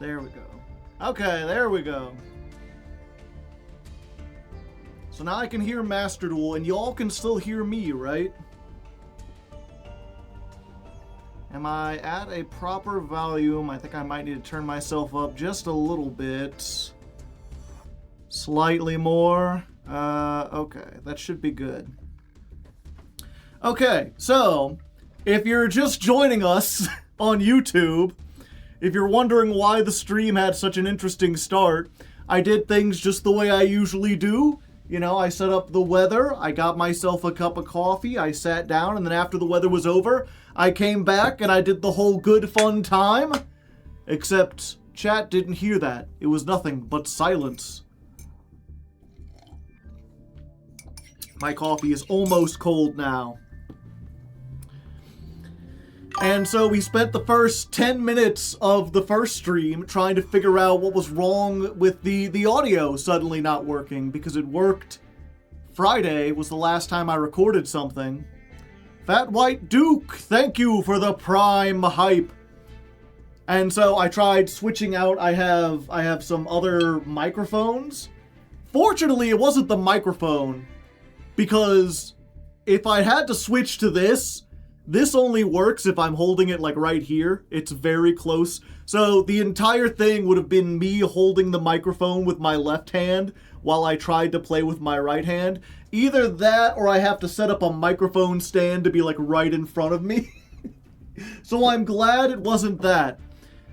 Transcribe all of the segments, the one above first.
There we go. Okay, there we go. So now I can hear Master Duel, and y'all can still hear me, right? Am I at a proper volume? I think I might need to turn myself up just a little bit. Slightly more. Okay, that should be good. Okay, so if you're just joining us on YouTube, if you're wondering why the stream had such an interesting start, I did things just the way I usually do. You know, I set up the weather, I got myself a cup of coffee, I sat down, and then after the weather was over, I came back and I did the whole good fun time. Except chat didn't hear that. It was nothing but silence. My coffee is almost cold now. And so we spent the first 10 minutes of the first stream trying to figure out what was wrong with the audio suddenly not working, because it worked. Friday was the last time I recorded something. Fat White Duke, thank you for the prime hype. And so I tried switching out. I have some other microphones. Fortunately, it wasn't the microphone, because if I had to switch to this only works if I'm holding it like right here. It's very close. So the entire thing would have been me holding the microphone with my left hand while I tried to play with my right hand. Either that or I have to set up a microphone stand to be like right in front of me. So I'm glad it wasn't that.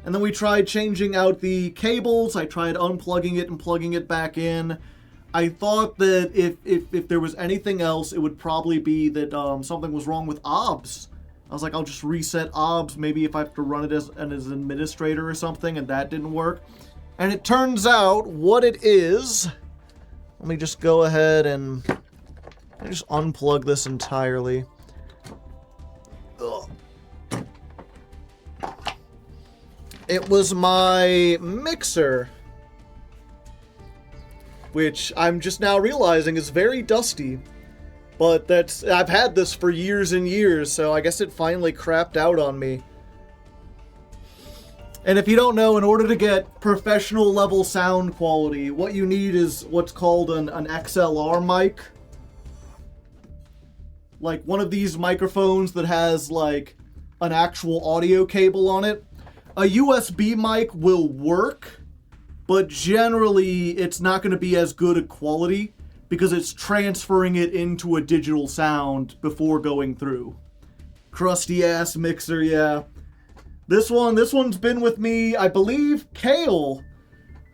And then we tried changing out the cables. I tried unplugging it and plugging it back in. I thought that if there was anything else, it would probably be that something was wrong with OBS. I was like, I'll just reset OBS, maybe if I have to run it as an administrator or something, and that didn't work. And it turns out what it is... Let me just go ahead and just unplug this entirely. Ugh. It was my mixer, which I'm just now realizing is very dusty. But I've had this for years and years, so I guess it finally crapped out on me. And if you don't know, in order to get professional level sound quality, what you need is what's called an XLR mic. Like one of these microphones that has like an actual audio cable on it. A USB mic will work, but generally it's not going to be as good a quality because it's transferring it into a digital sound before going through. Crusty ass mixer, yeah. This one's been with me, I believe Kale,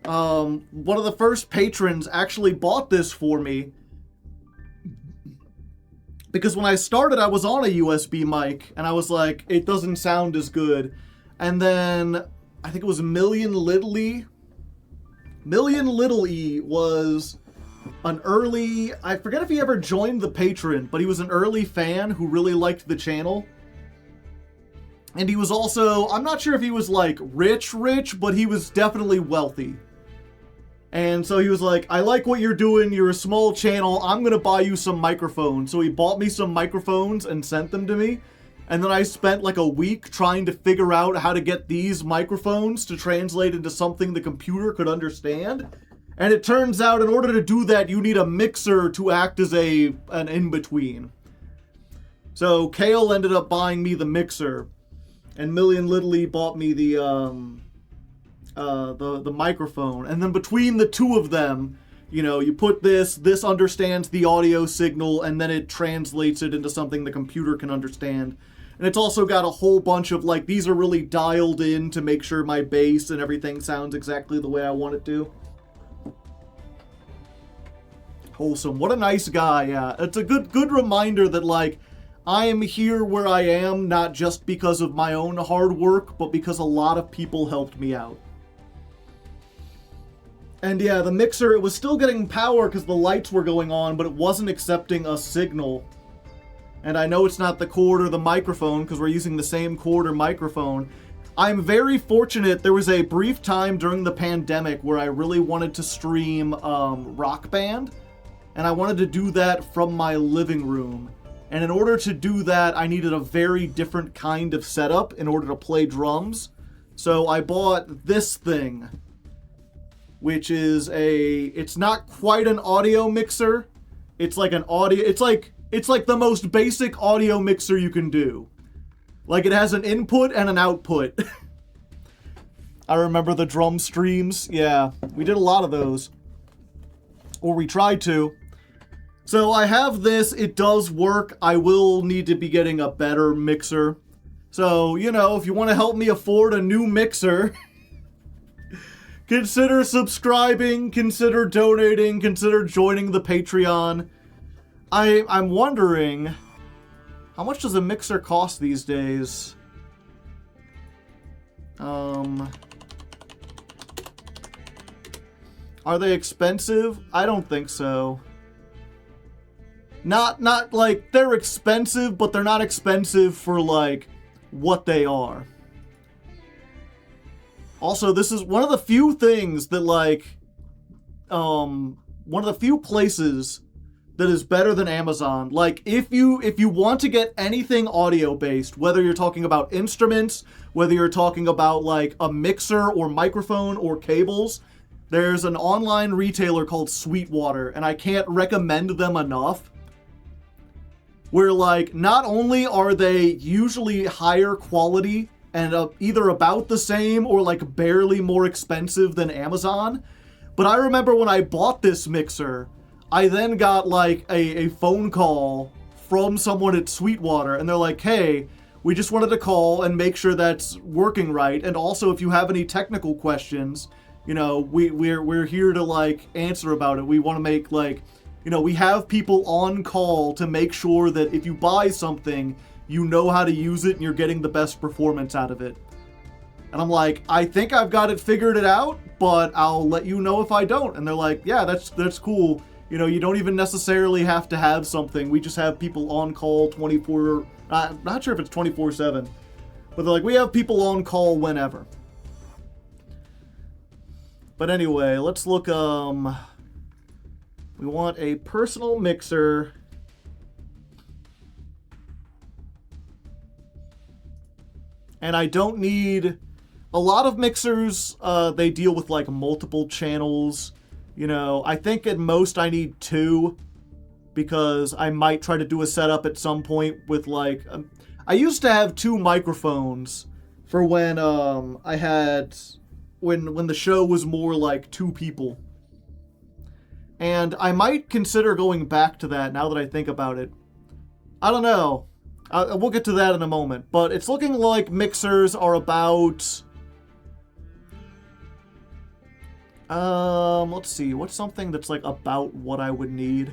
one of the first patrons, actually bought this for me. Because when I started, I was on a USB mic, and I was like, it doesn't sound as good. And then, I think it was Million Little E was an early, I forget if he ever joined the Patreon, but he was an early fan who really liked the channel. And he was also, I'm not sure if he was like rich, but he was definitely wealthy. And so he was like, I like what you're doing, you're a small channel, I'm gonna buy you some microphones. So he bought me some microphones and sent them to me. And then I spent like a week trying to figure out how to get these microphones to translate into something the computer could understand. And it turns out in order to do that, you need a mixer to act as an in-between. So Kale ended up buying me the mixer. And Million Little E bought me the microphone. And then between the two of them, you know, you put this understands the audio signal, and then it translates it into something the computer can understand. And it's also got a whole bunch of, like, these are really dialed in to make sure my bass and everything sounds exactly the way I want it to. Wholesome. What a nice guy, yeah. It's a good reminder that, like, I am here where I am, not just because of my own hard work, but because a lot of people helped me out. And yeah, the mixer, it was still getting power because the lights were going on, but it wasn't accepting a signal. And I know it's not the cord or the microphone because we're using the same cord or microphone. I'm very fortunate. There was a brief time during the pandemic where I really wanted to stream Rock Band. And I wanted to do that from my living room. And in order to do that, I needed a very different kind of setup in order to play drums. So I bought this thing, which is it's not quite an audio mixer. It's like an audio, it's like the most basic audio mixer you can do. Like, it has an input and an output. I remember the drum streams. Yeah, we did a lot of those. Or we tried to. So I have this. It does work. I will need to be getting a better mixer. So, you know, if you want to help me afford a new mixer, consider subscribing, consider donating, consider joining the Patreon. I'm wondering, how much does a mixer cost these days? Are they expensive? I don't think so. Not like, they're expensive, but they're not expensive for, like, what they are. Also, this is one of the few things that, like, one of the few places that is better than Amazon. Like, if you want to get anything audio-based, whether you're talking about instruments, whether you're talking about, like, a mixer or microphone or cables, there's an online retailer called Sweetwater, and I can't recommend them enough. Where, like, not only are they usually higher quality and either about the same or, like, barely more expensive than Amazon, but I remember when I bought this mixer, I then got, like, a phone call from someone at Sweetwater, and they're like, hey, we just wanted to call and make sure that's working right, and also if you have any technical questions, you know, we're here to, like, answer about it. We want to make, like, you know, we have people on call to make sure that if you buy something, you know how to use it and you're getting the best performance out of it. And I'm like, I think I've got it figured out, but I'll let you know if I don't. And they're like, yeah, that's cool. You know, you don't even necessarily have to have something. We just have people on call 24, not sure if it's 24/7, but they're like, we have people on call whenever. But anyway, let's look, we want a personal mixer. And I don't need... A lot of mixers, they deal with, like, multiple channels. You know, I think at most I need 2. Because I might try to do a setup at some point with, like... I used to have 2 microphones for when, I had... When the show was more like 2 people. And I might consider going back to that now that I think about it. I don't know. We'll get to that in a moment. But it's looking like mixers are about... let's see. What's something that's, like, about what I would need?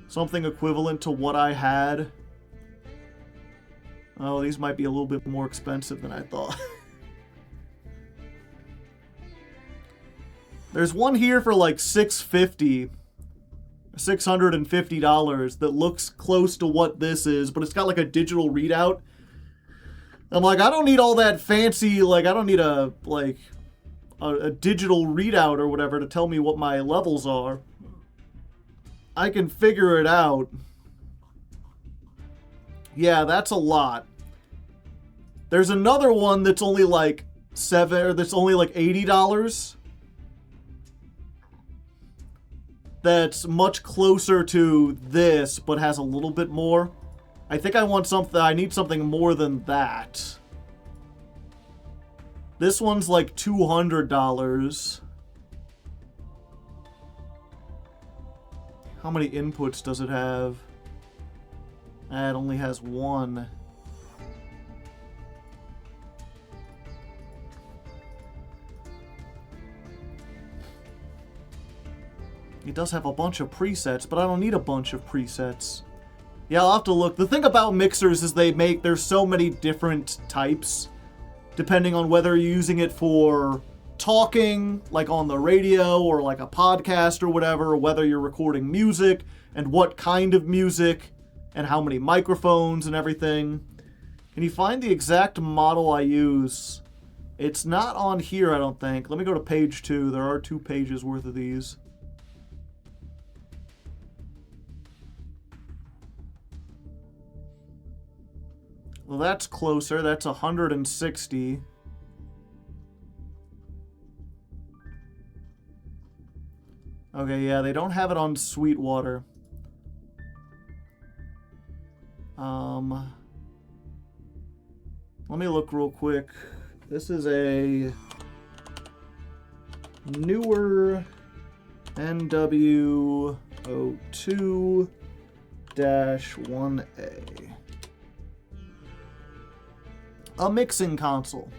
Something equivalent to what I had. Oh, these might be a little bit more expensive than I thought. There's one here for like $650 that looks close to what this is, but it's got like a digital readout. I'm like, I don't need all that fancy, like, I don't need a digital readout or whatever to tell me what my levels are. I can figure it out. Yeah, that's a lot. There's another one that's only like $80. That's much closer to this, but has a little bit more. I think I need something more than that. This one's like $200. How many inputs does it have? It only has 1. It does have a bunch of presets, but I don't need a bunch of presets. Yeah, I'll have to look. The thing about mixers is there's so many different types, depending on whether you're using it for talking, like on the radio, or like a podcast or whatever, or whether you're recording music, and what kind of music, and how many microphones and everything. Can you find the exact model I use? It's not on here, I don't think. Let me go to page 2. There are 2 pages worth of these. Well, that's closer. That's 160. Okay, yeah, they don't have it on Sweetwater. Let me look real quick. This is a newer NW02-1A. A mixing console.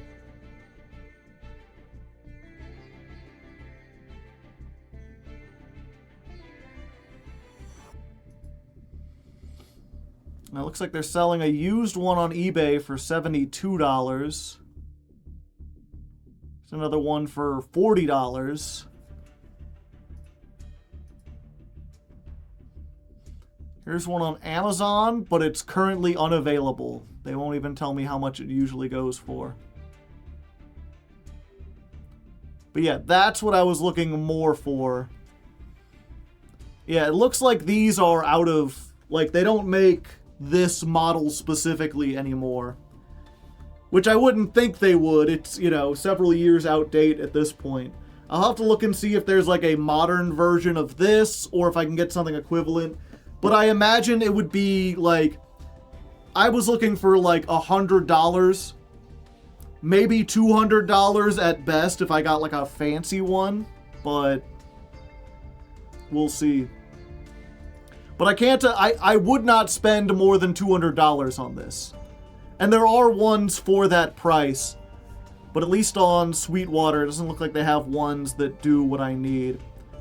Now it looks like they're selling a used one on eBay for $72. There's another one for $40. Here's one on Amazon, but it's currently unavailable. They won't even tell me how much it usually goes for. But yeah, that's what I was looking more for. Yeah, it looks like these are out of... Like, they don't make this model specifically anymore. Which I wouldn't think they would. It's, you know, several years outdated at this point. I'll have to look and see if there's like a modern version of this, or if I can get something equivalent. But I imagine it would be like... I was looking for like $100. Maybe $200 at best if I got like a fancy one. But... we'll see. But I can't... I would not spend more than $200 on this. And there are ones for that price. But at least on Sweetwater, it doesn't look like they have ones that do what I need.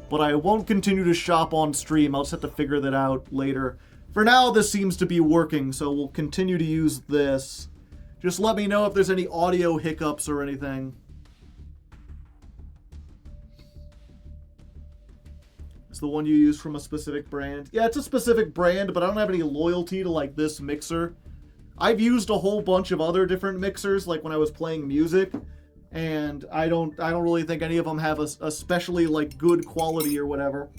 But I won't continue to shop on stream. I'll just have to figure that out later. For now, this seems to be working, so we'll continue to use this. Just let me know if there's any audio hiccups or anything. It's the one you use from a specific brand. Yeah, it's a specific brand, but I don't have any loyalty to like this mixer. I've used a whole bunch of other different mixers, like when I was playing music, and I don't really think any of them have a especially like good quality or whatever.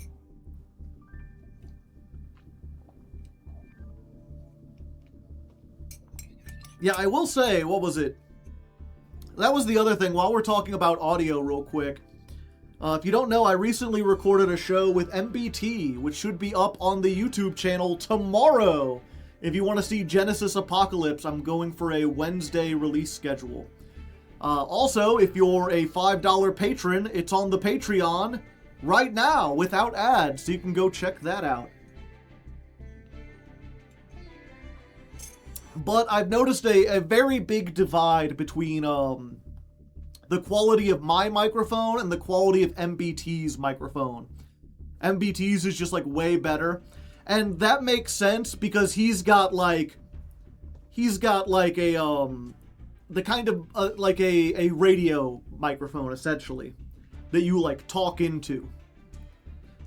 Yeah, I will say, what was it? That was the other thing, while we're talking about audio real quick. If you don't know, I recently recorded a show with MBT, which should be up on the YouTube channel tomorrow. If you want to see Genesis Apocalypse, I'm going for a Wednesday release schedule. Also, if you're a $5 patron, it's on the Patreon right now without ads, so you can go check that out. But I've noticed a very big divide between the quality of my microphone and the quality of MBT's microphone. MBT's is just like way better. And that makes sense because he's got like a the kind of like a radio microphone essentially that you like talk into.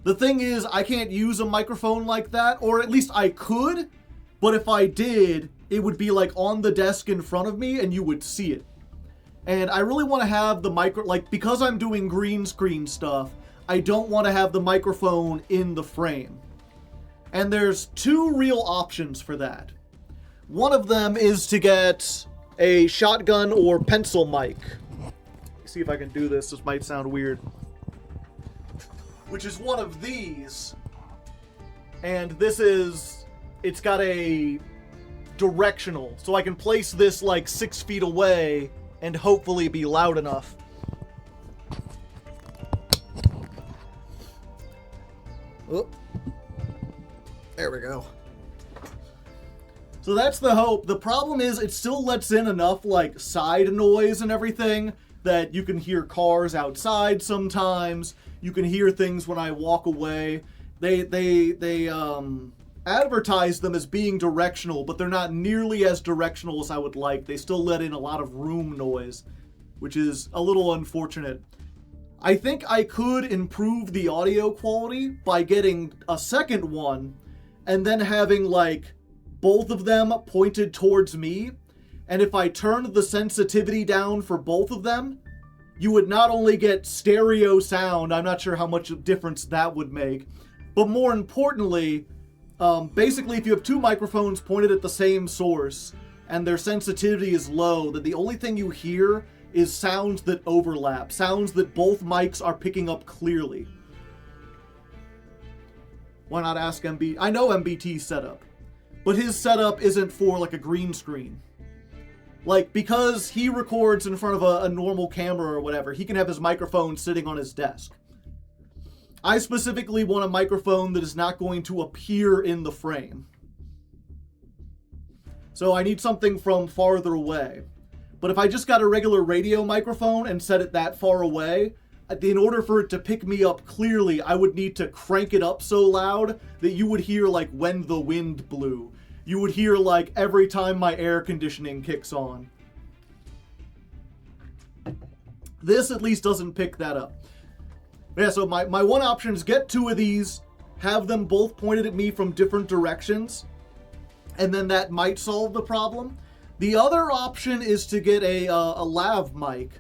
The thing is, I can't use a microphone like that, or at least I could, but if I did, it would be like on the desk in front of me and you would see it. And I really want to have the because I'm doing green screen stuff, I don't want to have the microphone in the frame. And there's two real options for that. One of them is to get a shotgun or pencil mic. Let's see if I can do this. This might sound weird. Which is one of these. And this is... it's got a directional. So I can place this like 6 feet away and hopefully be loud enough. Oh. There we go. So that's the hope. The problem is it still lets in enough like side noise and everything that you can hear cars outside sometimes. You can hear things when I walk away. They advertise them as being directional, but they're not nearly as directional as I would like. They still let in a lot of room noise, which is a little unfortunate. I think I could improve the audio quality by getting a second one and then having like both of them pointed towards me. And if I turned the sensitivity down for both of them, you would not only get stereo sound, I'm not sure how much difference that would make, but more importantly, basically if you have two microphones pointed at the same source, and their sensitivity is low, that the only thing you hear is sounds that overlap, sounds that both mics are picking up clearly. Why not ask MB? I know MBT's setup, but his setup isn't for like a green screen. Like, because he records in front of a normal camera or whatever, he can have his microphone sitting on his desk. I specifically want a microphone that is not going to appear in the frame. So I need something from farther away. But if I just got a regular radio microphone and set it that far away, in order for it to pick me up clearly, I would need to crank it up so loud that you would hear like when the wind blew. You would hear like every time my air conditioning kicks on. This at least doesn't pick that up. Yeah, so my one option is get 2 of these, have them both pointed at me from different directions, and then that might solve the problem. The other option is to get a lav mic,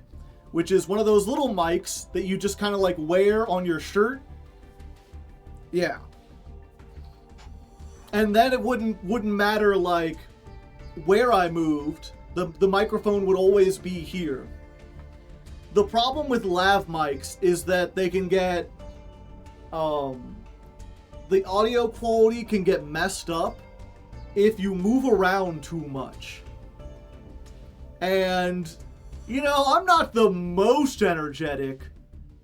which is one of those little mics that you just kind of like wear on your shirt. Yeah. And then it wouldn't matter like where I moved. The microphone would always be here. The problem with lav mics is that they can get the audio quality can get messed up if you move around too much. And you know, I'm not the most energetic,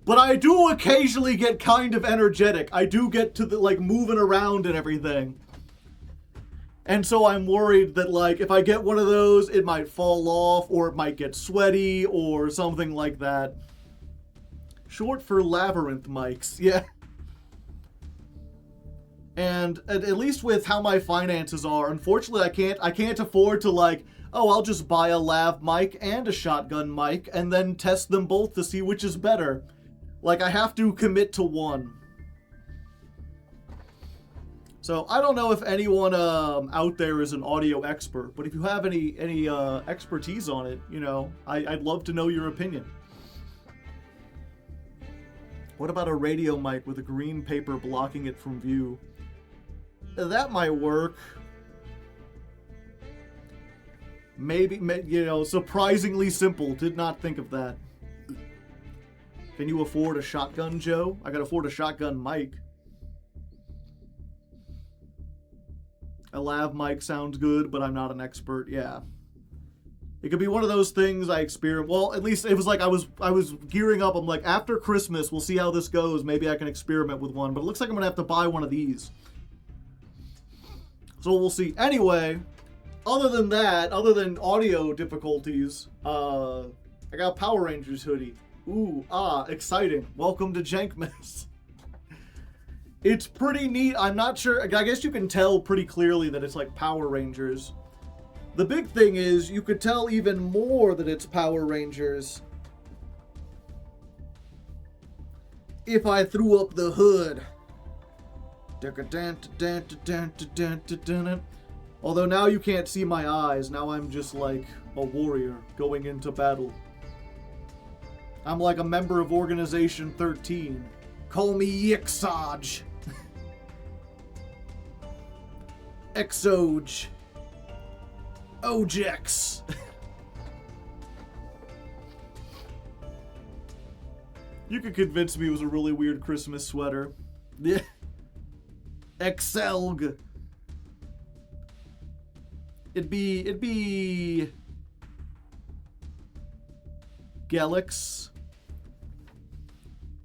but I do occasionally get kind of energetic. I do get to the like moving around and everything. And so I'm worried that like if I get one of those, it might fall off or it might get sweaty or something like that. Short for labyrinth mics, yeah. And at least with how my finances are, unfortunately I can't afford to like, oh, I'll just buy a lav mic and a shotgun mic and then test them both to see which is better. Like I have to commit to one. So I don't know if anyone out there is an audio expert, but if you have any expertise on it, you know, I'd love to know your opinion. What about a radio mic with a green paper blocking it from view? That might work. Maybe, you know, surprisingly simple. Did not think of that. Can you afford a shotgun, Joe? I can afford a shotgun mic. A lav mic sounds good, but I'm not an expert. Yeah. It could be one of those things I experiment. Well, at least it was like I was gearing up. I'm like, after Christmas, we'll see how this goes. Maybe I can experiment with one. But it looks like I'm going to have to buy one of these. So we'll see. Anyway, other than that, other than audio difficulties, I got a Power Rangers hoodie. Ooh, exciting. Welcome to Jankmas. It's pretty neat. I'm not sure. I guess you can tell pretty clearly that it's like Power Rangers. The big thing is you could tell even more that it's Power Rangers if I threw up the hood. Although now you can't see my eyes. Now I'm just like a warrior going into battle. I'm like a member of Organization 13. Call me Yixaj. Exoj. Ojex. You could convince me it was a really weird Christmas sweater. Yeah. Excelg. It'd be Gelix.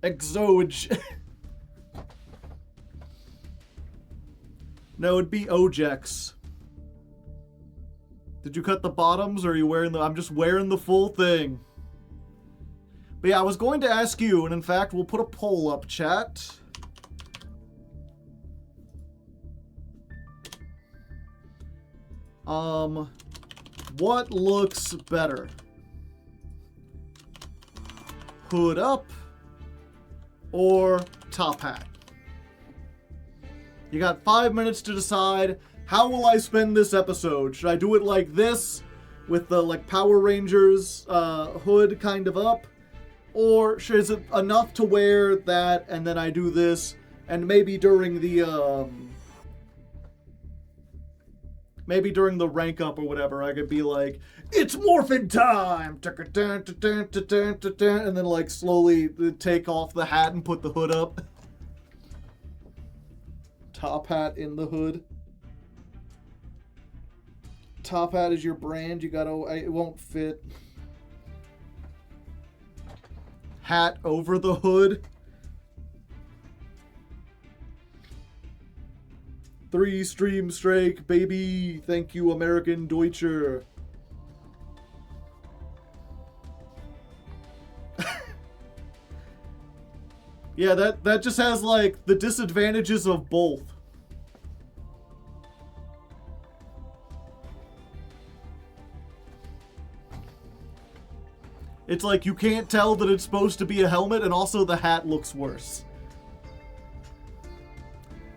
Exoj. No, it'd be Ojex. Did you cut the bottoms or are you wearing the... I'm just wearing the full thing. But yeah, I was going to ask you, and in fact, we'll put a poll up, chat. What looks better? Hood up or top hat? You got 5 minutes to decide. How will I spend this episode? Should I do it like this, with the like Power Rangers hood kind of up? Or is it enough to wear that and then I do this, and maybe during the Maybe during the rank up or whatever, I could be like, it's morphin' time! And then like slowly take off the hat and put the hood up. Top hat in the hood. Top hat is your brand. You gotta, it won't fit. Hat over the hood. 3 stream strike, baby. Thank you, American Deutscher. Yeah, that just has like the disadvantages of both. It's like you can't tell that it's supposed to be a helmet, and also the hat looks worse.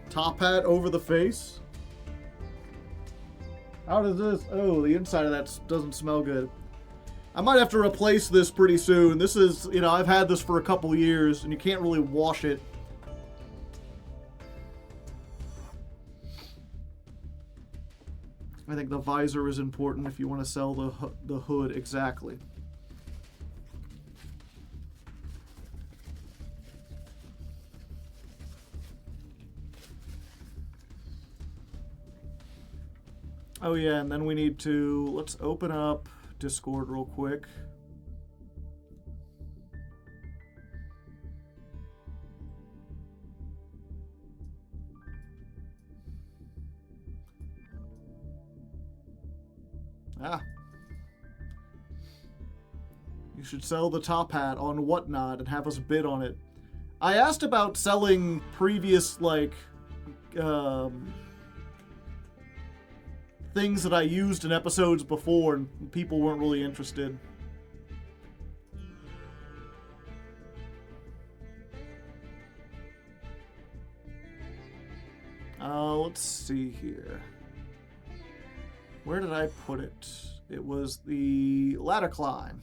Top hat over the face. How does this? Oh, the inside of that doesn't smell good. I might have to replace this pretty soon. This is, you know, I've had this for a couple years, and you can't really wash it. I think the visor is important if you want to sell the hood exactly. Oh yeah, and then we need to, let's open up Discord real quick. Ah. You should sell the top hat on Whatnot and have us bid on it. I asked about selling previous, like, things that I used in episodes before, and people weren't really interested. Let's see here. Where did I put it? It was the ladder climb.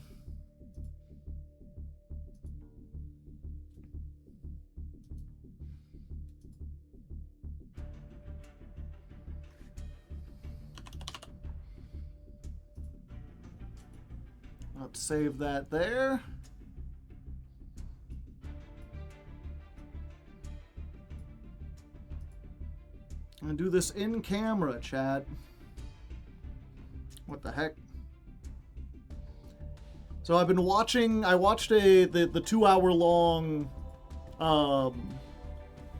Let's save that there. I'm gonna do this in camera, chat. What the heck? So I've been watching, I watched the 2-hour-long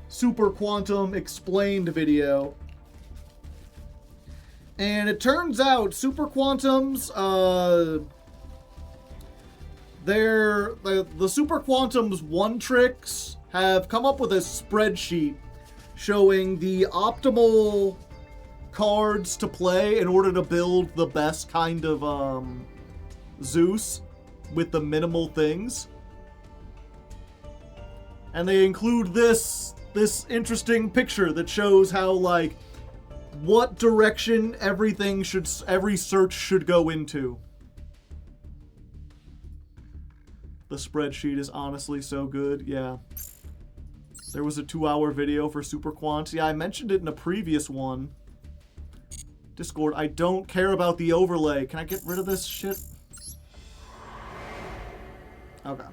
Super Quantum Explained video. And it turns out Super Quantums, the Super Quantums 1 tricks have come up with a spreadsheet showing the optimal cards to play in order to build the best kind of Zeus with the minimal things. And they include this interesting picture that shows how, like, what direction every search should go into. The spreadsheet is honestly so good, yeah. There was a 2-hour video for Super Quant. Yeah, I mentioned it in a previous one. Discord, I don't care about the overlay. Can I get rid of this shit? Okay.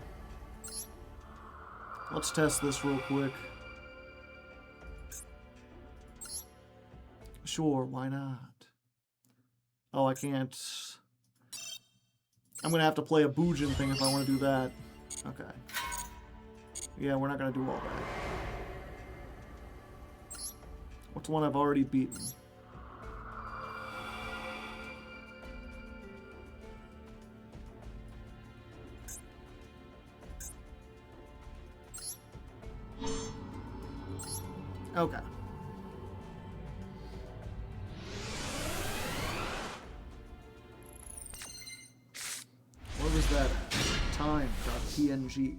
Let's test this real quick. Sure, why not? Oh, I can't. I'm gonna have to play a Boojin thing if I want to do that. Okay. Yeah, we're not gonna do all that. What's one I've already beaten? Okay. What was that at? Time.png.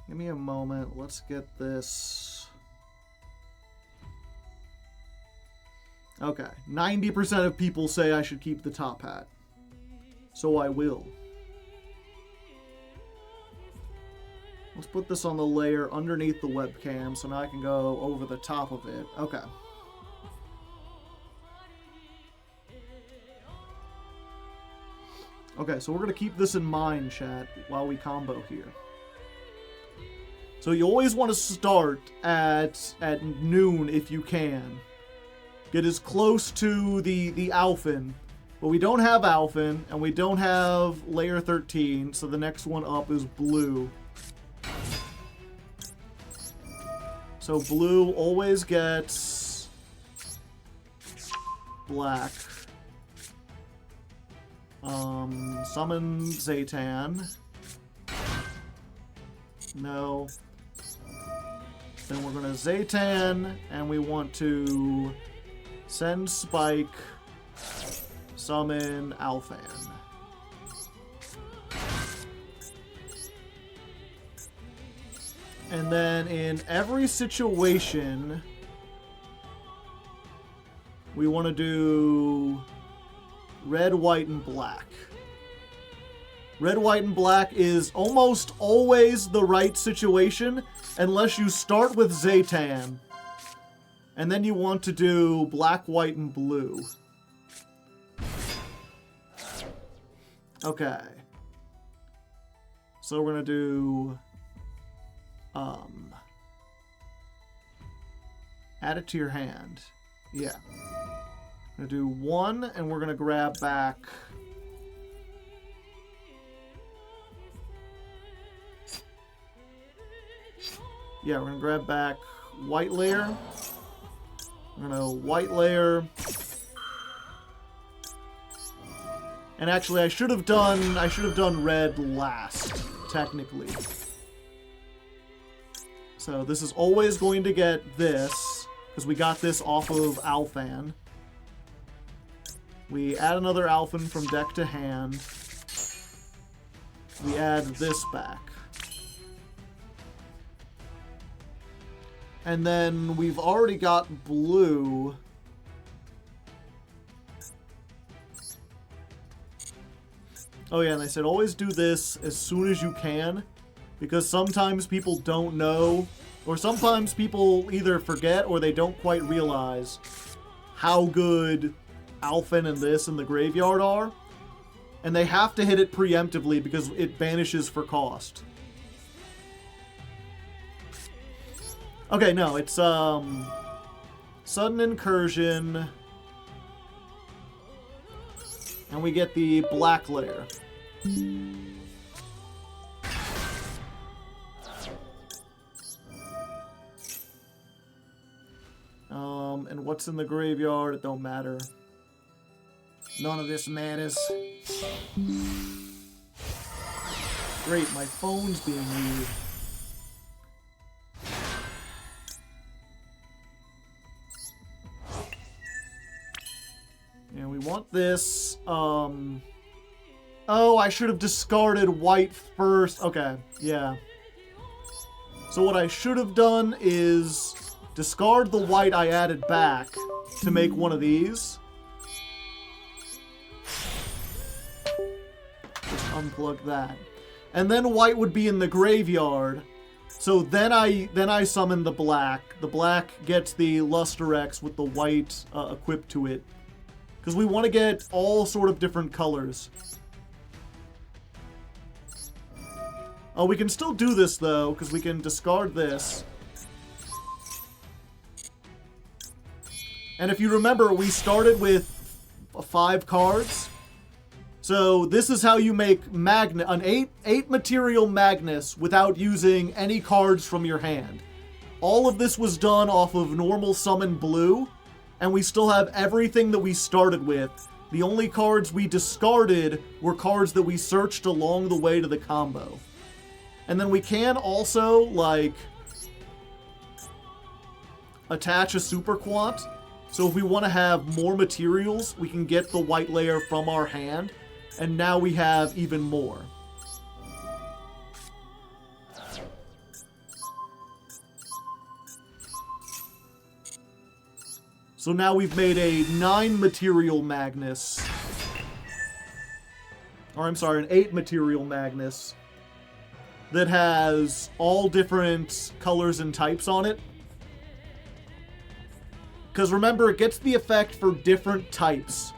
Give me a moment. Let's get this. Okay. 90% of people say I should keep the top hat. So I will. Let's put this on the layer underneath the webcam so now I can go over the top of it. Okay. Okay, so we're going to keep this in mind, chat, while we combo here. So you always want to start at noon if you can. Get as close to the Alphen. But we don't have Alphen, and we don't have layer 13, so the next one up is blue. So blue always gets black. Summon Zaytan. No. Then we're gonna Zaytan, and we want to send Spike, summon Alphan. And then in every situation, we want to do red, white, and black. Red, white, and black is almost always the right situation, unless you start with Zaytan. And then you want to do black, white, and blue. Okay. So we're going to do... add it to your hand. Yeah. We're going to do 1, and we're going to grab back... Yeah, we're going to grab back white layer. We're going to white layer. And actually, I should have done red last, technically. So this is always going to get this, because we got this off of Alphan. We add another Alphan from deck to hand. We add this back. And then we've already got blue. Oh yeah, and they said always do this as soon as you can, because sometimes people don't know, or sometimes people either forget or they don't quite realize how good Alphen and this in the graveyard are, and they have to hit it preemptively because it banishes for cost. Okay, no, it's Sudden Incursion, and we get the black layer. And what's in the graveyard? It don't matter. None of this matters. Great, my phone's being weird. And we want this, Oh, I should have discarded white first. Okay, yeah. So what I should have done is discard the white I added back to make one of these. Just unplug that. And then white would be in the graveyard. So then I summon the black. The black gets the Luster X with the white equipped to it. Because we want to get all sort of different colors. Oh, we can still do this, though, because we can discard this. And if you remember, we started with 5 cards. So this is how you make an 8 material Magnus without using any cards from your hand. All of this was done off of normal summon blue, and we still have everything that we started with. The only cards we discarded were cards that we searched along the way to the combo. And then we can also, like, attach a super quant. So if we want to have more materials, we can get the white layer from our hand, and now we have even more. So now we've made a 9 material Magnus. Or I'm sorry, an 8 material Magnus that has all different colors and types on it. Because remember, it gets the effect for different types.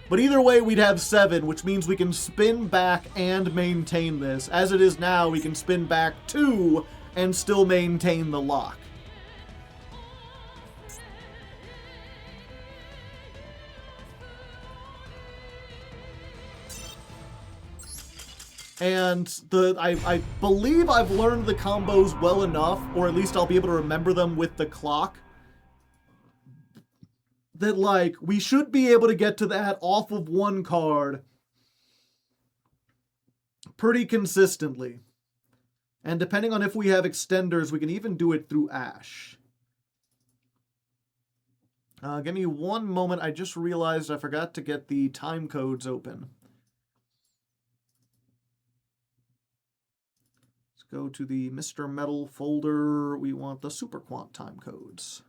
But either way, we'd have 7, which means we can spin back and maintain this. As it is now, we can spin back 2 and still maintain the lock. And I believe I've learned the combos well enough, or at least I'll be able to remember them with the clock, that, like, we should be able to get to that off of one card pretty consistently. And depending on if we have extenders, we can even do it through Ash. Give me one moment. I just realized I forgot to get the time codes open. Go to the Mr. Metal folder. We want the Super Quant time codes.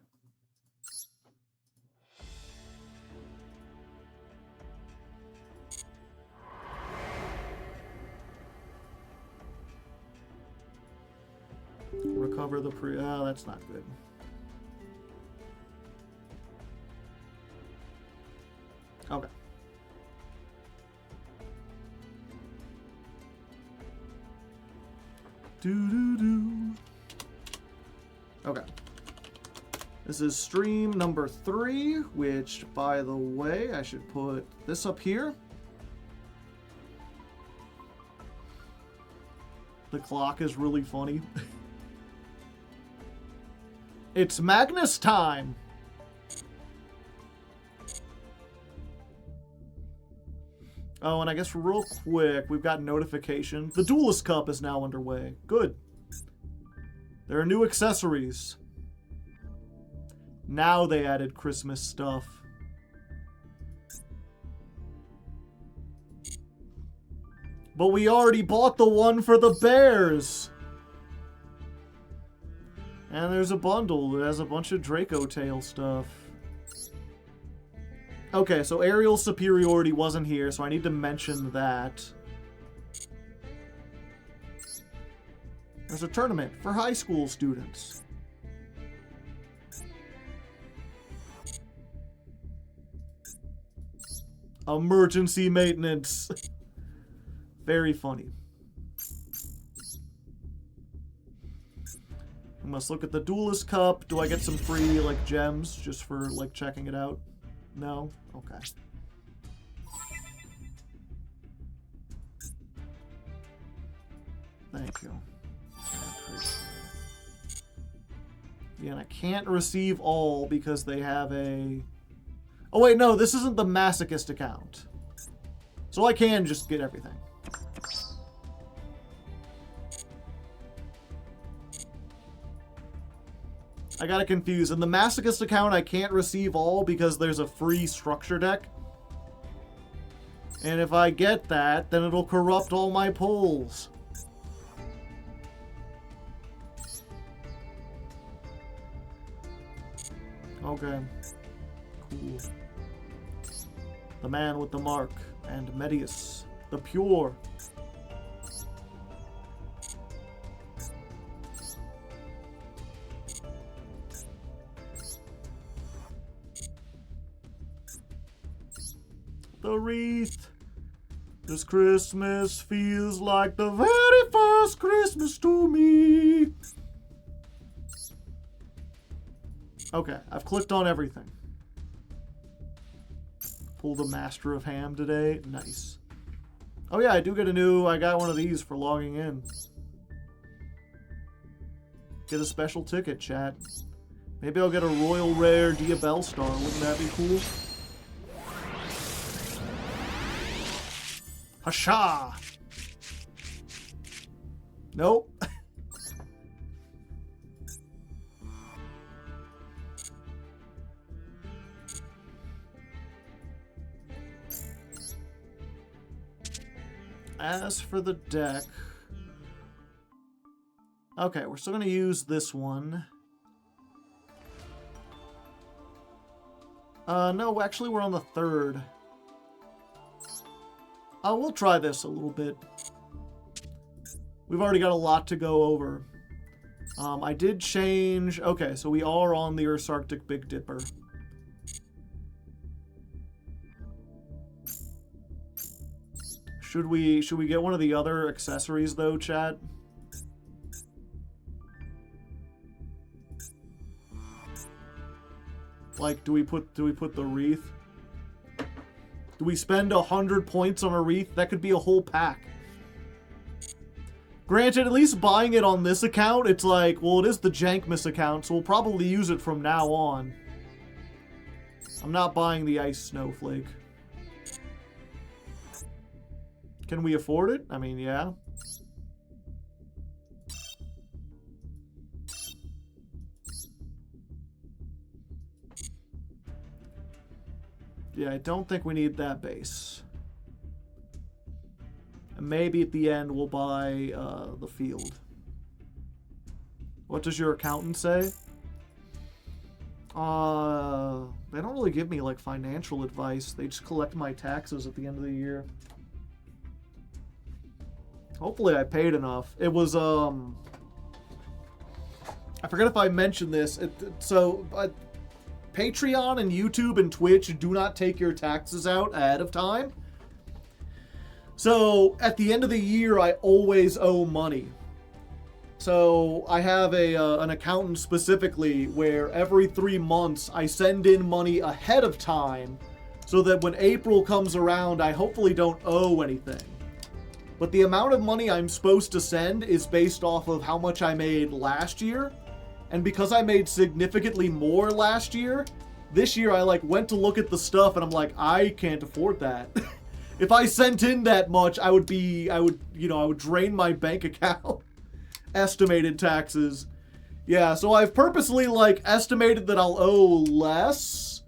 Recover the oh, that's not good. Okay. Okay. This is stream number 3, which, by the way, I should put this up here. The clock is really funny. It's Magnus time! Oh, and I guess real quick, we've got notification. The Duelist Cup is now underway. Good. There are new accessories. Now they added Christmas stuff. But we already bought the one for the bears. And there's a bundle that has a bunch of Draco Tail stuff. Okay, so aerial superiority wasn't here, so I need to mention that. There's a tournament for high school students. Emergency maintenance. Very funny. We must look at the Duelist Cup. Do I get some free, like, gems just for, like, checking it out? No? Okay. Thank you. I appreciate it. Yeah, and I can't receive all because they have a... Oh, wait, no, this isn't the Masochist account. So I can just get everything. I got it confused. In the Masochist account, I can't receive all because there's a free structure deck. And if I get that, then it'll corrupt all my pulls. Okay. Cool. The man with the mark and Medius, the pure. The wreath. This Christmas feels like the very first Christmas to me. Okay, I've clicked on everything. Pull the Master of Ham today. Nice. Oh yeah, I do get a new... I got one of these for logging in. Get a special ticket, chat. Maybe I'll get a Royal Rare Diabell Star. Wouldn't that be cool? Hasha! Nope. As for the deck... Okay, we're still going to use this one. No, actually we're on the 3rd. We'll try this a little bit. We've already got a lot to go over. I did change... Okay, so we are on the Earth's Arctic Big Dipper. Should we get one of the other accessories though, chat? Like, do we put the wreath? Do we spend 100 points on a wreath? That could be a whole pack. Granted, at least buying it on this account, it's like, well, it is the Jankmas account, so we'll probably use it from now on. I'm not buying the Ice Snowflake. Can we afford it? I mean, yeah. Yeah, I don't think we need that base. And maybe at the end we'll buy the field. What does your accountant say? They don't really give me, like, financial advice. They just collect my taxes at the end of the year. Hopefully I paid enough. It was, I forget if I mentioned this. Patreon and YouTube and Twitch do not take your taxes out ahead of time. So, at the end of the year, I always owe money. So, I have an accountant specifically where every 3 months I send in money ahead of time so that when April comes around, I hopefully don't owe anything. But the amount of money I'm supposed to send is based off of how much I made last year. And because I made significantly more last year, this year I went to look at the stuff and I'm like, I can't afford that. If I sent in that much, I would drain my bank account. Estimated taxes. Yeah, so I've purposely estimated that I'll owe less,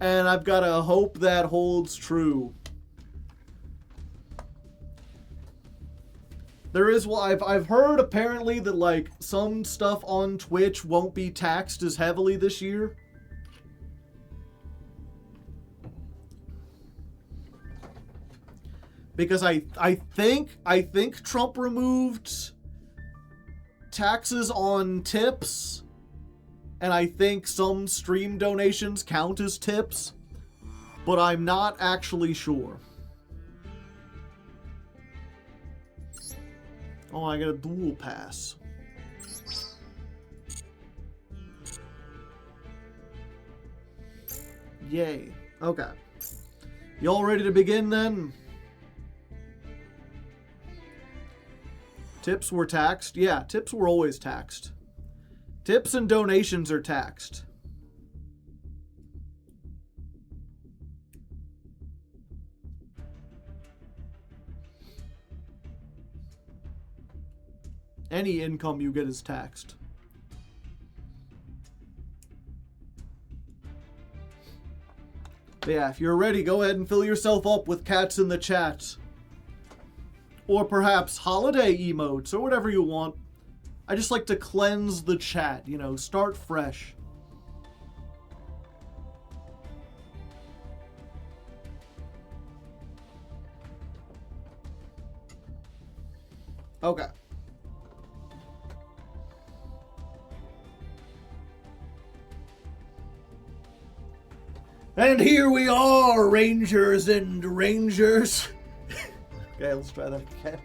and I've got to hope that holds true. There is, well, I've heard apparently that some stuff on Twitch won't be taxed as heavily this year. Because I think Trump removed taxes on tips, and I think some stream donations count as tips, but I'm not actually sure. Oh, I got a dual pass. Yay. Okay. Y'all ready to begin then? Tips were taxed? Yeah, tips were always taxed. Tips and donations are taxed. Any income you get is taxed. But yeah, if you're ready, go ahead and fill yourself up with cats in the chat. Or perhaps holiday emotes, or whatever you want. I just like to cleanse the chat, start fresh. Okay. And here we are, Rangers and Rangers. Okay, let's try that again.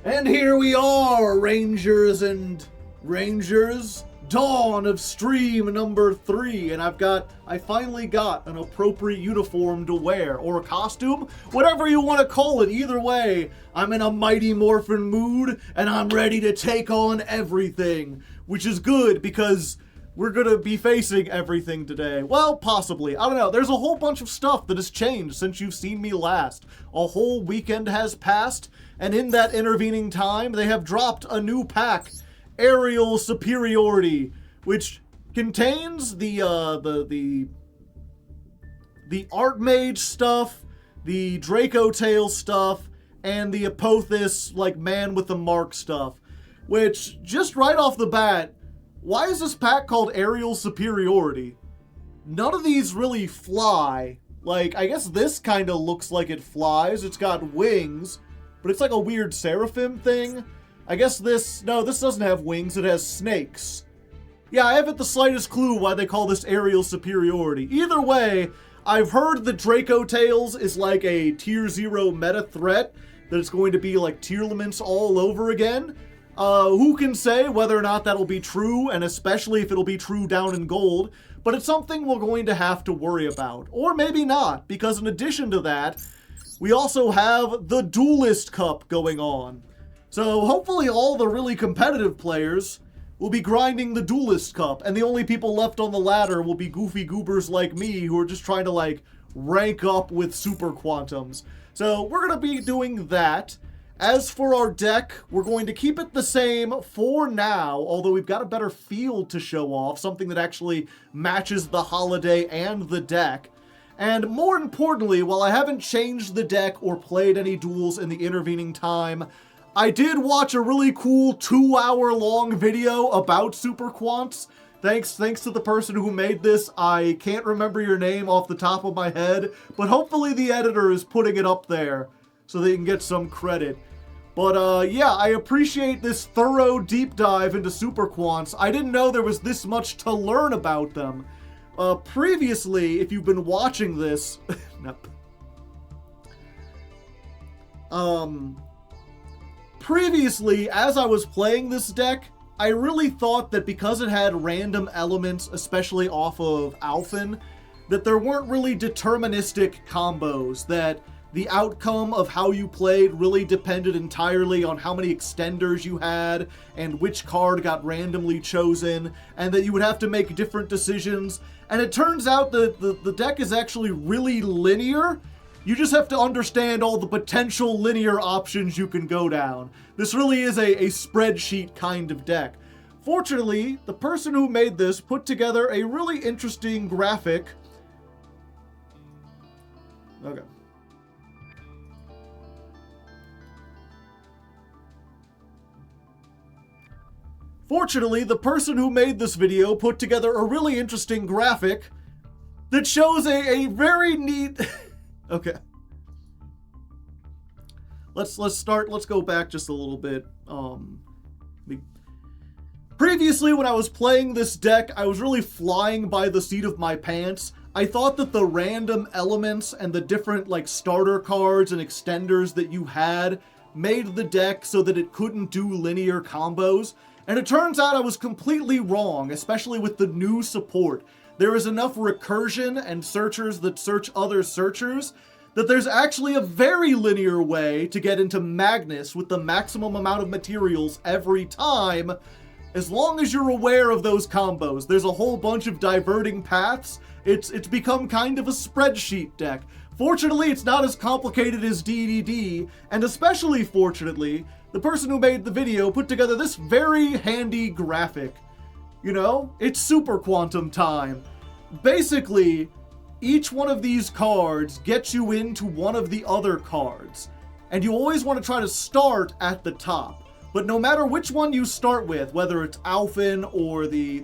And here we are, Rangers and Rangers. Dawn of stream number 3, and I finally got an appropriate uniform to wear, or a costume, whatever you want to call it. Either way, I'm in a Mighty Morphin mood, and I'm ready to take on everything, which is good because we're gonna be facing everything today. Well, possibly. I don't know. There's a whole bunch of stuff that has changed since you've seen me last. A whole weekend has passed, and in that intervening time, they have dropped a new pack, Aerial Superiority, which contains the Archmage stuff, the Draco Tail stuff, and the Apophis, Man with the Mark stuff. Which, just right off the bat, why is this pack called Aerial Superiority? None of these really fly. I guess this kind of looks like it flies. It's got wings, but it's like a weird seraphim thing. I guess this doesn't have wings, it has snakes. Yeah, I haven't the slightest clue why they call this Aerial Superiority. Either way, I've heard that Draco Tails is like a tier 0 meta threat, that it's going to be like Tearlaments all over again. Who can say whether or not that'll be true, and especially if it'll be true down in gold, but it's something we're going to have to worry about. Or maybe not, because in addition to that, we also have the Duelist Cup going on. So hopefully all the really competitive players will be grinding the Duelist Cup, and the only people left on the ladder will be goofy goobers like me who are just trying to, like, rank up with super quantums. So we're going to be doing that. As for our deck, we're going to keep it the same for now, although we've got a better field to show off, something that actually matches the holiday and the deck. And more importantly, while I haven't changed the deck or played any duels in the intervening time, I did watch a really cool 2-hour-long video about super quants. Thanks to the person who made this. I can't remember your name off the top of my head, but hopefully the editor is putting it up there so they can get some credit. But yeah, I appreciate this thorough deep dive into super quants. I didn't know there was this much to learn about them. Previously, if you've been watching this, previously, as I was playing this deck, I really thought that because it had random elements, especially off of Alphen, that there weren't really deterministic combos, that the outcome of how you played really depended entirely on how many extenders you had and which card got randomly chosen, and that you would have to make different decisions. And it turns out that the deck is actually really linear. You just have to understand all the potential linear options you can go down. This really is a spreadsheet kind of deck. Fortunately, the person who made this put together a really interesting graphic. Okay. Fortunately, the person who made this video put together a really interesting graphic that shows a very neat... Okay. Let's go back just a little bit. Previously, when I was playing this deck, I was really flying by the seat of my pants. I thought that the random elements and the different, like, starter cards and extenders that you had made the deck so that it couldn't do linear combos. And it turns out I was completely wrong, especially with the new support. There is enough recursion and searchers that search other searchers that there's actually a very linear way to get into Magnus with the maximum amount of materials every time, as long as you're aware of those combos. There's a whole bunch of diverting paths. It's become kind of a spreadsheet deck. Fortunately, it's not as complicated as DDD, and especially fortunately, the person who made the video put together this very handy graphic. You know, it's super quantum time. Basically, each one of these cards gets you into one of the other cards, and you always want to try to start at the top. But no matter which one you start with, whether it's Alphen or the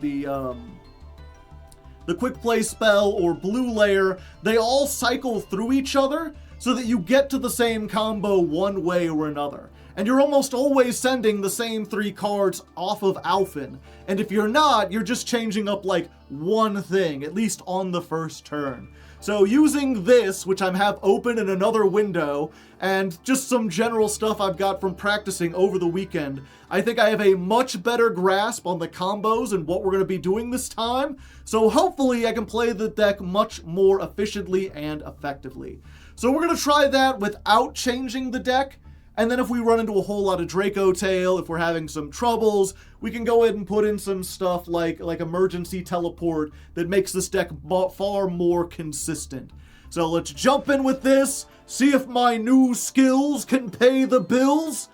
quick play spell or blue layer, they all cycle through each other so that you get to the same combo one way or another. And you're almost always sending the same 3 cards off of Alphen. And if you're not, you're just changing up like one thing, at least on the first turn. So using this, which I have open in another window, and just some general stuff I've got from practicing over the weekend, I think I have a much better grasp on the combos and what we're going to be doing this time. So hopefully I can play the deck much more efficiently and effectively. So we're going to try that without changing the deck. And then if we run into a whole lot of Draco Tail, if we're having some troubles, we can go ahead and put in some stuff like emergency teleport that makes this deck far more consistent. So let's jump in with this, see if my new skills can pay the bills.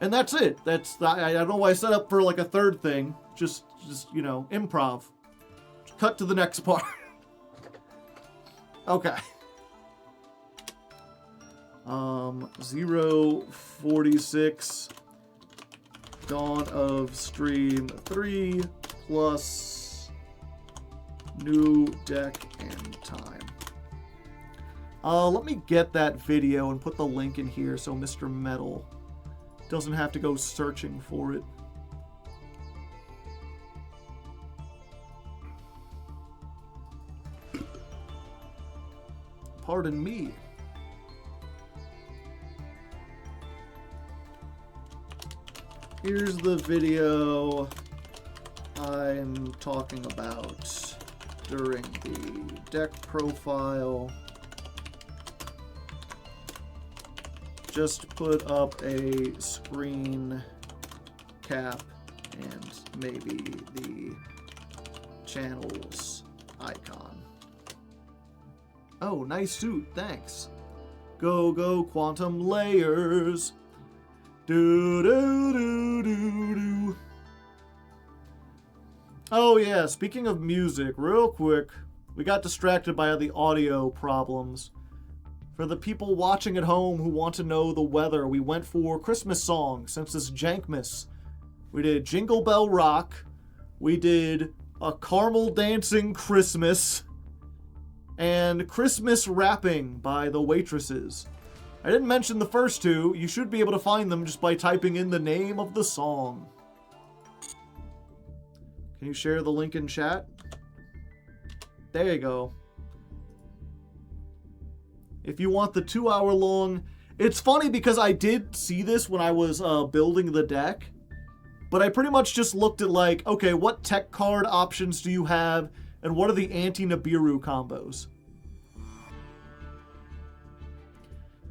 And that's it. I don't know why I set up for like a third thing. Just you know, improv. Cut to the next part. Okay. 046 Dawn of Stream 3 plus new deck and time. Let me get that video and put the link in here so Mr. Metal doesn't have to go searching for it. Pardon me. Here's the video I'm talking about during the deck profile. Just put up a screen cap and maybe the channel's icon. Oh, nice suit, thanks. Go, go, quantum layers. Do, do, do, do, do. Oh yeah, speaking of music, real quick, we got distracted by the audio problems. For the people watching at home who want to know the weather, we went for Christmas songs, since it's Jankmas. We did Jingle Bell Rock, we did A Caramel Dancing Christmas, and Christmas Rapping by the Waitresses. I didn't mention the first two. You should be able to find them just by typing in the name of the song. Can you share the link in chat? There you go. If you want the 2-hour long... It's funny because I did see this when I was building the deck. But I pretty much just looked at like, okay, what tech card options do you have? And what are the anti-Nibiru combos?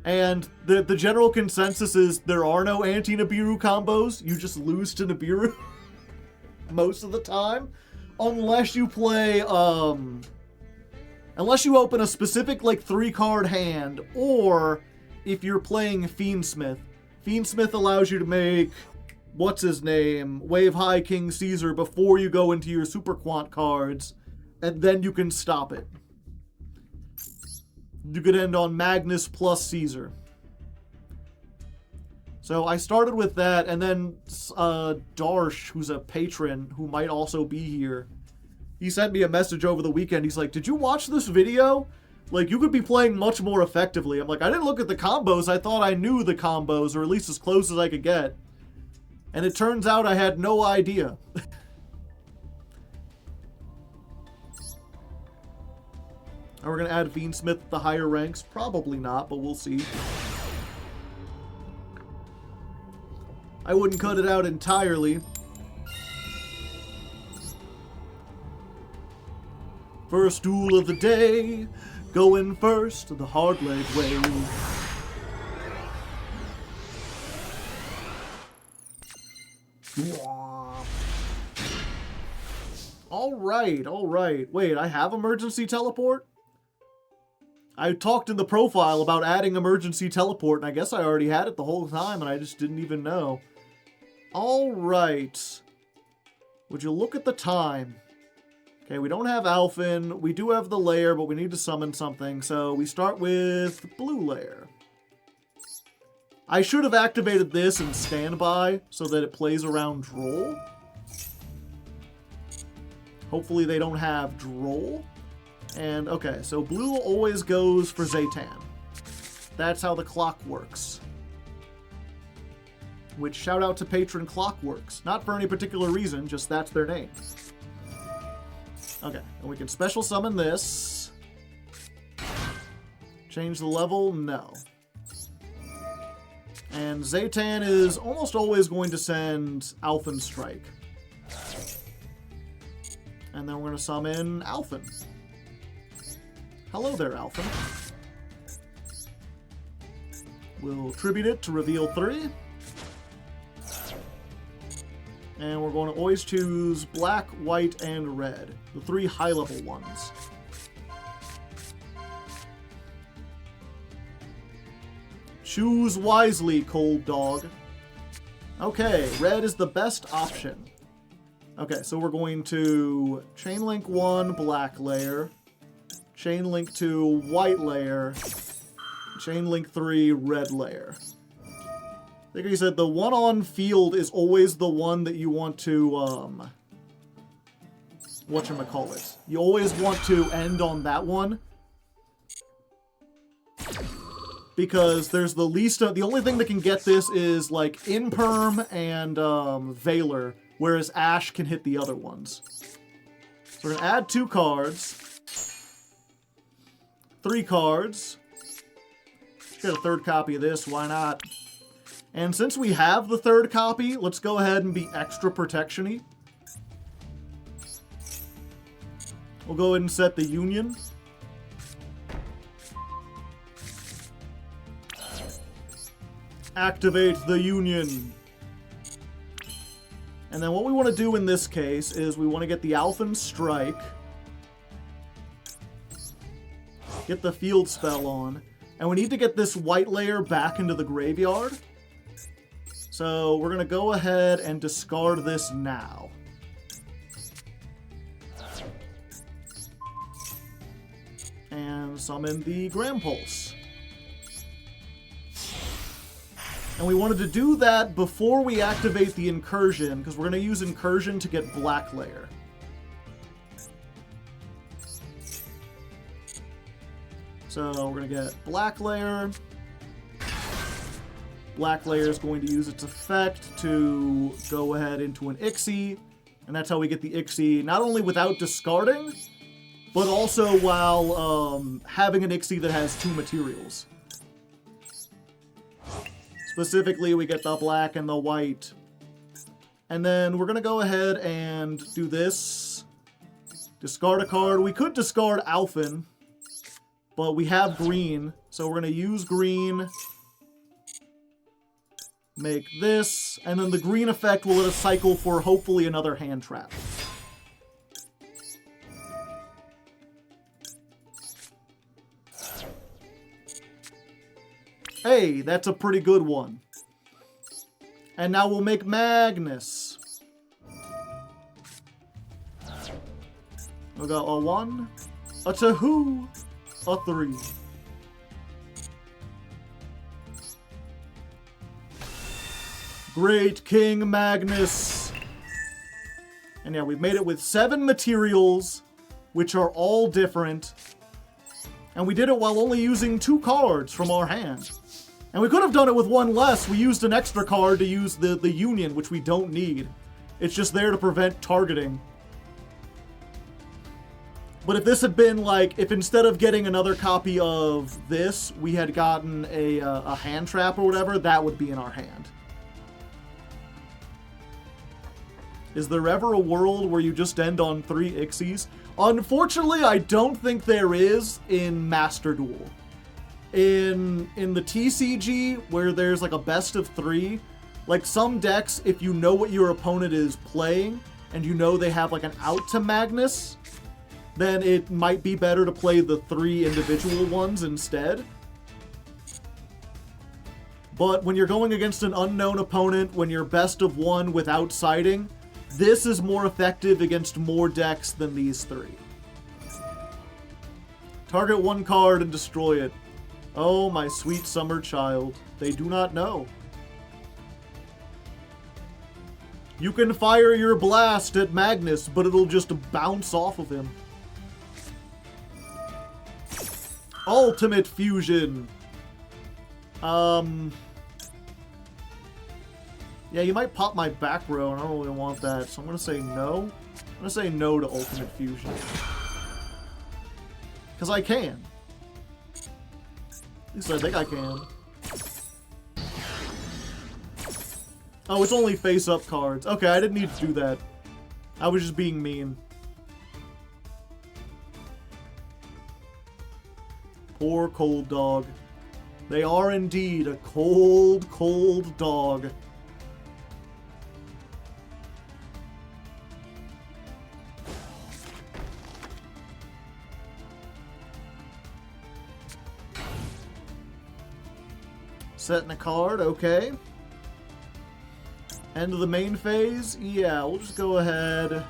And the general consensus is there are no anti-Nibiru combos. You just lose to Nibiru most of the time. Unless you play, unless you open a specific, like, 3-card hand, or if you're playing Fiendsmith. Fiendsmith allows you to make, what's-his-name, Wave High King Caesar before you go into your Super Quant cards, and then you can stop it. You could end on Magnus plus Caesar. So I started with that, and then Darsh, who's a patron, who might also be here, he sent me a message over the weekend. He's like, did you watch this video? Like, you could be playing much more effectively. I'm like, I didn't look at the combos. I thought I knew the combos, or at least as close as I could get. And it turns out I had no idea. Are we going to add Fiendsmith at the higher ranks? Probably not, but we'll see. I wouldn't cut it out entirely. First duel of the day. Going first the Hardleg way. Alright. Wait, I have emergency teleport? I talked in the profile about adding emergency teleport, and I guess I already had it the whole time, and I just didn't even know. Alright. Would you look at the time? Okay, we don't have Alphen. We do have the lair, but we need to summon something, so we start with blue lair. I should have activated this in standby so that it plays around Droll. Hopefully they don't have Droll. And, okay, so blue always goes for Zaytan. That's how the clock works. Which, shout out to patron Clockworks. Not for any particular reason, just that's their name. Okay, and we can special summon this. Change the level? No. And Zaytan is almost always going to send Alphen Strike. And then we're going to summon Alphen. Hello there, Alphen. We'll tribute it to reveal 3. And we're going to always choose black, white, and red. The 3 high-level ones. Choose wisely, cold dog. Okay, red is the best option. Okay, so we're going to Chainlink 1, black layer. Chainlink 2, white layer. Chainlink 3, red layer. Like I said, the one on field is always the one that you want to, whatchamacallit. You always want to end on that one. Because there's the least of, the only thing that can get this is, like, Imperm and, Valor, whereas Ash can hit the other ones. So we're gonna add 2 cards. 3 cards. Get a third copy of this, why not? And since we have the third copy, let's go ahead and be extra protection-y. We'll go ahead and set the Union. Activate the Union. And then what we want to do in this case is we want to get the Alphen Strike. Get the field spell on. And we need to get this white layer back into the graveyard. So we're going to go ahead and discard this now. And summon the Grampulse. And we wanted to do that before we activate the Incursion, because we're going to use Incursion to get Black Layer. So we're going to get Black Layer. Black Layer is going to use its effect to go ahead into an Ixie. And that's how we get the Ixie, not only without discarding, but also while having an Ixie that has 2 materials. Specifically, we get the black and the white. And then we're going to go ahead and do this. Discard a card. We could discard Alphen, but we have green. So we're going to use green. Make this. And then the green effect will let us cycle for hopefully another hand trap. Hey, that's a pretty good one. And now we'll make Magnus. We'll go a 1, a 2, a 3. Great King Magnus. And yeah, we've made it with 7 materials, which are all different. And we did it while only using 2 cards from our hand. And we could have done it with 1 less. We used an extra card to use the Union, which we don't need. It's just there to prevent targeting. But if this had been like, if instead of getting another copy of this, we had gotten a hand trap or whatever, that would be in our hand. Is there ever a world where you just end on 3 Ixies? Unfortunately, I don't think there is in Master Duel. In the TCG, where there's like a best of 3, like some decks, if you know what your opponent is playing, and you know they have like an out to Magnus, then it might be better to play the 3 individual ones instead. But when you're going against an unknown opponent, when you're best of 1 without siding, this is more effective against more decks than these 3. Target 1 card and destroy it. Oh, my sweet summer child. They do not know. You can fire your blast at Magnus, but it'll just bounce off of him. Ultimate Fusion. Yeah, you might pop my back row, and I don't really want that, so I'm going to say no. I'm going to say no to Ultimate Fusion. Because I can. At least I think I can. Oh, it's only face-up cards. Okay, I didn't need to do that. I was just being mean. Poor cold dog. They are indeed a cold, cold dog. Setting a card, okay. End of the main phase? Yeah, we'll just go ahead.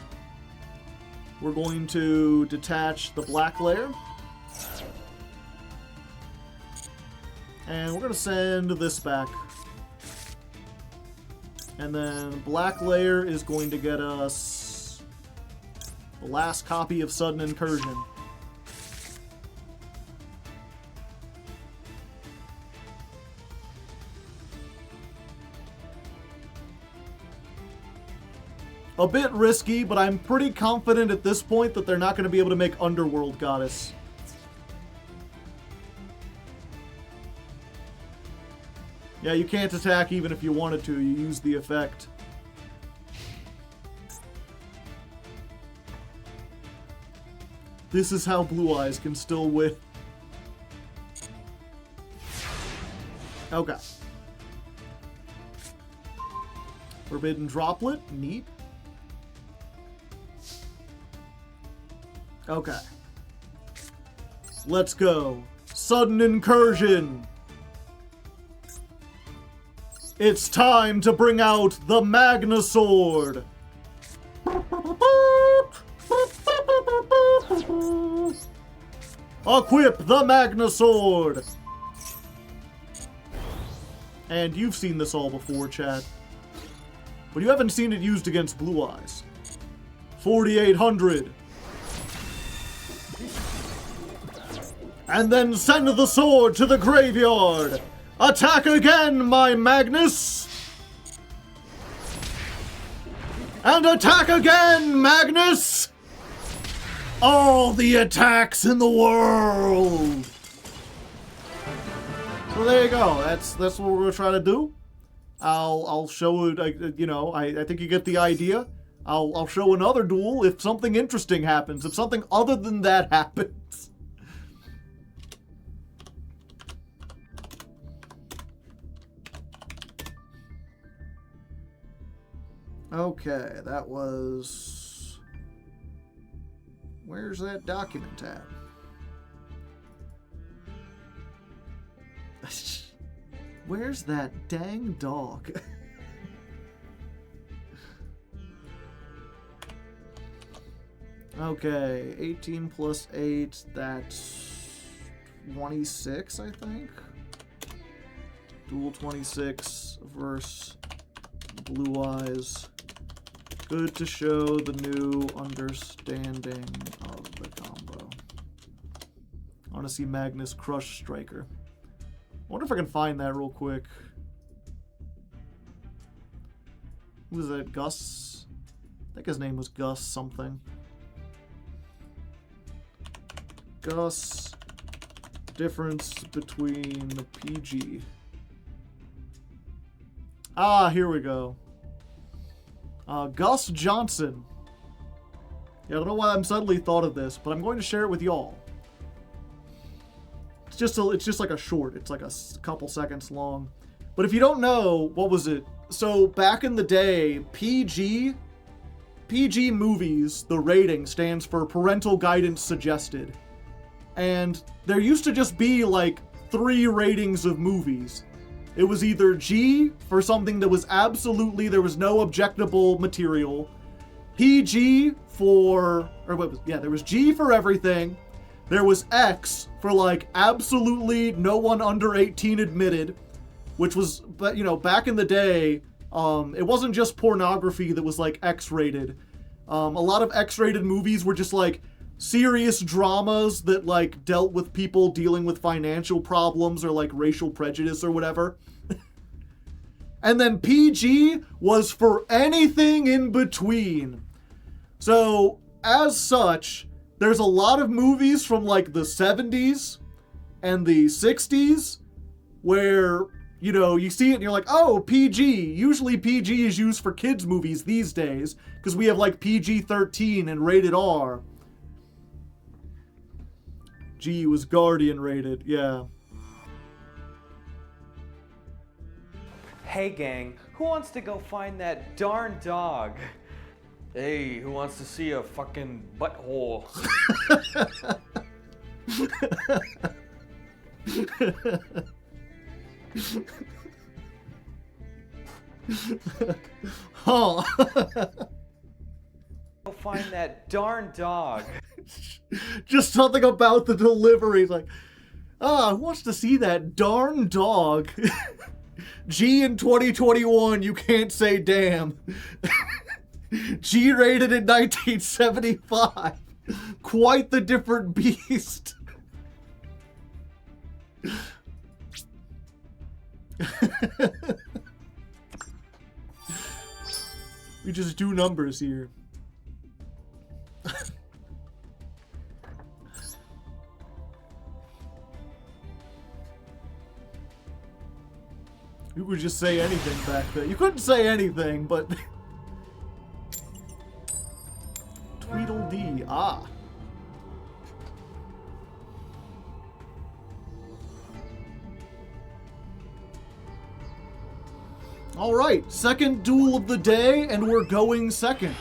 We're going to detach the black layer. And we're going to send this back. And then black layer is going to get us the last copy of Sudden Incursion. A bit risky, but I'm pretty confident at this point that they're not going to be able to make Underworld Goddess. Yeah, you can't attack even if you wanted to. You use the effect. This is how Blue Eyes can still win. Okay. Forbidden Droplet. Neat. Okay. Let's go. Sudden Incursion. It's time to bring out the Magna Sword. Equip the Magna Sword. And you've seen this all before, chat. But you haven't seen it used against Blue Eyes. 4,800. And then send the sword to the graveyard. Attack again, my Magnus! And attack again, Magnus! All the attacks in the world! So there you go. That's what we're gonna try to do. I'll show it. You know, I think you get the idea. I'll show another duel if something interesting happens. If something other than that happens. Okay, that was... Where's that document tab? Where's that dang dog? Okay, 18 plus 8, that's 26, I think? Duel 26 versus Blue Eyes. Good to show the new understanding of the combo. I want to see Magnus crush Striker. I wonder if I can find that real quick. Who was that? Gus? I think his name was Gus something. Gus. Difference between the PG. Ah, here we go. Gus Johnson. Yeah, I don't know why I'm suddenly thought of this, but I'm going to share it with y'all. It's just like a short. It's like a couple seconds long. But if you don't know, what was it? So back in the day, PG movies, the rating stands for Parental Guidance Suggested. And there used to just be like 3 ratings of movies. It was either G for something that was absolutely, there was no objectable material. PG for, or what was, yeah, there was G for everything. There was X for like absolutely no one under 18 admitted, which was, but you know, back in the day, it wasn't just pornography that was like X-rated. A lot of X-rated movies were just like serious dramas that like dealt with people dealing with financial problems or like racial prejudice or whatever. And then PG was for anything in between. So as such, there's a lot of movies from like the 70s and the 60s where, you know, you see it and you're like, oh, PG. Usually PG is used for kids movies these days because we have like PG-13 and rated R. G was Guardian rated, yeah. Hey gang, who wants to go find that darn dog? Hey, who wants to see a fucking butthole? Oh. Go find that darn dog. Just something about the delivery. Like, who wants to see that darn dog? G in 2021, you can't say damn. G rated in 1975. Quite the different beast. We just do numbers here. Ooh, could just say anything back then. You couldn't say anything, but... Tweedledee. Ah. Alright, second duel of the day, and we're going second.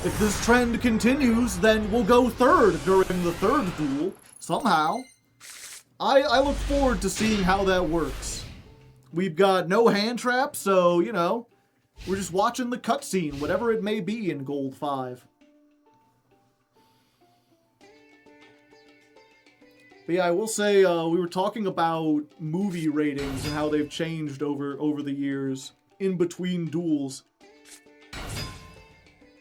If this trend continues, then we'll go third during the third duel, somehow. I look forward to seeing how that works. We've got no hand traps, so, you know, we're just watching the cutscene, whatever it may be in Gold 5. But yeah, I will say, we were talking about movie ratings and how they've changed over the years in between duels.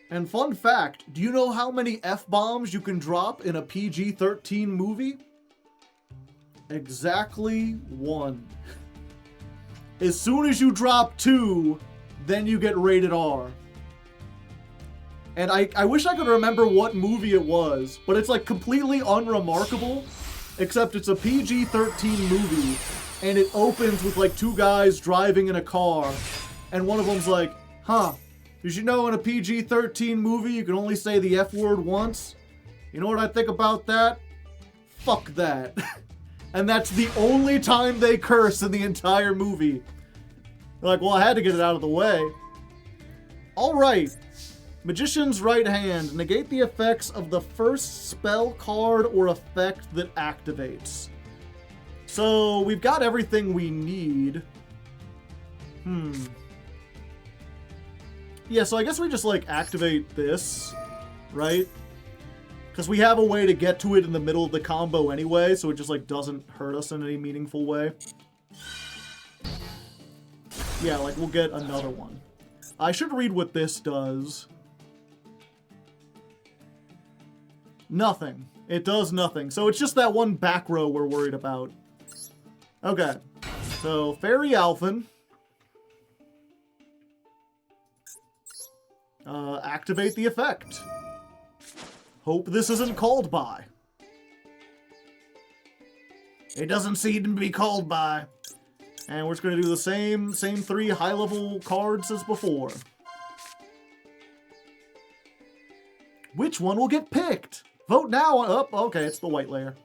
And fun fact, do you know how many F-bombs you can drop in a PG-13 movie? Exactly 1. As soon as you drop 2, then you get rated R. And I wish I could remember what movie it was, but it's like completely unremarkable. Except it's a PG-13 movie, and it opens with like 2 guys driving in a car, and one of them's like, huh, did you know in a PG-13 movie you can only say the F word once? You know what I think about that? Fuck that. And that's the only time they curse in the entire movie. They're like, well, I had to get it out of the way. Alright. Magician's right hand. Negate the effects of the first spell card or effect that activates. So, we've got everything we need. Yeah, so I guess we just, like, activate this, right? Because we have a way to get to it in the middle of the combo anyway, so it just, like, doesn't hurt us in any meaningful way. Yeah, like, we'll get another one. I should read what this does. Nothing. It does nothing. So it's just that one back row we're worried about. Okay. So, Fairy Alphen. Activate the effect. Hope this isn't called by. It doesn't seem to be called by. And we're just going to do the same 3 high-level cards as before. Which one will get picked? Vote now. Oh, okay, it's the white layer.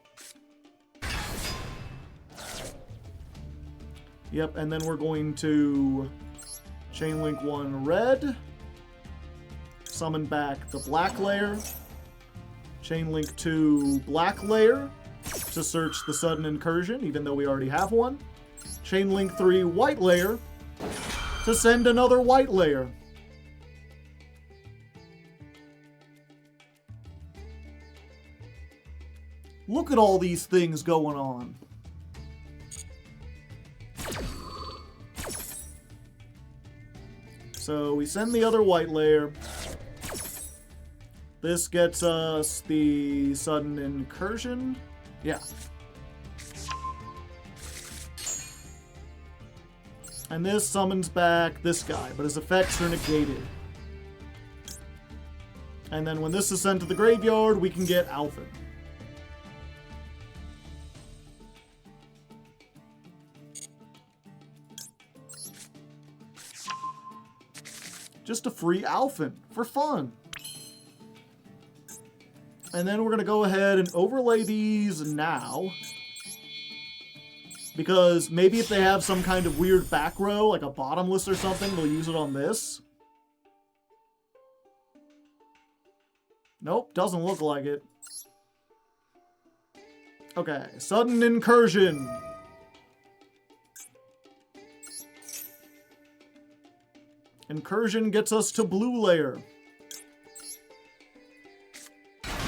Yep, and then we're going to chain link 1 red. Summon back the black layer. Chain link 2 black layer to search the sudden incursion, even though we already have one. Chain link 3 white layer to send another white layer. Look at all these things going on. So we send the other white layer. This gets us the sudden incursion. Yeah. And this summons back this guy, but his effects are negated. And then when this is sent to the graveyard, we can get Alphen. Just a free Alphen for fun. And then we're going to go ahead and overlay these now. Because maybe if they have some kind of weird back row, like a bottomless or something, they'll use it on this. Nope, doesn't look like it. Okay, sudden incursion. Incursion gets us to blue layer.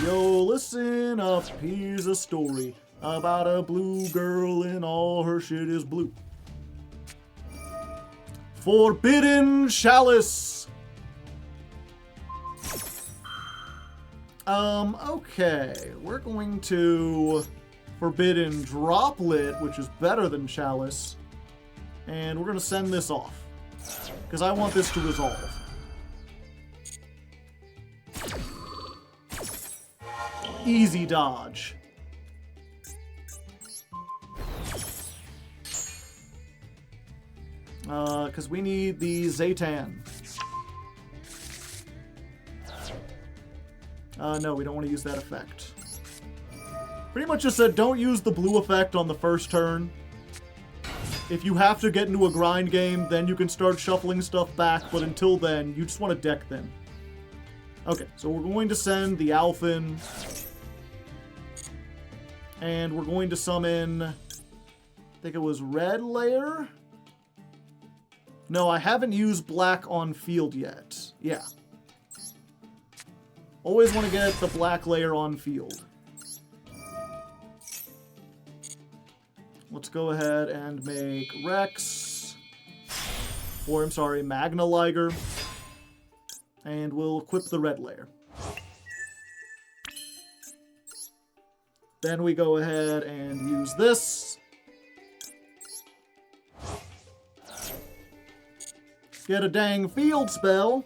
Yo, listen up, here's a story about a blue girl and all her shit is blue. Forbidden Chalice. Okay, we're going to Forbidden Droplet, which is better than Chalice, and we're going to send this off, because I want this to resolve. Easy dodge. Because we need the Zaytan. No, we don't want to use that effect. Pretty much just said don't use the blue effect on the first turn. If you have to get into a grind game, then you can start shuffling stuff back, but until then, you just want to deck them. Okay, so we're going to send the Alphin. And we're going to summon, I think it was Red Layer? No, I haven't used black on field yet. Yeah. Always want to get the black layer on field. Let's go ahead and make Rex, or I'm sorry, Magna Liger, and we'll equip the red layer. Then we go ahead and use this. Get a dang field spell.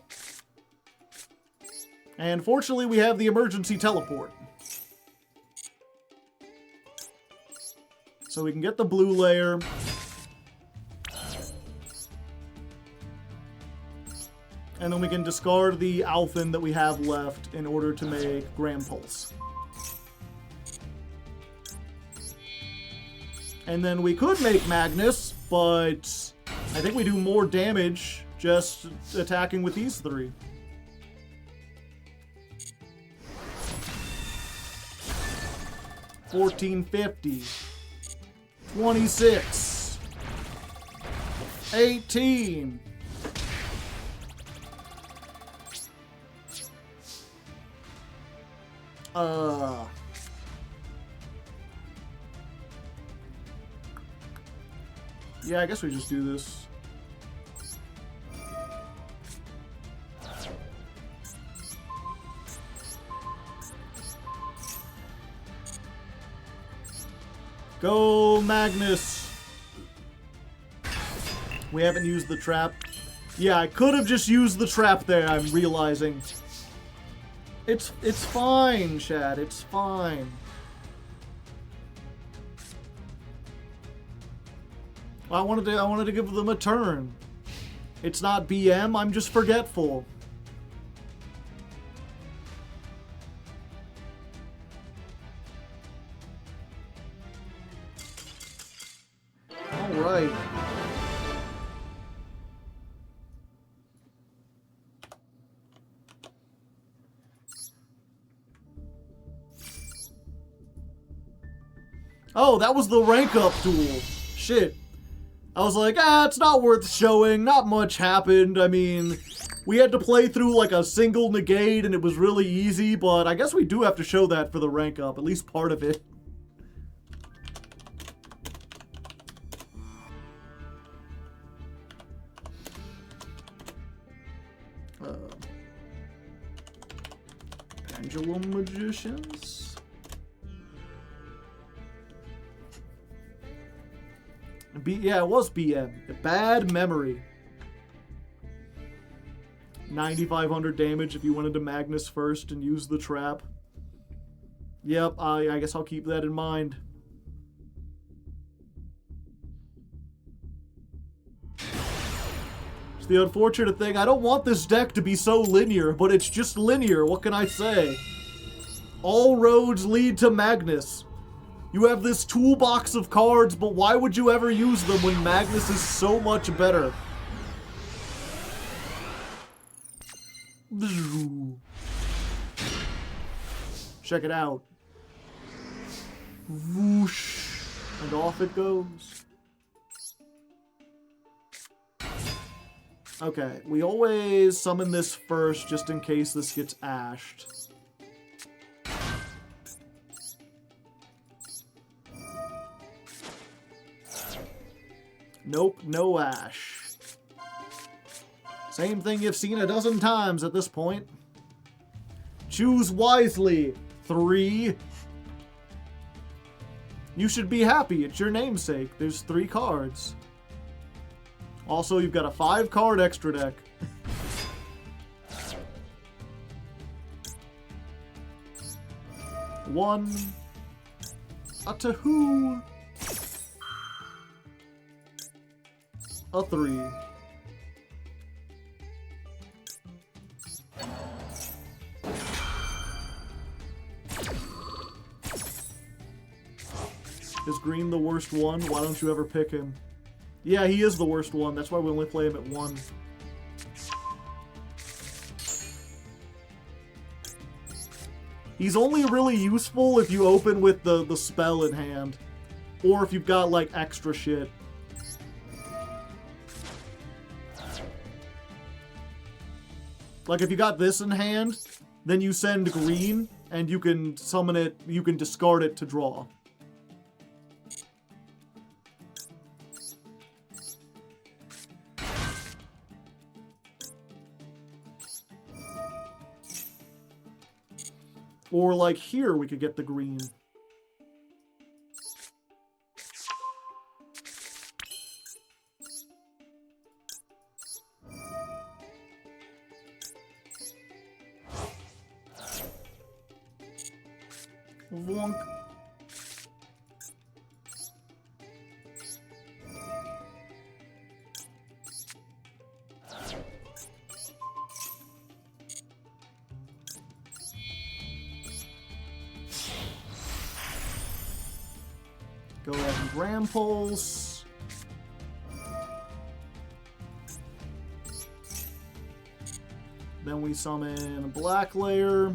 And fortunately, we have the emergency teleport. So we can get the blue layer. And then we can discard the Alphin that we have left in order to make Grand Pulse. And then we could make Magnus, but I think we do more damage just attacking with these three. $14.50. 26. 18. Yeah, I guess we just do this. Go, Magnus! We haven't used the trap. Yeah, I could have just used the trap there, I'm realizing. It's fine, Chad. It's fine. I wanted to give them a turn. It's not BM, I'm just forgetful. All right. Oh, that was the rank up duel. Shit. I was like, it's not worth showing. Not much happened. I mean, we had to play through like a single negate and it was really easy, but I guess we do have to show that for the rank up, at least part of it. Pendulum Magicians? Yeah, it was BM. Bad memory. 9,500 damage if you went into Magnus first and used the trap. Yep, I guess I'll keep that in mind. It's the unfortunate thing. I don't want this deck to be so linear, but it's just linear. What can I say? All roads lead to Magnus. You have this toolbox of cards, but why would you ever use them when Magnus is so much better? Check it out. Whoosh. And off it goes. Okay, we always summon this first just in case this gets ashed. Nope, no ash. Same thing you've seen a dozen times at this point. Choose wisely. 3. You should be happy. It's your namesake. There's 3 cards. Also, you've got a 5-card extra deck. One. A Tahoo. a 3. Is green the worst one? Why don't you ever pick him? Yeah, he is the worst one. That's why we only play him at 1. He's only really useful if you open with the spell in hand. Or if you've got, like, extra shit. Like, if you got this in hand, then you send green, and you can summon it, you can discard it to draw. Or, like, here we could get the green. Wonk. Go ahead and Grand Pulse. Then we summon a Black Layer.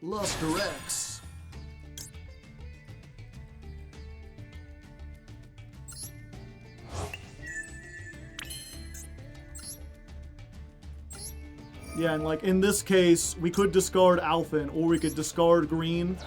Luster X. Yeah, and like in this case, we could discard Alphen, or we could discard green.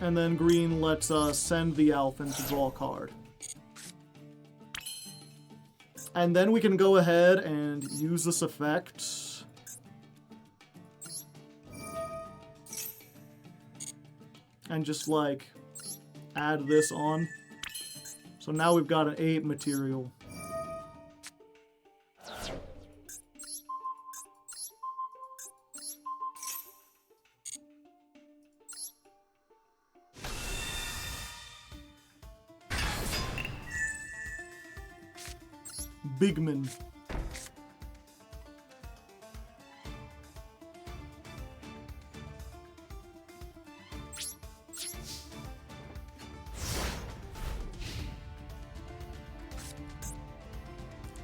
And then green lets us send the Alphen to draw a card. And then we can go ahead and use this effect. And just like add this on. So now we've got an 8 material. Bigman.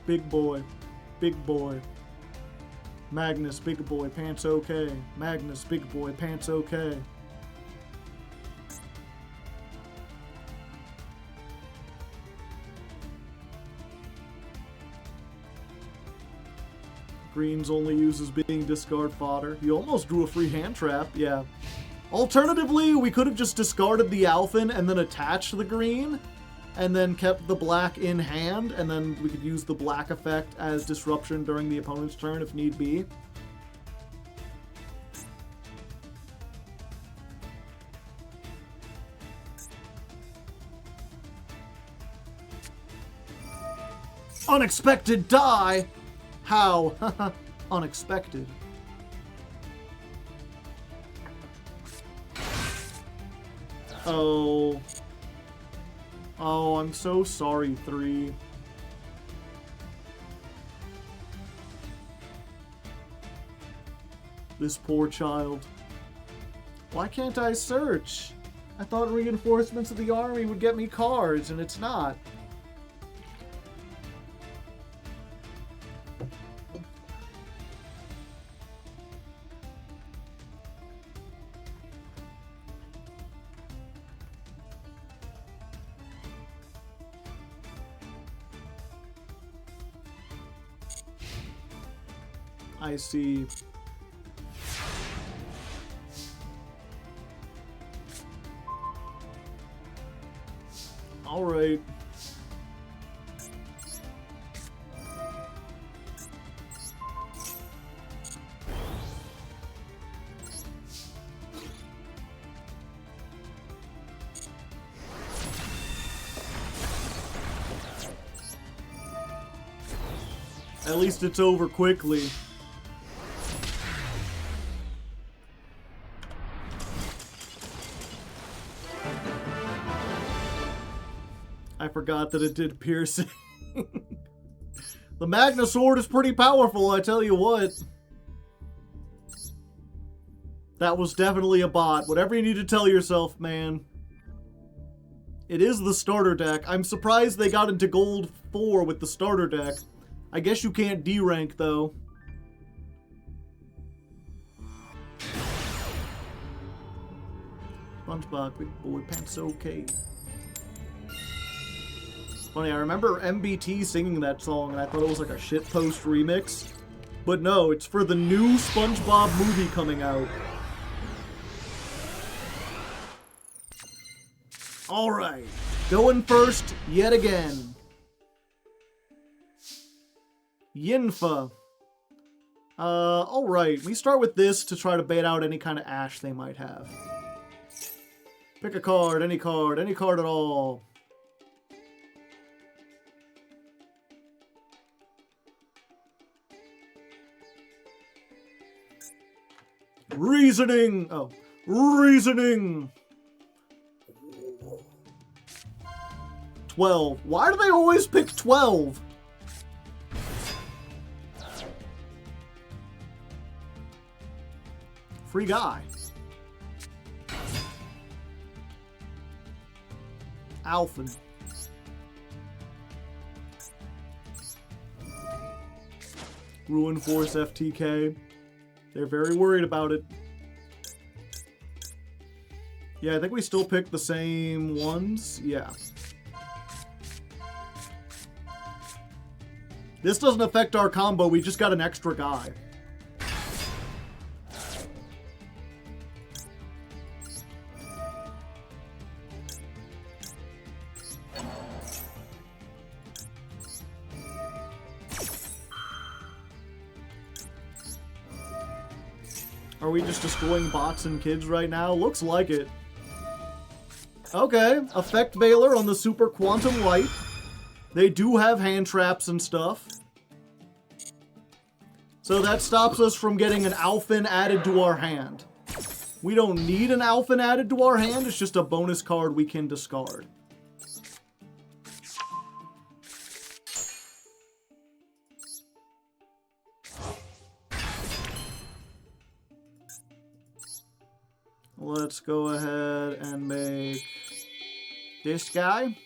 Big boy. Big boy. Magnus, big boy, pants okay. Magnus, big boy, pants okay. Green's only uses being discard fodder. You almost drew a free hand trap, yeah. Alternatively, we could have just discarded the Alphen and then attached the green, and then kept the black in hand, and then we could use the black effect as disruption during the opponent's turn if need be. Unexpected die! How? Unexpected. Oh. Oh, I'm so sorry, 3. This poor child. Why can't I search? I thought reinforcements of the army would get me cards, and it's not. I see. All right. At least it's over quickly. I forgot that it did piercing. The Magna Sword is pretty powerful, I tell you what. That was definitely a bot. Whatever you need to tell yourself, man. It is the starter deck. I'm surprised they got into Gold 4 with the starter deck. I guess you can't D-rank, though. SpongeBob, big boy, pants okay. Funny, I remember MBT singing that song, and I thought it was like a shitpost remix. But no, it's for the new SpongeBob movie coming out. Alright, going first yet again. Yinfa. Alright, we start with this to try to bait out any kind of Ash they might have. Pick a card, any card at all. Reasoning! Oh, reasoning! 12. Why do they always pick 12? Free guy. Alphen. Ruin Force FTK. They're very worried about it. Yeah, I think we still pick the same ones. Yeah. This doesn't affect our combo, we just got an extra guy. Are we just destroying bots and kids right now? Looks like it. Okay, Effect Veiler on the Super Quantum Light. They do have hand traps and stuff. So that stops us from getting an Alphen added to our hand. We don't need an Alphen added to our hand, it's just a bonus card we can discard. Let's go ahead and make this guy.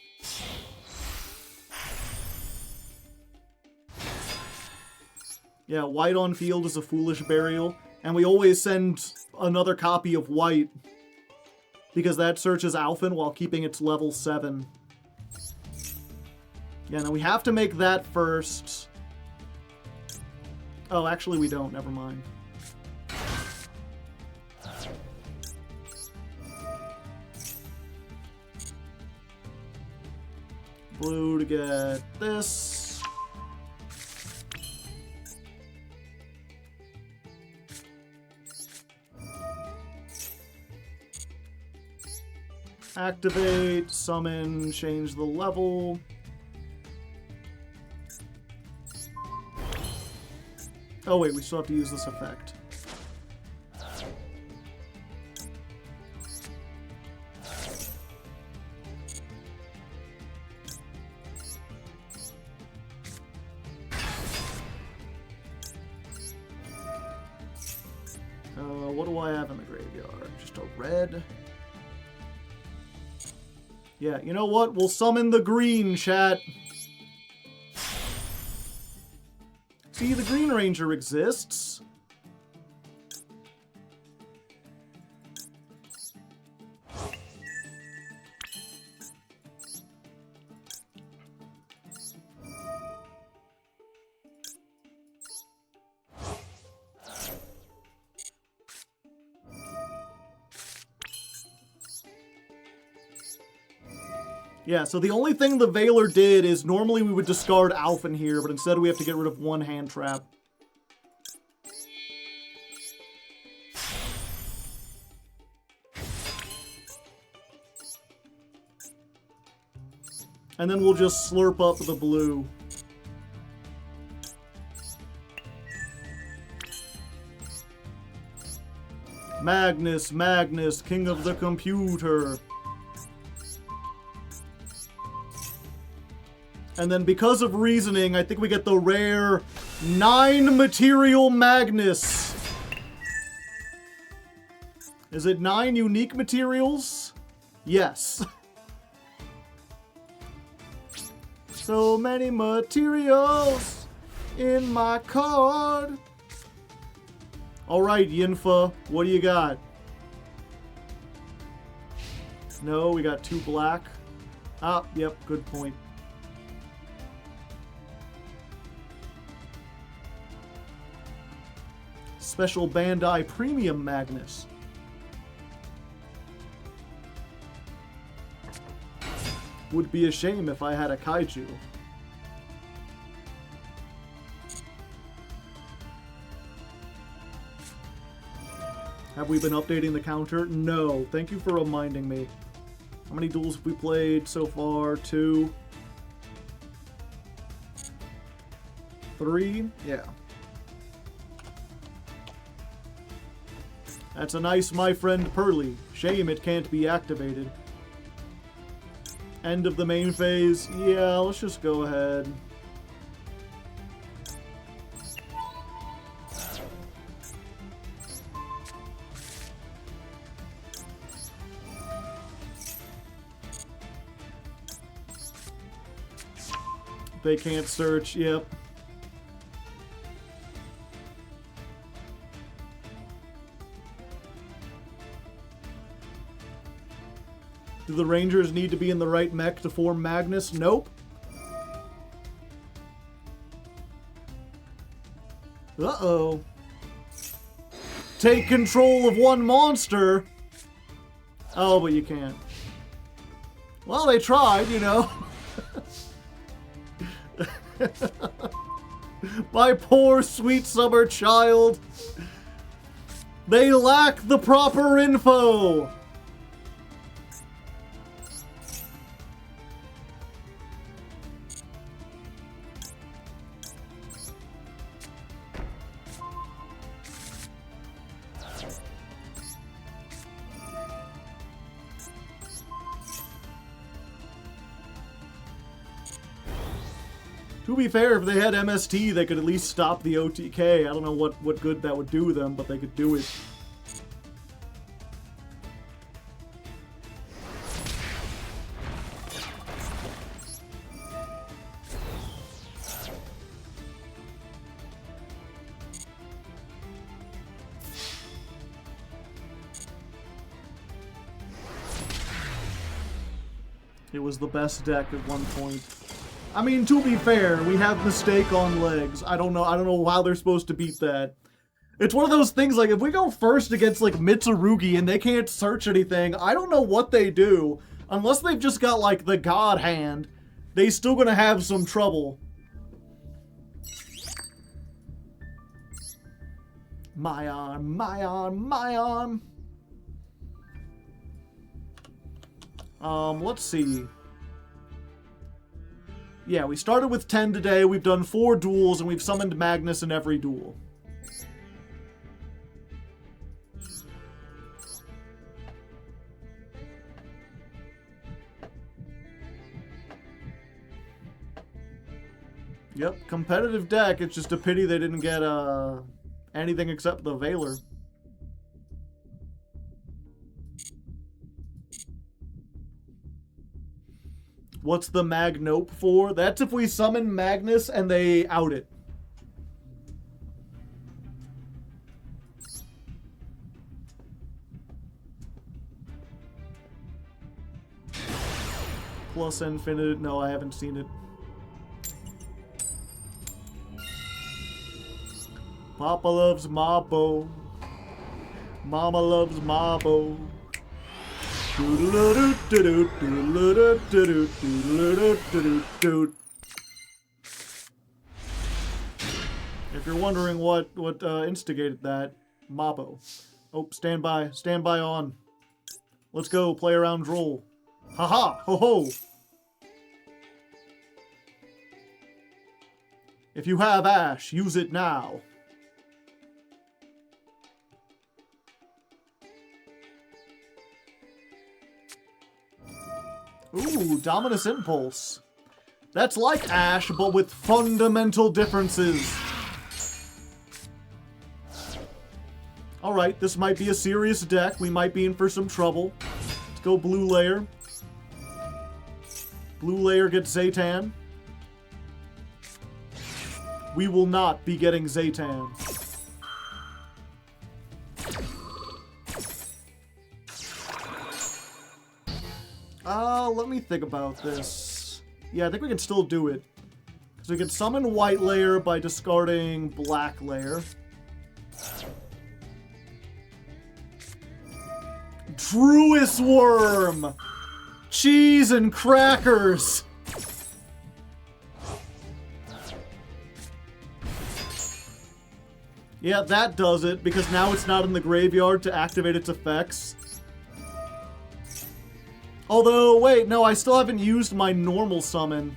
Yeah, white on field is a foolish burial. And we always send another copy of white because that searches Alphen while keeping its level 7. Yeah, now we have to make that first. Oh, actually we don't. Never mind. Blue to get this. Activate, summon, change the level. Oh wait, we still have to use this effect. What do I have in the graveyard? Just a red. Yeah, you know what? We'll summon the green, chat. See, the Green Ranger exists. Yeah, so the only thing the Veiler did is normally we would discard Alphen here, but instead we have to get rid of one hand trap. And then we'll just slurp up the blue. Magnus, Magnus, king of the computer. And then because of reasoning, I think we get the rare 9 material Magnus. Is it 9 unique materials? Yes. So many materials in my card. Alright, Yinfa, what do you got? No, we got 2 black. Ah, yep, good point. Special Bandai Premium Magnus. Would be a shame if I had a kaiju. Have we been updating the counter? No. Thank you for reminding me. How many duels have we played so far? 2? 3? Yeah. That's a nice My Friend Pearly. Shame it can't be activated. End of the main phase. Yeah, let's just go ahead. They can't search, yep. Do the Rangers need to be in the right mech to form Magnus? Nope. Uh-oh. Take control of one monster. Oh, but you can't. Well, they tried, you know. My poor sweet summer child. They lack the proper info. To be fair, if they had MST, they could at least stop the OTK. I don't know what good that would do them, but they could do it. It was the best deck at one point. I mean, to be fair, we have Mistake on legs. I don't know how they're supposed to beat that. It's one of those things, like, if we go first against, like, Mitsurugi and they can't search anything, I don't know what they do. Unless they've just got, like, the God Hand, they still gonna have some trouble. My arm, my arm, my arm. Let's see. Yeah, we started with 10 today, we've done 4 duels, and we've summoned Magnus in every duel. Yep, competitive deck, it's just a pity they didn't get, anything except the Veiler. What's the Magnope for? That's if we summon Magnus and they out it. Plus Infinite. No, I haven't seen it. Papa loves Mabo. Mama loves Mabo. If you're wondering what instigated that, Mabo. Oh, stand by on. Let's go, play around droll. Haha, ho ho. If you have Ash, use it now. Ooh, Dominus Impulse. That's like Ash, but with fundamental differences. Alright, this might be a serious deck. We might be in for some trouble. Let's go Blue Layer. Blue Layer gets Zaytan. We will not be getting Zaytan. Let me think about this. Yeah, I think we can still do it. So we can summon White Layer by discarding Black Layer. Druis Worm! Cheese and crackers! Yeah, that does it, because now it's not in the graveyard to activate its effects. Although, wait, no, I still haven't used my normal summon.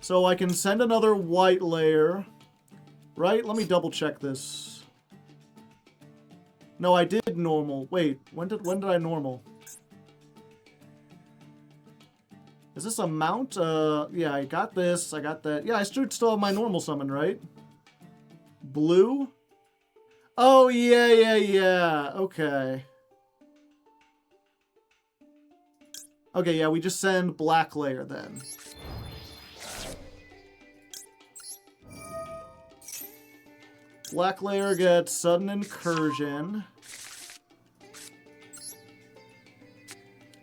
So I can send another White Layer. Right? Let me double check this. No, I did normal. Wait, when did I normal? Is this a mount? Yeah, I got this, I got that. Yeah, I should still have my normal summon, right? Blue? Oh, yeah. Okay. Okay, yeah, we just send Black Layer then. Black Layer gets Sudden Incursion.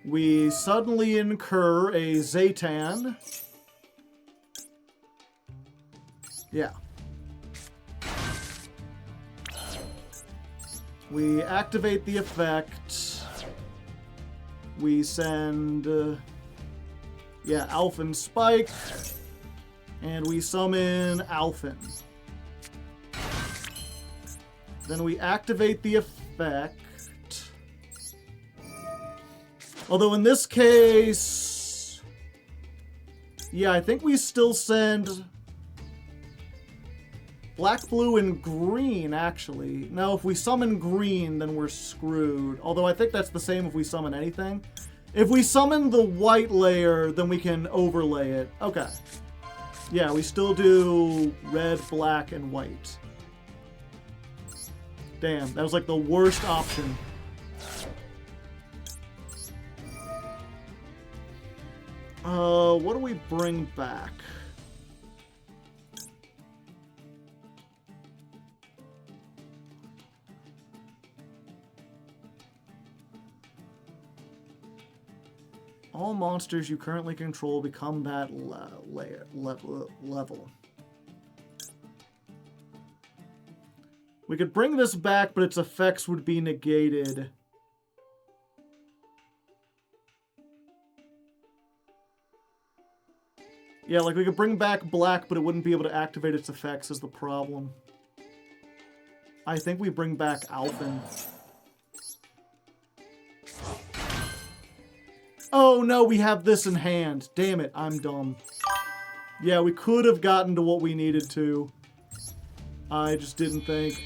We suddenly incur a Zaytan. Yeah. We activate the effect. We send, yeah, Alphen Spike. And we summon Alphen. Then we activate the effect. Although in this case... Yeah, I think we still send... Black, blue, and green, actually. No, if we summon green, then we're screwed. Although I think that's the same if we summon anything. If we summon the White Layer, then we can overlay it. Okay. Yeah, we still do red, black, and white. Damn, that was like the worst option. What do we bring back? All monsters you currently control become that level. We could bring this back, but its effects would be negated. Yeah, like we could bring back black, but it wouldn't be able to activate its effects is the problem. I think we bring back Alphen. Oh no, we have this in hand. Damn it, I'm dumb. Yeah, we could have gotten to what we needed to. I just didn't think.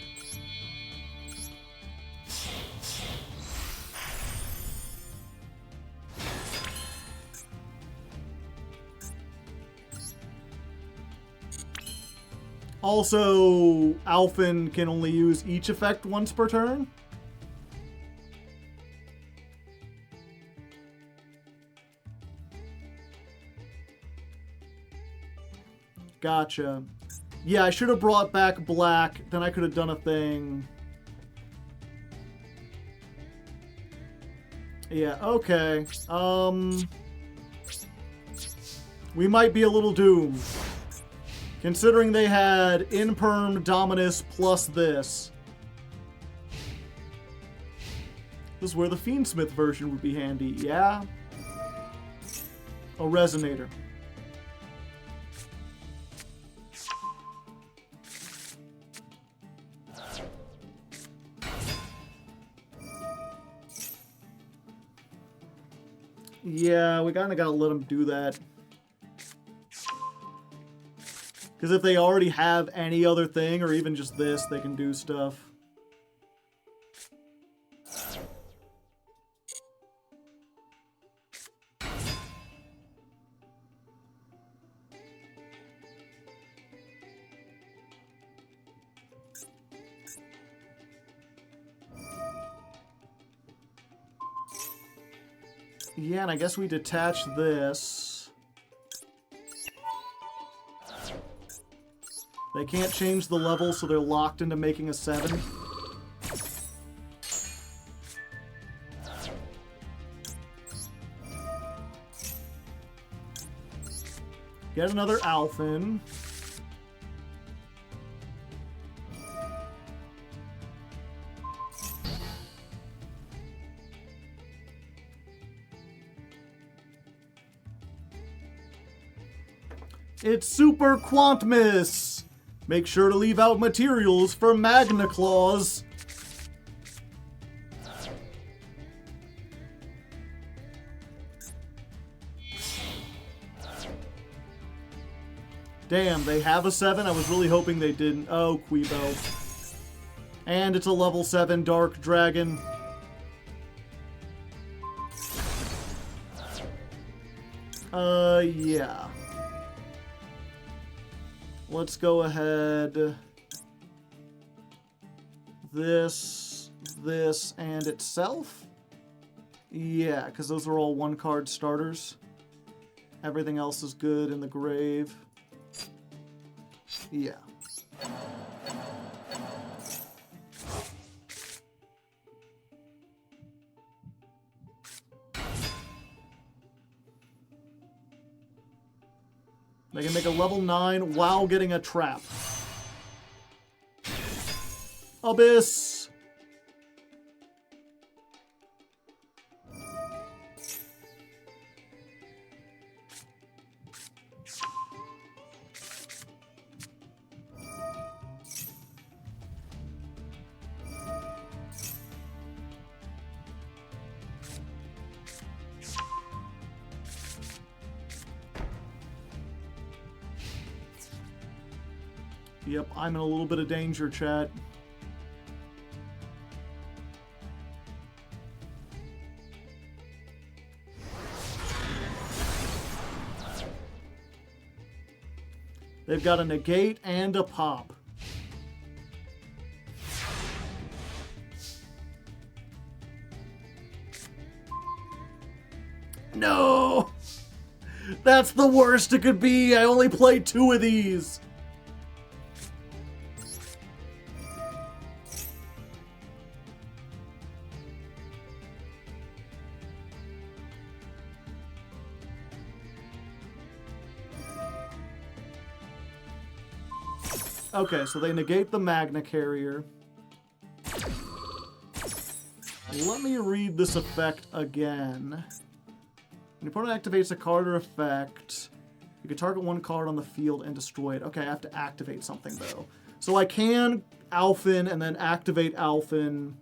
Also, Alphen can only use each effect once per turn. Gotcha. Yeah, I should have brought back black, then I could have done a thing. Yeah, okay. We might be a little doomed. Considering they had Imperm, Dominus, plus this. This is where the Fiendsmith version would be handy, yeah? A Resonator. Yeah, we kinda gotta let them do that. Because if they already have any other thing, or even just this, they can do stuff. Yeah, and I guess we detach this. They can't change the level, so they're locked into making a 7. Get another Alphin. It's Super Quant Miss! Make sure to leave out materials for Magna Claus. Damn, they have a 7? I was really hoping they didn't. Oh, Quibo. And it's a level 7 Dark Dragon. Yeah. Let's go ahead. This, and itself? Yeah, because those are all 1-card starters. Everything else is good in the grave. Yeah. They can make a level 9 while getting a trap. Abyss! Yep, I'm in a little bit of danger, chat. They've got a negate and a pop. No! That's the worst it could be! I only played 2 of these! Okay, so they negate the Magna Carrier. Let me read this effect again. When your opponent activates a card or effect, you can target 1 card on the field and destroy it. Okay, I have to activate something, though. So I can Alphin and then activate Alphin.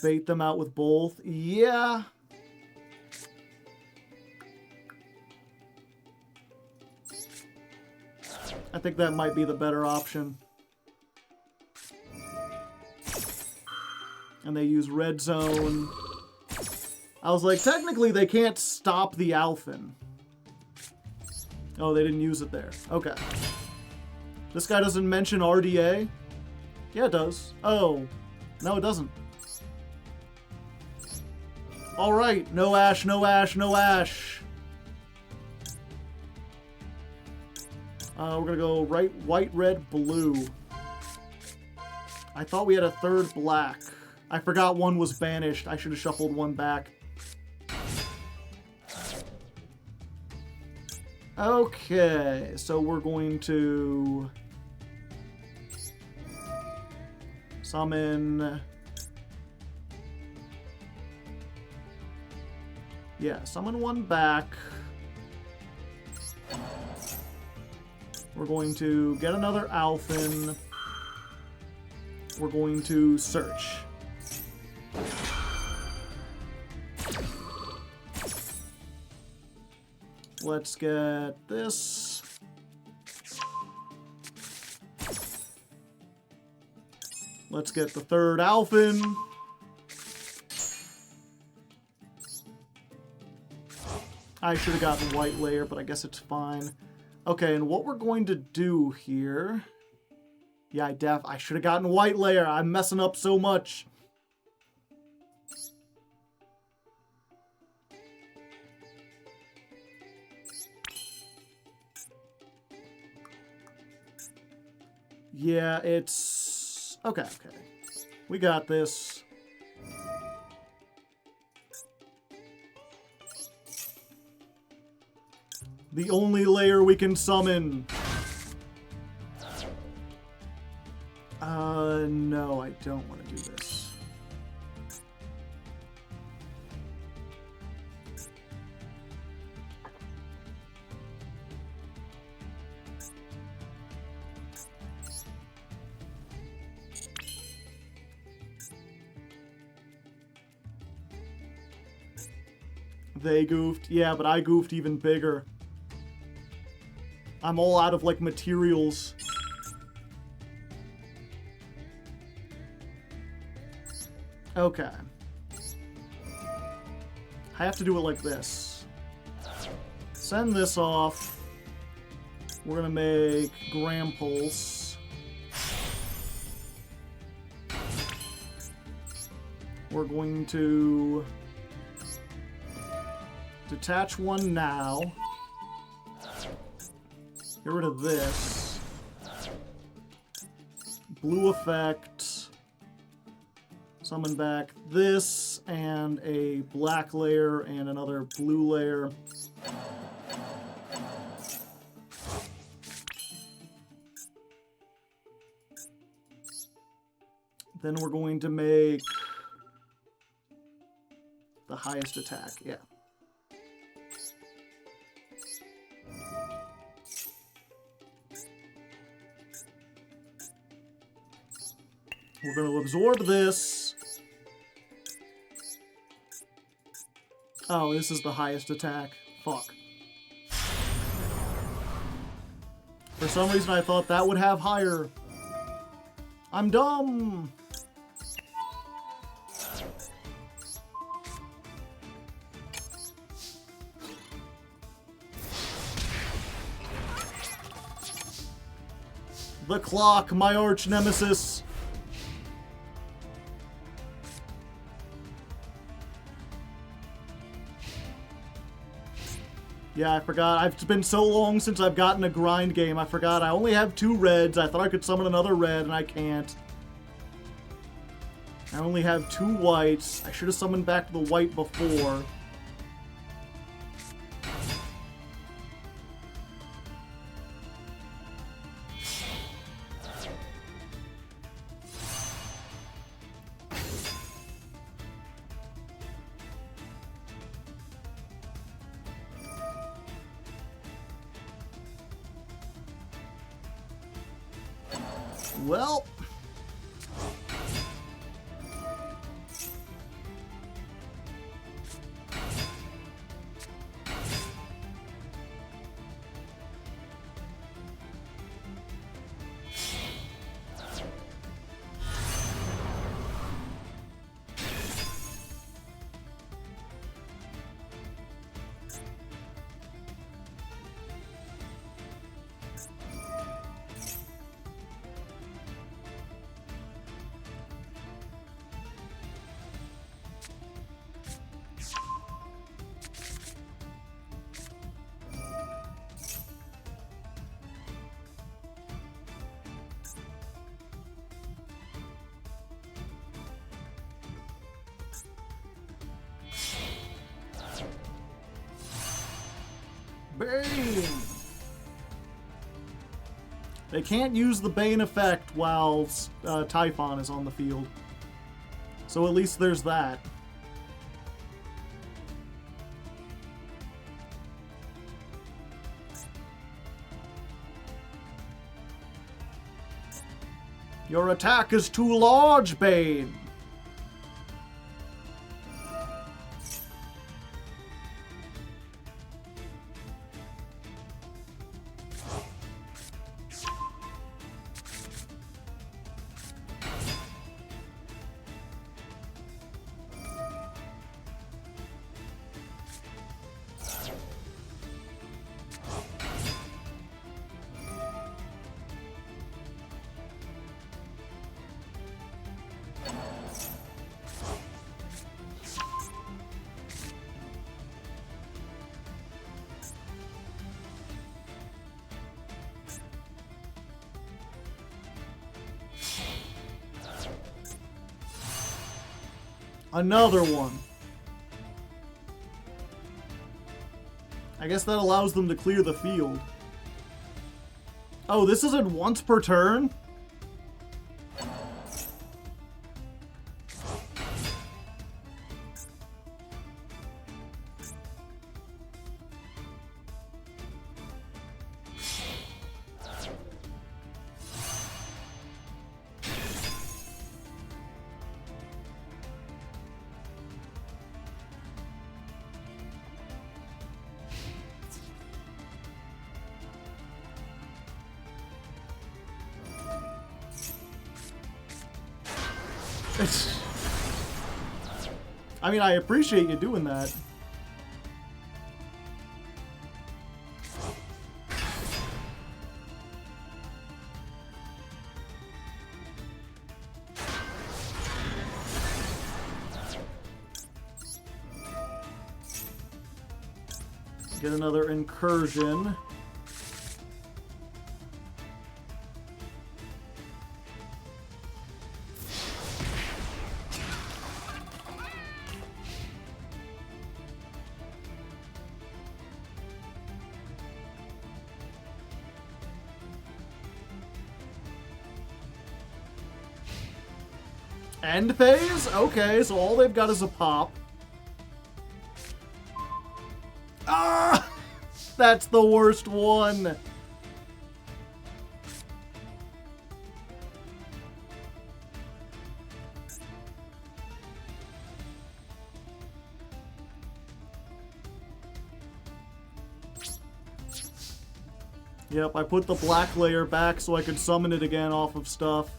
Bait them out with both. Yeah. I think that might be the better option. And they use Red Zone. I was like, technically they can't stop the Alphin. Oh, they didn't use it there. Okay. This guy doesn't mention RDA? Yeah, it does. Oh. No, it doesn't. Alright. No Ash, no Ash, no Ash. We're gonna go right, white, red, blue. I thought we had a 3rd black. I forgot 1 was banished. I should have shuffled 1 back. Okay, so we're going to summon. Yeah, summon 1 back. We're going to get another Alphin. We're going to search. Let's get this. Let's get the 3rd Alphin. I should have gotten white layer, but I guess it's fine. Okay, and what we're going to do here Yeah, I should have gotten white layer. I'm messing up so much. Yeah, it's... Okay. We got this. The only layer we can summon. No, I don't want to do this. They goofed. Yeah, but I goofed even bigger. I'm all out of, like, materials. Okay. I have to do it like this. Send this off. We're gonna make Gram Pulse. We're going to detach one now. Get rid of this. Blue effect. Summon back this, and a black layer, and another blue layer. Then we're going to make the highest attack, yeah. We're going to absorb this. Oh, this is the highest attack. Fuck. For some reason I thought that would have higher. I'm dumb! The clock, my arch nemesis. Yeah, I forgot. It's been so long since I've gotten a grind game. I forgot I only have 2 reds. I thought I could summon another red, and I can't. I only have 2 whites. I should have summoned back the white before. Well... Bane! They can't use the Bane effect while Typhon is on the field. So at least there's that. Your attack is too large, Bane! Another one. I guess that allows them to clear the field. Oh, this isn't once per turn? I mean, I appreciate you doing that. Get another incursion. End phase? Okay, so all they've got is a pop. Ah! That's the worst one. Yep, I put the black layer back so I could summon it again off of stuff.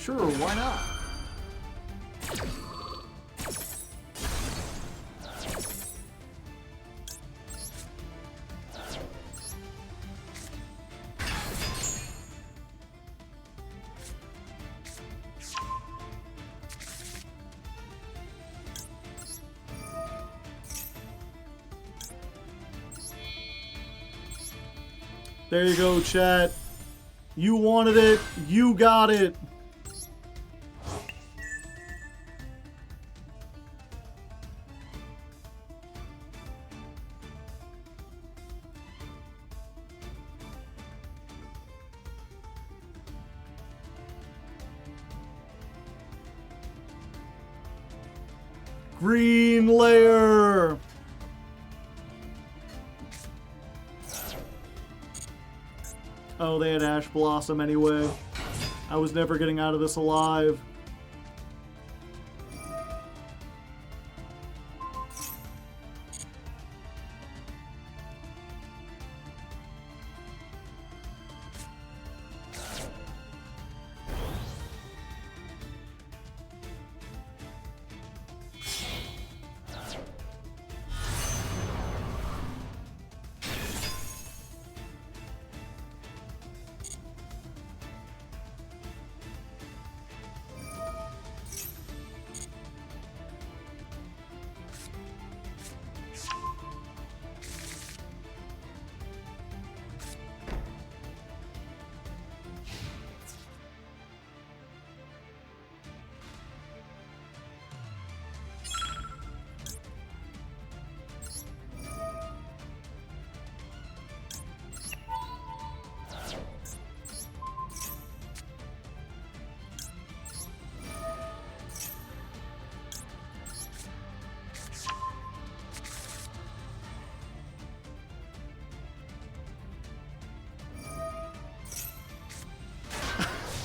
Sure, why not? There you go, chat. You wanted it, you got it. Green layer. Oh, they had Ash Blossom anyway. I was never getting out of this alive.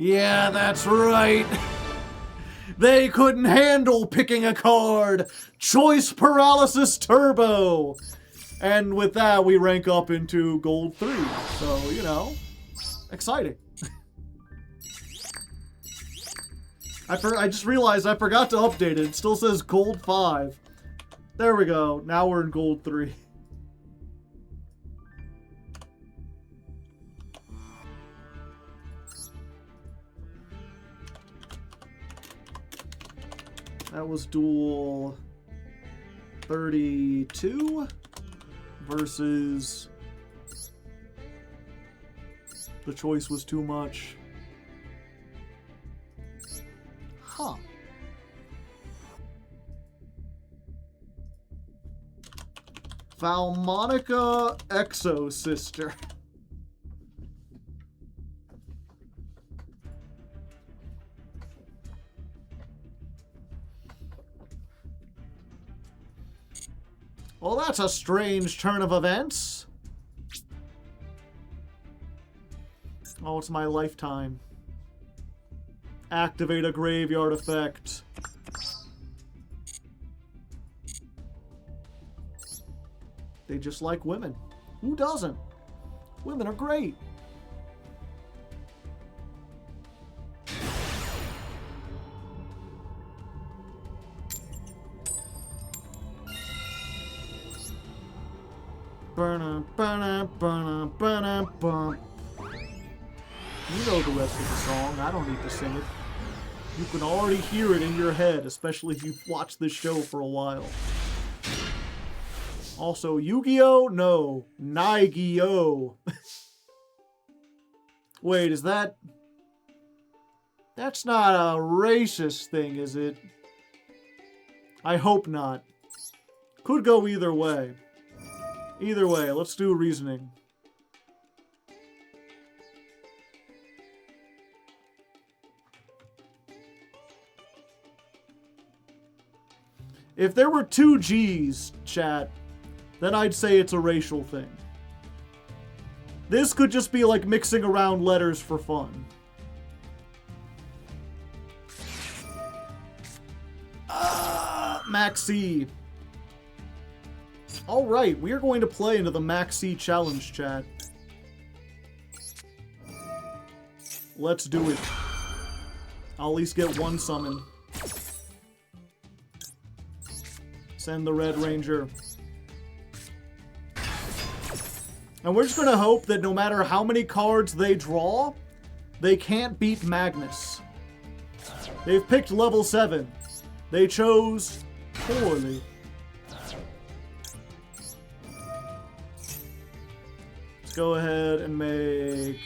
Yeah, that's right. They couldn't handle picking a card. Choice paralysis turbo. And with that, we rank up into gold 3. So, you know, exciting. I just realized I forgot to update it. It still says gold 5. There we go. Now we're in gold 3. That was duel 32 versus the choice was too much. Huh. Valmonica Exo Sister. Well, that's a strange turn of events. Oh, it's my lifetime. Activate a graveyard effect. They just like women. Who doesn't? Women are great. Burna, burna, burna, burna, bum. You know the rest of the song. I don't need to sing it. You can already hear it in your head, especially if you've watched this show for a while. Also, Yu-Gi-Oh? No. Nai-Gi-Oh! Wait, is that... That's not a racist thing, is it? I hope not. Could go either way. Either way, let's do reasoning. If there were 2 G's, chat, then I'd say it's a racial thing. This could just be like mixing around letters for fun. Maxi. Alright, we are going to play into the Maxi challenge, chat. Let's do it. I'll at least get one summon. Send the Red Ranger. And we're just going to hope that no matter how many cards they draw, they can't beat Magnus. They've picked level 7. They chose poorly. Let's go ahead and make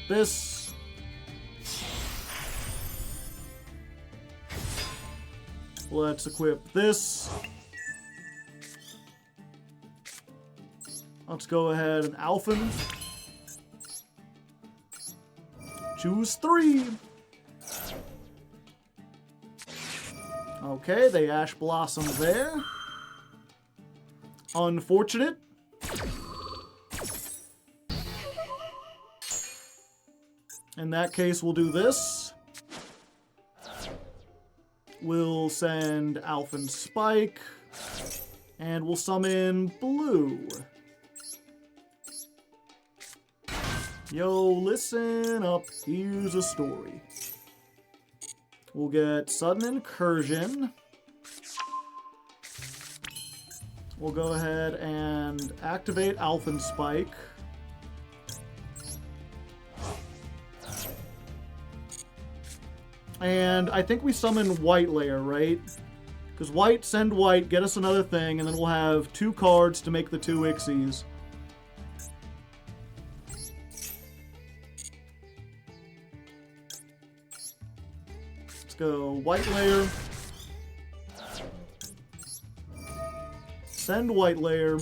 this. Let's equip this. Let's go ahead and Alphen. Choose 3. Okay, they Ash Blossom there. Unfortunate. In that case, we'll do this. We'll send Alphen Spike. And we'll summon Blue. Yo, listen up. Here's a story. We'll get Sudden Incursion. We'll go ahead and activate Alphen Spike. And I think we summon White Layer, right? Because White, send White, get us another thing, and then we'll have 2 cards to make the 2 Ixies. Go White Layer. Send White Layer.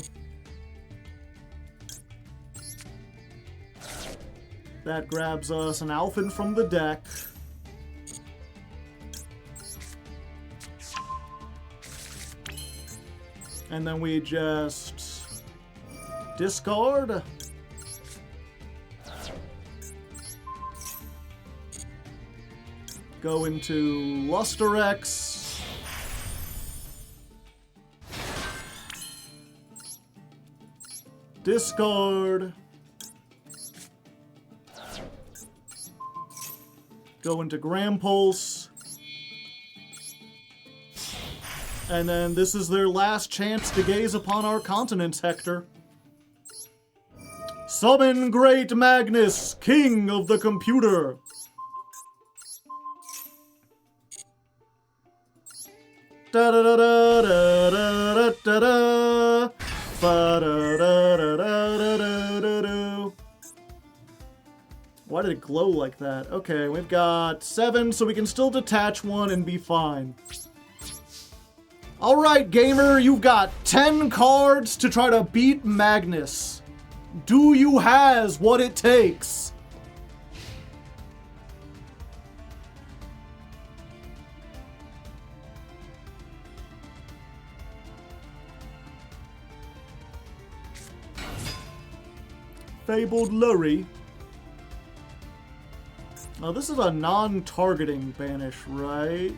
That grabs us an Alphen from the deck. And then we just discard. Go into Lusterex. Discard. Go into Grampulse. And then this is their last chance to gaze upon our continents, Hector. Summon Great Magnus, King of the Computer. Da da da da da da da da. Ba da da da da da da da. Why did it glow like that? Okay, we've got 7, so we can still detach 1 and be fine. Alright, gamer, you've got 10 cards to try to beat Magnus. Do you has what it takes? Fabled Lurry. Oh, this is a non-targeting banish, right?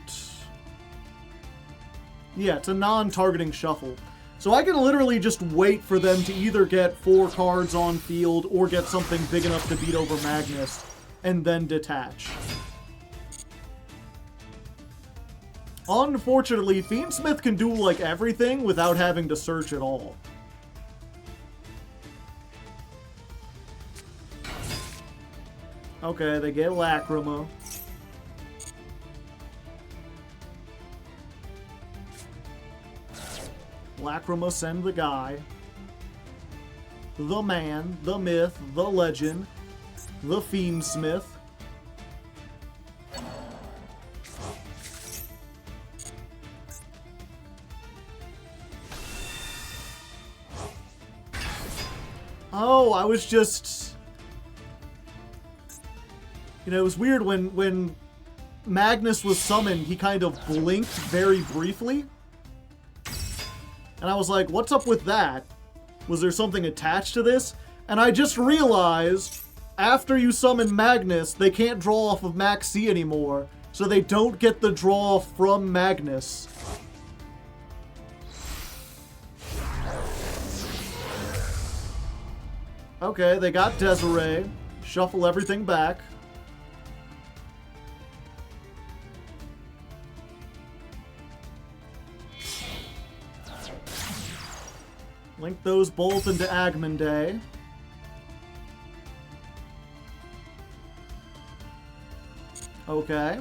Yeah, it's a non-targeting shuffle. So I can literally just wait for them to either get 4 cards on field or get something big enough to beat over Magnus, and then detach. Unfortunately, Fiendsmith can do like everything without having to search at all. Okay, they get Lacrima. Lacrima, send the guy. The man, the myth, the legend, the Fiendsmith. Oh, I was just... You know, it was weird when Magnus was summoned, he kind of blinked very briefly. And I was like, what's up with that? Was there something attached to this? And I just realized, after you summon Magnus, they can't draw off of Max C anymore. So they don't get the draw from Magnus. Okay, they got Desiree. Shuffle everything back. Link those both into Agmonday. Okay.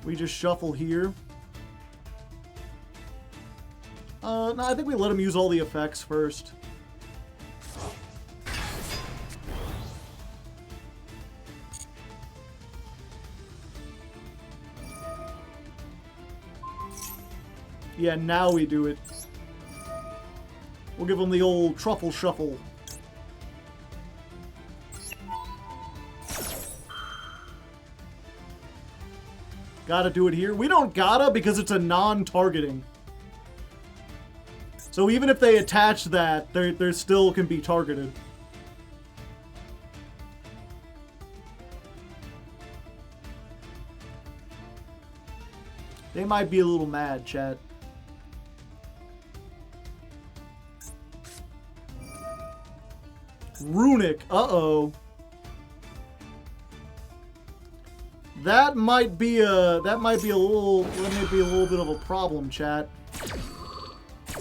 We just shuffle here. No, I think we let him use all the effects first. Yeah, now we do it. We'll give him the old truffle shuffle. Gotta do it here. We don't gotta because it's a non-targeting. So even if they attach that, they still can be targeted. They might be a little mad, chat. Runic, uh-oh. That might be a little bit of a problem, chat.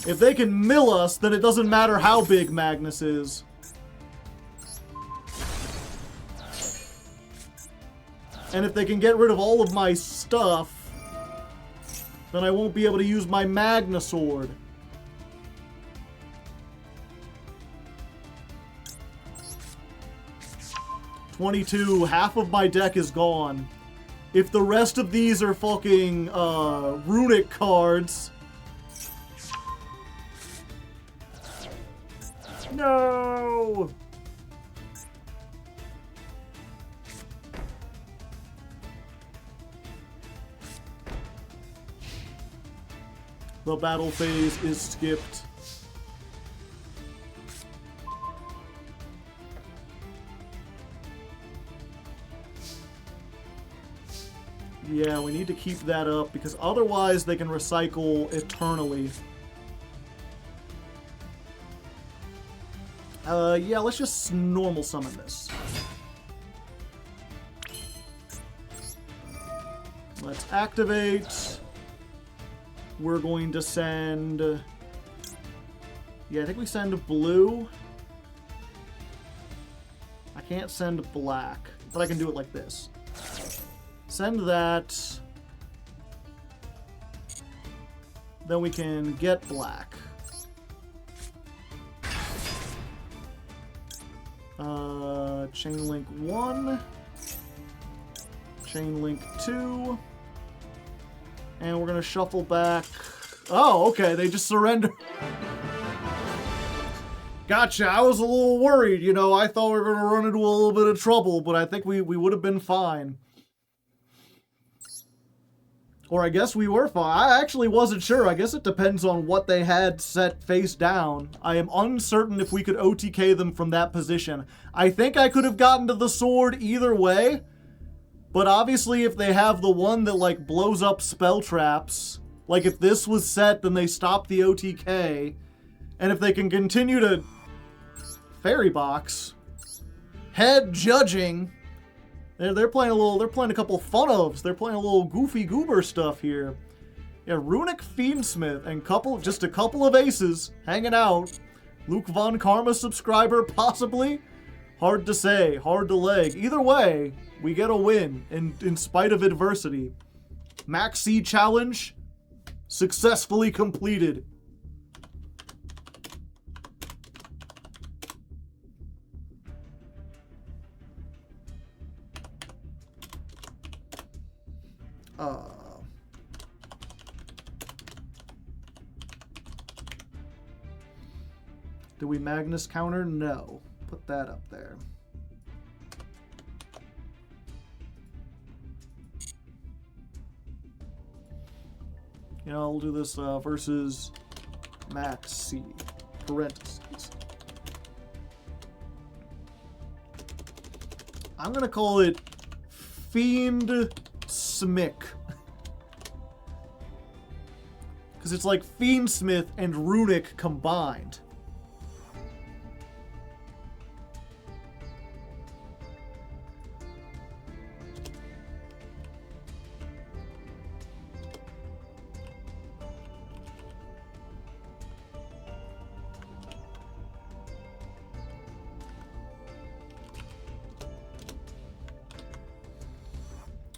If they can mill us, then it doesn't matter how big Magnus is. And if they can get rid of all of my stuff, then I won't be able to use my Magna Sword. $22, half of my deck is gone. If the rest of these are fucking runic cards... No! The battle phase is skipped. Yeah, we need to keep that up because otherwise they can recycle eternally. Yeah, let's just normal summon this. Let's activate. We're going to send... Yeah, I think we send blue. I can't send black, but I can do it like this. Send that. Then we can get black. Chain link 1. Chain link 2. And we're gonna shuffle back. Oh, okay, they just surrender. Gotcha, I was a little worried, you know, I thought we were gonna run into a little bit of trouble, but I think we would have been fine. Or I guess we were fine. I actually wasn't sure. I guess it depends on what they had set face down. I am uncertain if we could OTK them from that position. I think I could have gotten to the sword either way. But obviously if they have the one that like blows up spell traps, like if this was set then they stop the OTK. And if they can continue to fairy box, head judging, they're playing a couple fun ofs. They're playing a little goofy goober stuff here. Yeah, Runic Fiendsmith and just a couple of aces hanging out. Luke Von Karma subscriber, possibly? Hard to say, hard to leg. Either way, we get a win in spite of adversity. Max C challenge successfully completed. Do we Magnus counter? No. Put that up there. You know, we'll do this versus Max C. Parentheses. I'm gonna call it Fiend Smick. Because it's like Fiendsmith and Runic combined.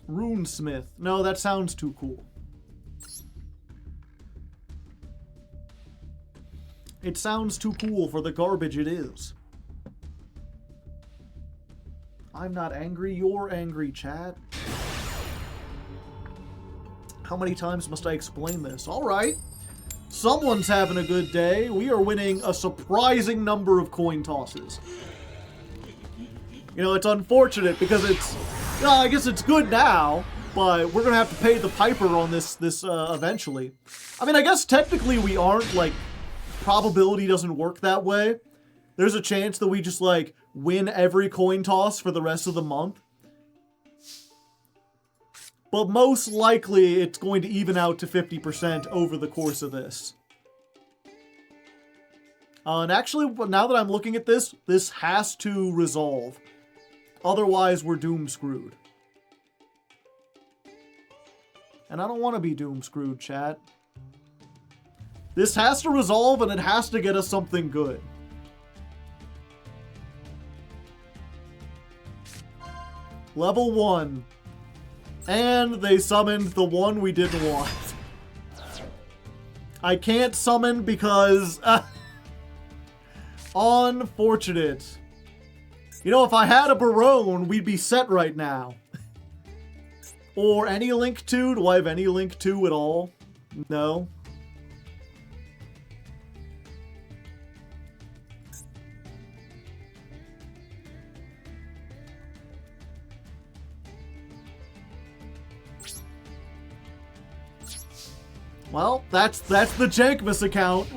Runesmith. No, that sounds too cool. It sounds too cool for the garbage it is. I'm not angry, you're angry, chat. How many times must I explain this? Alright. Someone's having a good day. We are winning a surprising number of coin tosses. You know, it's unfortunate because it's... No, I guess it's good now, but we're gonna have to pay the piper on this eventually. I mean, I guess technically we aren't, like, probability doesn't work that way. There's a chance that we just, like, win every coin toss for the rest of the month. But most likely it's going to even out to 50% over the course of this. And actually, now that I'm looking at this, this has to resolve. Otherwise, we're doom screwed. And I don't want to be doom screwed, chat. This has to resolve and it has to get us something good. Level 1. And they summoned the one we didn't want. I can't summon because... unfortunate. You know, if I had a Barone, we'd be set right now. Or any Link 2? Do I have any Link 2 at all? No. Well, that's the Jankmas account.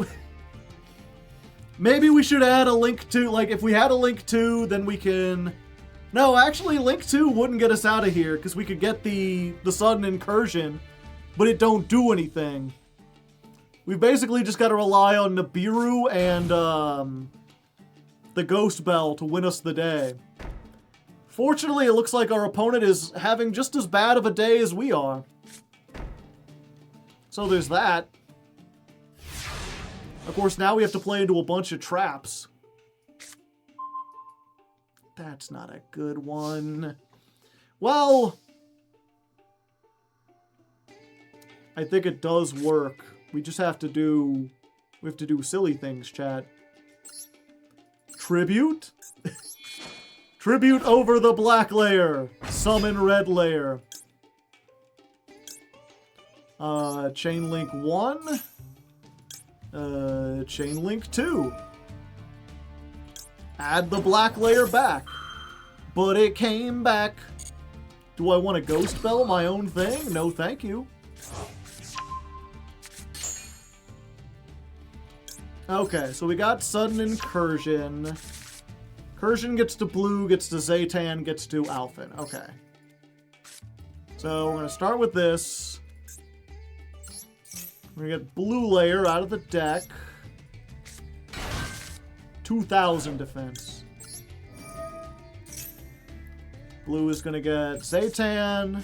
Maybe we should add a Link 2, like if we had a Link 2, then we can No, actually, Link 2 wouldn't get us out of here, because we could get the sudden incursion, but it don't do anything. We basically just got to rely on Nibiru and the Ghost Bell to win us the day. Fortunately, it looks like our opponent is having just as bad of a day as we are. So there's that. Of course, now we have to play into a bunch of traps. That's not a good one. Well, I think it does work. We just have to do... We have to do silly things, chat. Tribute? Tribute over the black layer. Summon red layer. Chain link 1. Chain link 2. Add the black layer back. But it came back. Do I want a Ghost Bell, my own thing? No, thank you. Okay, so we got Sudden Incursion. Incursion gets to Blue, gets to Zaytan, gets to Alphen. Okay. So we're going to start with this. We're going to get Blue Layer out of the deck. 2,000 defense. Blue is going to get Zaytan.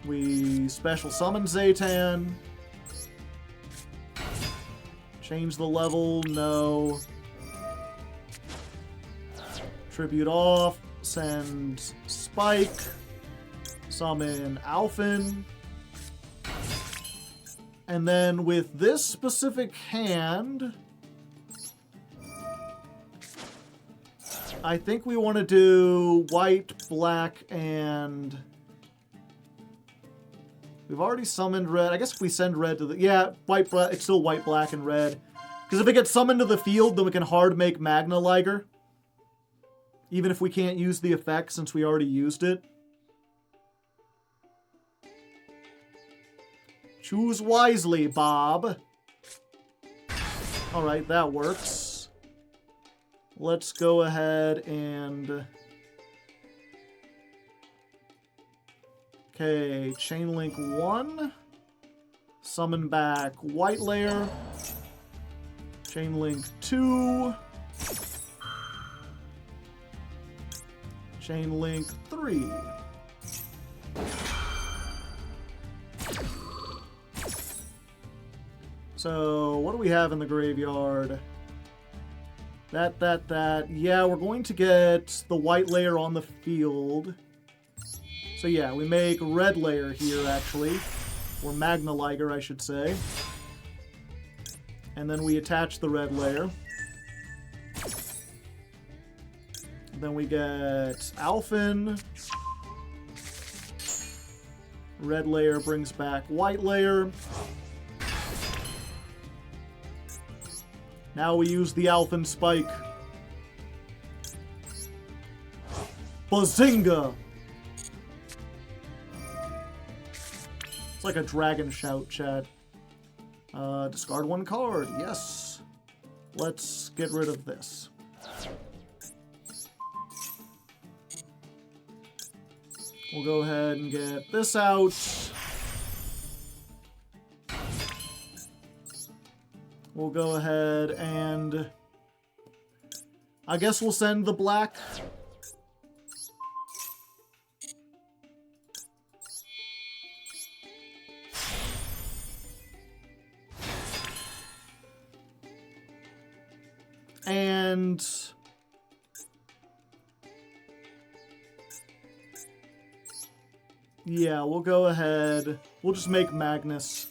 We special summon Zaytan. Change the level, no. Tribute off, send Spike. Summon Alphen. And then with this specific hand, I think we want to do white, black, and... We've already summoned red. I guess if we send red to the... Yeah, white, black. It's still white, black, and red. Because if it gets summoned to the field, then we can hard make Magna Liger. Even if we can't use the effect since we already used it. Choose wisely, Bob. Alright, that works. Let's go ahead and... Okay, Chain Link 1. Summon back White Layer. Chain Link 2. Chain Link 3. So, what do we have in the graveyard? That. Yeah, we're going to get the White Layer on the field. So yeah, we make red layer here, actually. Or Magna Liger, I should say. And then we attach the red layer. Then we get Alphen. Red layer brings back white layer. Now we use the Alphen Spike. Bazinga! It's like a dragon shout, chat. Discard one card. Yes. Let's get rid of this. We'll go ahead and get this out. We'll go ahead and... I guess we'll send the black. And... yeah, we'll go ahead. We'll just make Magnus.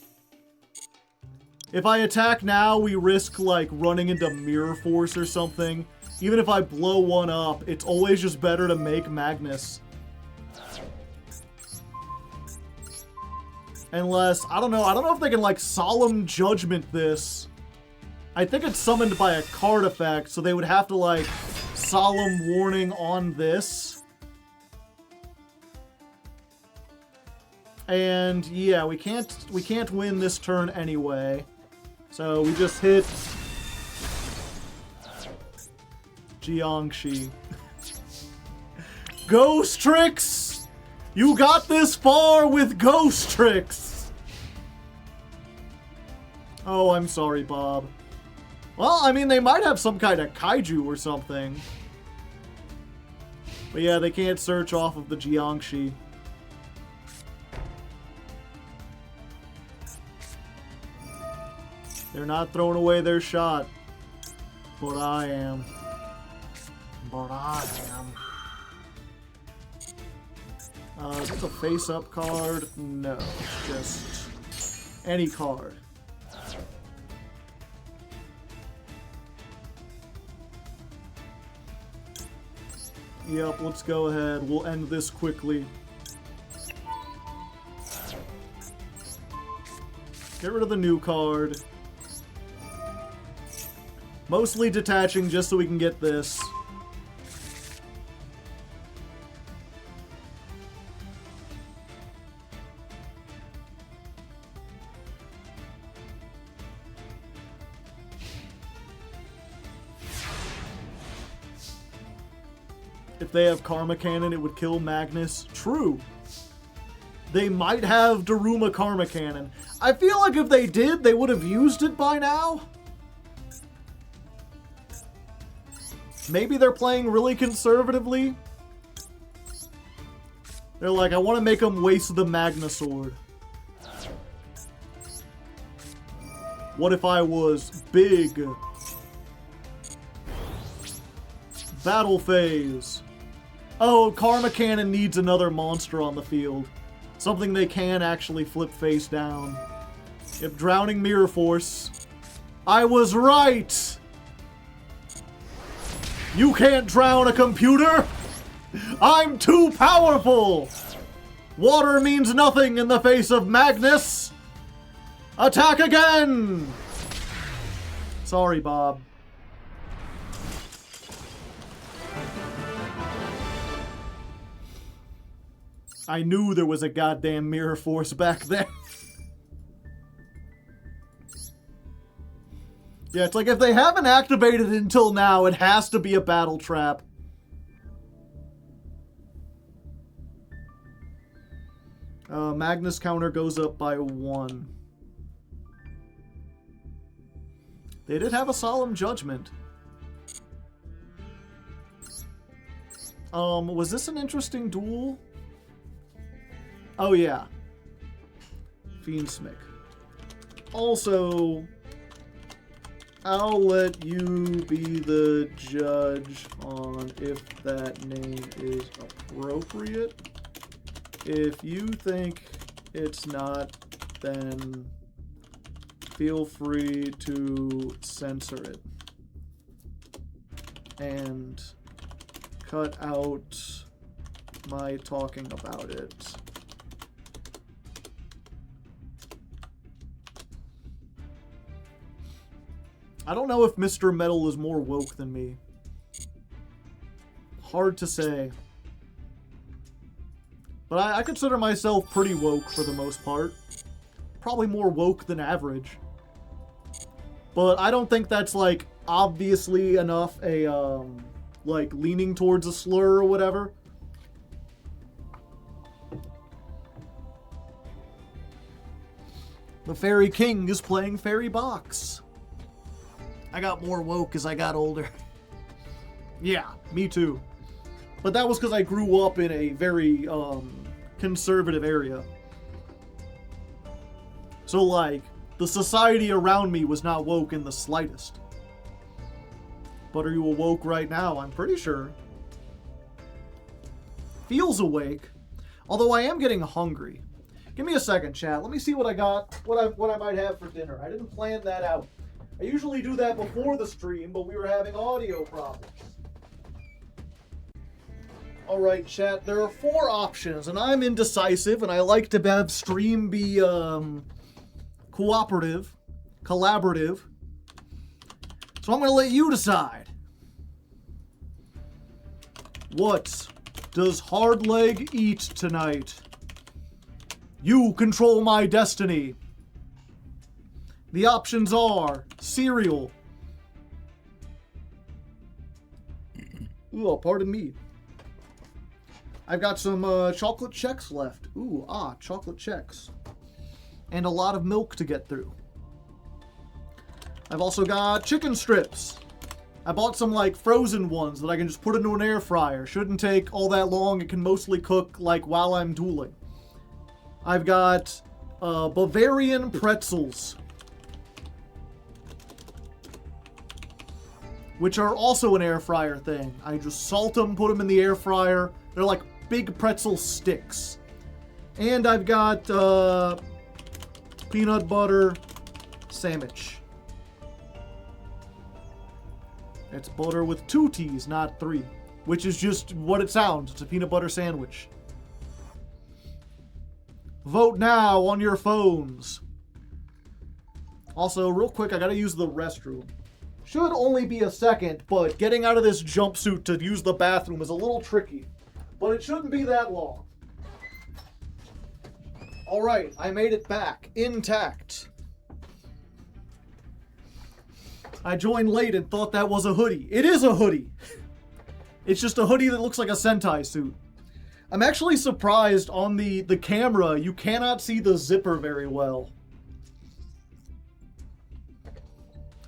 If I attack now, we risk, like, running into Mirror Force or something. Even if I blow one up, it's always just better to make Magnus. Unless, I don't know if they can, like, Solemn Judgment this. I think it's summoned by a card effect, so they would have to, like, Solemn Warning on this. And, yeah, we can't win this turn anyway. So we just hit Jiangxi. Ghost tricks! You got this far with ghost tricks! Oh, I'm sorry, Bob. Well, I mean, they might have some kind of kaiju or something. But yeah, they can't search off of the Jiangxi. They're not throwing away their shot. But I am. Is this a face-up card? No, it's just any card. Yep, let's go ahead. We'll end this quickly. Get rid of the new card. Mostly detaching just so we can get this. If they have Karma Cannon, it would kill Magnus. True. They might have Daruma Karma Cannon. I feel like if they did, they would have used it by now. Maybe they're playing really conservatively. They're like, I want to make them waste the Magna Sword. What if I was big? Battle phase. Oh, Karma Cannon needs another monster on the field. Something they can actually flip face down. If Drowning Mirror Force. I was right! You can't drown a computer! I'm too powerful! Water means nothing in the face of Magnus! Attack again! Sorry, Bob. I knew there was a goddamn Mirror Force back then. Yeah, it's like if they haven't activated it until now, it has to be a battle trap. Magnus counter goes up by 1. They did have a Solemn Judgment. Was this an interesting duel? Oh, yeah. Fiendsmic. Also, I'll let you be the judge on if that name is appropriate. If you think it's not, then feel free to censor it. And cut out my talking about it. I don't know if Mr. Metal is more woke than me. Hard to say. But I consider myself pretty woke for the most part. Probably more woke than average. But I don't think that's, like, obviously enough like, leaning towards a slur or whatever. The Fairy King is playing Fairy Box. I got more woke as I got older. Yeah, me too. But that was because I grew up in a very conservative area. So, like, the society around me was not woke in the slightest. But are you awoke right now? I'm pretty sure. Feels awake. Although I am getting hungry. Give me a second, chat. Let me see what I got, what I might have for dinner. I didn't plan that out. I usually do that before the stream, but we were having audio problems. Alright, chat, there are 4 options, and I'm indecisive, and I like to have stream be, collaborative. So I'm going to let you decide. What does Hardleg eat tonight? You control my destiny. The options are cereal. Oh, pardon me. I've got some chocolate checks left. Ooh, chocolate checks. And a lot of milk to get through. I've also got chicken strips. I bought some like frozen ones that I can just put into an air fryer. Shouldn't take all that long. It can mostly cook like while I'm dueling. I've got Bavarian pretzels, which are also an air fryer thing. I just salt them, put them in the air fryer. They're like big pretzel sticks. And I've got peanut butter sandwich. It's butter with 2 T's, not 3, which is just what it sounds. It's a peanut butter sandwich. Vote now on your phones. Also, real quick, I gotta use the restroom. Should only be a second, but getting out of this jumpsuit to use the bathroom is a little tricky. But it shouldn't be that long. Alright, I made it back, intact. I joined late and thought that was a hoodie. It is a hoodie. It's just a hoodie that looks like a Sentai suit. I'm actually surprised on the camera you cannot see the zipper very well.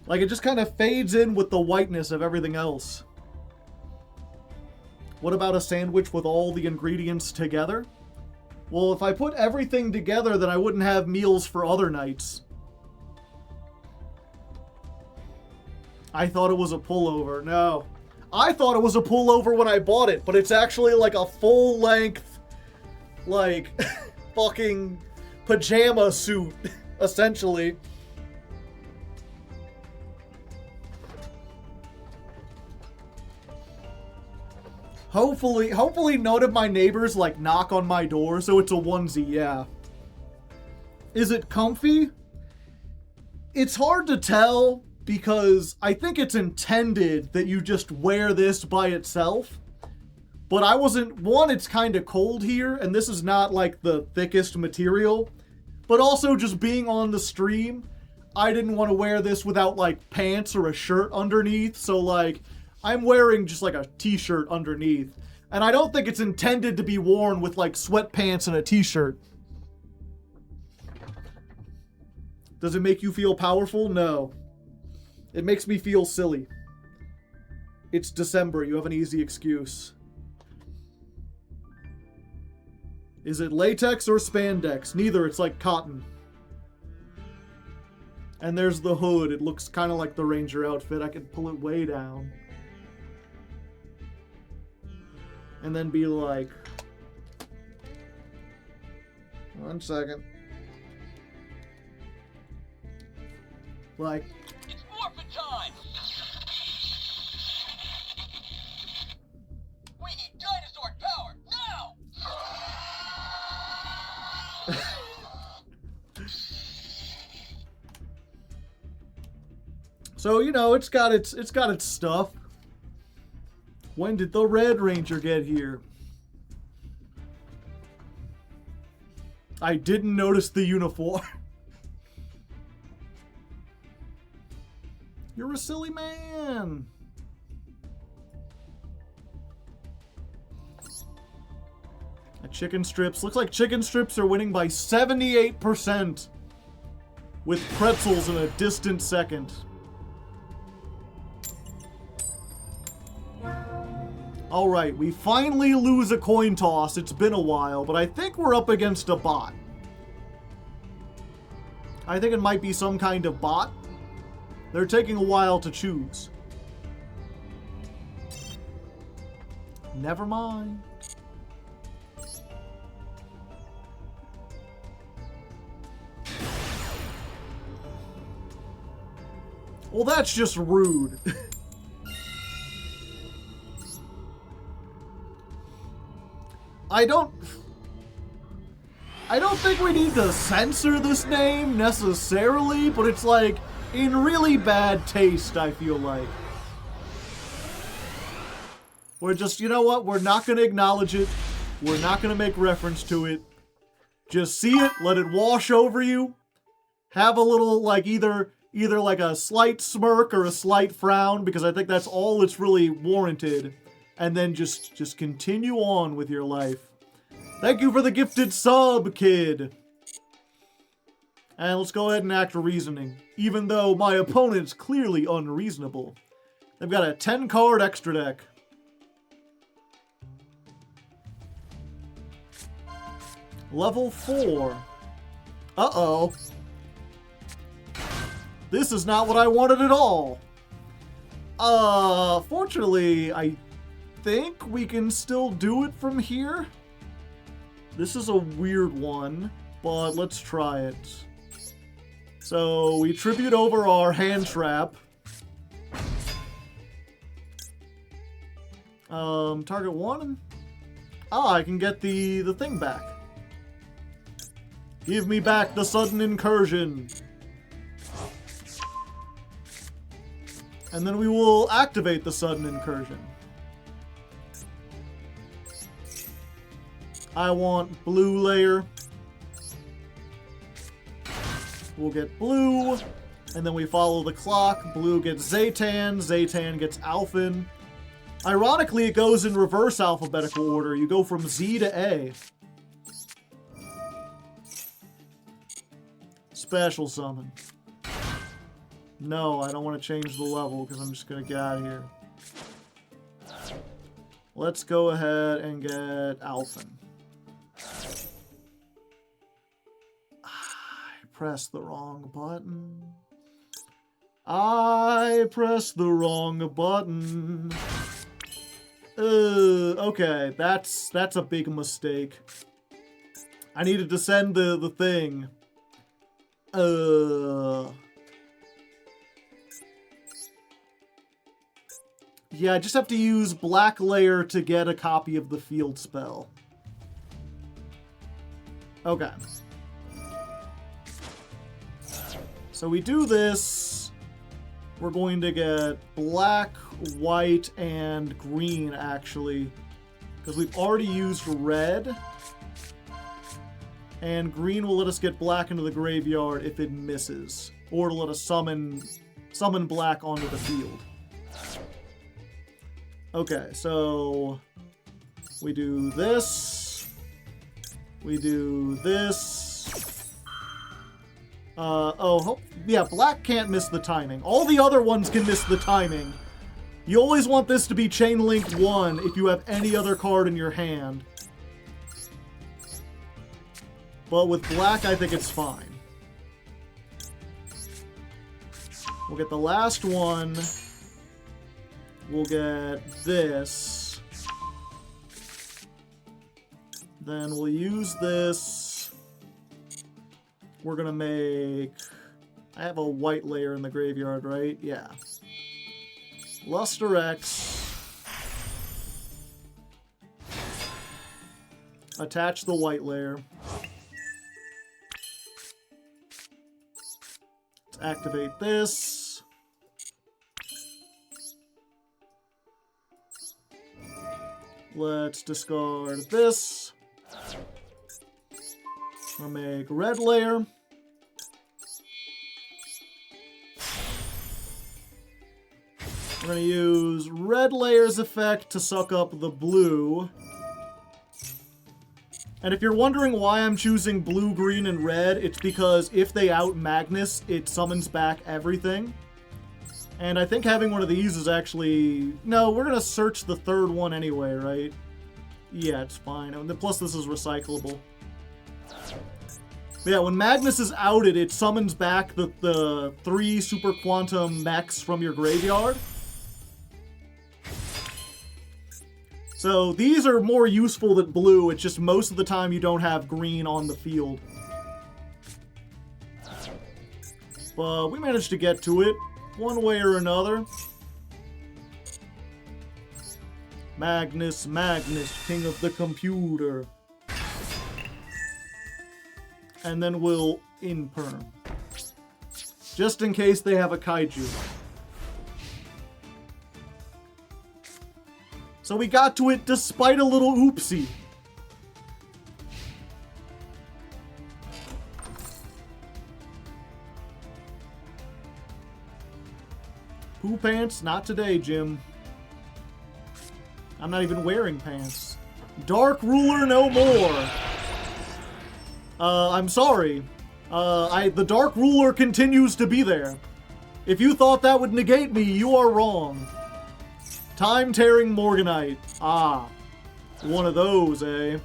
Like, it just kind of fades in with the whiteness of everything else. What about a sandwich with all the ingredients together? Well, if I put everything together, then I wouldn't have meals for other nights. I thought it was a pullover. No. I thought it was a pullover when I bought it, but it's actually like a full-length, like, fucking pajama suit, essentially. Hopefully none of my neighbors, like, knock on my door, so it's a onesie, yeah. Is it comfy? It's hard to tell, because I think it's intended that you just wear this by itself. But I wasn't... One, it's kind of cold here, and this is not, like, the thickest material. But also, just being on the stream, I didn't want to wear this without, like, pants or a shirt underneath. So, like, I'm wearing just, like, a t-shirt underneath. And I don't think it's intended to be worn with, like, sweatpants and a t-shirt. Does it make you feel powerful? No. It makes me feel silly. It's December. You have an easy excuse. Is it latex or spandex? Neither. It's like cotton. And there's the hood. It looks kind of like the Ranger outfit. I could pull it way down. And then be like... 1 second. Like... It's morphin' time! We need dinosaur power, now! So, you know, it's got its stuff. When did the Red Ranger get here? I didn't notice the uniform. You're a silly man. Chicken strips. Looks like chicken strips are winning by 78%. With pretzels in a distant second. Alright, we finally lose a coin toss. It's been a while, but I think we're up against a bot. I think it might be some kind of bot. They're taking a while to choose. Never mind. Well, that's just rude. I don't think we need to censor this name necessarily, but it's like in really bad taste, I feel like. We're just, you know what? We're not going to acknowledge it. We're not going to make reference to it. Just see it, let it wash over you. Have a little, like, either like a slight smirk or a slight frown, because I think that's all it's really warranted. and then just continue on with your life. Thank you for the gifted sub, kid. And let's go ahead and act reasoning, even though my opponent's clearly unreasonable. They've got a 10-card extra deck. Level 4. Uh-oh. This is not what I wanted at all. Fortunately, I think we can still do it from here. This is a weird one, but let's try it. So, we tribute over our hand trap. Target 1. Ah, I can get the thing back. Give me back the sudden incursion. And then we will activate the sudden incursion. I want blue layer. We'll get blue, and then we follow the clock. Blue gets Zaytan, Zaytan gets Alphen. Ironically, it goes in reverse alphabetical order. You go from Z to A. Special summon. No, I don't want to change the level because I'm just going to get out of here. Let's go ahead and get Alphen. I pressed the wrong button. I pressed the wrong button. Okay, that's a big mistake. I needed to send the thing. Yeah, I just have to use black layer to get a copy of the field spell. Okay. So we do this. We're going to get black, white, and green, actually. Because we've already used red. And green will let us get black into the graveyard if it misses. Or to let us summon black onto the field. Okay, so we do this. We do this. Yeah, black can't miss the timing. All the other ones can miss the timing. You always want this to be Chain Link 1 if you have any other card in your hand. But with black, I think it's fine. We'll get the last one. We'll get this. Then we'll use this. We're gonna make... I have a white layer in the graveyard, right? Yeah. Luster X. Attach the white layer. Let's activate this. Let's discard this. We'll make red layer. We're going to use red layer's effect to suck up the blue. And if you're wondering why I'm choosing blue, green, and red, it's because if they out Magnus, it summons back everything. And I think having one of these is actually... No, we're going to search the third one anyway, right? Yeah, it's fine. And plus, this is recyclable. But yeah, when Magnus is outed, it summons back the 3 Super Quantum mechs from your graveyard. So these are more useful than blue. It's just most of the time you don't have green on the field. But we managed to get to it one way or another. Magnus, king of the computer. And then we'll imperm. Just in case they have a kaiju. So we got to it despite a little oopsie. Poo pants, not today, Jim. I'm not even wearing pants. Dark Ruler no more. I'm sorry. The Dark Ruler continues to be there. If you thought that would negate me, you are wrong. Time-tearing Morganite. Ah. One of those, eh?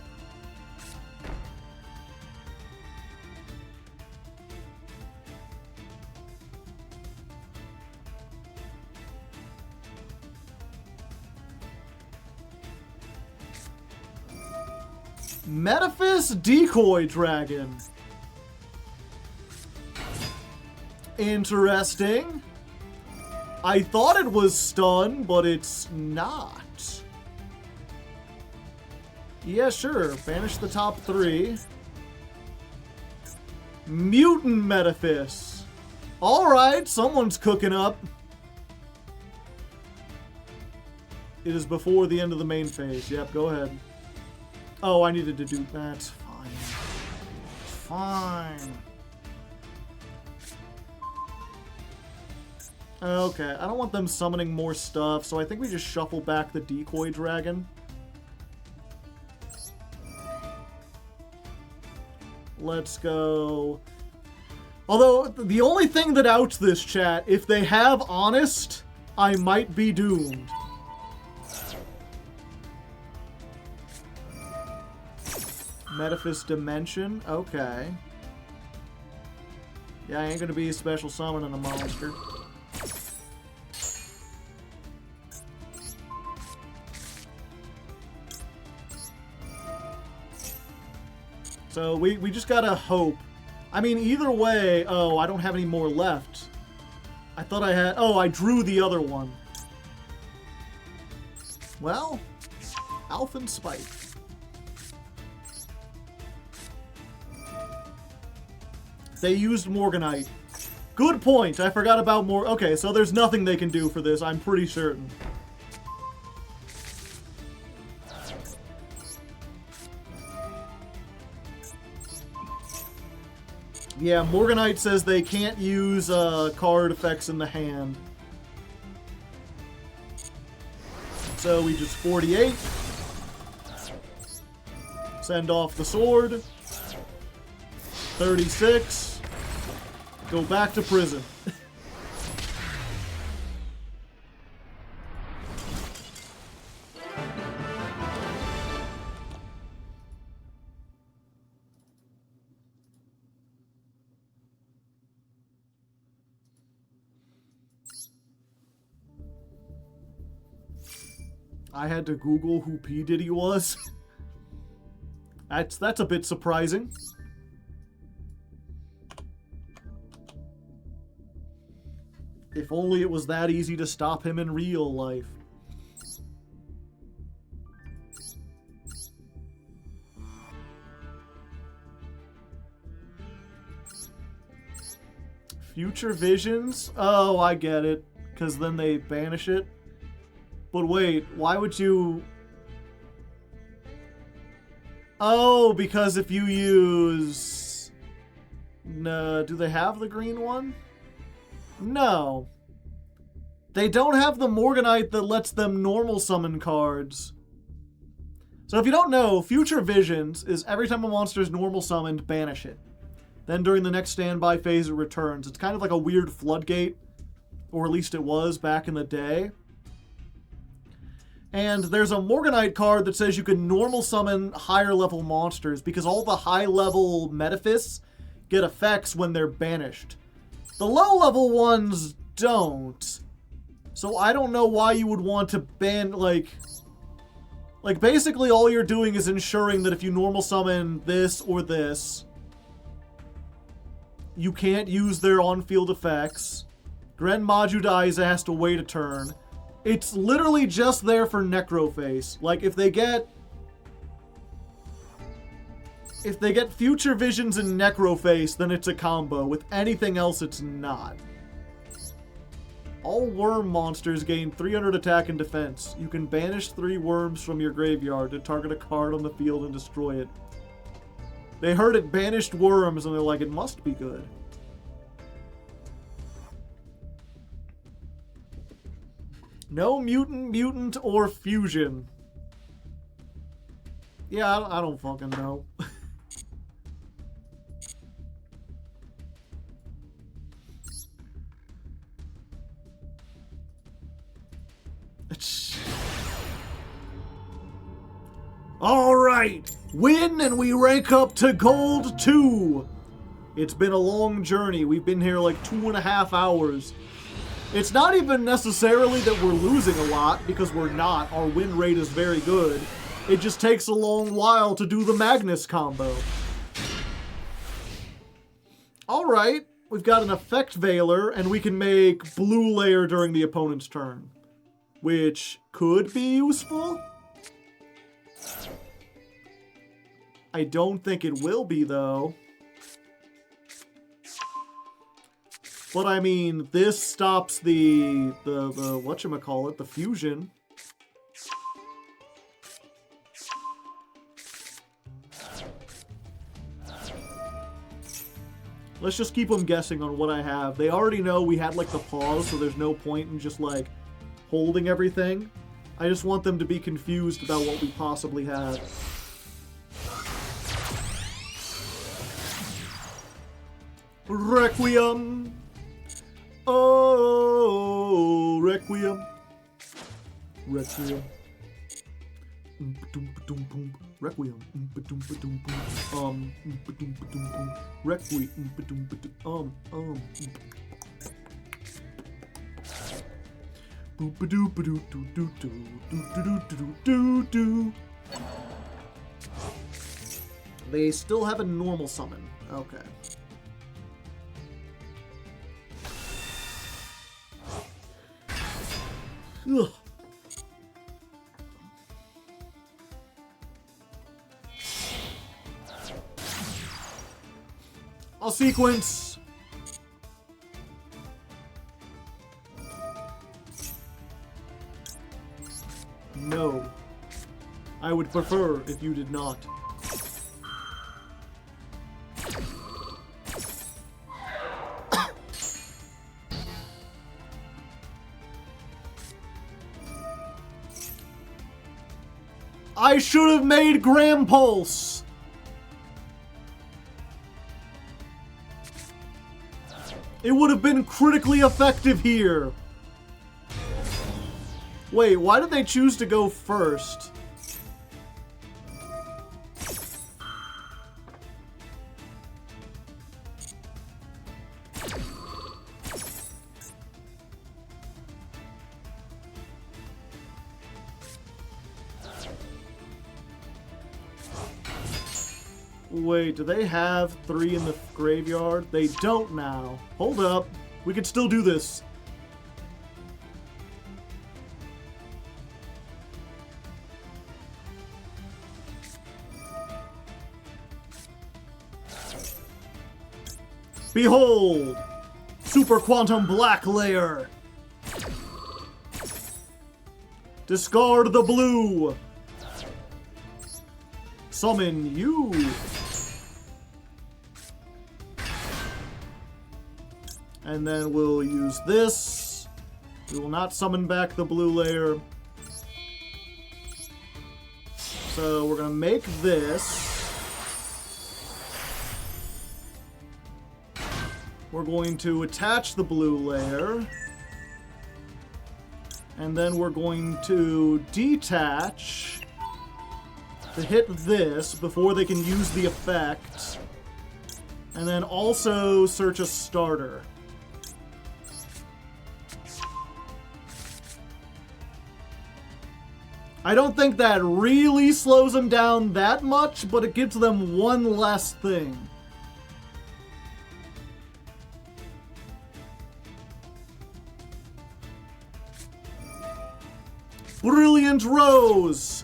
Metaphys Decoy Dragon. Interesting. I thought it was stun, but it's not. Yeah, sure. Banish the top 3. Mutant Metaphys. Alright, someone's cooking up. It is before the end of the main phase. Yep, go ahead. Oh, I needed to do that. Fine. Fine. Okay, I don't want them summoning more stuff, so I think we just shuffle back the Decoy Dragon. Let's go. Although, the only thing that outs this chat, if they have Honest, I might be doomed. Metaphys Dimension, okay. Yeah, I ain't gonna be a special summoning a monster. So we just gotta hope. I mean, either way, oh, I don't have any more left. I thought I had, oh, I drew the other one. Well, Alpha and Spike. They used Morganite. Good point. I forgot about more. Okay, so there's nothing they can do for this, I'm pretty certain. Yeah, Morganite says they can't use card effects in the hand. So we just 48. Send off the sword. 36. Go back to prison. I had to Google who P. Diddy was. That's a bit surprising. If only it was that easy to stop him in real life. Future Visions? Oh, I get it. Because then they banish it. But wait, why would you... Oh, because if you use... No, do they have the green one? No. They don't have the Morganite that lets them normal summon cards. So if you don't know, Future Visions is every time a monster is normal summoned, banish it. Then during the next standby phase, it returns. It's kind of like a weird floodgate, or at least it was back in the day. And there's a Morganite card that says you can normal summon higher level monsters because all the high level Metaphys get effects when they're banished. The low level ones don't. So I don't know why you would want to ban, like basically all you're doing is ensuring that if you normal summon this or this, you can't use their on-field effects. Gren Maju dies, it has to wait a turn. It's literally just there for Necroface. Like, if they get Future Visions and Necroface, then it's a combo. With anything else, it's not. All worm monsters gain 300 attack and defense. You can banish 3 worms from your graveyard to target a card on the field and destroy it. They heard it banished worms, and they're like, it must be good. No mutant, or fusion. Yeah, I don't fucking know. All right, win and we rank up to Gold 2. It's been a long journey. We've been here like 2.5 hours. It's not even necessarily that we're losing a lot, because we're not. Our win rate is very good. It just takes a long while to do the Magnus combo. All right, we've got an Effect Veiler, and we can make Blue Layer during the opponent's turn, which could be useful. I don't think it will be, though. But I mean, this stops the whatchamacallit, the fusion. Let's just keep them guessing on what I have. They already know we had like the pause, so there's no point in just like holding everything. I just want them to be confused about what we possibly have. Requiem. Oh, Requiem. Requiem. Requiem. Requiem. They still have a normal summon. Okay. Ugh. I'll sequence. No. I would prefer if you did not. I should have made Gram Pulse. It would have been critically effective here. Wait, why did they choose to go first? Wait, do they have 3 in the graveyard? They don't now. Hold up. We could still do this. Behold! Super Quantum Black Layer! Discard the blue! Summon you! And then we'll use this. We will not summon back the blue layer. So we're going to make this. We're going to attach the blue layer. And then we're going to detach to hit this before they can use the effect. And then also search a starter. I don't think that really slows them down that much, but it gives them one less thing. Brilliant Rose!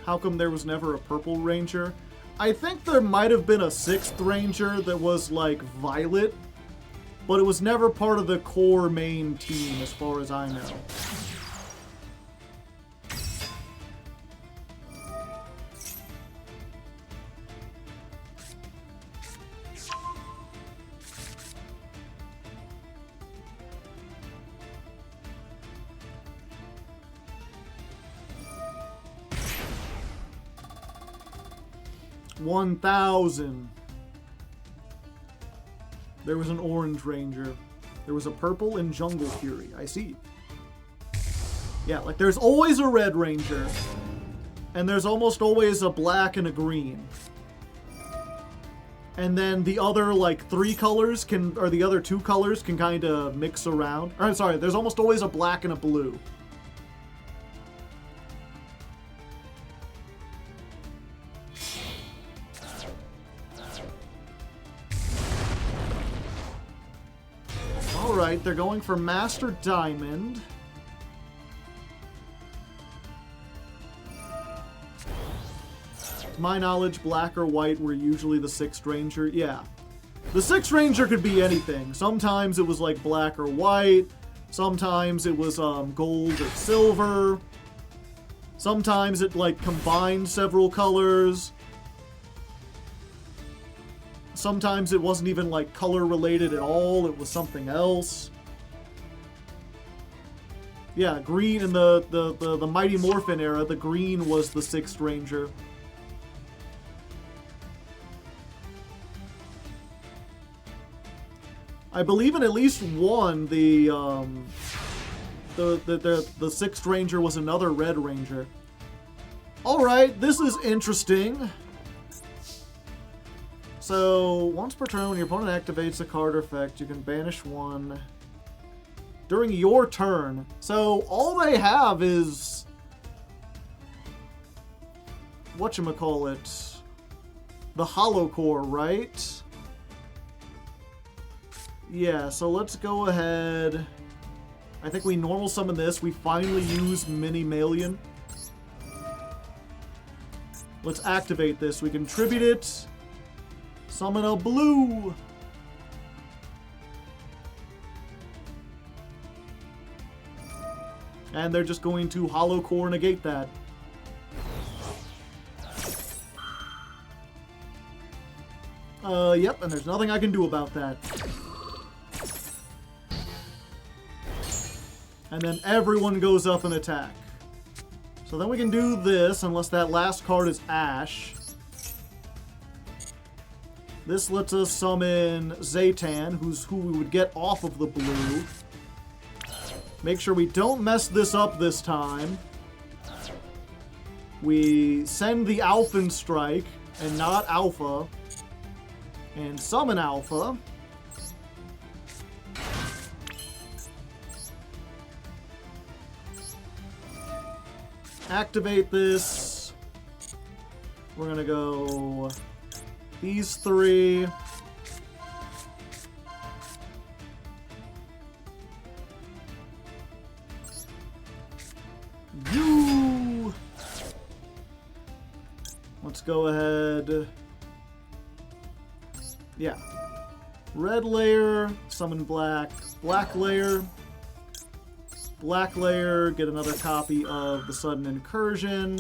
How come there was never a purple ranger? I think there might have been a 6th ranger that was like violet, but it was never part of the core main team as far as I know. 1,000. There was an orange ranger. There was a purple and jungle fury. I see. Yeah, like there's always a red ranger. And there's almost always a black and a green. And then the other, like, three colors can, or the other two colors can kind of mix around. Or, I'm sorry, there's almost always a black and a blue. Alright, they're going for Master Diamond. To my knowledge, black or white were usually the 6th Ranger. Yeah. The 6th Ranger could be anything. Sometimes it was like black or white. Sometimes it was gold or silver. Sometimes it like combined several colors. Sometimes it wasn't even like color related at all. It was something else. Yeah, green in the Mighty Morphin era, the green was the 6th Ranger. I believe in at least one, the 6th Ranger was another Red Ranger. Alright, this is interesting. So, once per turn, when your opponent activates a card or effect, you can banish one during your turn. So, all they have is... whatchamacallit? The Hollow Core, right? Yeah, so let's go ahead. I think we normal summon this. We finally use Mini Malian. Let's activate this. We can tribute it. Summon a blue. And they're just going to Hollow Core negate that. Yep, and there's nothing I can do about that. And then everyone goes up and attack. So then we can do this, unless that last card is Ash. This lets us summon Zaytan, who we would get off of the blue. Make sure we don't mess this up this time. We send the Alpha Strike, and not Alpha. And summon Alpha. Activate this. We're gonna go these three. You. Let's go ahead. Yeah. Red layer, summon black. Black layer. Black layer, get another copy of the Sudden Incursion.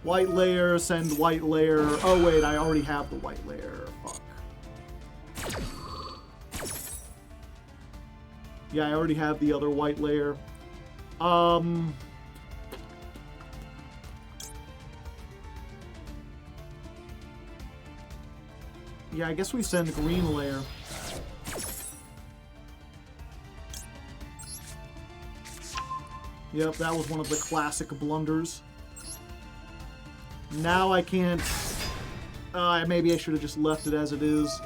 White layer, send white layer. Oh wait, I already have the white layer. Fuck. Yeah, I already have the other white layer. Yeah, I guess we send green layer. Yep, that was one of the classic blunders. Now I can't... maybe I should have just left it as it is.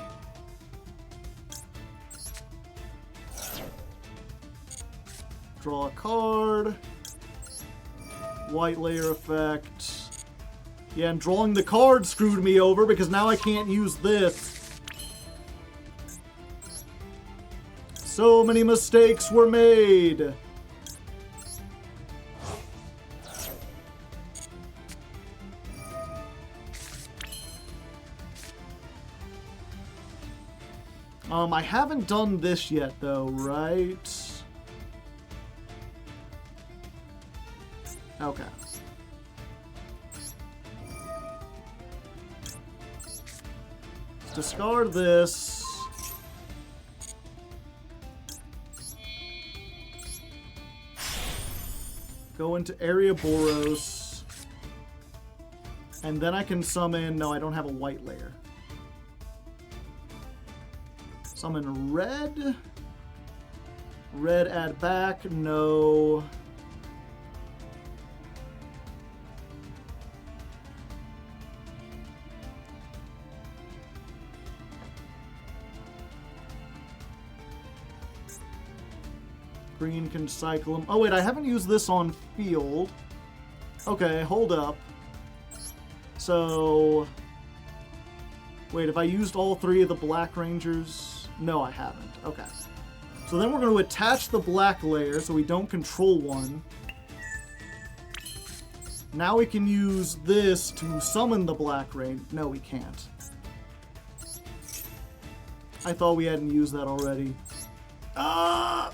Draw a card. White layer effect. Yeah, and drawing the card screwed me over because now I can't use this. So many mistakes were made. I haven't done this yet, though, right? Okay. Discard this. Go into Area Boros. And then I can summon... No, I don't have a white layer. Summon red. Red add back. No. Green can cycle them. Oh, wait, I haven't used this on field. Okay, hold up. So... Wait, have I used all 3 of the Black Rangers? No, I haven't. Okay. So then we're going to attach the black layer so we don't control one. Now we can use this to summon the Black Ranger. No, we can't. I thought we hadn't used that already. Ah!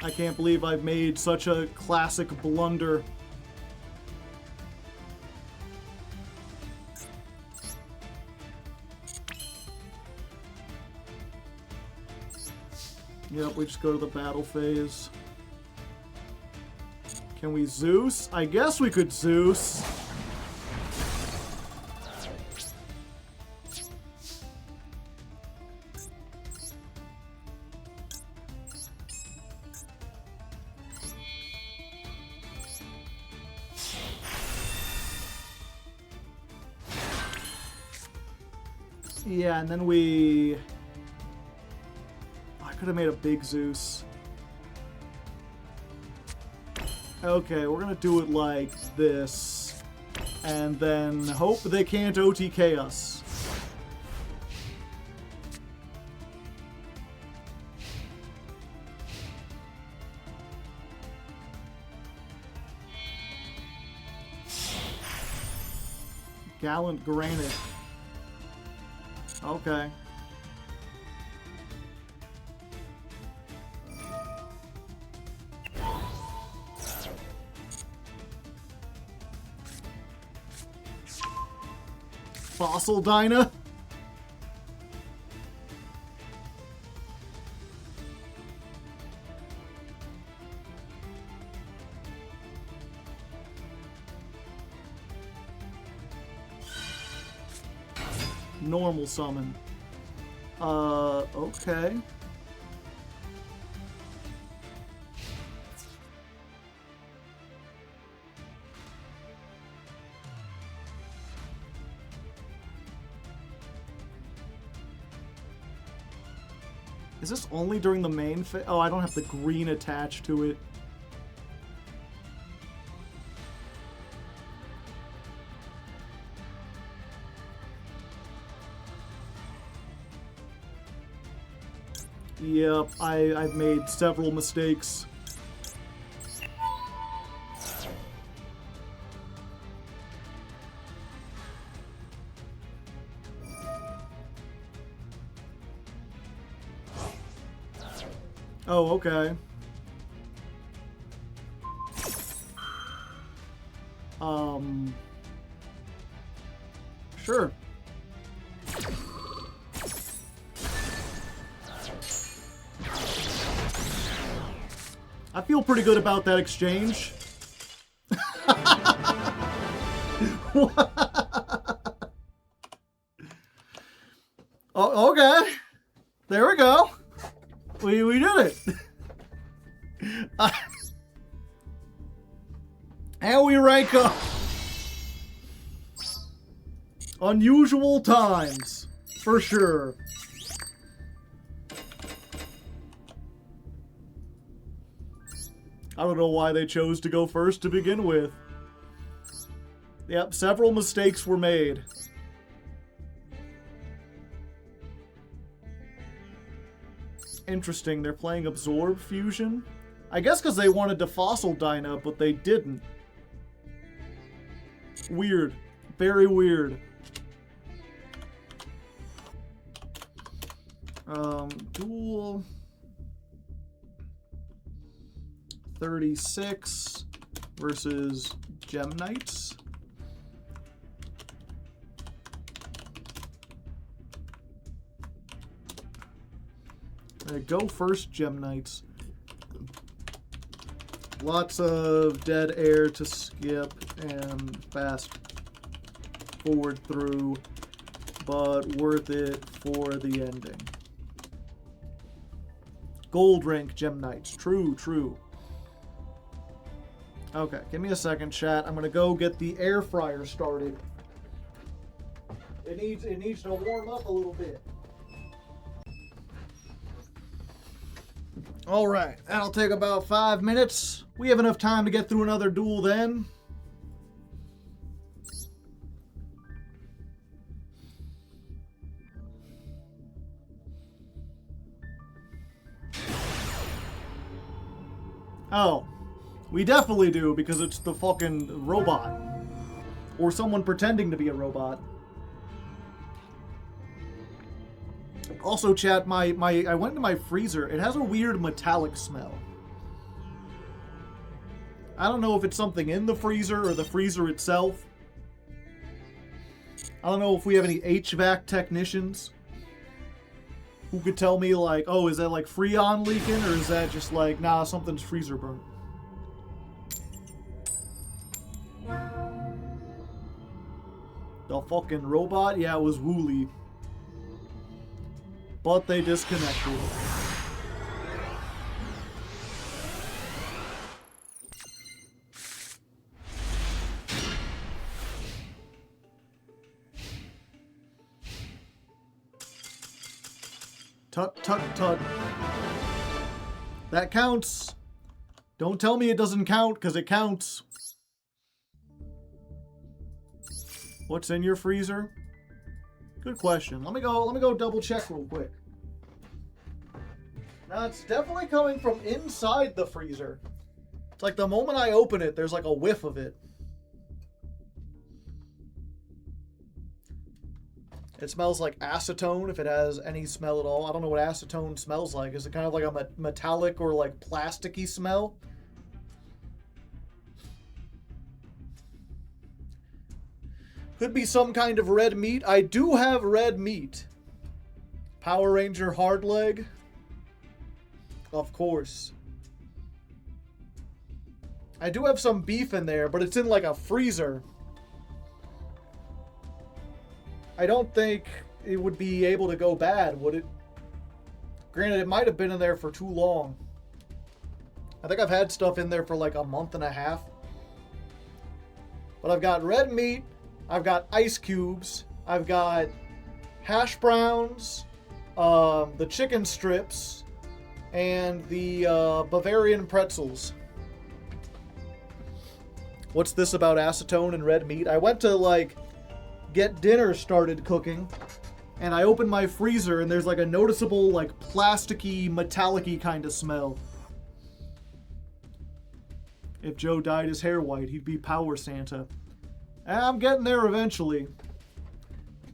I can't believe I've made such a classic blunder. Yep, we just go to the battle phase. Can we Zeus? I guess we could Zeus. Yeah, and then we... I could have made a big Zeus. Okay, we're gonna do it like this. And then hope they can't OTK us. Gallant Granite. Okay. Fossil Dyna? Normal summon. Okay. Is this only during the main phase? Oh, I don't have the green attached to it. Yep, I've made several mistakes. Oh, okay. Sure. I feel pretty good about that exchange. Oh, okay. There we go. We did it. And we rank up. Unusual times, for sure. I don't know why they chose to go first to begin with. Yep, several mistakes were made. Interesting, they're playing Absorb Fusion? I guess because they wanted to Fossil Dyna, but they didn't. Weird. Very weird. Duel 36 versus Gem Knights. Go first, Gem Knights. Lots of dead air to skip and fast forward through, but worth it for the ending. Gold rank Gem Knights. True, true. Okay, give me a second, chat. I'm gonna go get the air fryer started. It needs to warm up a little bit. All right, that'll take about 5 minutes. We have enough time to get through another duel then. Oh, we definitely do, because it's the fucking robot. Or someone pretending to be a robot. Also, chat, I went to my freezer. It has a weird metallic smell. I don't know if it's something in the freezer or the freezer itself. I don't know if we have any HVAC technicians who could tell me, like, oh, is that like Freon leaking, or is that just like, nah, something's freezer burnt? The fucking robot? Yeah, it was Wooly. But they disconnected. Tut, tut, tut. That counts. Don't tell me it doesn't count, because it counts. What's in your freezer? Good question. Let me go double check real quick. Now, it's definitely coming from inside the freezer. It's like the moment I open it, there's like a whiff of it. It smells like acetone, if it has any smell at all. I don't know what acetone smells like. Is it kind of like a metallic or like plasticky smell? Could be some kind of red meat. I do have red meat. Power Ranger Hardleg. Of course. I do have some beef in there, but it's in like a freezer. I don't think it would be able to go bad, would it? Granted, it might have been in there for too long. I think I've had stuff in there for like a month and a half. But I've got red meat. I've got ice cubes. I've got hash browns, the chicken strips, and the Bavarian pretzels. What's this about acetone and red meat? I went to like get dinner started cooking, and I opened my freezer, and there's like a noticeable like plasticky, metallic-y kind of smell. If Joe dyed his hair white, he'd be Power Santa. I'm getting there eventually.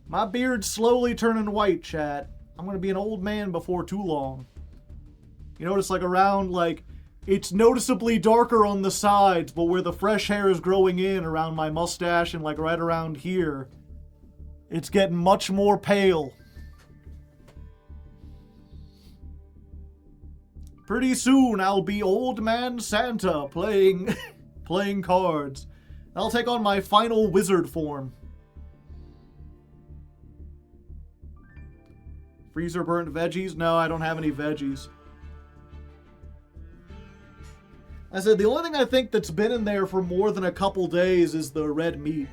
My beard's slowly turning white, chat. I'm gonna be an old man before too long. You notice like around, like, it's noticeably darker on the sides, but where the fresh hair is growing in around my mustache and like right around here, it's getting much more pale. Pretty soon I'll be Old Man Santa playing cards. I'll take on my final wizard form. Freezer burnt veggies? No, I don't have any veggies. I said the only thing I think that's been in there for more than a couple days is the red meat.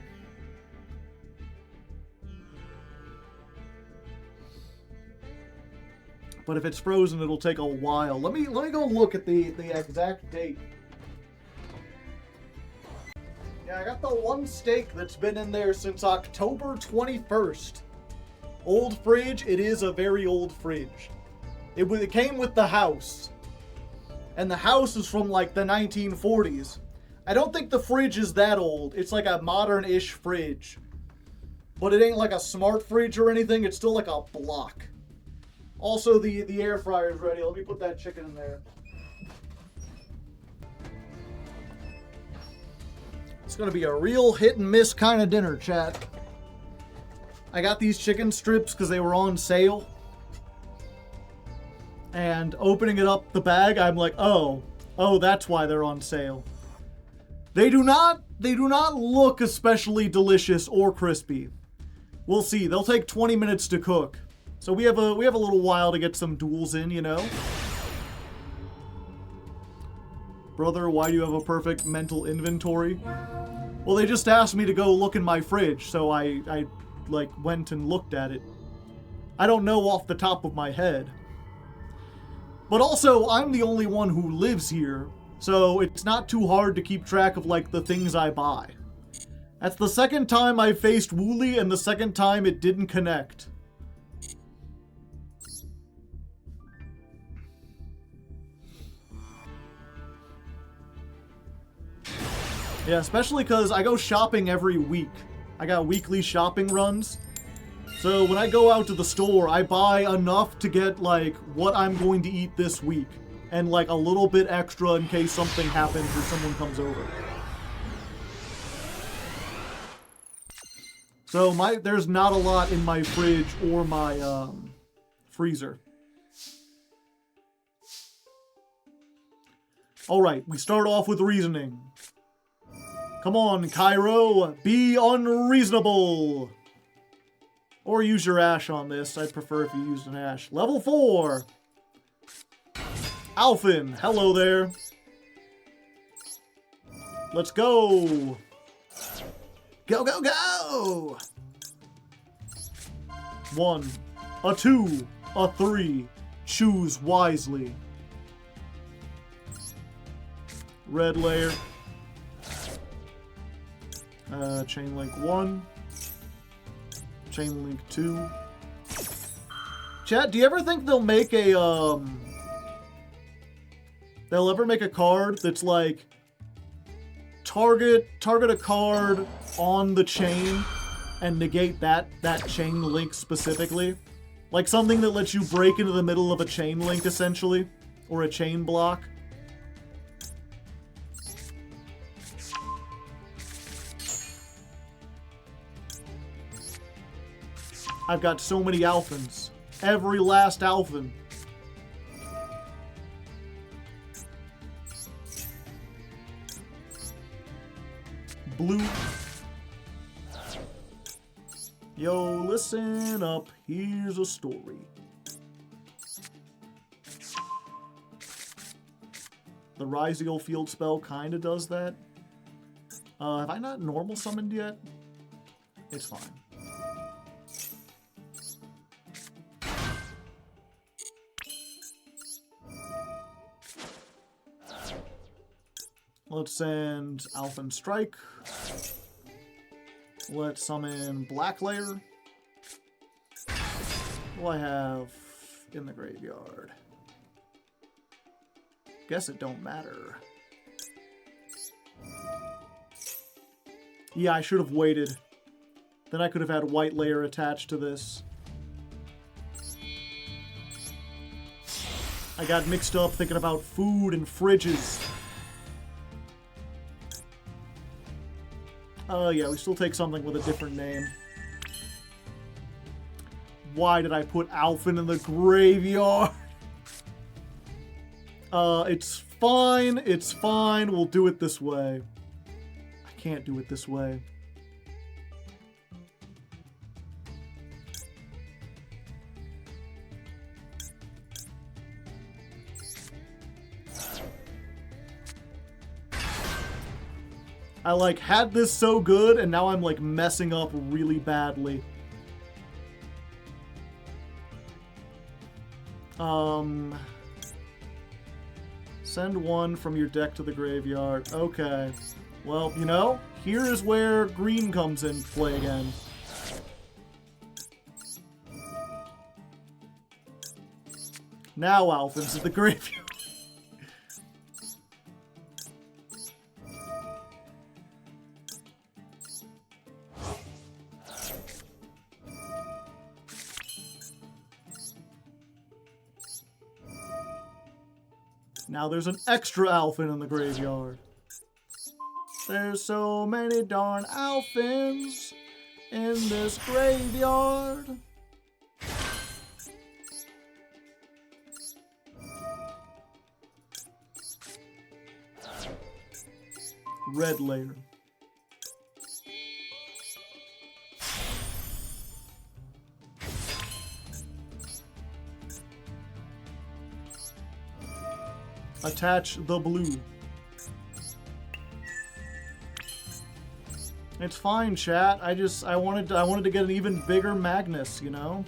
But if it's frozen, it'll take a while. Let me go look at the exact date. Yeah, I got the one steak that's been in there since October 21st. Old fridge. It is a very old fridge. It came with the house. And the house is from like the 1940s. I don't think the fridge is that old. It's like a modern-ish fridge. But it ain't like a smart fridge or anything. It's still like a block. Also, the air fryer is ready. Let me put that chicken in there. It's going to be a real hit and miss kind of dinner, chat. I got these chicken strips because they were on sale. And opening it up the bag, I'm like, oh, that's why they're on sale. They do not look especially delicious or crispy. We'll see. They'll take 20 minutes to cook. So we have a little while to get some duels in, you know. Brother, why do you have a perfect mental inventory? Well, they just asked me to go look in my fridge, so I like went and looked at it. I don't know off the top of my head. But also, I'm the only one who lives here, so it's not too hard to keep track of, like, the things I buy. That's the second time I faced Wooly, and the second time it didn't connect. Yeah, especially because I go shopping every week. I got weekly shopping runs. So when I go out to the store, I buy enough to get, like, what I'm going to eat this week. And, like, a little bit extra in case something happens or someone comes over. So there's not a lot in my fridge or my freezer. Alright, we start off with reasoning. Come on, Cairo, be unreasonable! Or use your ash on this. I'd prefer if you used an ash. Level 4! Alphin, hello there. Let's go! Go, go, go! 1, a 2, a 3. Choose wisely. Red layer. Chain link 1. Chain link 2. Chat, do you ever think they'll make a, they'll ever make a card that's like, target a card on the chain and negate that chain link specifically? Like something that lets you break into the middle of a chain link, essentially. Or a chain block. I've got so many Alphins. Every last Alphin. Blue. Yo, listen up. Here's a story. The Ryziel field spell kinda does that. Have I not normal summoned yet? It's fine. Let's send Alphin Strike. Let's summon Black Layer. What do I have in the graveyard? Guess it don't matter. Yeah, I should have waited. Then I could have had White Layer attached to this. I got mixed up thinking about food and fridges. Yeah, we still take something with a different name. Why did I put Alphin in the graveyard? It's fine, it's fine, we'll do it this way. I can't do it this way. I, like, had this so good, and now I'm, like, messing up really badly. Send one from your deck to the graveyard. Okay. Well, you know, here is where green comes in play again. Now Alphin's at the graveyard. Now there's an extra Alphin in the graveyard. There's so many darn Alphins in this graveyard. red layer. Attach the blue. It's fine, chat. I wanted to get an even bigger Magnus, you know?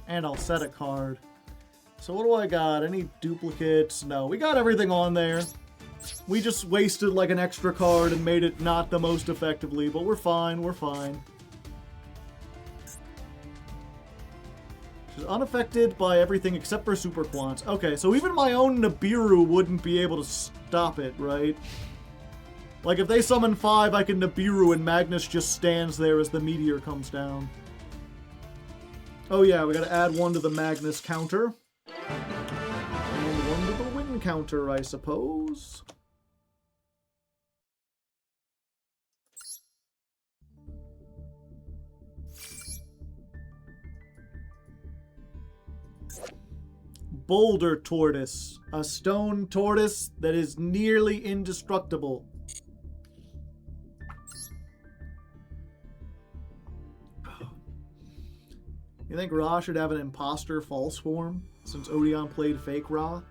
And I'll set a card. So what do I got? Any duplicates? No, we got everything on there. We just wasted like an extra card and made it not the most effectively, but we're fine, we're fine. She's unaffected by everything except for super quants. Okay, so even my own Nibiru wouldn't be able to stop it, right? Like if they summon 5, I can Nibiru and Magnus just stands there as the meteor comes down. Oh yeah, we gotta add 1 to the Magnus counter. And 1 to the win counter, I suppose. Boulder Tortoise. A stone tortoise that is nearly indestructible. You think Ra should have an imposter false form since Odeon played fake Ra?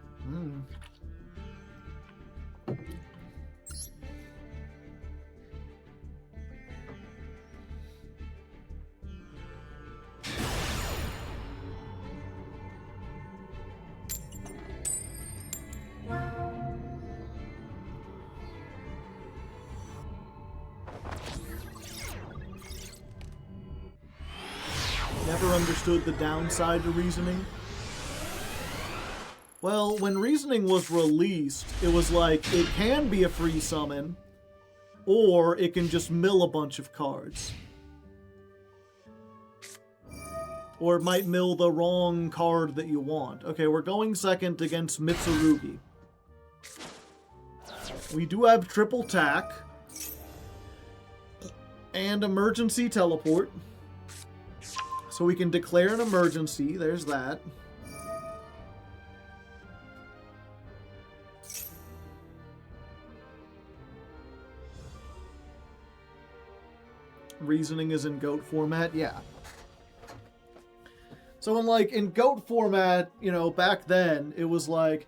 Never understood the downside to reasoning. Well, when reasoning was released, it was like, it can be a free summon, or it can just mill a bunch of cards. Or it might mill the wrong card that you want. Okay, we're going second against Mitsurugi. We do have triple tack. And emergency teleport. So we can declare an emergency. There's that. Reasoning is in GOAT format? Yeah. So in GOAT format, you know, back then, it was like,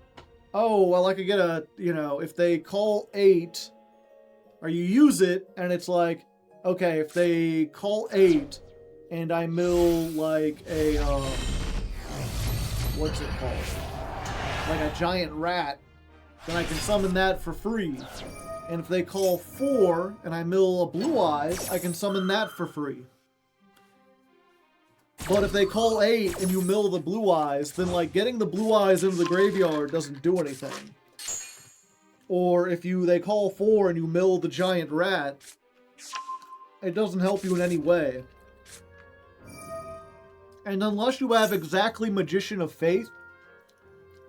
oh, well, I could get a, you know, if they call 8, or you use it, and it's like, okay, if they call 8, and I mill like a, what's it called? Like a giant rat, then I can summon that for free. And if they call 4, and I mill a Blue Eyes, I can summon that for free. But if they call 8 and you mill the Blue Eyes, then like getting the Blue Eyes into the graveyard doesn't do anything. Or if they call 4 and you mill the giant rat, it doesn't help you in any way. And unless you have exactly Magician of Faith,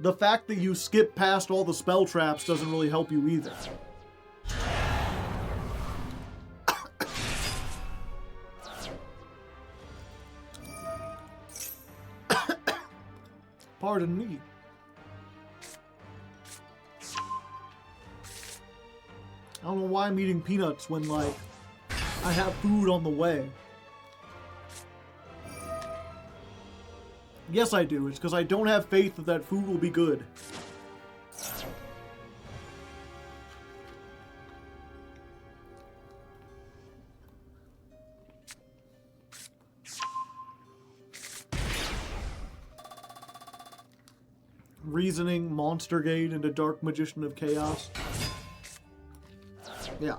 the fact that you skip past all the spell traps doesn't really help you either. Pardon me. I don't know why I'm eating peanuts when, like, I have food on the way. Yes, I do. It's because I don't have faith that that food will be good. Reasoning, Monster Gate, and a Dark Magician of Chaos. Yeah.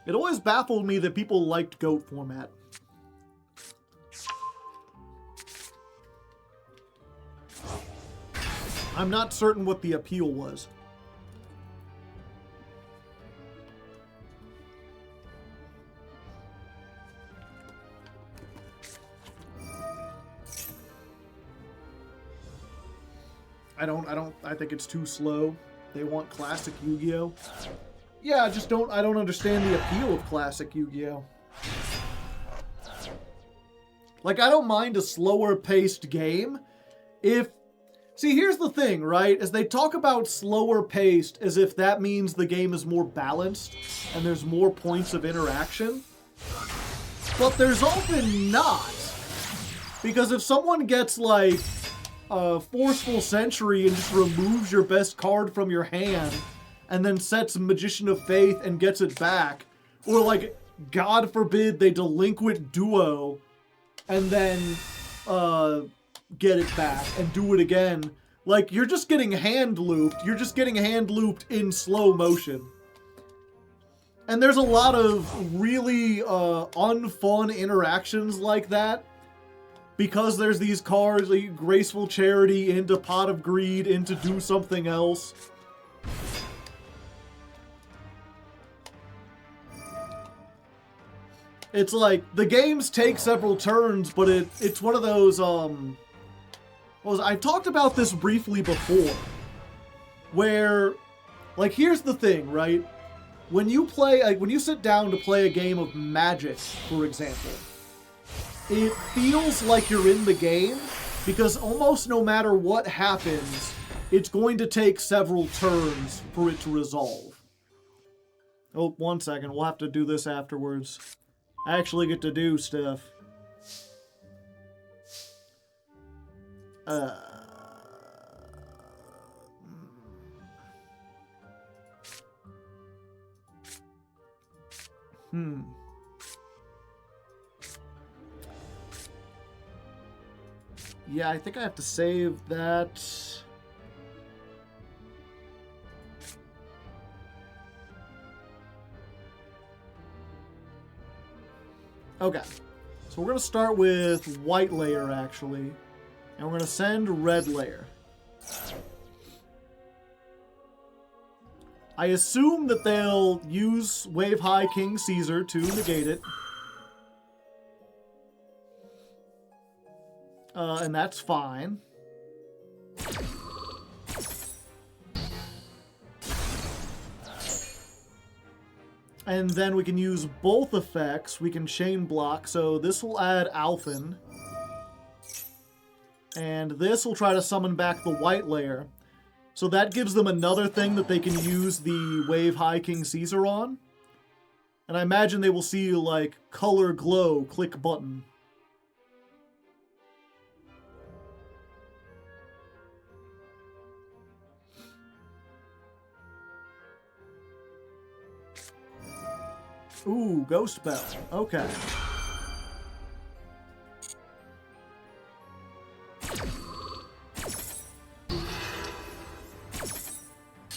It always baffled me that people liked GOAT format. I'm not certain what the appeal was. I think it's too slow. They want classic Yu-Gi-Oh. Yeah, I don't understand the appeal of classic Yu-Gi-Oh. Like, I don't mind a slower paced game if... See, here's the thing, right? As they talk about slower paced as if that means the game is more balanced and there's more points of interaction. But there's often not. Because if someone gets, like, a Forceful Century and just removes your best card from your hand and then sets Magician of Faith and gets it back, or, like, God forbid they Delinquent Duo and then get it back and do it again, like, you're just getting hand looped. You're just getting hand looped in slow motion. And there's a lot of really unfun interactions like that. Because there's these cards, like Graceful Charity into Pot of Greed into Do Something Else. It's like, the games take several turns, but it's one of those, I've talked about this briefly before. Where, like, here's the thing, right? When you play, like, when you sit down to play a game of Magic, for example, it feels like you're in the game, because almost no matter what happens, it's going to take several turns for it to resolve. Oh, 1 second, we'll have to do this afterwards. I actually get to do stuff. Yeah, I think I have to save that. Okay, so we're going to start with white layer, actually. And we're going to send red layer. I assume that they'll use Wave High King Caesar to negate it. And that's fine. And then we can use both effects. We can chain block. So this will add Alphen. And this will try to summon back the white layer. So that gives them another thing that they can use the Wave High King Caesar on. And I imagine they will see, like, color glow, click button. Ooh, Ghost Bell. Okay.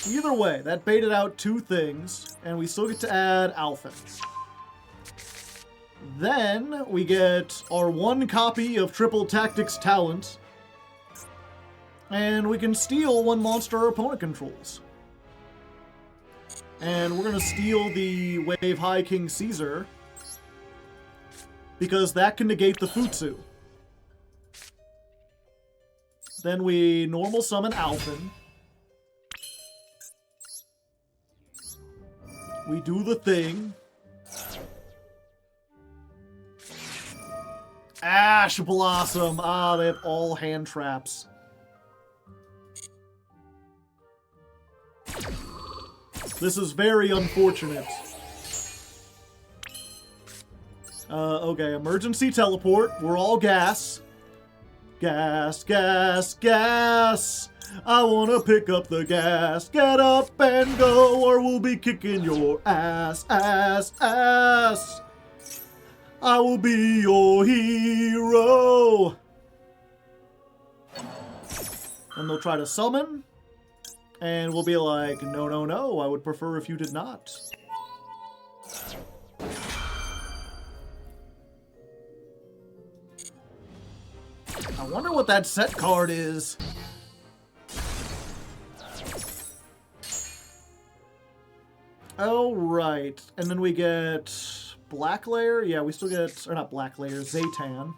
Either way, that baited out 2 things, and we still get to add Alpha. Then we get our 1 copy of Triple Tactics Talent, and we can steal 1 monster our opponent controls. And we're going to steal the Wave High King Caesar, because that can negate the Futsu. Then we normal summon Alphen. We do the thing. Ash Blossom! Ah, they have all hand traps. This is very unfortunate. Okay, emergency teleport. We're all gas. Gas, gas, gas. I wanna pick up the gas. Get up and go, or we'll be kicking your ass, ass, ass. I will be your hero. And they'll try to summon. And we'll be like, no, no, no, I would prefer if you did not. I wonder what that set card is. Oh, right. And then we get black layer. Yeah, we still get, or not black layer, Zaytan.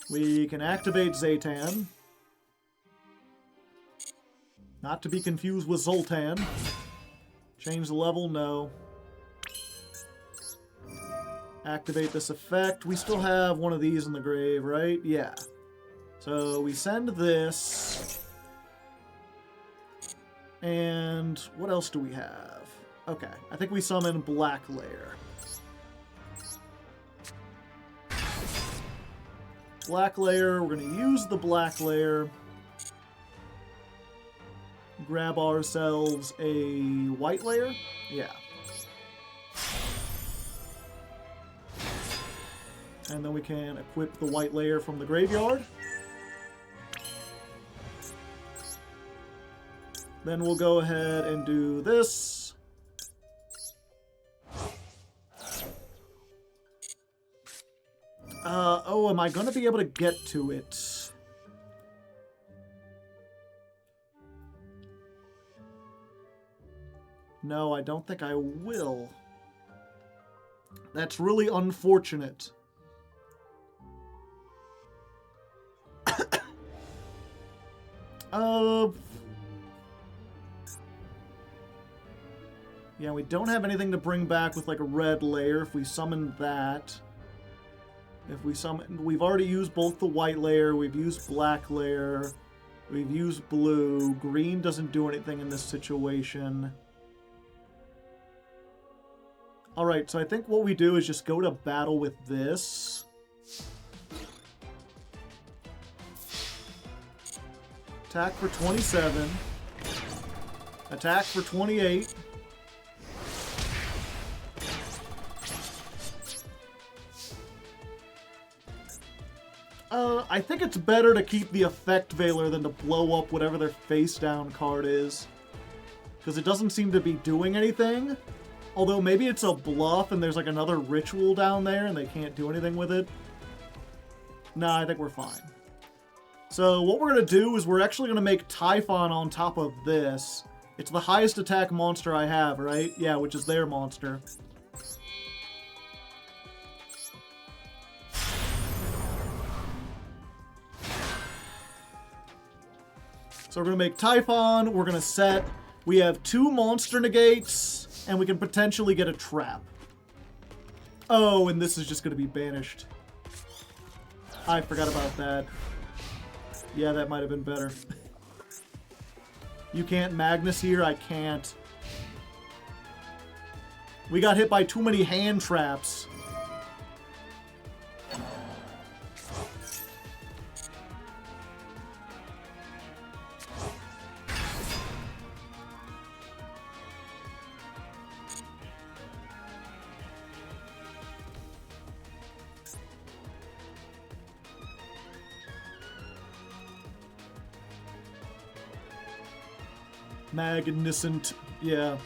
We can activate Zaytan. Not to be confused with Zoltan. Change the level? No. Activate this effect. We still have one of these in the grave, right? Yeah. So we send this. And what else do we have? Okay, I think we summon Black Lair. Black Lair, we're going to use the Black Lair. Grab ourselves a White Lair. Yeah. And then we can equip the White Lair from the graveyard. Then we'll go ahead and do this. Oh, am I going to be able to get to it? No, I don't think I will. That's really unfortunate. Yeah, we don't have anything to bring back with like a red layer. If we summon that, we've already used both the white layer, we've used black layer, we've used blue. Green doesn't do anything in this situation. Alright, so I think what we do is just go to battle with this. Attack for 27. Attack for 28. I think it's better to keep the effect Veiler than to blow up whatever their face-down card is. Because it doesn't seem to be doing anything. Although maybe it's a bluff and there's like another ritual down there and they can't do anything with it. Nah, I think we're fine. So what we're going to do is we're actually going to make Typhon on top of this. It's the highest attack monster I have, right? Yeah, which is their monster. So we're going to make Typhon, we're going to set, we have 2 monster negates, and we can potentially get a trap. Oh, and this is just going to be banished. I forgot about that. Yeah, that might have been better. You can't Magnus here? I can't. We got hit by too many hand traps. Magnificent, yeah.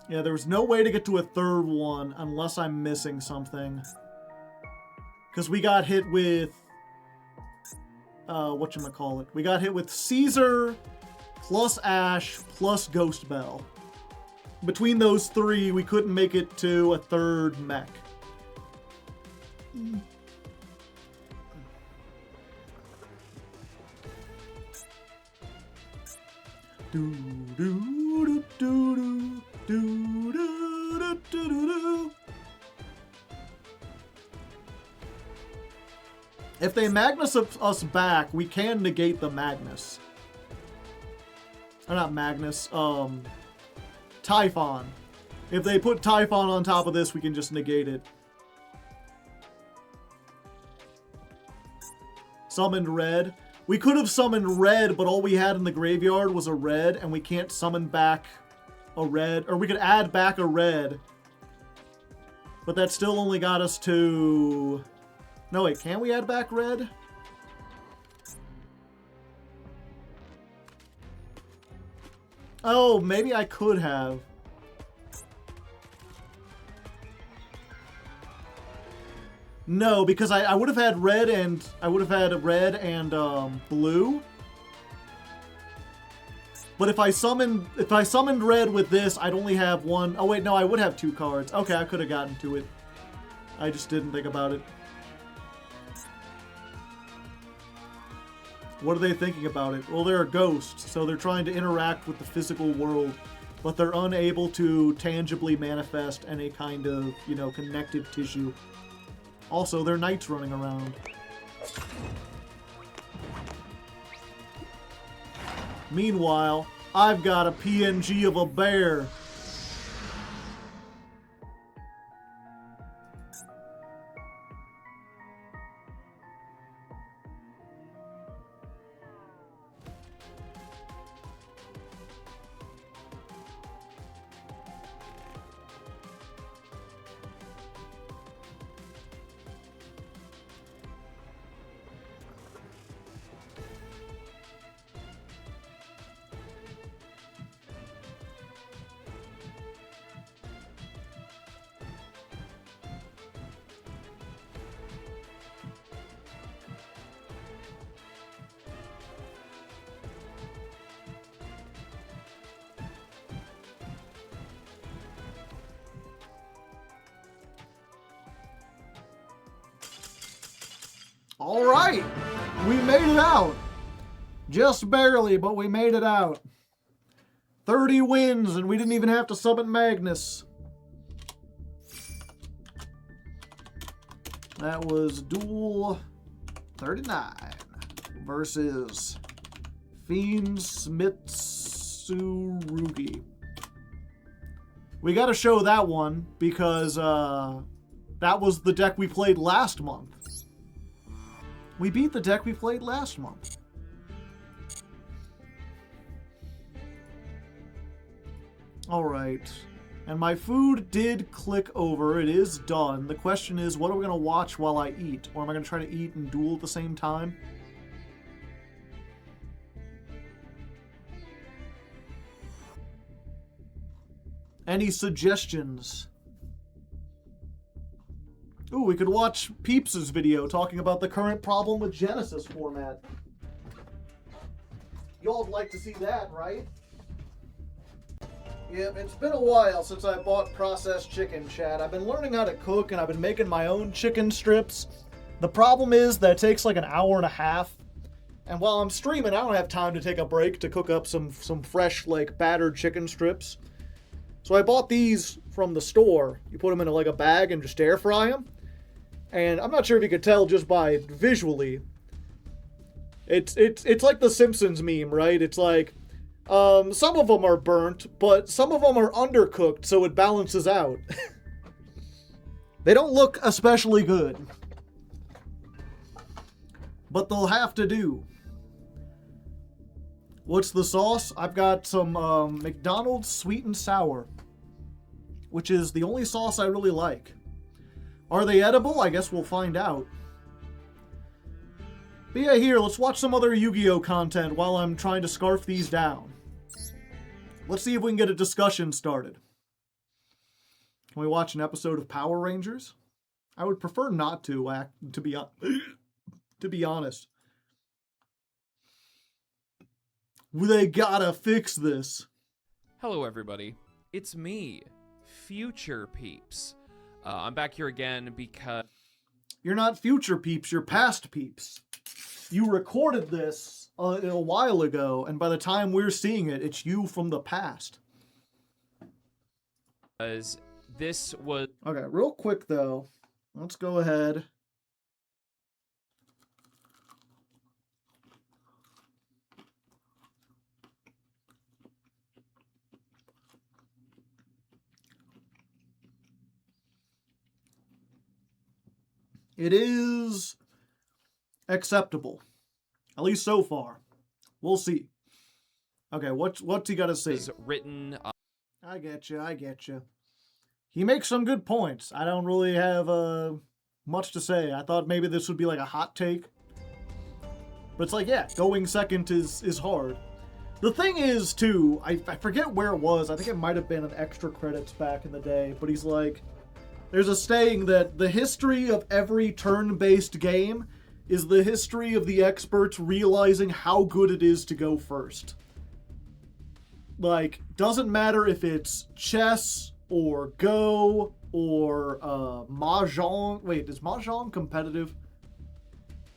Yeah, there was no way to get to a third one unless I'm missing something. Because we got hit with... whatchamacallit. We got hit with Caesar, plus Ash, plus Ghost Bell. Between those 3, we couldn't make it to a third mech. Do do do do do do do do do. If they Magnus us back, we can negate the Magnus. Or not Magnus, Typhon. If they put Typhon on top of this, we can just negate it. Summoned red. We could have summoned red, but all we had in the graveyard was a red, and we can't summon back a red. Or we could add back a red. But that still only got us to... No, wait, can we add back red? Oh, maybe I could have. No, because I would have had red and blue. But if I summoned red with this, I'd only have one. Oh wait, no, I would have 2 cards. Okay, I could have gotten to it. I just didn't think about it. What are they thinking about it? Well, they're ghosts, so they're trying to interact with the physical world, but they're unable to tangibly manifest any kind of, connective tissue. Also, they're knights running around. Meanwhile, I've got a PNG of a bear. All right, we made it out. Just barely, but we made it out. 30 wins, and we didn't even have to summon Magnus. That was Duel 39 versus Fiend Smitsurugi. We got to show that one because that was the deck we played last month. We beat the deck we played last month. Alright. And my food did click over. It is done. The question is, what are we going to watch while I eat? Or am I going to try to eat and duel at the same time? Any suggestions? Ooh, we could watch Peeps' video talking about the current problem with Genesis format. Y'all would like to see that, right? Yep, it's been a while since I bought processed chicken, Chad. I've been learning how to cook, and I've been making my own chicken strips. The problem is that it takes like an hour and a half. And while I'm streaming, I don't have time to take a break to cook up some fresh, battered chicken strips. So I bought these from the store. You put them in a bag and just air fry them. And I'm not sure if you could tell just by visually. It's like the Simpsons meme, right? It's like, some of them are burnt, but some of them are undercooked, so it balances out. They don't look especially good. But they'll have to do. What's the sauce? I've got some McDonald's sweet and sour, which is the only sauce I really like. Are they edible? I guess we'll find out. But yeah, here, let's watch some other Yu-Gi-Oh! Content while I'm trying to scarf these down. Let's see if we can get a discussion started. Can we watch an episode of Power Rangers? I would prefer not to be honest. They gotta fix this. Hello everybody, it's me, Future Peeps. I'm back here again because... You're not future peeps, you're past peeps. You recorded this a while ago, and by the time we're seeing it, it's you from the past. This was... Okay, real quick though, let's go ahead. It is acceptable. At least so far. We'll see. Okay, what's he got to say? Is written... I get you. He makes some good points. I don't really have much to say. I thought maybe this would be like a hot take. But it's like, yeah, going second is hard. The thing is, too, I forget where it was. I think it might have been an extra credits back in the day. But he's like... There's a saying that the history of every turn-based game is the history of the experts realizing how good it is to go first. Like, doesn't matter if it's chess or Go or Mahjong. Wait, is Mahjong competitive?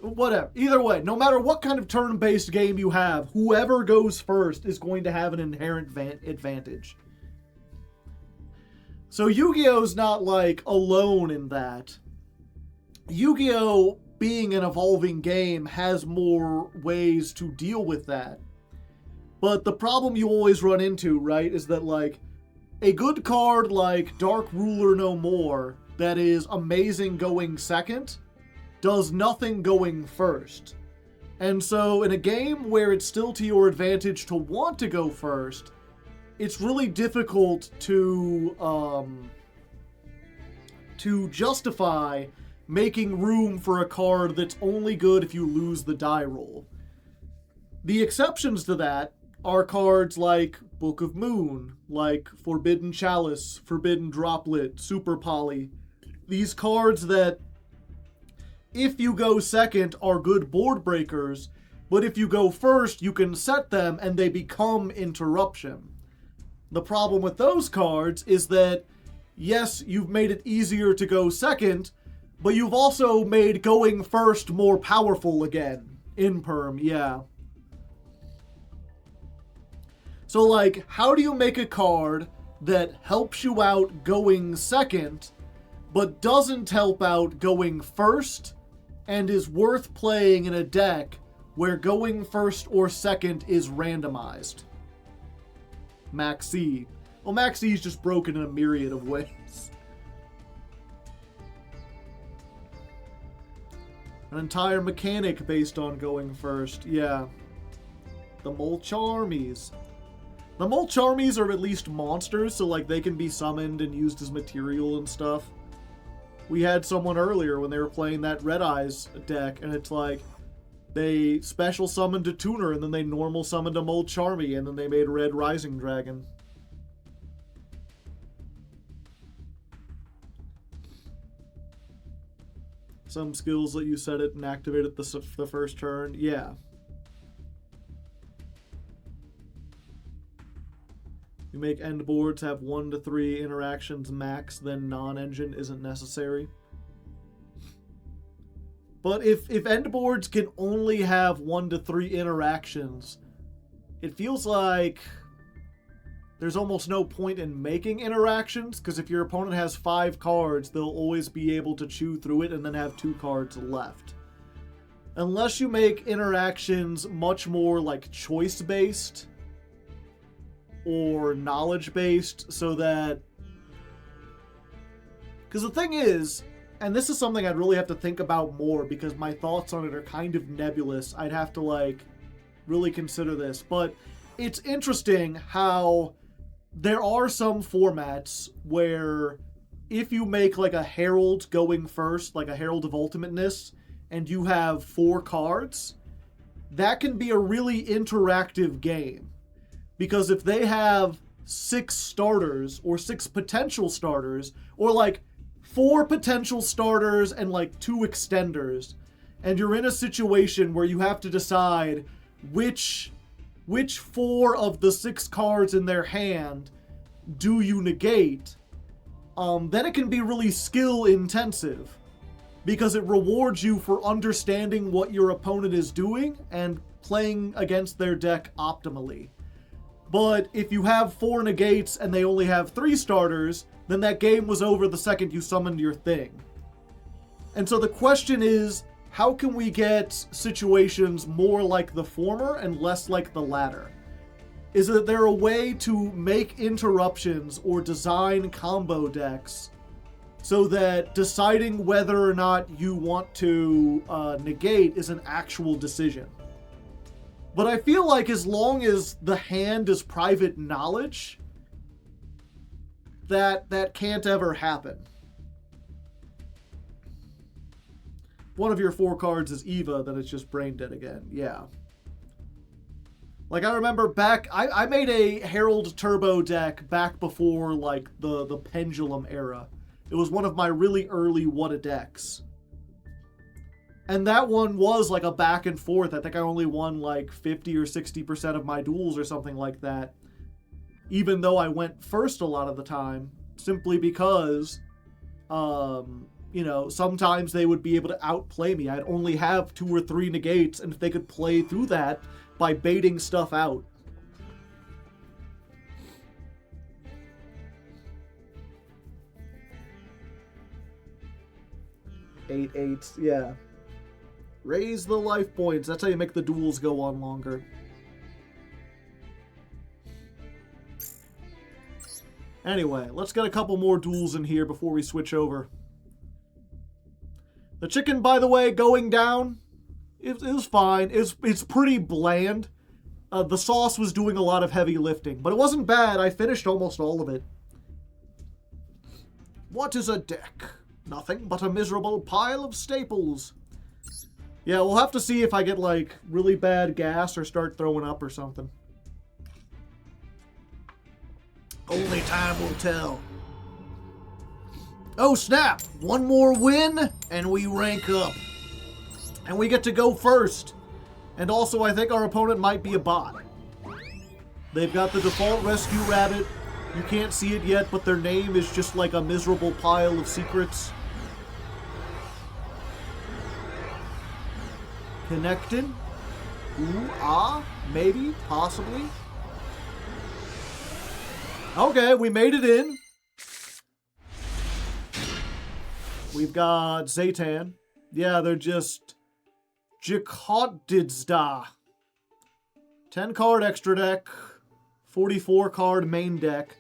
Whatever. Either way, no matter what kind of turn-based game you have, whoever goes first is going to have an inherent advantage. So Yu-Gi-Oh's not, like, alone in that. Yu-Gi-Oh, being an evolving game, has more ways to deal with that. But the problem you always run into, right, is that, like, a good card like Dark Ruler No More that is amazing going second does nothing going first. And so in a game where it's still to your advantage to want to go first, it's really difficult to justify making room for a card that's only good if you lose the die roll. The exceptions to that are cards like Book of Moon, like Forbidden Chalice, Forbidden Droplet, Super Poly. These cards that, if you go second, are good board breakers, but if you go first, you can set them and they become interruption. The problem with those cards is that, yes, you've made it easier to go second, but you've also made going first more powerful again. In Perm, yeah. So, like, how do you make a card that helps you out going second, but doesn't help out going first, and is worth playing in a deck where going first or second is randomized? Maxi. Well, Maxi is just broken in a myriad of ways. An entire mechanic based on going first, yeah. The Molcharmies. The Molcharmies are at least monsters, so like they can be summoned and used as material and stuff. We had someone earlier when they were playing that Red Eyes deck, and it's like they special summoned a tuner, and then they normal summoned a Molcharmy, and then they made Red Rising Dragon. Some skills let you set it and activate it the first turn. Yeah. You make end boards have 1 to 3 interactions max, then non-engine isn't necessary. But if end boards can only have 1 to 3 interactions, it feels like there's almost no point in making interactions, because if your opponent has 5 cards, they'll always be able to chew through it and then have 2 cards left. Unless you make interactions much more like choice-based or knowledge-based, so that... Because the thing is, and this is something I'd really have to think about more because my thoughts on it are kind of nebulous. I'd have to, like, really consider this. But it's interesting how there are some formats where if you make, like, a Herald going first, like a Herald of Ultimateness, and you have 4 cards, that can be a really interactive game. Because if they have 6 starters, or 6 potential starters, or like 4 potential starters and like 2 extenders, and you're in a situation where you have to decide which 4 of the 6 cards in their hand do you negate, then it can be really skill intensive. Because it rewards you for understanding what your opponent is doing and playing against their deck optimally. But if you have 4 negates and they only have 3 starters, then that game was over the second you summoned your thing. And so the question is, how can we get situations more like the former and less like the latter? Is there a way to make interruptions or design combo decks so that deciding whether or not you want to negate is an actual decision? But I feel like as long as the hand is private knowledge, that can't ever happen. One of your 4 cards is Eva, then it's just brain dead again. Yeah. Like, I remember back... I made a Herald Turbo deck back before, like, the Pendulum era. It was one of my really early What-A decks. And that one was like a back and forth. I think I only won like 50 or 60% of my duels or something like that. Even though I went first a lot of the time. Simply because you know, sometimes they would be able to outplay me. I'd only have 2 or 3 negates, and if they could play through that by baiting stuff out. Eight, yeah. Raise the life points. That's how you make the duels go on longer. Anyway, let's get a couple more duels in here before we switch over. The chicken, by the way, going down, it was fine. It's pretty bland. The sauce was doing a lot of heavy lifting, but it wasn't bad. I finished almost all of it. What is a deck? Nothing but a miserable pile of staples. Yeah, we'll have to see if I get, like, really bad gas or start throwing up or something. Only time will tell. Oh, snap! One more win, and we rank up. And we get to go first. And also, I think our opponent might be a bot. They've got the default Rescue Rabbit. You can't see it yet, but their name is just like a miserable pile of secrets. Connected? Ooh, ah, maybe, possibly. Okay, we made it in. We've got Zaytan. Yeah, they're just Jakotdidzda. 10 card extra deck, 44 card main deck.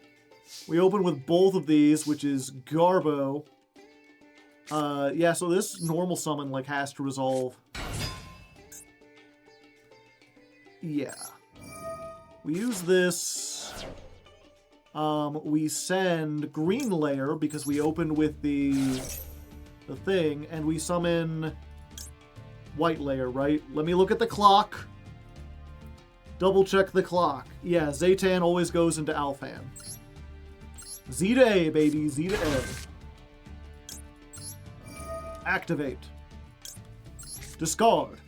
We open with both of these, which is Garbo. Yeah, so this normal summon like has to resolve. Yeah. We use this. We send Green Layer because we opened with the thing, and we summon White Layer, right? Let me look at the clock. Double check the clock. Yeah, Zaytan always goes into Alfan. Z to A, baby. Z to A. Activate. Discard.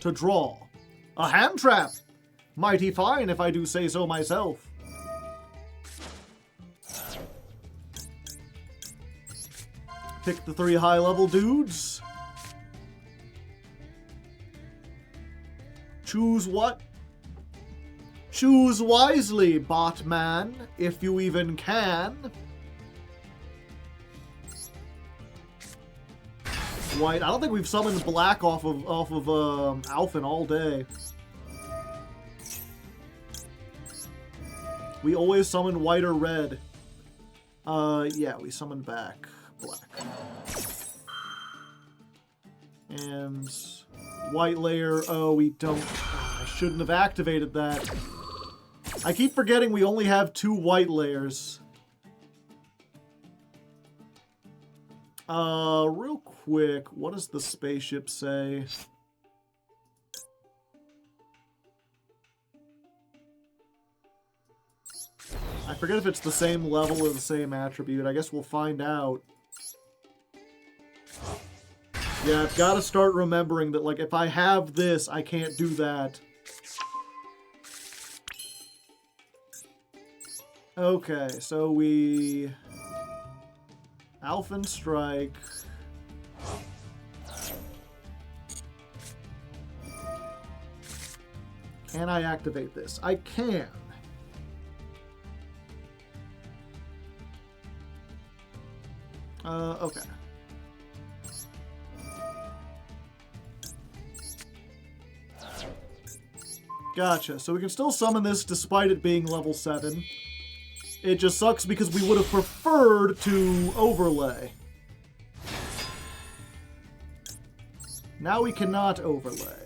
To draw. A hand trap! Mighty fine if I do say so myself. Pick the 3 high-level dudes. Choose what? Choose wisely, Botman, if you even can. White. I don't think we've summoned black off of Alphen all day. We always summon white or red. Yeah, we summoned back black. And white layer, oh, we don't. I shouldn't have activated that. I keep forgetting we only have 2 white layers. Real quick, what does the spaceship say? I forget if it's the same level or the same attribute. I guess we'll find out. Yeah, I've got to start remembering that, like, if I have this, I can't do that. Okay, so we... Alphen Strike. Can I activate this? I can. Okay. Gotcha. So we can still summon this despite it being level 7. It just sucks because we would have preferred to overlay. Now we cannot overlay.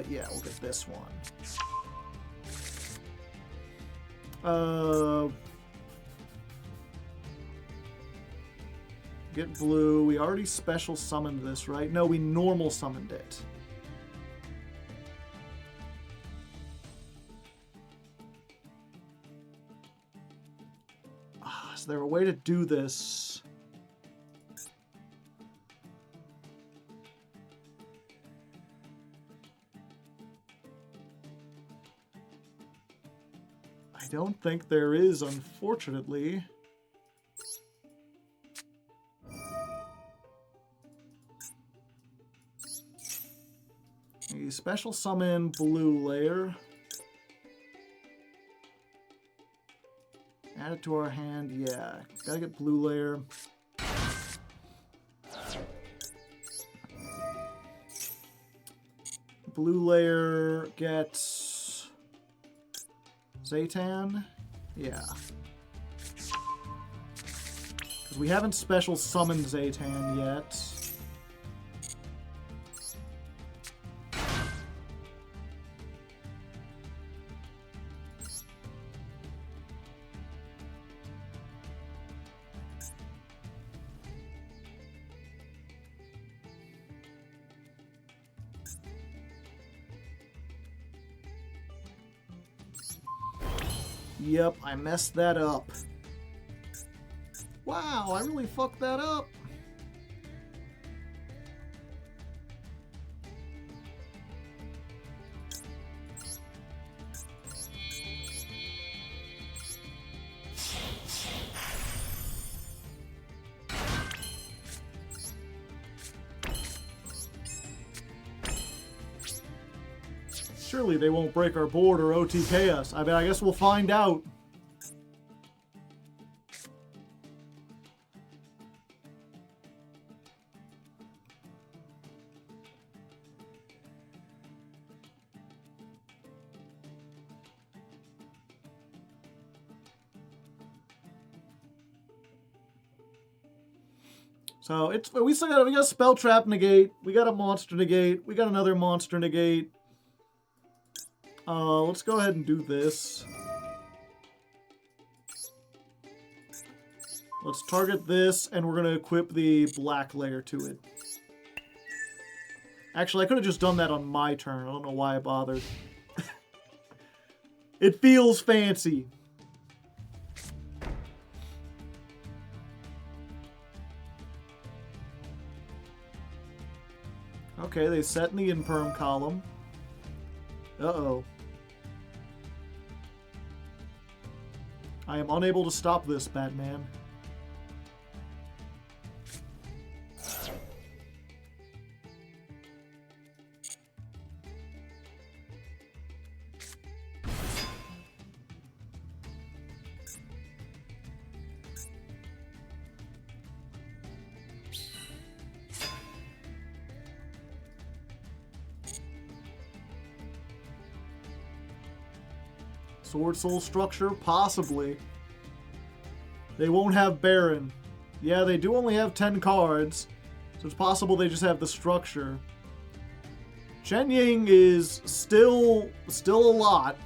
Yeah, we'll get this one. Get blue. We already special summoned this, right? No, we normal summoned it. Is there a way to do this? I don't think there is, unfortunately. A special summon blue layer. Add it to our hand. Yeah, gotta get blue layer. Blue layer gets Zaytan. Yeah. Because we haven't special summoned Zaytan yet. Yep, I messed that up. Wow, I really fucked that up. Surely they won't break our board or OTK us. I mean, I guess we'll find out. So we got a spell trap negate, we got a monster negate, we got another monster negate. Let's go ahead and do this. Let's target this, and we're gonna equip the black layer to it. Actually, I could have just done that on my turn. I don't know why I bothered. It feels fancy. Okay, they set in the imperm column. Uh-oh. I am unable to stop this, Batman. Sword Soul structure? Possibly. They won't have Baron. Yeah, they do only have 10 cards, so it's possible they just have the structure. Chen Ying is still a lot.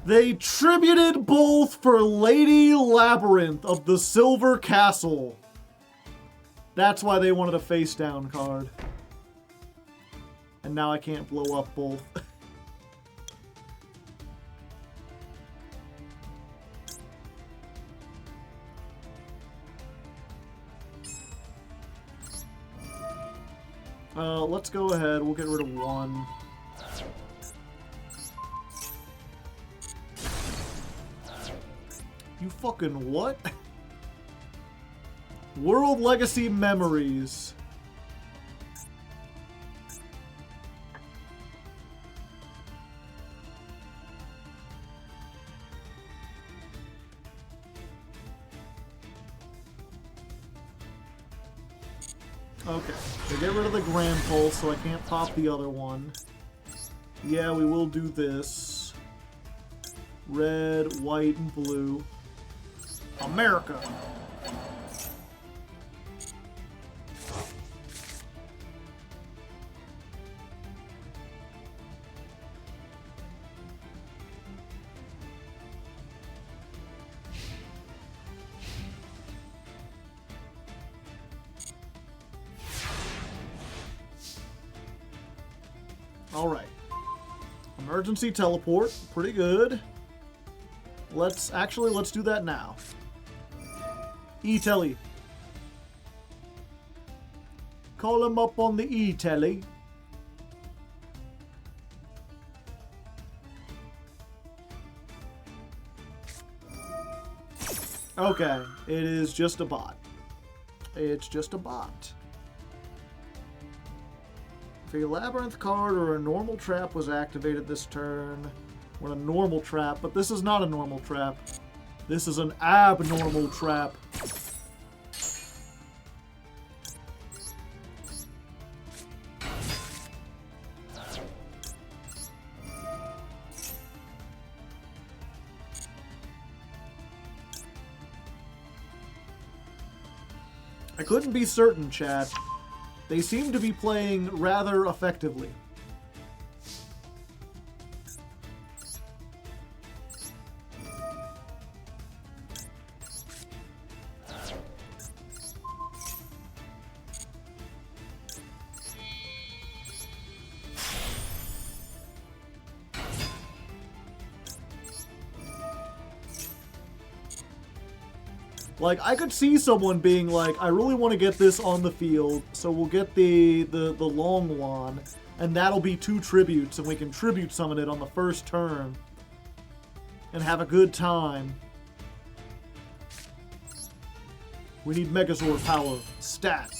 They tributed both for Lady Labyrinth of the Silver Castle. That's why they wanted a face-down card. And now I can't blow up both. Let's go ahead. We'll get rid of one. You fucking what? World Legacy Memories. Okay, so get rid of the Grand Pulse so I can't pop the other one. Yeah, we will do this. Red, white, and blue. America. Emergency teleport. Pretty good. Let's do that now. E-telly. Call him up on the E-telly. Okay, it is just a bot. It's just a bot. If a labyrinth card or a normal trap was activated this turn, we're in a normal trap, but this is not a normal trap. This is an abnormal trap. I couldn't be certain, chat. They seem to be playing rather effectively. Like, I could see someone being like, I really want to get this on the field, so we'll get the long one, and that'll be 2 tributes, and we can tribute summon it on the first turn, and have a good time. We need Megazord power. Stat.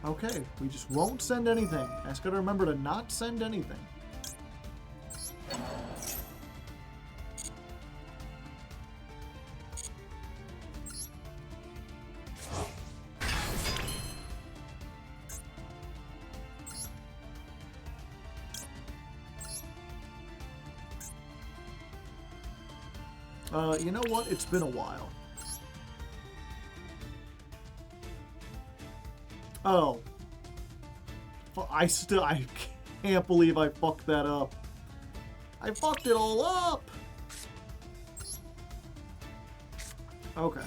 Okay, we just won't send anything. I just gotta remember to not send anything. You know what? It's been a while. Oh. I can't believe I fucked that up. I fucked it all up! Okay.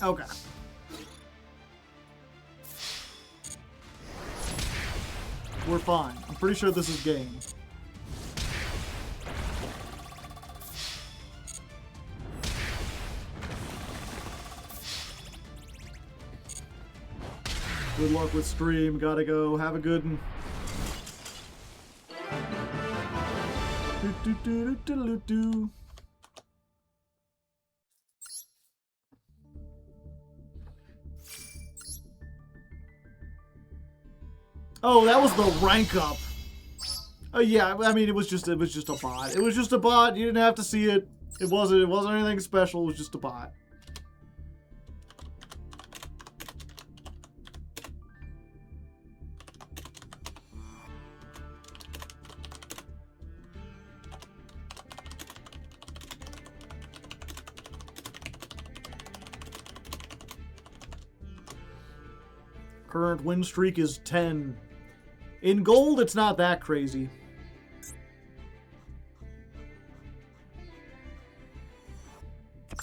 Okay. We're fine. I'm pretty sure this is game. Good luck with stream. Gotta go. Have a good one. Do, do, do, do, do, do. Oh, that was the rank up. Yeah, I mean it was just a bot. It was just a bot. You didn't have to see it. It wasn't anything special. It was just a bot. Current win streak is 10. In gold, it's not that crazy.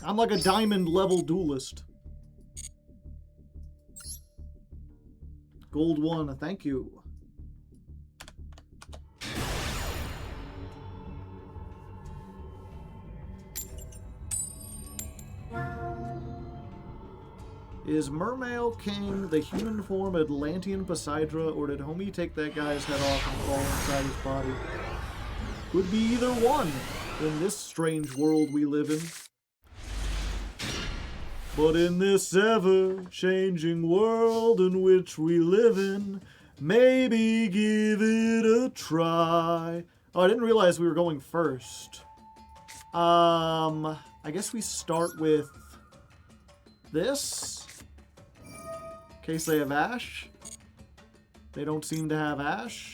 I'm like a diamond level duelist. Gold 1, thank you. Is Mermail King the human form Atlantean Poseidra, or did Homie take that guy's head off and fall inside his body? Could be either one in this strange world we live in. But in this ever-changing world in which we live in, maybe give it a try. Oh, I didn't realize we were going first. I guess we start with this. In case they have Ash. They don't seem to have Ash.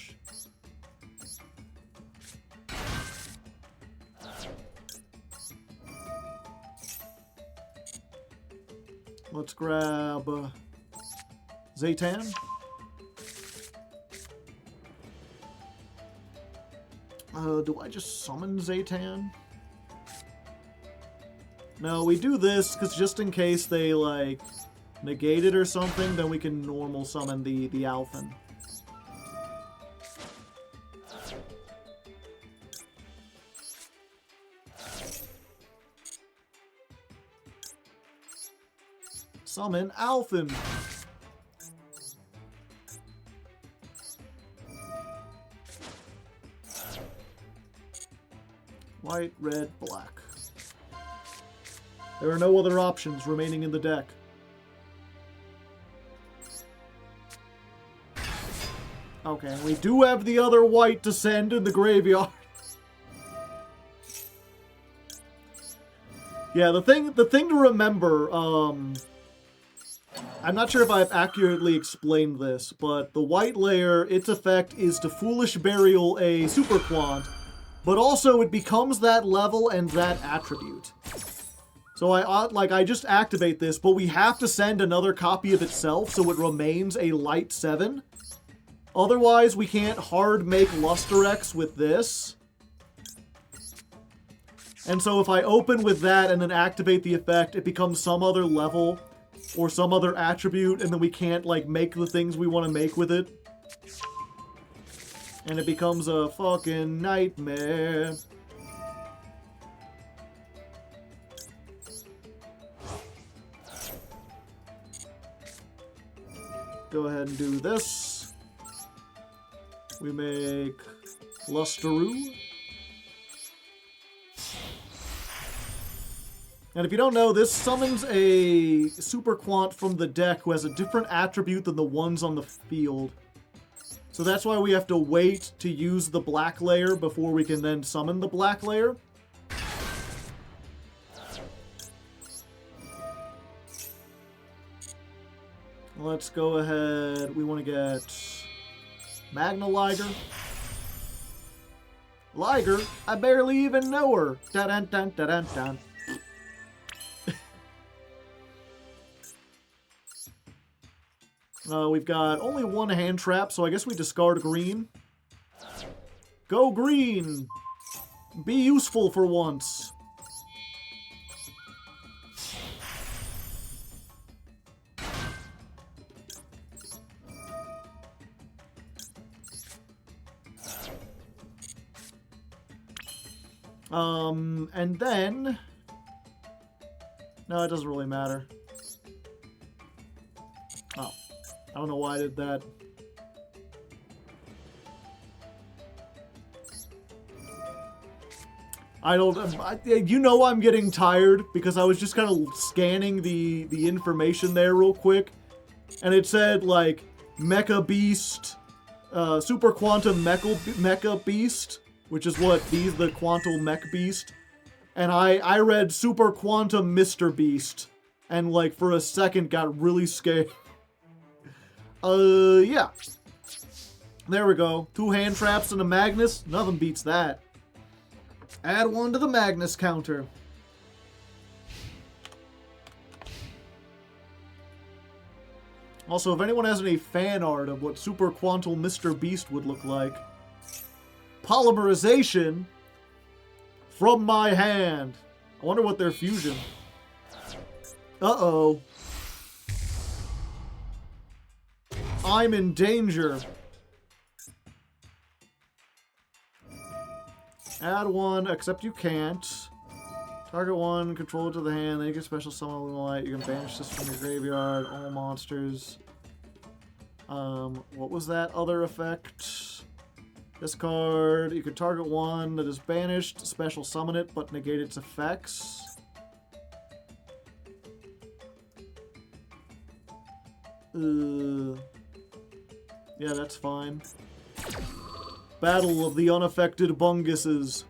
Let's grab Zaytan. Do I just summon Zaytan? No, we do this because just in case they, like, negate it or something, then we can normal summon the Alphen. Summon Alphen. White, red, black. There are no other options remaining in the deck. Okay, we do have the other white to send in the graveyard. Yeah, the thing to remember, I'm not sure if I've accurately explained this, but the white layer, its effect is to Foolish Burial a Super Quant, but also it becomes that level and that attribute. So I just activate this, but we have to send another copy of itself so it remains a light 7. Otherwise, we can't hard make Luster X with this. And so if I open with that and then activate the effect, it becomes some other level or some other attribute, and then we can't, like, make the things we want to make with it. And it becomes a fucking nightmare. Go ahead and do this. We make Lusteroo. And if you don't know, this summons a Super Quant from the deck who has a different attribute than the ones on the field. So that's why we have to wait to use the black layer before we can then summon the black layer. Let's go ahead. We want to get Magna Liger. Liger? I barely even know her. Dun-dun-dun-dun-dun. We've got only one hand trap, so I guess we discard green. Go green! Be useful for once. And then... No, it doesn't really matter. Oh. I don't know why I did that. You know I'm getting tired because I was just kind of scanning the information there real quick. And it said, like, Mecha Beast, Super Quantum Mecha Beast, which is what, the Quantum Mech Beast. And I read Super Quantum Mr. Beast. And, like, for a second got really scared. Yeah. There we go. 2 hand traps and a Magnus. Nothing beats that. Add 1 to the Magnus counter. Also, if anyone has any fan art of what Super Quantum Mr. Beast would look like. Polymerization from my hand. I wonder what their fusion. I'm in danger. Add one, except you can't. Target one, control it to the hand, then you can special summon a Light. You can banish this from your graveyard, all monsters. What was that other effect? Discard. You can target one that is banished, special summon it, but negate its effects. Yeah, that's fine. Battle of the unaffected bunguses.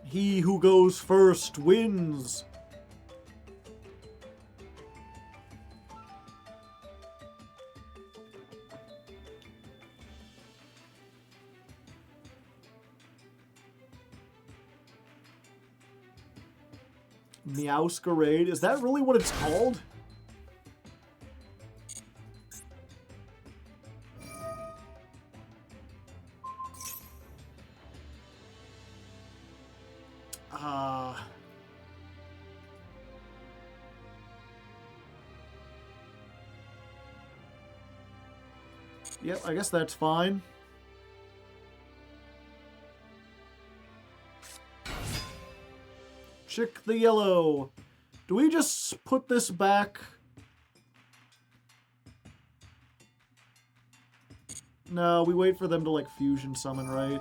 He who goes first wins. Meowscarade. Is that really what it's called? Yep, I guess that's fine. Chick the yellow. Do we just put this back? No, we wait for them to, like, fusion summon, right?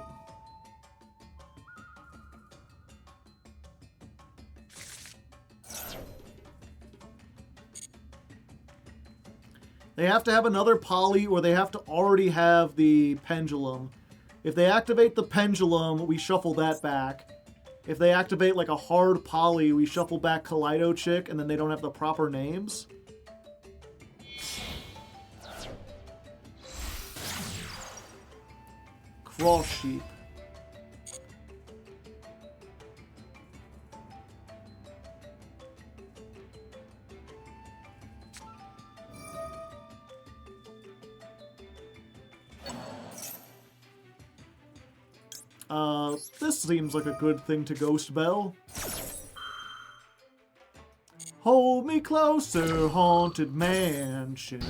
They have to have another poly, or they have to already have the pendulum. If they activate the pendulum, we shuffle that back. If they activate like a hard poly, we shuffle back Kaleido Chick, and then they don't have the proper names. Cross Sheep. This seems like a good thing to Ghost Bell. Hold me closer, haunted mansion.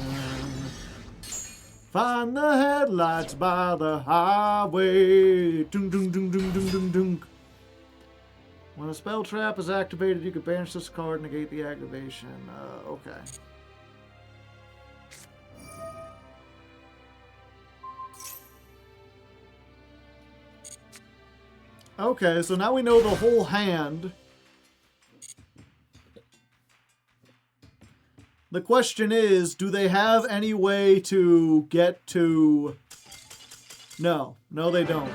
Find the headlights by the highway. Dunk, dunk, dunk, dunk, dunk, dunk, dunk. When a spell trap is activated, you can banish this card and negate the activation. Okay. Okay, so now we know the whole hand. The question is, do they have any way to get to... No. No, they don't.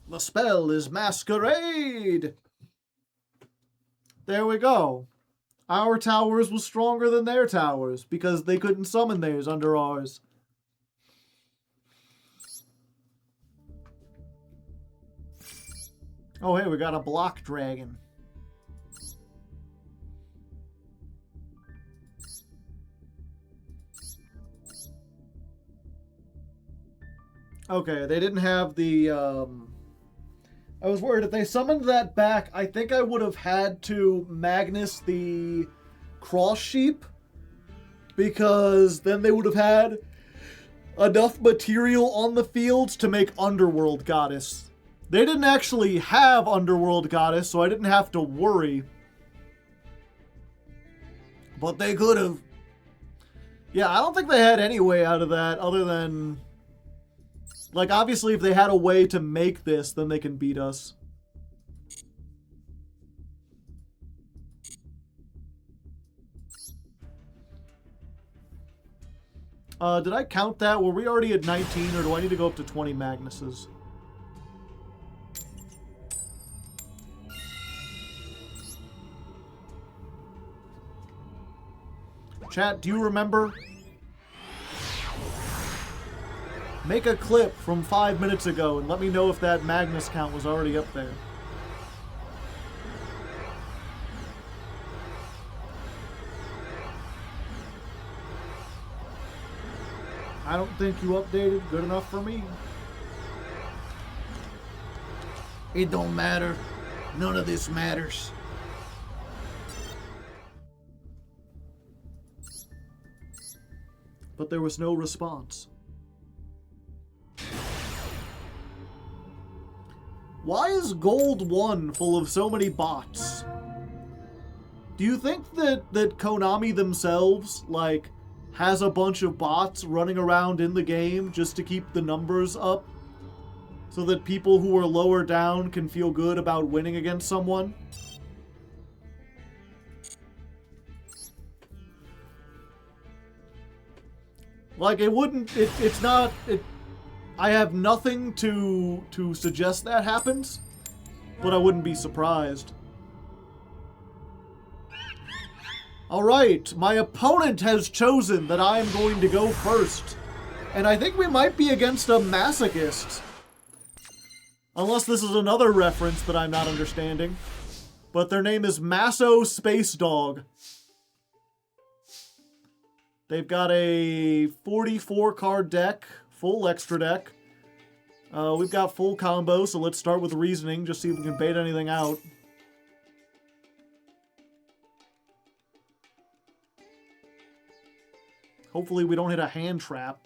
The spell is Masquerade! There we go. Our towers was stronger than their towers, because they couldn't summon theirs under ours. Oh, hey, we got a block dragon. Okay, they didn't have the, I was worried if they summoned that back, I think I would have had to Magnus the Cross Sheep, because then they would have had enough material on the field to make Underworld Goddess. They didn't actually have Underworld Goddess, so I didn't have to worry. But they could have. Yeah, I don't think they had any way out of that other than... Like, obviously, if they had a way to make this, then they can beat us. Did I count that? Were we already at 19, or do I need to go up to 20 Magnuses? Chat, do you remember? Make a clip from 5 minutes ago and let me know if that Magnus count was already up there. I don't think you updated good enough for me. It don't matter. None of this matters. But there was no response. Why is Gold 1 full of so many bots? Do you think that Konami themselves, like, has a bunch of bots running around in the game just to keep the numbers up? So that people who are lower down can feel good about winning against someone? Like, it wouldn't, it's not, I have nothing to suggest that happens, but I wouldn't be surprised. Alright, my opponent has chosen that I am going to go first. And I think we might be against a masochist. Unless this is another reference that I'm not understanding. But their name is Maso Space Dog. They've got a 44 card deck, full extra deck. We've got full combo, so let's start with reasoning, just see if we can bait anything out. Hopefully we don't hit a hand trap.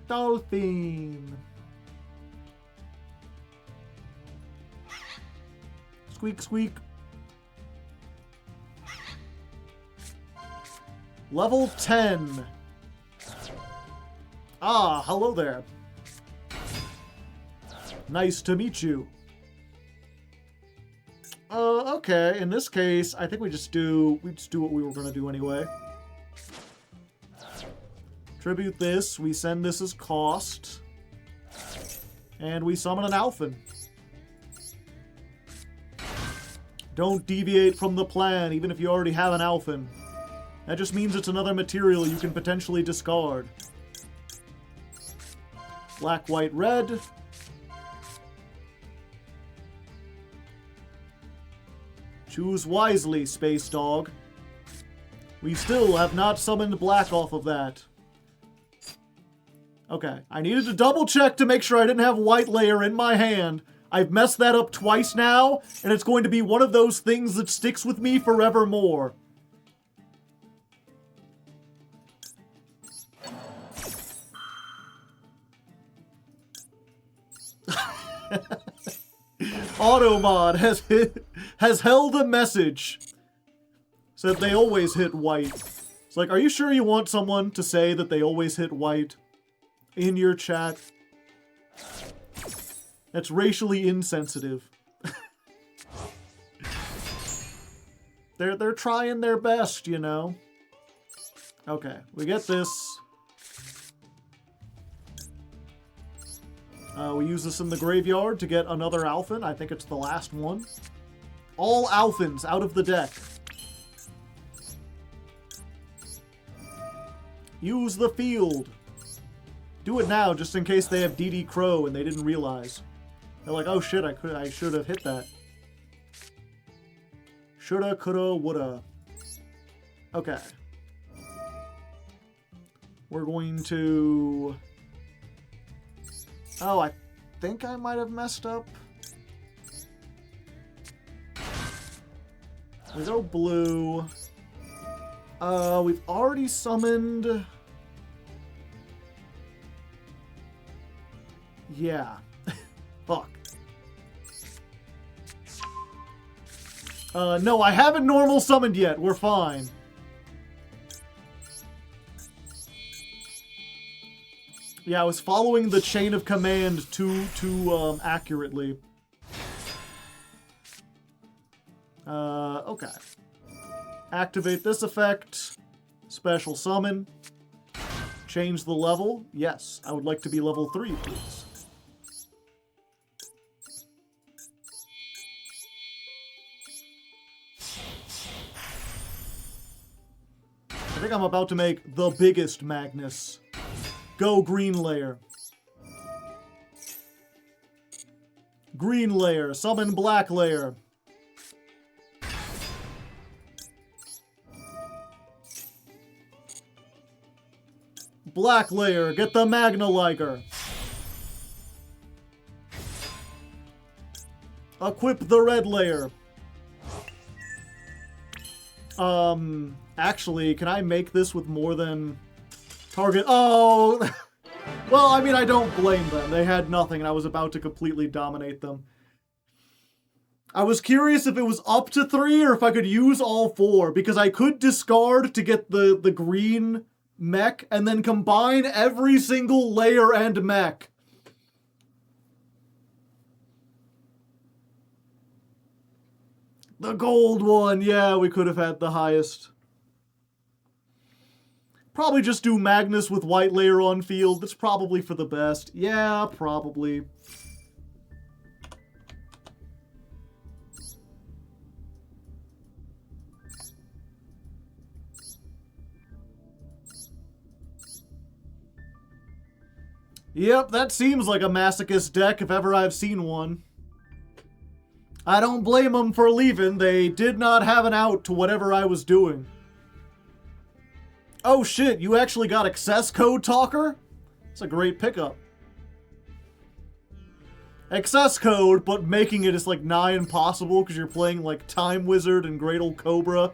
Dolphin. Squeak, squeak. Level 10. Ah, hello there. Nice to meet you. Okay, in this case, I think we just do what we were gonna do anyway. Tribute this, we send this as cost. And we summon an Alphen. Don't deviate from the plan, even if you already have an Alphen. That just means it's another material you can potentially discard. Black, white, red. Choose wisely, Space Dog. We still have not summoned black off of that. Okay, I needed to double check to make sure I didn't have white layer in my hand. I've messed that up twice now, and it's going to be one of those things that sticks with me forevermore. Automod has held a message. Said they always hit white. It's like, are you sure you want someone to say that they always hit white in your chat? That's racially insensitive. They're trying their best, you know. Okay, we get this. We use this in the graveyard to get another Alphen. I think it's the last one. All Alphens out of the deck. Use the field. Do it now, just in case they have DD Crow and they didn't realize. They're like, oh shit, I should have hit that. Shoulda, coulda, woulda. Okay. We're going to... Oh, I think I might have messed up. We go blue. We've already summoned... Yeah. Fuck. No, I haven't normal summoned yet. We're fine. Yeah, I was following the chain of command too accurately. Okay. Activate this effect. Special summon. Change the level. Yes, I would like to be level 3, please. I think I'm about to make the biggest Magnus. Go green layer. Green layer. Summon black layer. Black layer. Get the Magna Liger. Equip the red layer. Actually, can I make this with more than target? Oh, well, I mean, I don't blame them. They had nothing, and I was about to completely dominate them. I was curious if it was up to 3 or if I could use all 4, because I could discard to get the green mech and then combine every single layer and mech. The gold one, yeah, we could have had the highest. Probably just do Magnus with white layer on field. That's probably for the best. Yeah, probably. Yep, that seems like a masochist deck if ever I've seen one. I don't blame them for leaving. They did not have an out to whatever I was doing. Oh shit, you actually got access code, Talker? That's a great pickup. Access code, but making it is like nigh impossible because you're playing like Time Wizard and Great Old Cobra.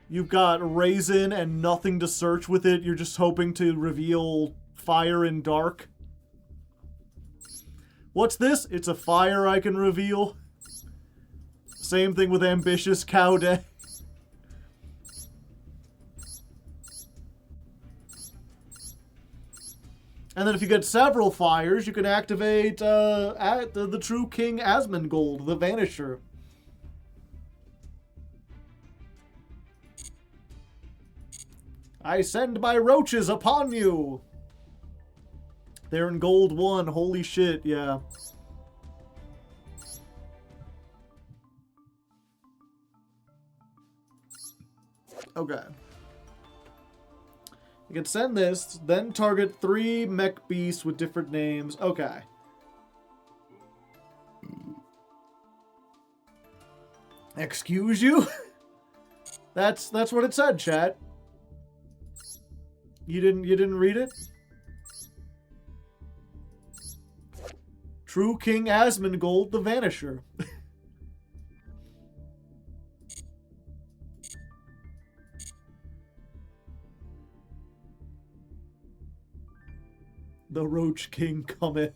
You've got Raisin and nothing to search with it. You're just hoping to reveal Fire and Dark. What's this? It's a fire I can reveal. Same thing with Ambitious Cow Day. And then if you get several fires, you can activate the True King Asmongold, the Vanisher. I send my roaches upon you. They're in gold 1. Holy shit, yeah. Okay. You can send this, then target 3 mech beasts with different names. Okay. Excuse you? That's what it said, chat. You didn't read it? True King Asmongold, the Vanisher. The Roach King cometh.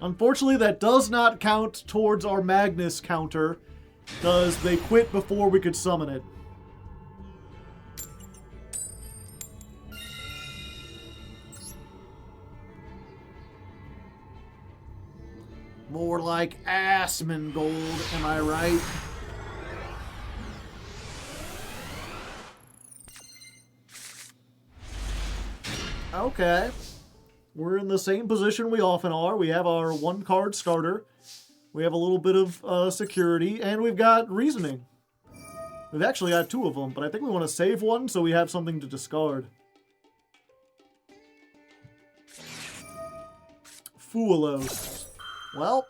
Unfortunately, that does not count towards our Magnus counter, because they quit before we could summon it. More like Asmongold, am I right? Okay. We're in the same position we often are. We have our 1-card starter. We have a little bit of security, and we've got reasoning. We've actually got 2 of them, but I think we want to save one so we have something to discard. Foolos. Well,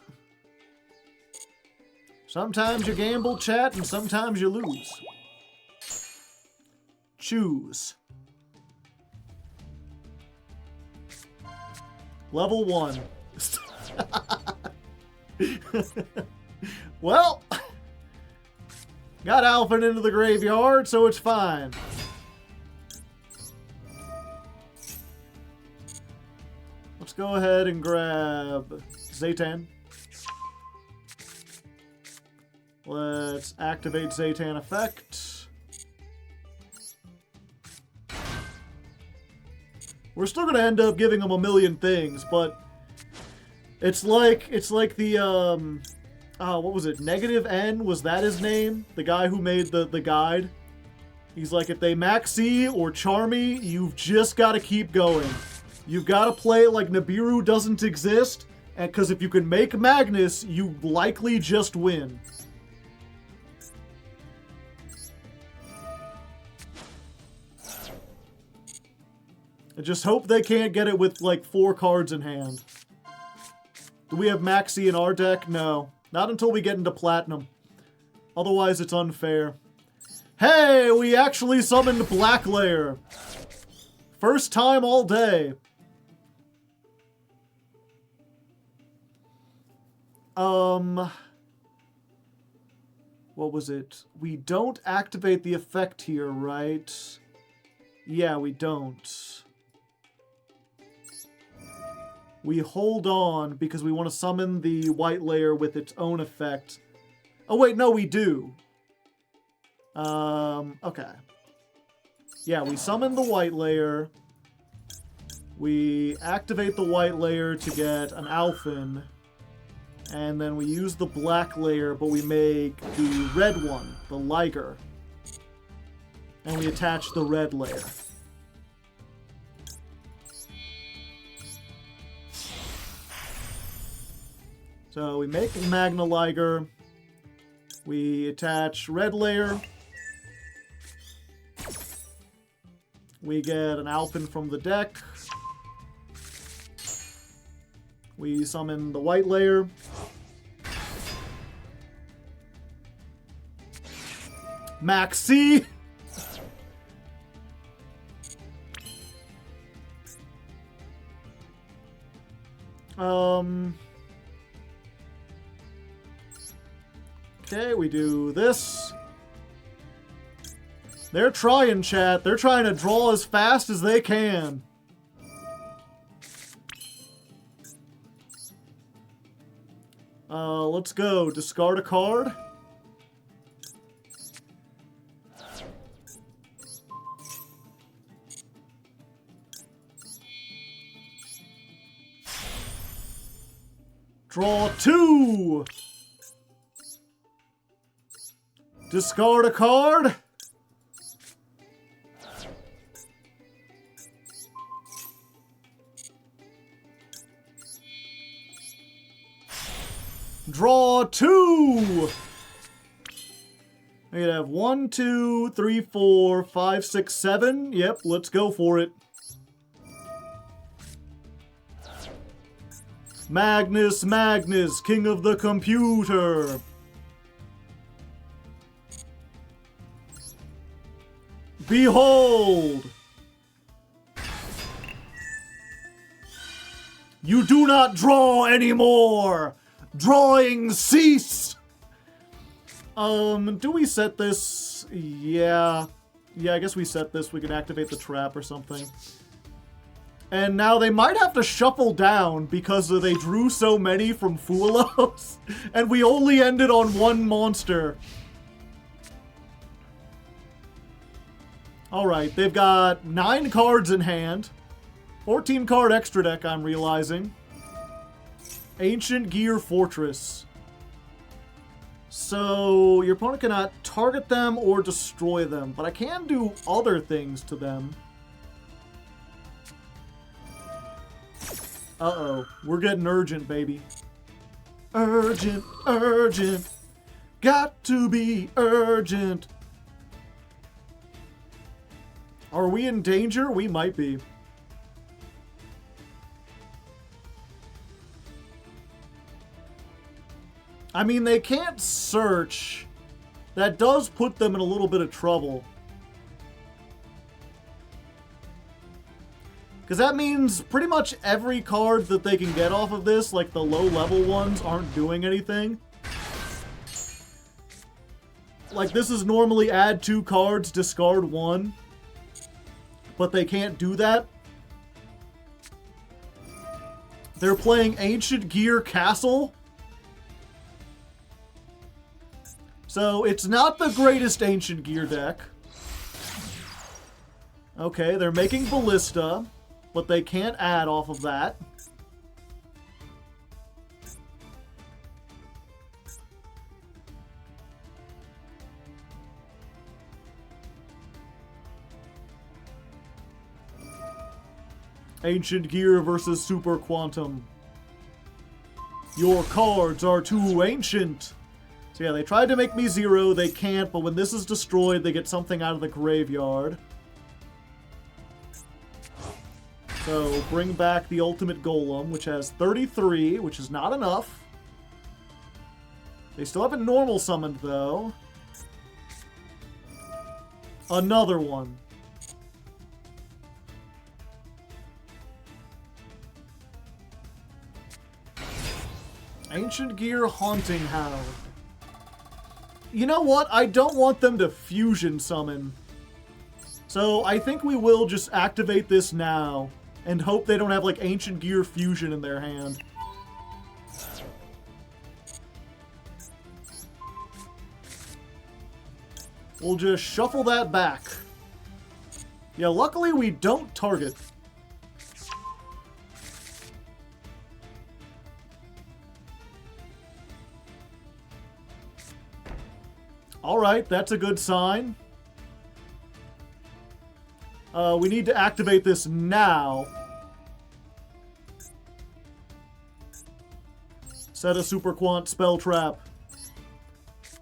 sometimes you gamble, chat, and sometimes you lose. Choose. Level 1. Well, got Alphen into the graveyard, so it's fine. Let's go ahead and grab Zaytan. Let's activate Zaytan effect. We're still gonna end up giving him a million things, but it's like the what was it? Negative N, was that his name? The guy who made the guide. He's like, if they Maxi or Charmy, you've just got to keep going. You've got to play it like Nibiru doesn't exist, and because if you can make Magnus, you likely just win. I just hope they can't get it with like 4 cards in hand. Do we have Maxi in our deck? No. Not until we get into Platinum. Otherwise, it's unfair. Hey, we actually summoned Black Lair. First time all day. What was it? We don't activate the effect here, right? Yeah, we don't. We hold on because we want to summon the white layer with its own effect. Oh wait, no, we do. Okay. Yeah, we summon the white layer. We activate the white layer to get an Alphin. And then we use the black layer, but we make the red one, the Liger. And we attach the red layer. So we make Magna Liger. We attach red layer. We get an Alphin from the deck. We summon the white layer. Maxi! Okay, we do this. They're trying, chat. They're trying to draw as fast as they can. Let's go. Discard a card. Draw 2! Discard a card. Draw 2! I could have 1, 2, 3, 4, 5, 6, 7. Yep, let's go for it. Magnus, Magnus, king of the computer. Behold! You do not draw anymore! Drawing cease! Do we set this? Yeah. Yeah, I guess we set this. We can activate the trap or something. And now they might have to shuffle down because they drew so many from Fuelos. And we only ended on one monster. Alright, they've got 9 cards in hand. 14 card extra deck, I'm realizing. Ancient Gear Fortress. So, your opponent cannot target them or destroy them, but I can do other things to them. Uh-oh. We're getting urgent, baby. Urgent, urgent. Got to be urgent. Are we in danger? We might be. I mean, they can't search. That does put them in a little bit of trouble. Because that means pretty much every card that they can get off of this, like the low-level ones, aren't doing anything. Like, this is normally add 2 cards, discard 1. But they can't do that. They're playing Ancient Gear Castle. So, it's not the greatest Ancient Gear deck. Okay, they're making Ballista, but they can't add off of that. Ancient Gear versus Super Quantum. Your cards are too ancient. So yeah, they tried to make me 0, they can't, but when this is destroyed, they get something out of the graveyard. So, bring back the Ultimate Golem, which has 33, which is not enough. They still haven't normal summoned, though. Another one. Ancient Gear Haunting Hound. You know what? I don't want them to fusion summon. So I think we will just activate this now and hope they don't have like Ancient Gear Fusion in their hand. We'll just shuffle that back. Yeah, luckily we don't target. Alright, that's a good sign. We need to activate this now. Set a Super Quant spell trap.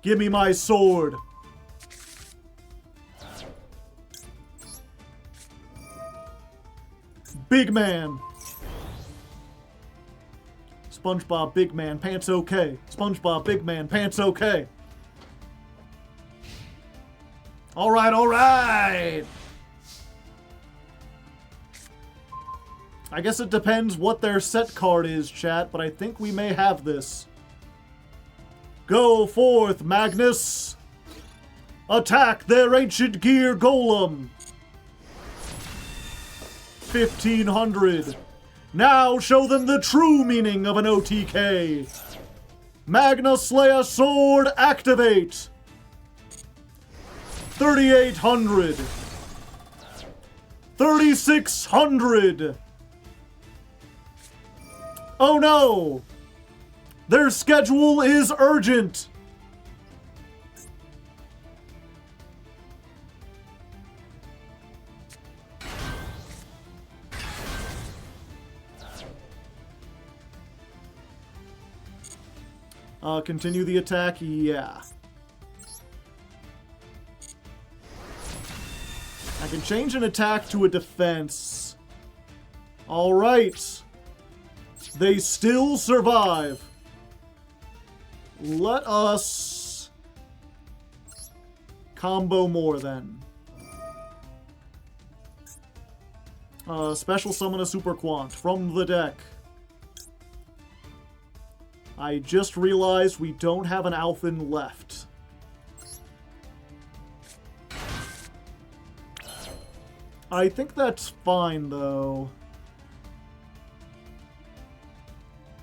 Give me my sword. Big man. SpongeBob, big man, pants okay. SpongeBob, big man, pants okay. Alright, alright! I guess it depends what their set card is, chat, but I think we may have this. Go forth, Magnus! Attack their ancient gear golem! 1500. Now show them the true meaning of an OTK. Magna Slayer Sword activate. 3800. 3600. Oh no! Their schedule is urgent. Continue the attack? Yeah. I can change an attack to a defense. Alright. They still survive. Let us combo more then. Special summon a Super Quant from the deck. I just realized we don't have an Alphen left. I think that's fine, though.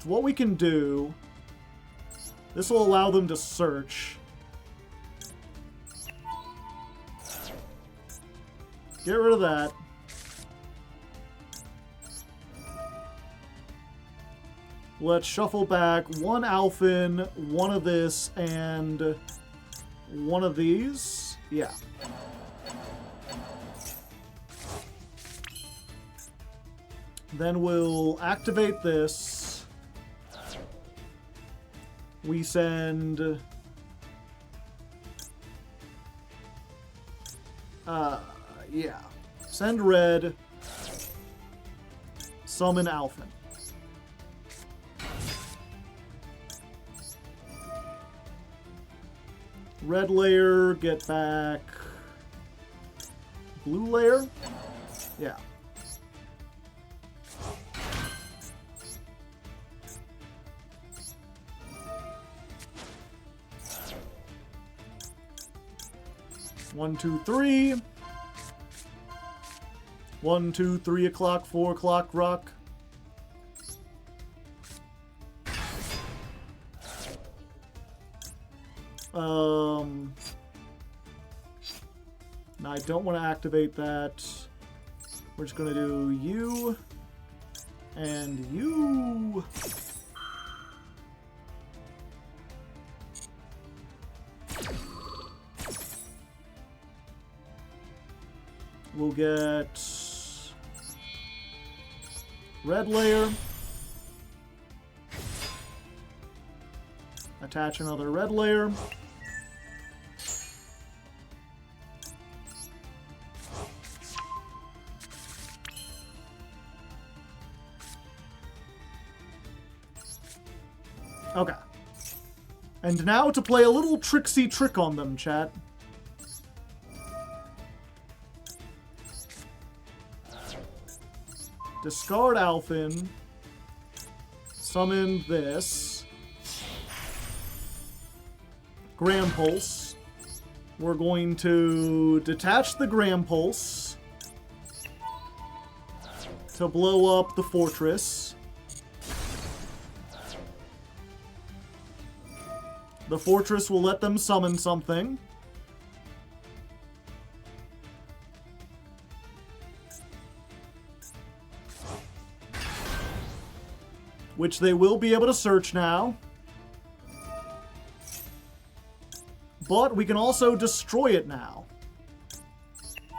What we can do... This will allow them to search. Get rid of that. Let's shuffle back one Alphen, one of this, and one of these. Yeah. Then we'll activate this. We send... yeah. Send red. Summon Alphen. Red layer, get back... Blue layer? Yeah. One, two, three. 1, 2, 3 o'clock, 4 o'clock, rock. No, I don't want to activate that. We're just going to do you and you. We'll get red layer. Attach another red layer. Okay. And now to play a little tricksy trick on them, chat. Discard Alphen. Summon this. Gram Pulse. We're going to detach the Gram Pulse to blow up the fortress. The fortress will let them summon something. Which they will be able to search now. But we can also destroy it now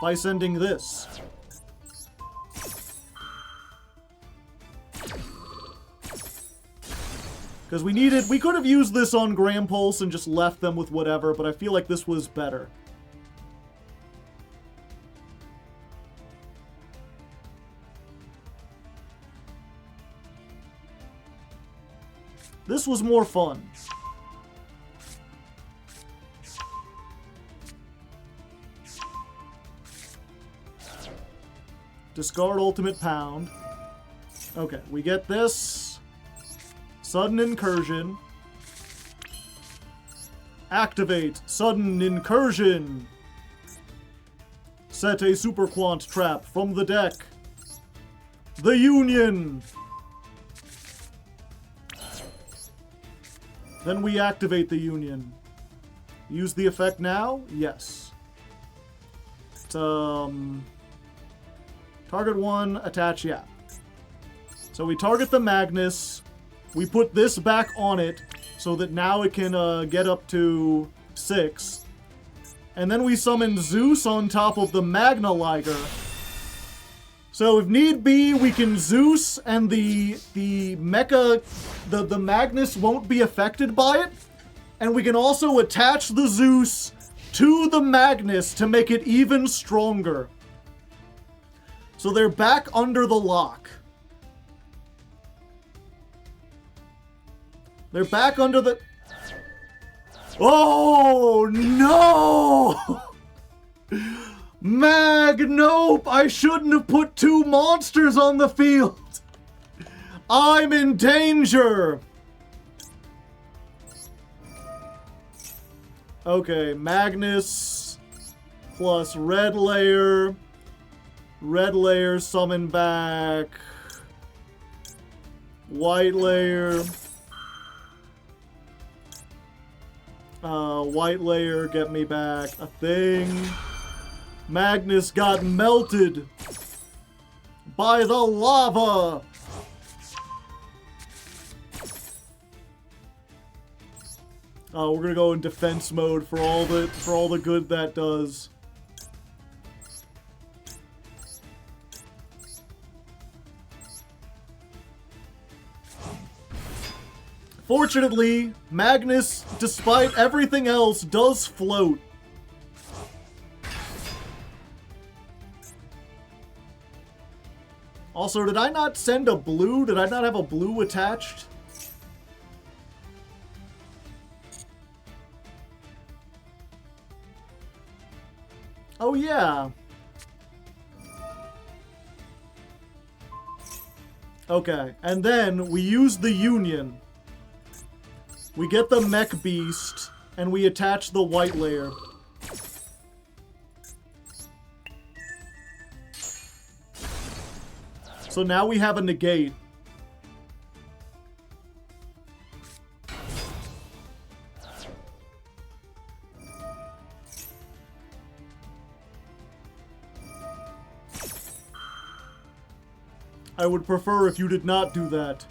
by sending this. Because we could have used this on Gram Pulse and just left them with whatever, but I feel like this was better. This was more fun. Discard Ultimate Pound. Okay, we get this. Sudden Incursion. Activate Sudden Incursion. Set a Super Quant trap from the deck. The Union. Then we activate the Union. Use the effect now? Yes. Target one, attach, yeah. So we target the Magnus. We put this back on it so that now it can get up to 6. And then we summon Zeus on top of the Magna Liger. So if need be, we can Zeus and the mecha, the Magnus won't be affected by it. And we can also attach the Zeus to the Magnus to make it even stronger. So they're back under the lock. They're back under the... Oh, no! Nope! I shouldn't have put 2 monsters on the field! I'm in danger! Okay, Magnus plus red layer. Red layer, summon back. White layer. White layer, get me back a thing. Magnus got melted by the lava. We're gonna go in defense mode for all the good that does. Fortunately, Magnus, despite everything else, does float. Also, did I not send a blue? Did I not have a blue attached? Oh, yeah. Okay, and then we use the Union. We get the Mech Beast, and we attach the white layer. So now we have a negate. I would prefer if you did not do that.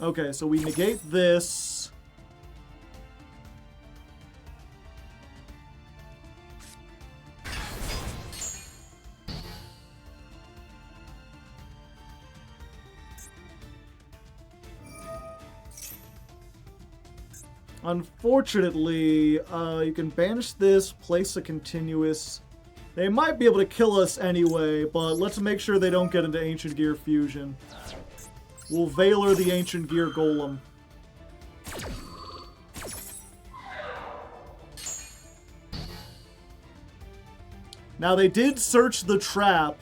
Okay, so we negate this. Unfortunately, you can banish this, place a continuous. They might be able to kill us anyway, but let's make sure they don't get into Ancient Gear Fusion. We'll Valor the Ancient Gear Golem. Now, they did search the trap,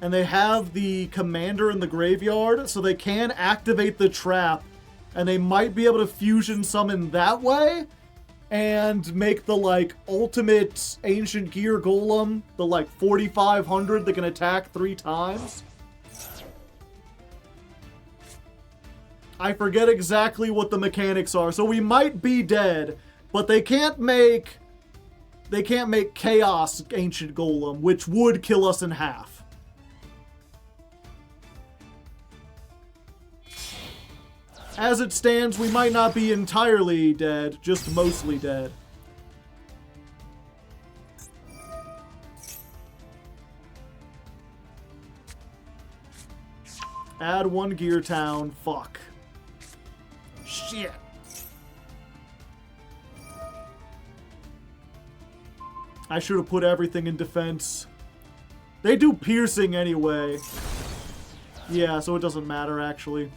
and they have the commander in the graveyard, so they can activate the trap, and they might be able to fusion summon that way, and make the, like, ultimate Ancient Gear Golem, the, like, 4,500 that can attack 3 times. I forget exactly what the mechanics are, so we might be dead, but they can't make Chaos Ancient Golem, which would kill us in half. As it stands, we might not be entirely dead, just mostly dead. Add 1 Gear Town. Fuck. Shit. I should have put everything in defense. They do piercing anyway. Yeah, so it doesn't matter, actually.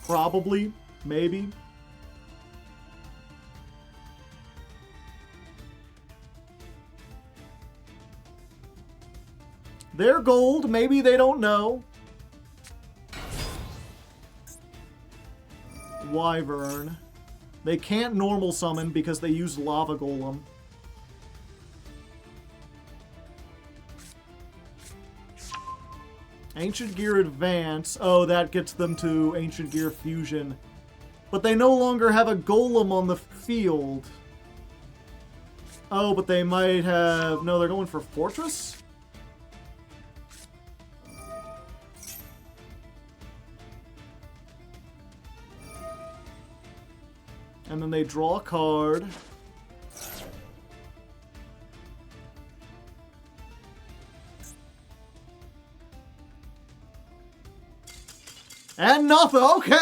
Probably. Maybe. They're gold. Maybe they don't know. Wyvern. They can't normal summon because they use Lava Golem. Ancient Gear Advance. Oh, that gets them to Ancient Gear Fusion. But they no longer have a Golem on the field. Oh, but they might have... No, they're going for Fortress? And then they draw a card. And nothing. Okay.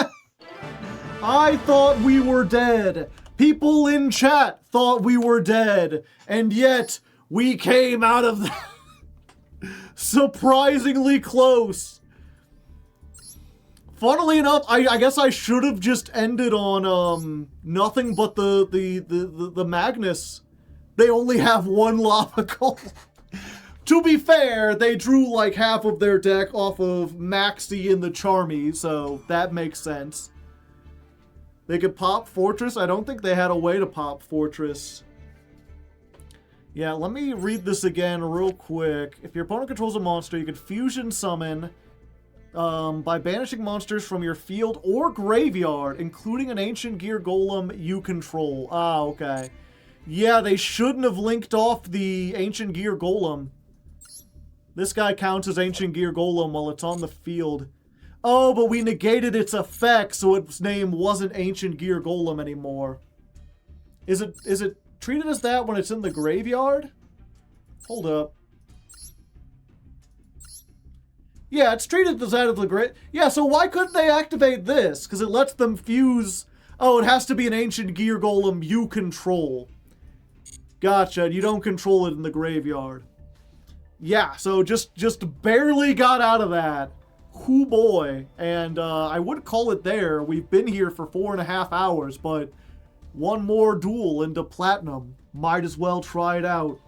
I thought we were dead. People in chat thought we were dead. And yet, we came out of that surprisingly close. Funnily enough, I guess I should have just ended on nothing but the Magnus. They only have 1 Lava Golem. To be fair, they drew like half of their deck off of Maxi and the Charmy, so that makes sense. They could pop Fortress. I don't think they had a way to pop Fortress. Yeah, let me read this again real quick. If your opponent controls a monster, you can fusion summon by banishing monsters from your field or graveyard, including an Ancient Gear Golem you control. Ah, okay. Yeah, they shouldn't have linked off the Ancient Gear Golem. This guy counts as Ancient Gear Golem while it's on the field. Oh, but we negated its effect, so its name wasn't Ancient Gear Golem anymore. Is it treated as that when it's in the graveyard? Hold up. Yeah, it's treated as that of the great. Yeah, so why couldn't they activate this? Because it lets them fuse. Oh, it has to be an Ancient Gear Golem you control. Gotcha, and you don't control it in the graveyard. Yeah, so just barely got out of that. Hoo boy. And I would call it there. We've been here for 4.5 hours, but 1 more duel into Platinum. Might as well try it out.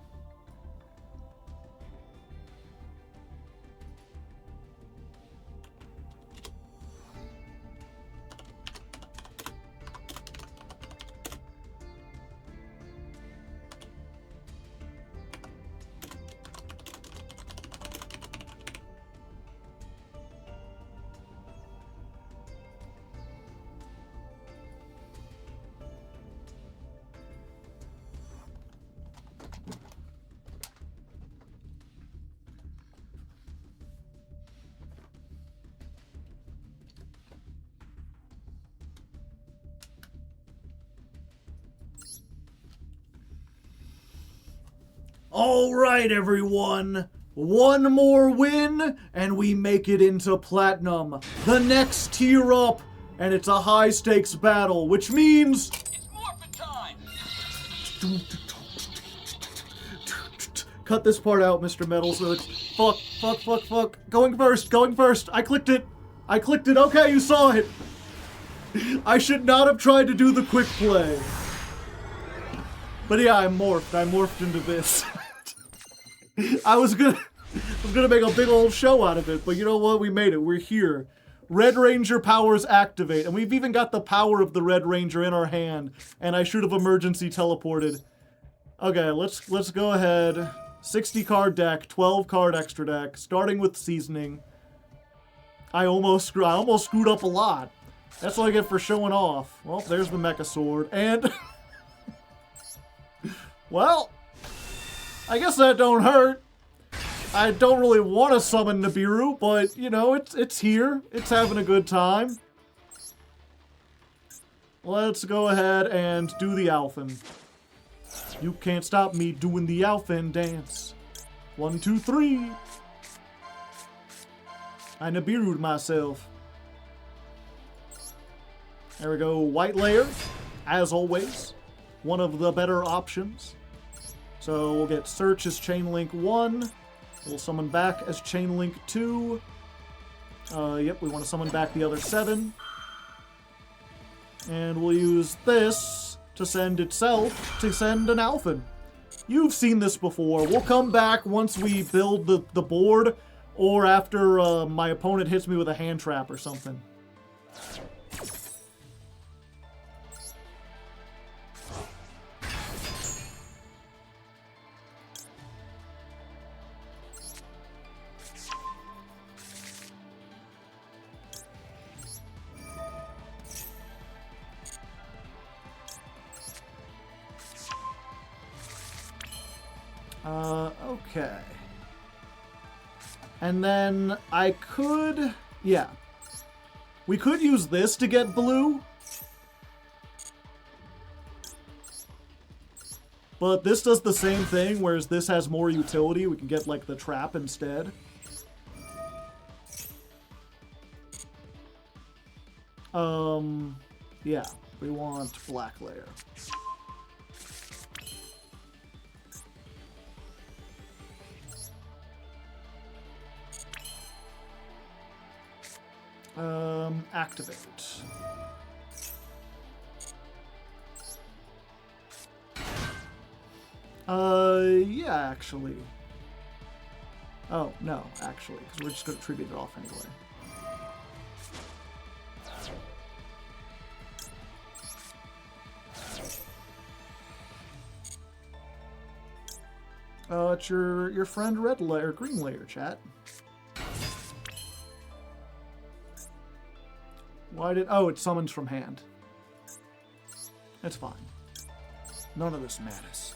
All right, everyone. 1 more win, and we make it into Platinum. The next tier up, and it's a high-stakes battle, which means... It's morphin' time! Cut this part out, Mr. Metal, so it's... Fuck. Going first. I clicked it. Okay, you saw it. I should not have tried to do the quick play. But yeah, I morphed into this. I was gonna I was gonna make a big old show out of it, but you know what? We made it. We're here. Red Ranger powers activate, and we've even got the power of the Red Ranger in our hand, and I should have emergency teleported. Okay, let's go ahead. 60 card deck, 12 card extra deck, starting with seasoning. I almost screwed up a lot. That's what I get for showing off. Well, there's the Mecha Sword, and well, I guess that don't hurt. I don't really want to summon Nibiru, but you know, it's here. It's having a good time. Let's go ahead and do the Alphen. You can't stop me doing the Alphen dance. 1, 2, 3. I Nibiru'd myself. There we go. White layer, as always. One of the better options. So we'll get Search as Chainlink 1. We'll summon back as Chainlink 2. Yep, we want to summon back the other 7. And we'll use this to send itself to send an Alphen. You've seen this before. We'll come back once we build the board, or after my opponent hits me with a hand trap or something. Okay. And then I could... yeah. We could use this to get blue. But this does the same thing, whereas this has more utility. We can get, like, the trap instead. Yeah. We want black layer. Activate. Yeah, actually. Oh, no, actually, because we're just going to tribute it off anyway. It's your friend red layer, green layer, chat. Why did... oh, it summons from hand. It's fine. None of this matters.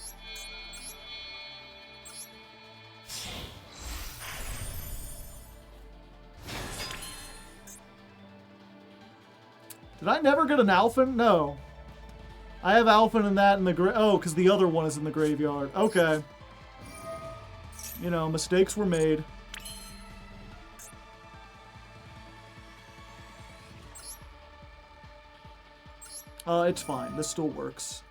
Did I never get an Alphen? No. I have Alphen in that in the oh, because the other one is in the graveyard. Okay. You know, mistakes were made. It's fine. This still works.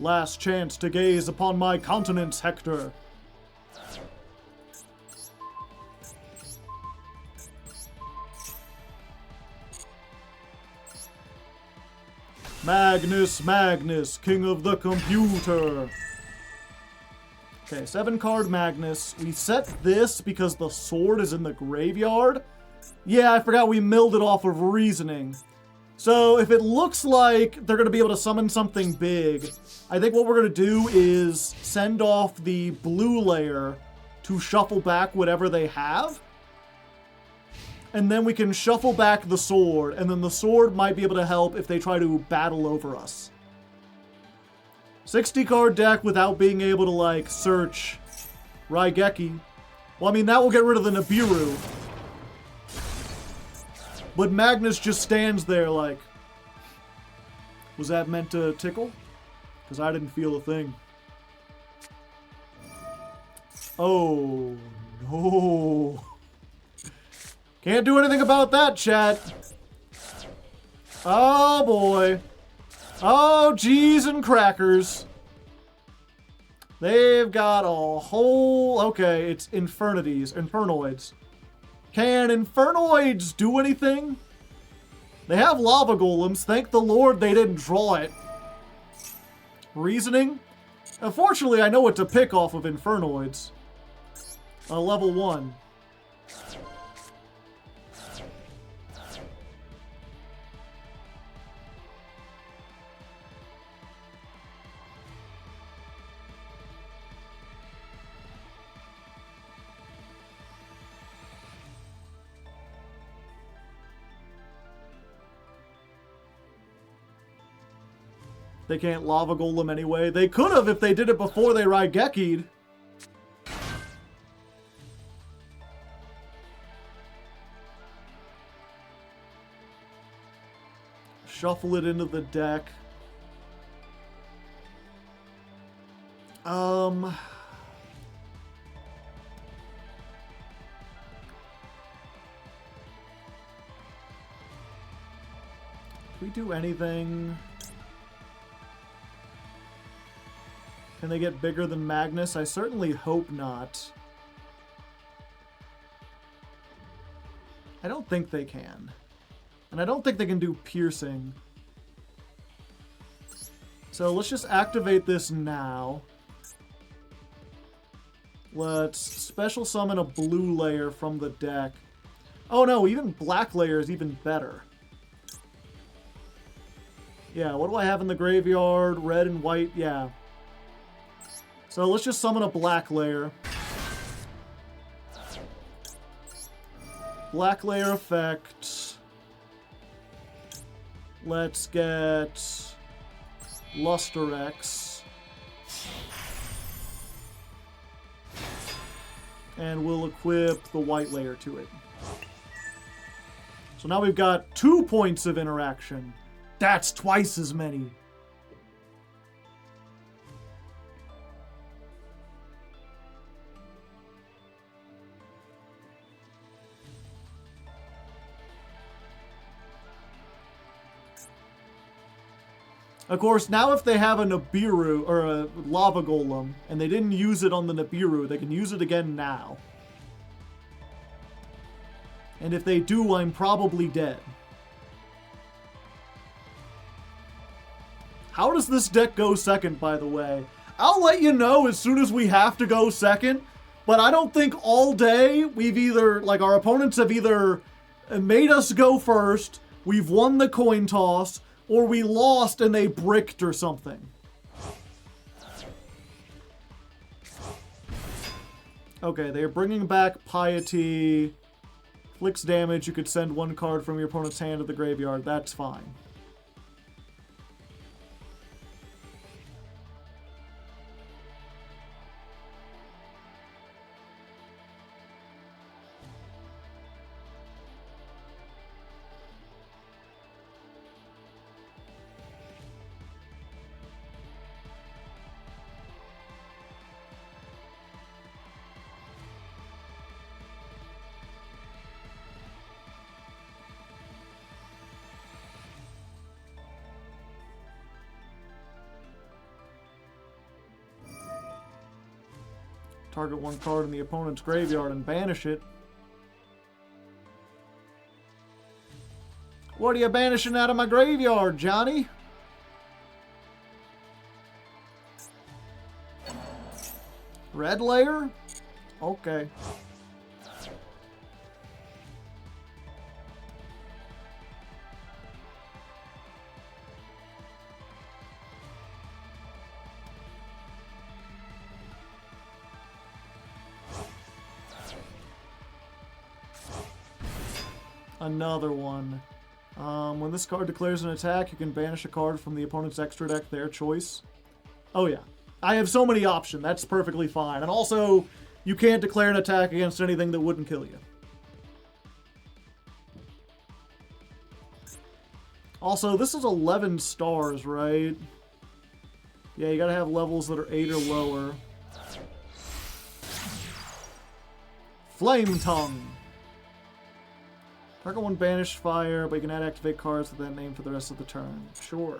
Last chance to gaze upon my countenance, Hector. Magnus, Magnus, king of the computer. Okay, 7-card Magnus. We set this because the sword is in the graveyard. Yeah, I forgot we milled it off of reasoning. So if it looks like they're going to be able to summon something big, I think what we're going to do is send off the blue layer to shuffle back whatever they have. And then we can shuffle back the sword, and then the sword might be able to help if they try to battle over us. 60-card deck without being able to, like, search Raigeki. Well, I mean, that will get rid of the Nibiru. But Magnus just stands there like, was that meant to tickle? Because I didn't feel a thing. Oh, no. Can't do anything about that, chat. Oh, boy. Oh, cheese and crackers. They've got a whole... Okay, it's Infernoids. Can Infernoids do anything? They have lava golems. Thank the Lord they didn't draw it. Reasoning? Unfortunately, I know what to pick off of Infernoids. Level 1. They can't lava golem anyway. They could have if they did it before they Raigeki'd. Shuffle it into the deck. Can we do anything? Can they get bigger than Magnus? I certainly hope not. I don't think they can. And I don't think they can do piercing. So let's just activate this now. Let's special summon a blue layer from the deck. Oh no, even black layer is even better. Yeah, what do I have in the graveyard? Red and white, yeah. So let's just summon a black layer. Black layer effect. Let's get Luster X. And we'll equip the white layer to it. So now we've got 2 points of interaction. That's twice as many. Of course, now if they have a Nibiru, or a Lava Golem, and they didn't use it on the Nibiru, they can use it again now. And if they do, I'm probably dead. How does this deck go second, by the way? I'll let you know as soon as we have to go second, but I don't think all day we've either, like, our opponents have either made us go first, we've won the coin toss, or we lost and they bricked or something. Okay, they're bringing back Piety. Flicks damage, you could send 1 card from your opponent's hand to the graveyard. That's fine. Target 1 card in the opponent's graveyard and banish it. What are you banishing out of my graveyard, Johnny? Red layer? Okay. Another one. When this card declares an attack, you can banish a card from the opponent's extra deck, their choice. Oh yeah. I have so many options, that's perfectly fine. And also, you can't declare an attack against anything that wouldn't kill you. Also, this is 11 stars, right? Yeah, you gotta have levels that are 8 or lower. Flame Tongue. Target 1 banish fire, but you can add activate cards with that name for the rest of the turn. Sure.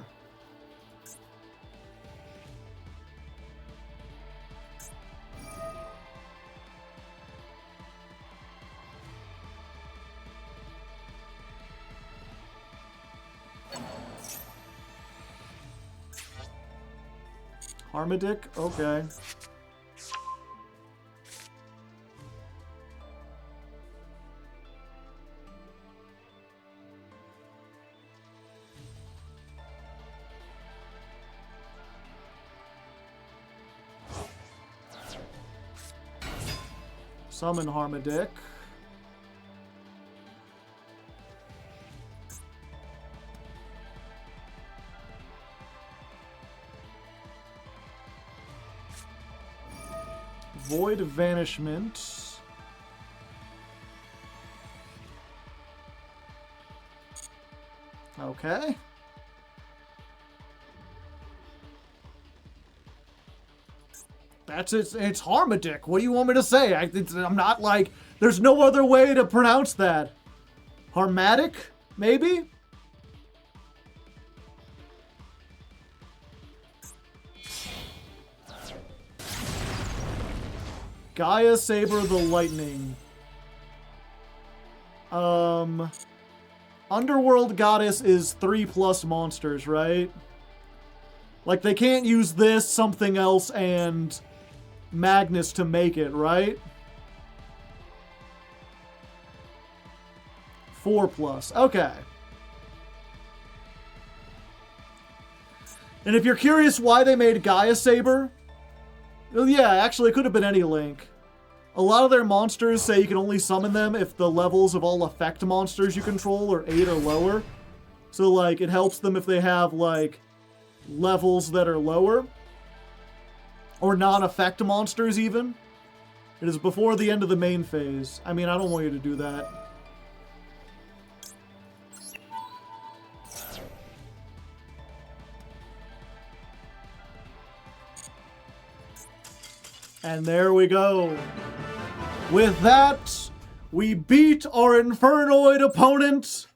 Armadick? Okay. Summon Harmadick. Void Vanishment. Okay. That's it. It's Harmadick. What do you want me to say? I'm not like... There's no other way to pronounce that. Harmatic? Maybe? Gaia Saber the Lightning. Underworld Goddess is 3+ monsters, right? Like, they can't use this, something else, and Magnus to make it, right? 4+. Okay. And if you're curious why they made Gaia Saber, well, yeah, actually, it could have been any link. A lot of their monsters say you can only summon them if the levels of all effect monsters you control are 8 or lower. So, like, it helps them if they have, like, levels that are lower. Or non-effect monsters, even. It is before the end of the main phase. I mean, I don't want you to do that. And there we go. With that, we beat our Infernoid opponent,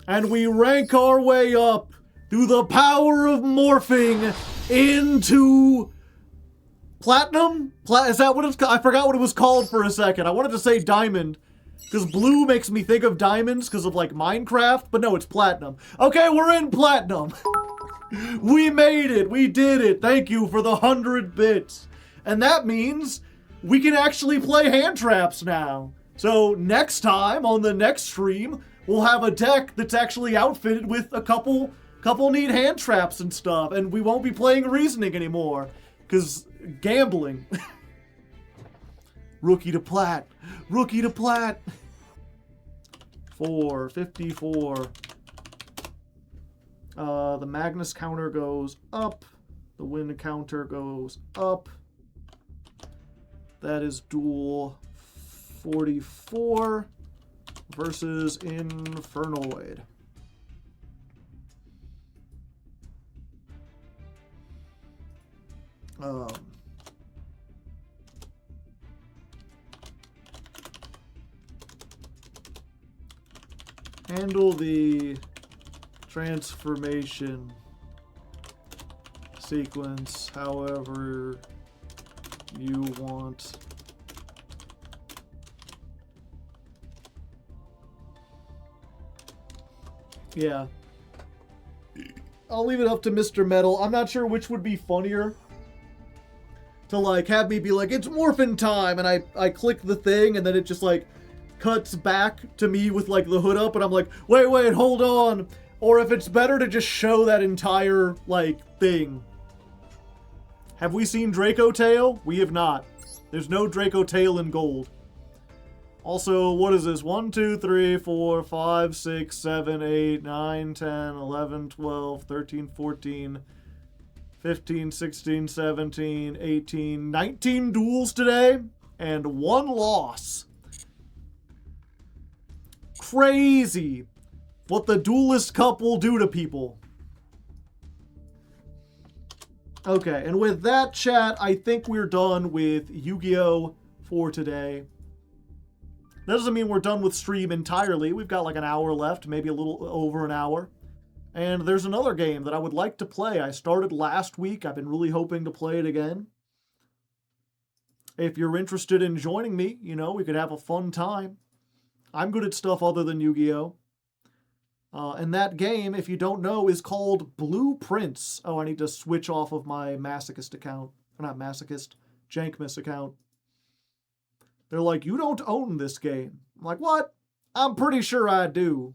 and we rank our way up through the power of morphing into Platinum? Is that what it's called? I forgot what it was called for a second. I wanted to say Diamond, because blue makes me think of diamonds because of, like, Minecraft, but no, it's Platinum. Okay, we're in Platinum. We made it. We did it. Thank you for the 100 bits. And that means we can actually play hand traps now. So next time, on the next stream, we'll have a deck that's actually outfitted with a couple neat hand traps and stuff. And we won't be playing reasoning anymore. Because gambling. Rookie to plat. Rookie to plat. 454. The Magnus counter goes up. The win counter goes up. That is duel 44 versus Infernoid. Handle the transformation sequence however you want. Yeah. I'll leave it up to Mr. Metal. I'm not sure which would be funnier. To, like, have me be like, it's morphin' time, and I click the thing, and then it just, like, cuts back to me with, like, the hood up, and I'm like, wait, hold on. Or if it's better to just show that entire, like, thing. Have we seen Draco Tail? We have not. There's no Draco Tail in gold. Also, what is this? 1, 2, 3, 4, 5, 6, 7, 8, 9, 10, 11, 12, 13, 14, 15, 16, 17, 18, 19 duels today, and 1 loss. Crazy what the Duelist Cup will do to people. Okay, and with that, chat, I think we're done with Yu-Gi-Oh! For today. That doesn't mean we're done with stream entirely. We've got like an hour left, maybe a little over an hour. And there's another game that I would like to play. I started last week. I've been really hoping to play it again. If you're interested in joining me, you know, we could have a fun time. I'm good at stuff other than Yu-Gi-Oh! And that game, if you don't know, is called Blueprints. Oh, I need to switch off of my Masochist account. Or not Masochist, Jankmas account. They're like, you don't own this game. I'm like, what? I'm pretty sure I do.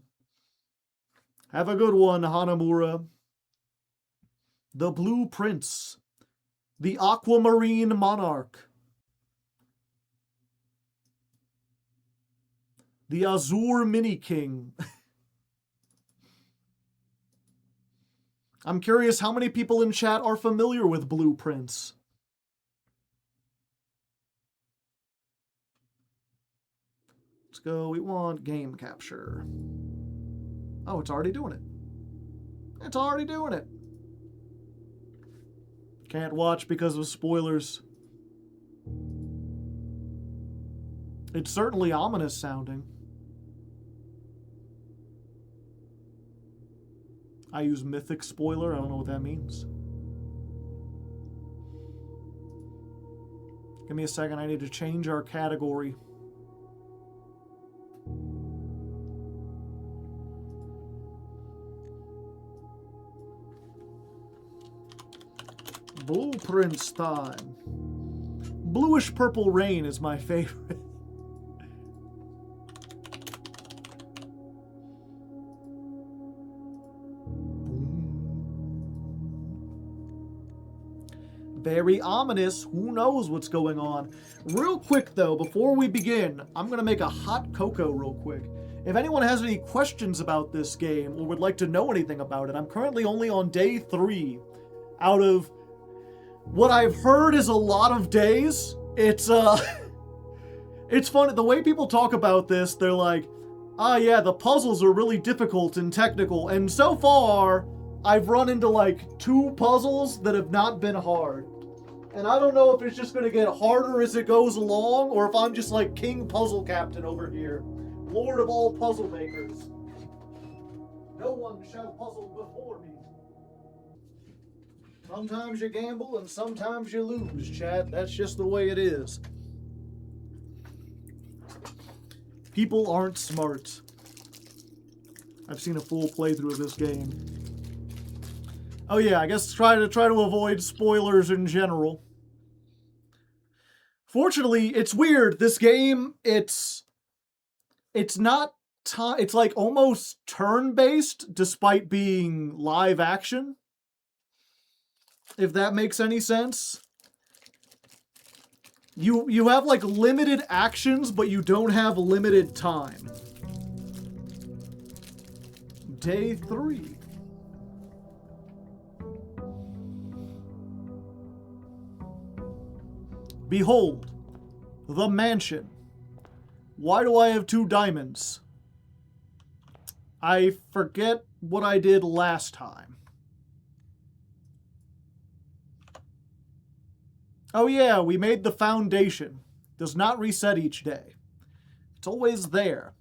Have a good one, Hanamura. The Blueprints. The Aquamarine Monarch. The Azure Mini King. I'm curious how many people in chat are familiar with Blueprints. Let's go. We want game capture. Oh, it's already doing it. It's already doing it. Can't watch because of spoilers. It's certainly ominous sounding. I use Mythic Spoiler. I don't know what that means. Give me a second. I need to change our category. Blueprints time. Bluish Purple Rain is my favorite. Very ominous. Who knows what's going on? Real quick, though, before we begin, I'm going to make a hot cocoa real quick. If anyone has any questions about this game or would like to know anything about it, I'm currently only on day 3 out of what I've heard is a lot of days. It's it's funny. The way people talk about this, they're like, ah, yeah, the puzzles are really difficult and technical. And so far, I've run into like 2 puzzles that have not been hard. And I don't know if it's just going to get harder as it goes along, or if I'm just like King Puzzle Captain over here. Lord of all puzzle makers. No one shall puzzle before me. Sometimes you gamble and sometimes you lose, chat. That's just the way it is. People aren't smart. I've seen a full playthrough of this game. Oh yeah, I guess try to avoid spoilers in general. Fortunately, it's weird. This game, it's not it's like almost turn-based despite being live action. If that makes any sense. You have like limited actions, but you don't have limited time. Day 3. Behold, the mansion. Why do I have 2 diamonds? I forget what I did last time. Oh yeah, we made the foundation. Does not reset each day. It's always there.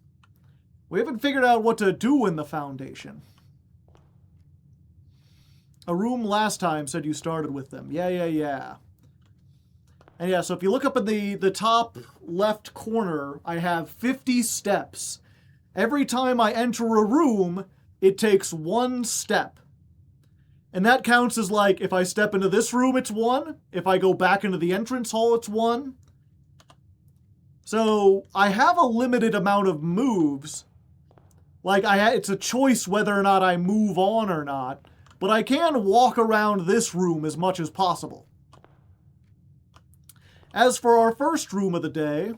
We haven't figured out what to do in the foundation. A room last time said you started with them. Yeah. And yeah, so if you look up in the top left corner, I have 50 steps. Every time I enter a room, it takes 1 step. And that counts as like, if I step into this room, it's 1. If I go back into the entrance hall, it's 1. So I have a limited amount of moves. Like, it's a choice whether or not I move on or not. But I can walk around this room as much as possible. As for our first room of the day,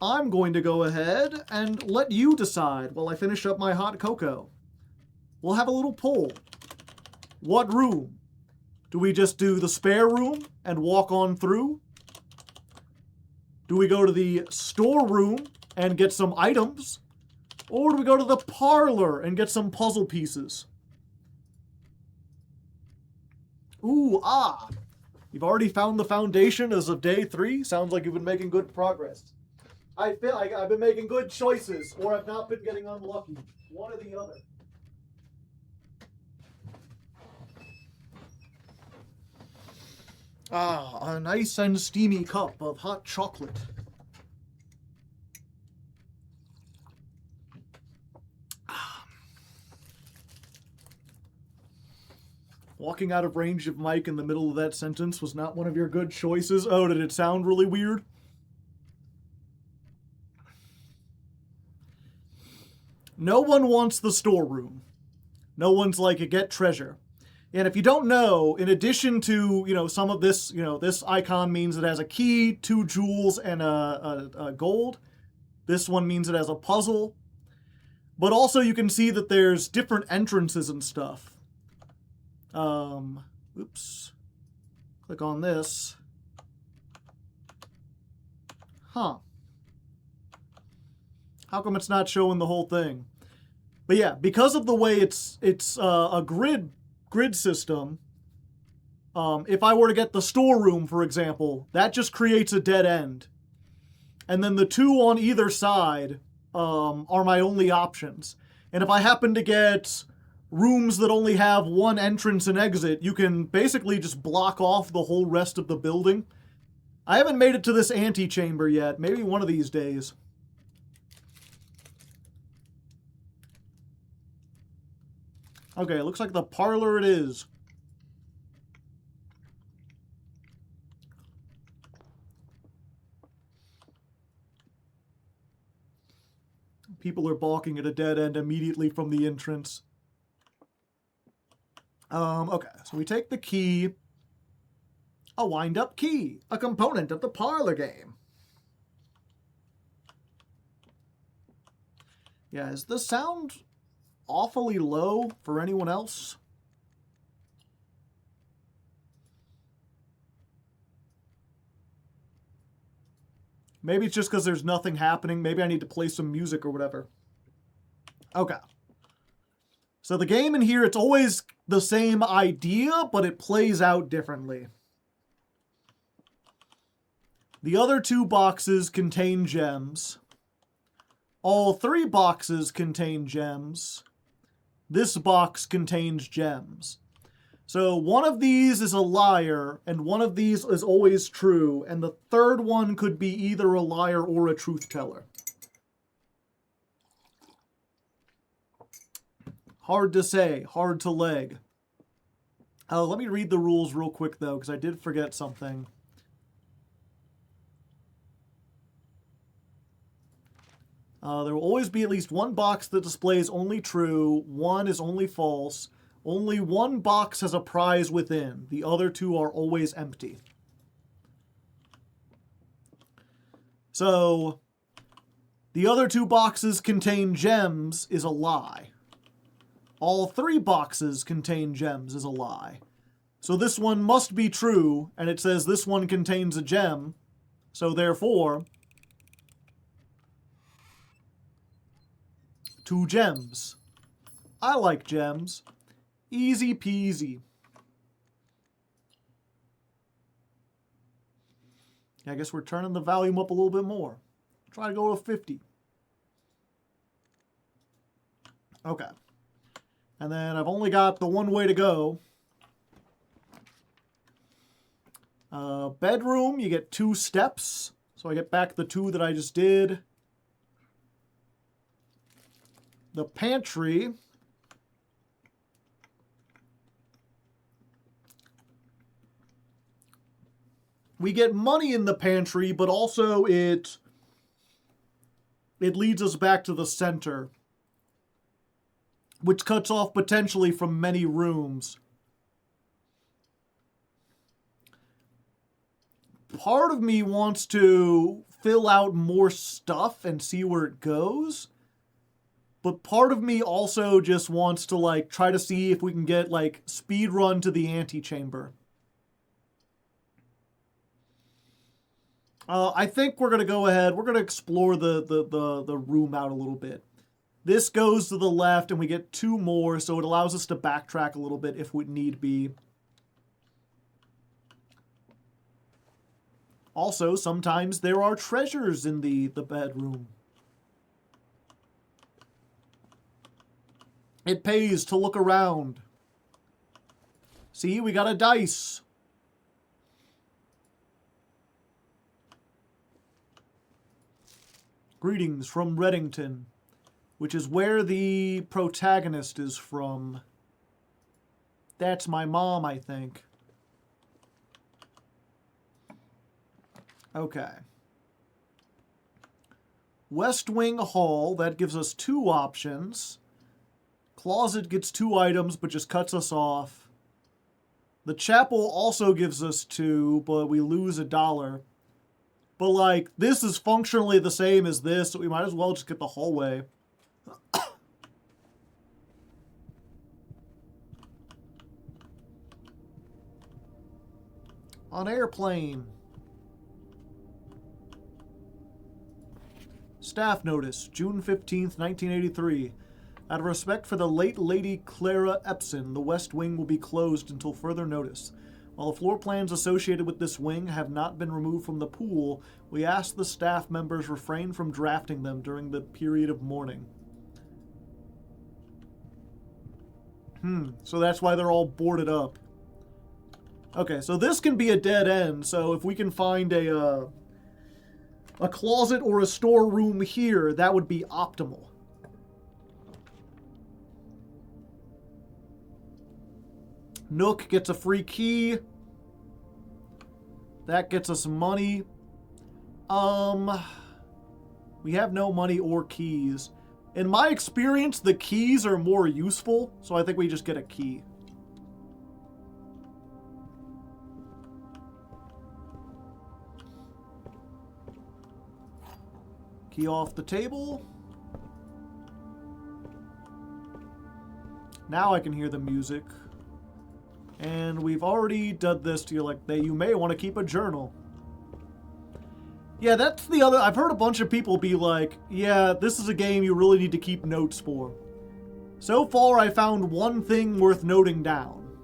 I'm going to go ahead and let you decide while I finish up my hot cocoa. We'll have a little poll. What room? Do we just do the spare room and walk on through? Do we go to the storeroom and get some items? Or do we go to the parlor and get some puzzle pieces? Ooh, ah. You've already found the foundation as of day 3. Sounds like you've been making good progress. I feel like I've been making good choices, or I've not been getting unlucky. One or the other. Ah, a nice and steamy cup of hot chocolate. Walking out of range of Mike in the middle of that sentence was not one of your good choices. Oh, did it sound really weird? No one wants the storeroom. No one's like a get treasure. And if you don't know, in addition to, some of this, this icon means it has a key, 2 jewels, and a gold. This one means it has a puzzle. But also you can see that there's different entrances and stuff. Oops. Click on this. Huh. How come it's not showing the whole thing? But yeah, because of the way it's a grid system, if I were to get the storeroom, for example, that just creates a dead end. And then the 2 on either side are my only options. And if I happen to get rooms that only have 1 entrance and exit, you can basically just block off the whole rest of the building. I haven't made it to this antechamber yet. Maybe one of these days. Okay, looks like the parlor it is. People are balking at a dead end immediately from the entrance. Okay, so we take the key. A wind-up key, a component of the parlor game. Yeah, is the sound awfully low for anyone else? Maybe it's just because there's nothing happening. Maybe I need to play some music or whatever. Okay. So the game in here, it's always the same idea, but it plays out differently. The other 2 boxes contain gems. All 3 boxes contain gems. This box contains gems. So one of these is a liar, and one of these is always true, and the third one could be either a liar or a truth teller. Hard to say, hard to leg. Let me read the rules real quick, though, because I did forget something. There will always be at least 1 box that displays only true, 1 is only false. Only 1 box has a prize within. The other 2 are always empty. So, the other 2 boxes contain gems is a lie. All 3 boxes contain gems is a lie. So this one must be true, and it says this one contains a gem. So therefore, 2 gems. I like gems. Easy peasy. I guess we're turning the volume up a little bit more. Try to go to 50. Okay. And then I've only got the one way to go. Bedroom, you get 2 steps. So I get back the 2 that I just did. The pantry. We get money in the pantry, but also it leads us back to the center, which cuts off potentially from many rooms. Part of me wants to fill out more stuff and see where it goes. But part of me also just wants to try to see if we can get speed run to the antechamber. I think we're going to go ahead. We're going to explore the room out a little bit. This goes to the left, and we get 2 more, so it allows us to backtrack a little bit if we need be. Also, sometimes there are treasures in the bedroom. It pays to look around. See, we got a dice. Greetings from Reddington, which is where the protagonist is from. That's my mom, I think. Okay. West Wing Hall, that gives us 2 options. Closet gets 2 items, but just cuts us off. The chapel also gives us 2, but we lose $1. But, like, this is functionally the same as this, so we might as well just get the hallway. On airplane. Staff notice, June 15th, 1983. Out of respect for the late Lady Clara Epson, the West Wing will be closed until further notice. While the floor plans associated with this wing have not been removed from the pool, we ask the staff members refrain from drafting them during the period of mourning. So that's why they're all boarded up. Okay, so this can be a dead end, so if we can find a closet or a storeroom here, that would be optimal. Nook gets a free key. That gets us money. We have no money or keys. In my experience, the keys are more useful, so I think we just get a key. Key off the table. Now I can hear the music. And we've already done this to you, like, you may want to keep a journal. Yeah, that's the other... I've heard a bunch of people be like, yeah, this is a game you really need to keep notes for. So far, I found one thing worth noting down.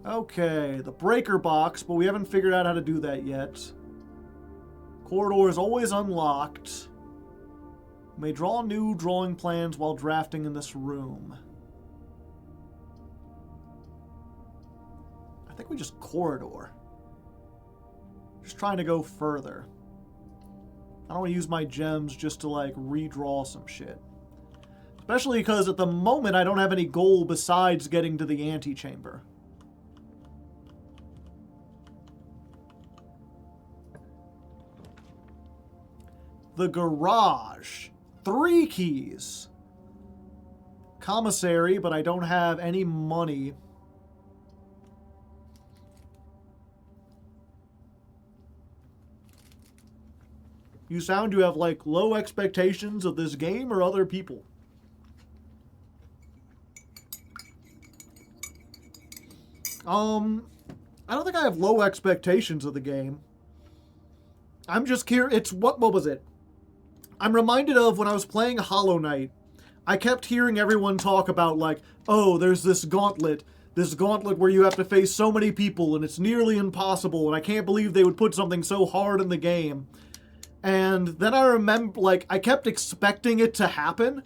Okay, the breaker box, but we haven't figured out how to do that yet. Corridor is always unlocked. May draw new drawing plans while drafting in this room. I think we just corridor. Just trying to go further. I don't want to use my gems just to, like, redraw some shit. Especially because at the moment I don't have any goal besides getting to the antechamber. The garage. 3 keys. Commissary, but I don't have any money. You sound to have, like, low expectations of this game or other people. I don't think I have low expectations of the game. I'm just curious. It's what was it? I'm reminded of when I was playing Hollow Knight. I kept hearing everyone talk about, like, oh, there's this gauntlet where you have to face so many people and it's nearly impossible, and I can't believe they would put something so hard in the game. And then I remember, like, I kept expecting it to happen.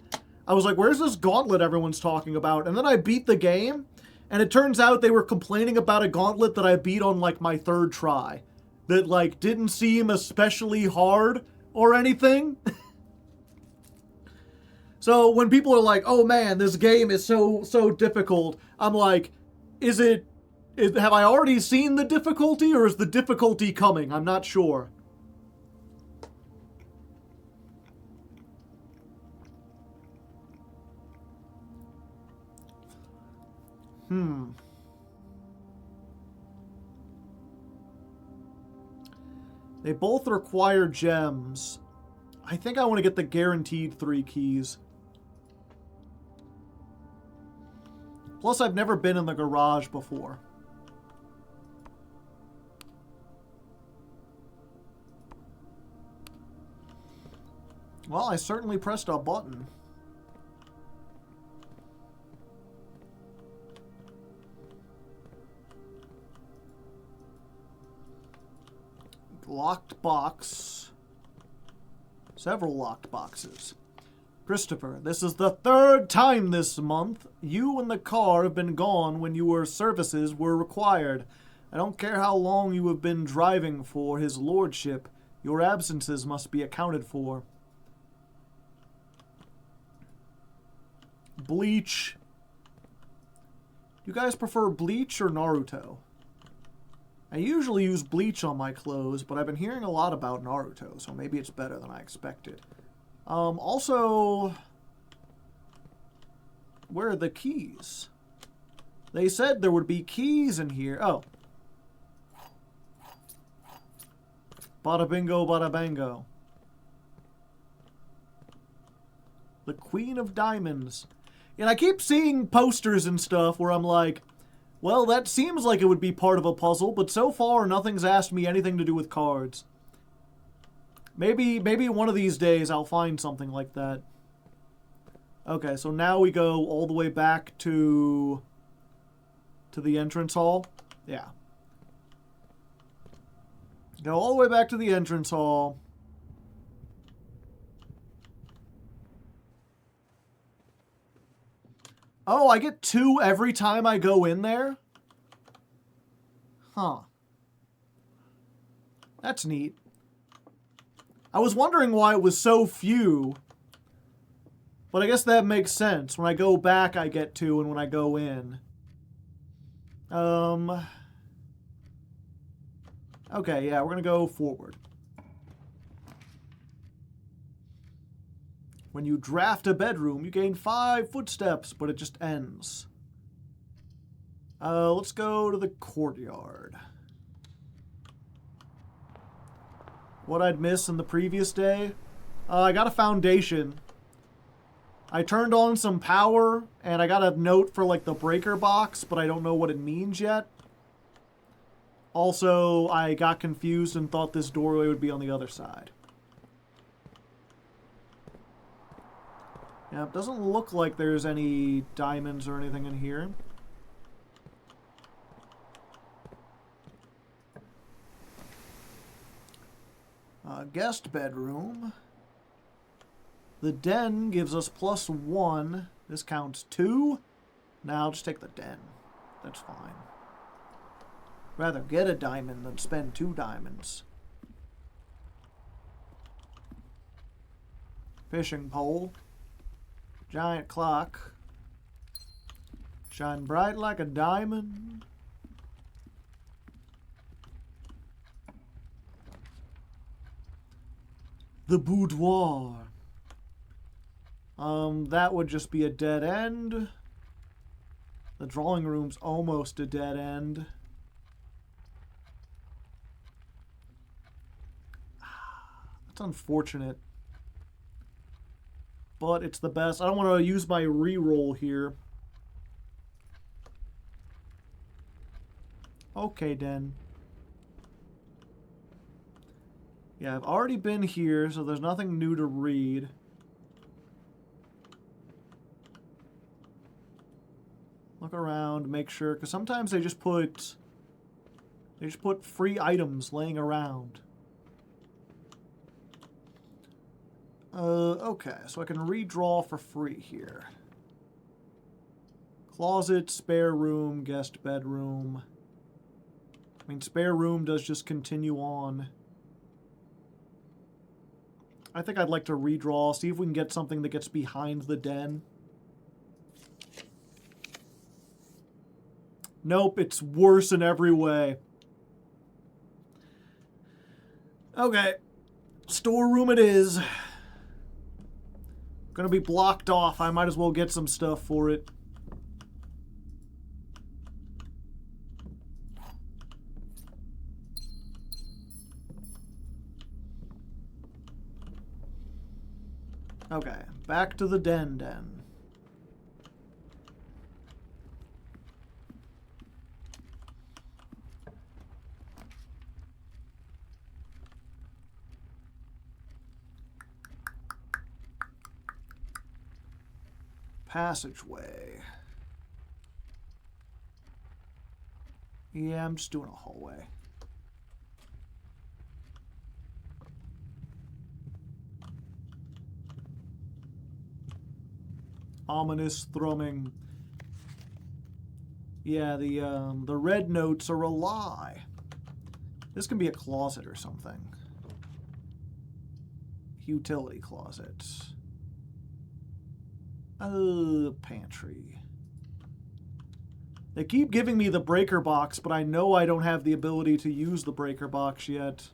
I was like, where's this gauntlet everyone's talking about? And then I beat the game, and it turns out they were complaining about a gauntlet that I beat on, like, my 3rd try. That, like, didn't seem especially hard or anything. So when people are like, oh man, this game is so difficult, I'm like, have I already seen the difficulty, or is the difficulty coming? I'm not sure. They both require gems. I think I want to get the guaranteed 3 keys. Plus, I've never been in the garage before. Well, I certainly pressed a button. Locked box. Several locked boxes. Christopher, this is the 3rd time this month. You and the car have been gone when your services were required. I don't care how long you have been driving for his lordship. Your absences must be accounted for. Bleach. You guys prefer Bleach or Naruto? I usually use Bleach on my clothes, but I've been hearing a lot about Naruto, so maybe it's better than I expected. Also, where are the keys? They said there would be keys in here. Oh. Bada bingo, bada bango. The Queen of Diamonds. And I keep seeing posters and stuff where I'm like, well, that seems like it would be part of a puzzle, but so far nothing's asked me anything to do with cards. Maybe one of these days I'll find something like that. Okay, so now we go all the way back to the entrance hall. Yeah. Go all the way back to the entrance hall. Oh, I get 2 every time I go in there? Huh. That's neat. I was wondering why it was so few. But I guess that makes sense. When I go back, I get 2, and when I go in. Okay, yeah, we're gonna go forward. When you draft a bedroom, you gain 5 footsteps, but it just ends. Let's go to the courtyard. What I'd miss in the previous day? I got a foundation. I turned on some power, and I got a note for, like, the breaker box, but I don't know what it means yet. Also, I got confused and thought this doorway would be on the other side. Yeah, it doesn't look like there's any diamonds or anything in here. Guest bedroom. The den gives us +1. This counts 2. Now I'll just take the den. That's fine. Rather get a diamond than spend 2 diamonds. Fishing pole. Giant clock. Shine bright like a diamond. The boudoir. That would just be a dead end. The drawing room's almost a dead end. That's unfortunate. But it's the best. I don't want to use my reroll here. Okay, Den. Yeah, I've already been here, so there's nothing new to read. Look around, make sure, because sometimes they just put free items laying around. Okay, so I can redraw for free here. Closet, spare room, guest bedroom. I mean, spare room does just continue on. I think I'd like to redraw, see if we can get something that gets behind the den. Nope, it's worse in every way. Okay, storeroom it is. Gonna be blocked off. I might as well get some stuff for it. Okay, back to the den. Passageway. Yeah, I'm just doing a hallway. Ominous thrumming. Yeah, the red notes are a lie. This can be a closet or something. Utility closet. Pantry. They keep giving me the breaker box, but I know I don't have the ability to use the breaker box yet.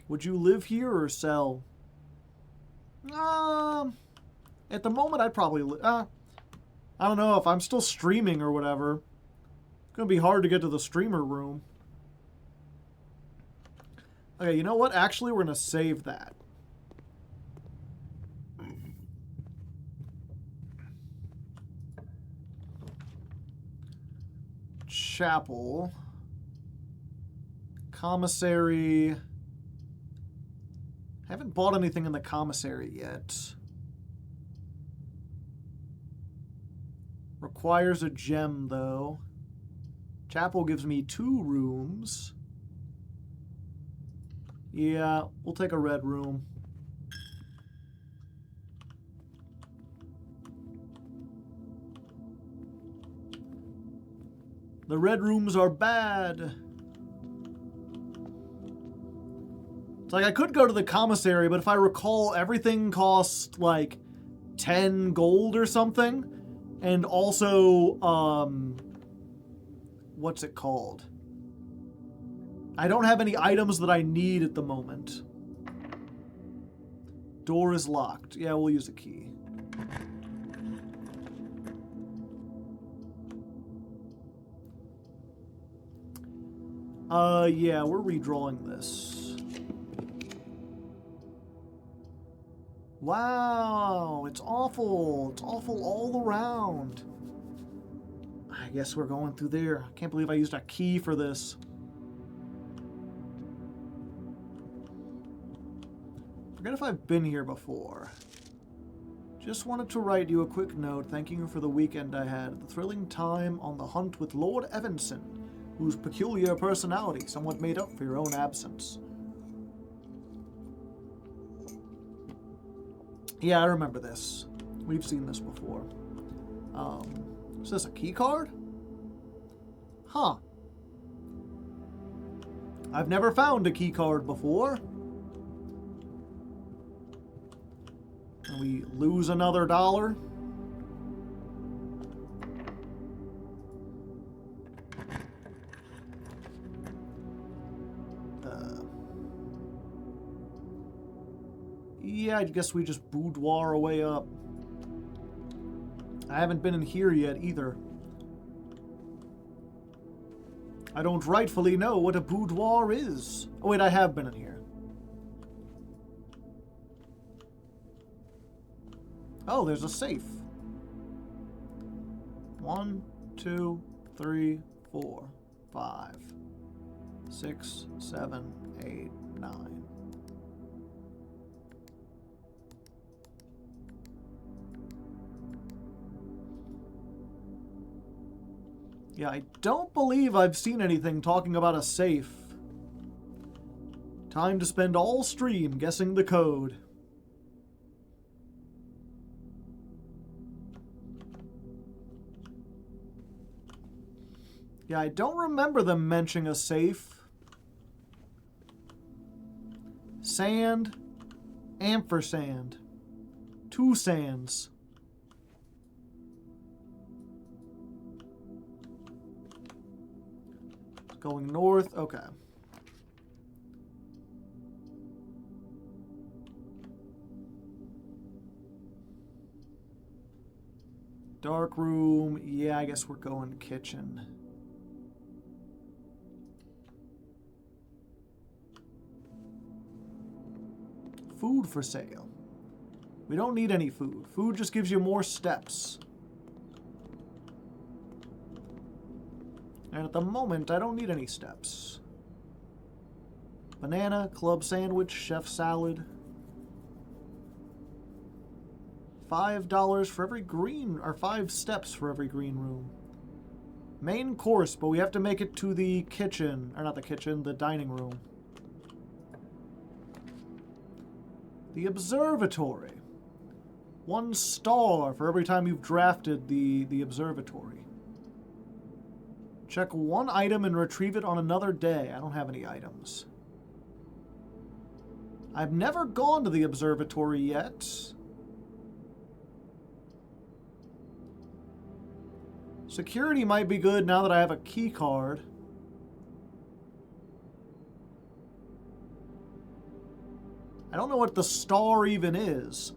Would you live here or sell? At the moment, I'd probably... I don't know, if I'm still streaming or whatever. It's gonna be hard to get to the streamer room. Okay, you know what? Actually, we're gonna save that. Chapel. Commissary. Haven't bought anything in the commissary yet. Requires a gem, though. Chapel gives me 2 rooms. Yeah, we'll take a red room. The red rooms are bad. It's like I could go to the commissary, but if I recall, everything costs like 10 gold or something. And also, what's it called? I don't have any items that I need at the moment. Door is locked. Yeah, we'll use a key. Yeah, we're redrawing this. Wow, it's awful. It's awful all around. I guess we're going through there. I can't believe I used a key for this. Forget if I've been here before. Just wanted to write you a quick note thanking you for the weekend I had. The thrilling time on the hunt with Lord Evanson, whose peculiar personality somewhat made up for your own absence. Yeah, I remember this. We've seen this before. Is this a key card? Huh. I've never found a key card before. And we lose another $1. Yeah, I guess we just boudoir our way up. I haven't been in here yet either. I don't rightfully know what a boudoir is. Oh wait, I have been in here. Oh, there's a safe. 1, 2, 3, 4, 5, 6, 7, 8, 9. Yeah, I don't believe I've seen anything talking about a safe. Time to spend all stream guessing the code. Yeah, I don't remember them mentioning a safe. Sand. Ampersand. 2 sands. Going north. Okay. Dark room. Yeah, I guess we're going kitchen. Food for sale. We don't need any food. Food just gives you more steps. And at the moment, I don't need any steps. Banana, club sandwich, chef salad. $5 for every green, or 5 steps for every green room. Main course, but we have to make it to the kitchen, or not the kitchen, the dining room. The observatory. 1 star for every time you've drafted the observatory. Check 1 item and retrieve it on another day. I don't have any items. I've never gone to the observatory yet. Security might be good now that I have a key card. I don't know what the star even is.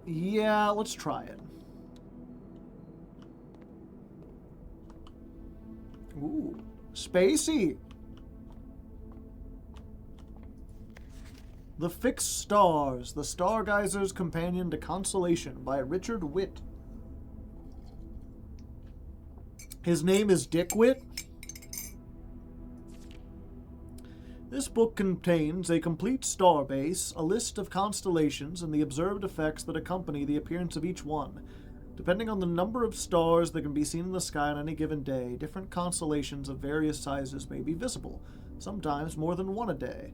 Yeah, let's try it. Ooh, spacey. The Fixed Stars, The Stargazer's Companion to Constellation by Richard Witt. His name is Dick Witt. This book contains a complete star base, a list of constellations, and the observed effects that accompany the appearance of each one. Depending on the number of stars that can be seen in the sky on any given day, different constellations of various sizes may be visible, sometimes more than one a day.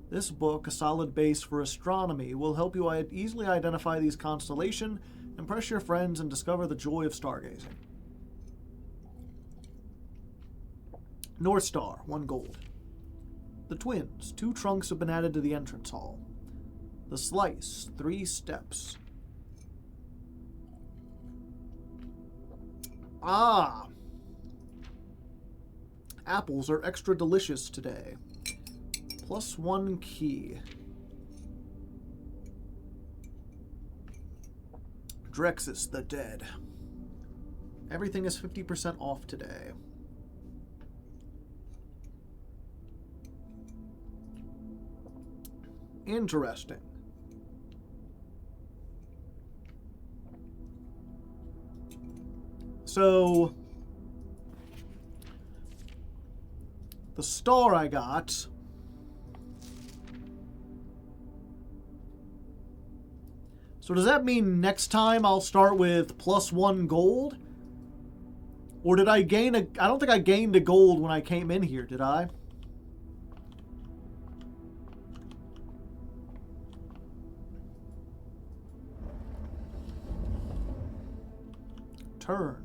This book, a solid base for astronomy, will help you easily identify these constellations, impress your friends, and discover the joy of stargazing. North Star, 1 gold. The Twins, 2 trunks have been added to the entrance hall. The Slice, 3 steps. Ah! Apples are extra delicious today. +1 key. Drexus the Dead. Everything is 50% off today. Interesting. So, the star I got so does that mean next time I'll start with +1 gold? Or did I gain a... I don't think I gained a gold when I came in here, did I? Turn.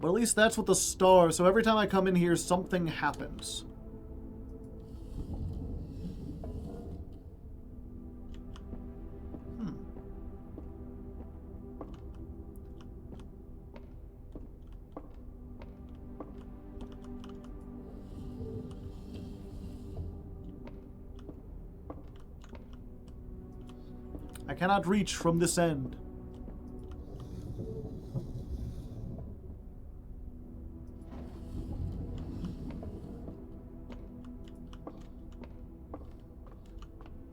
But at least that's what the star... So every time I come in here, something happens. I cannot reach from this end.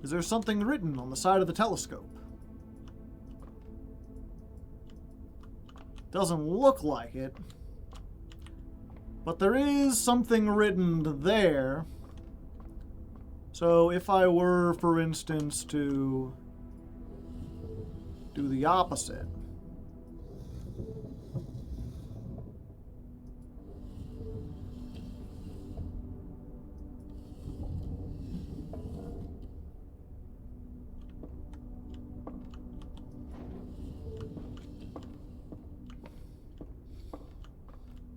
Is there something written on the side of the telescope? Doesn't look like it. But there is something written there. So if I were, for instance, to do the opposite.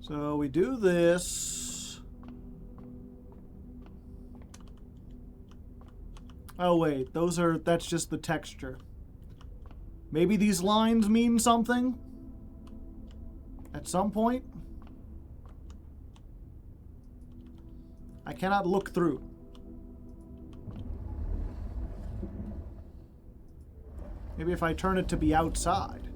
So we do this. Oh wait, that's just the texture. Maybe these lines mean something? At some point? I cannot look through. Maybe if I turn it to be outside.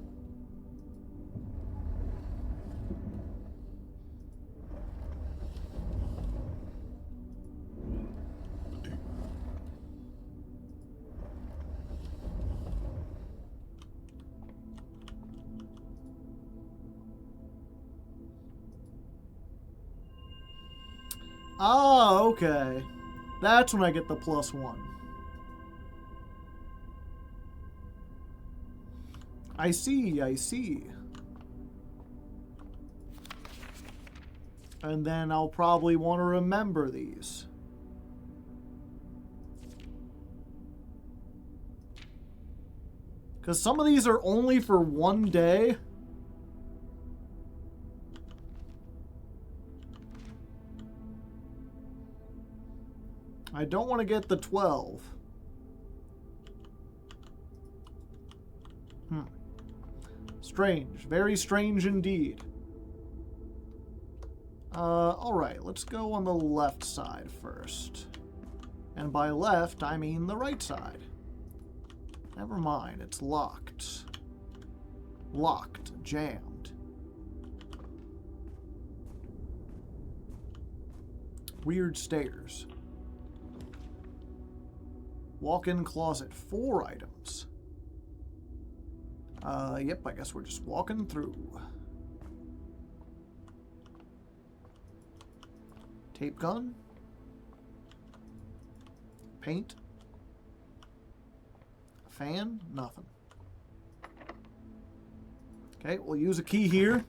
Oh, okay. That's when I get the +1. I see, I see. And then I'll probably want to remember these. Because some of these are only for one day. I don't want to get the 12. Strange. Very strange indeed. Alright, let's go on the left side first. And by left, I mean the right side. Never mind, it's locked. Locked. Jammed. Weird stairs. Walk-in closet. 4 items. Yep, I guess we're just walking through. Tape gun. Paint. Fan? Nothing. Okay, we'll use a key here.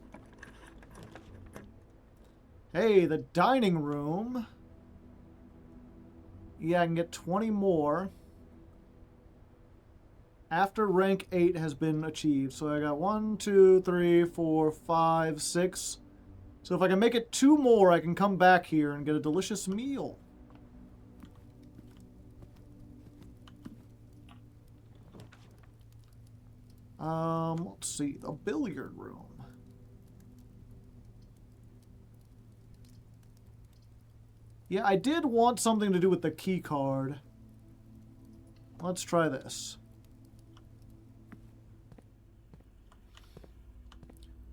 Hey, the dining room. Yeah, I can get 20 more after rank 8 has been achieved. So I got 1, 2, 3, 4, 5, 6. So if I can make it 2 more, I can come back here and get a delicious meal. Let's see, the billiard room. Yeah, I did want something to do with the key card. Let's try this.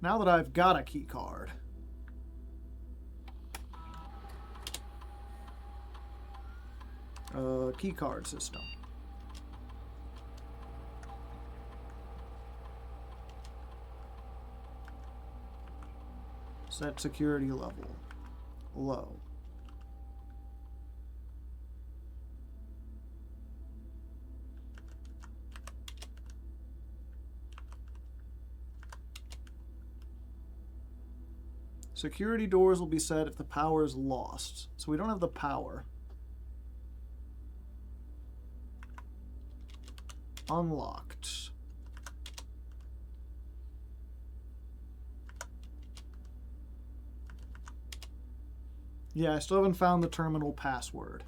Now that I've got a key card. Key card system. Set security level. Low. Security doors will be set if the power is lost. So we don't have the power. Unlocked. Yeah, I still haven't found the terminal password.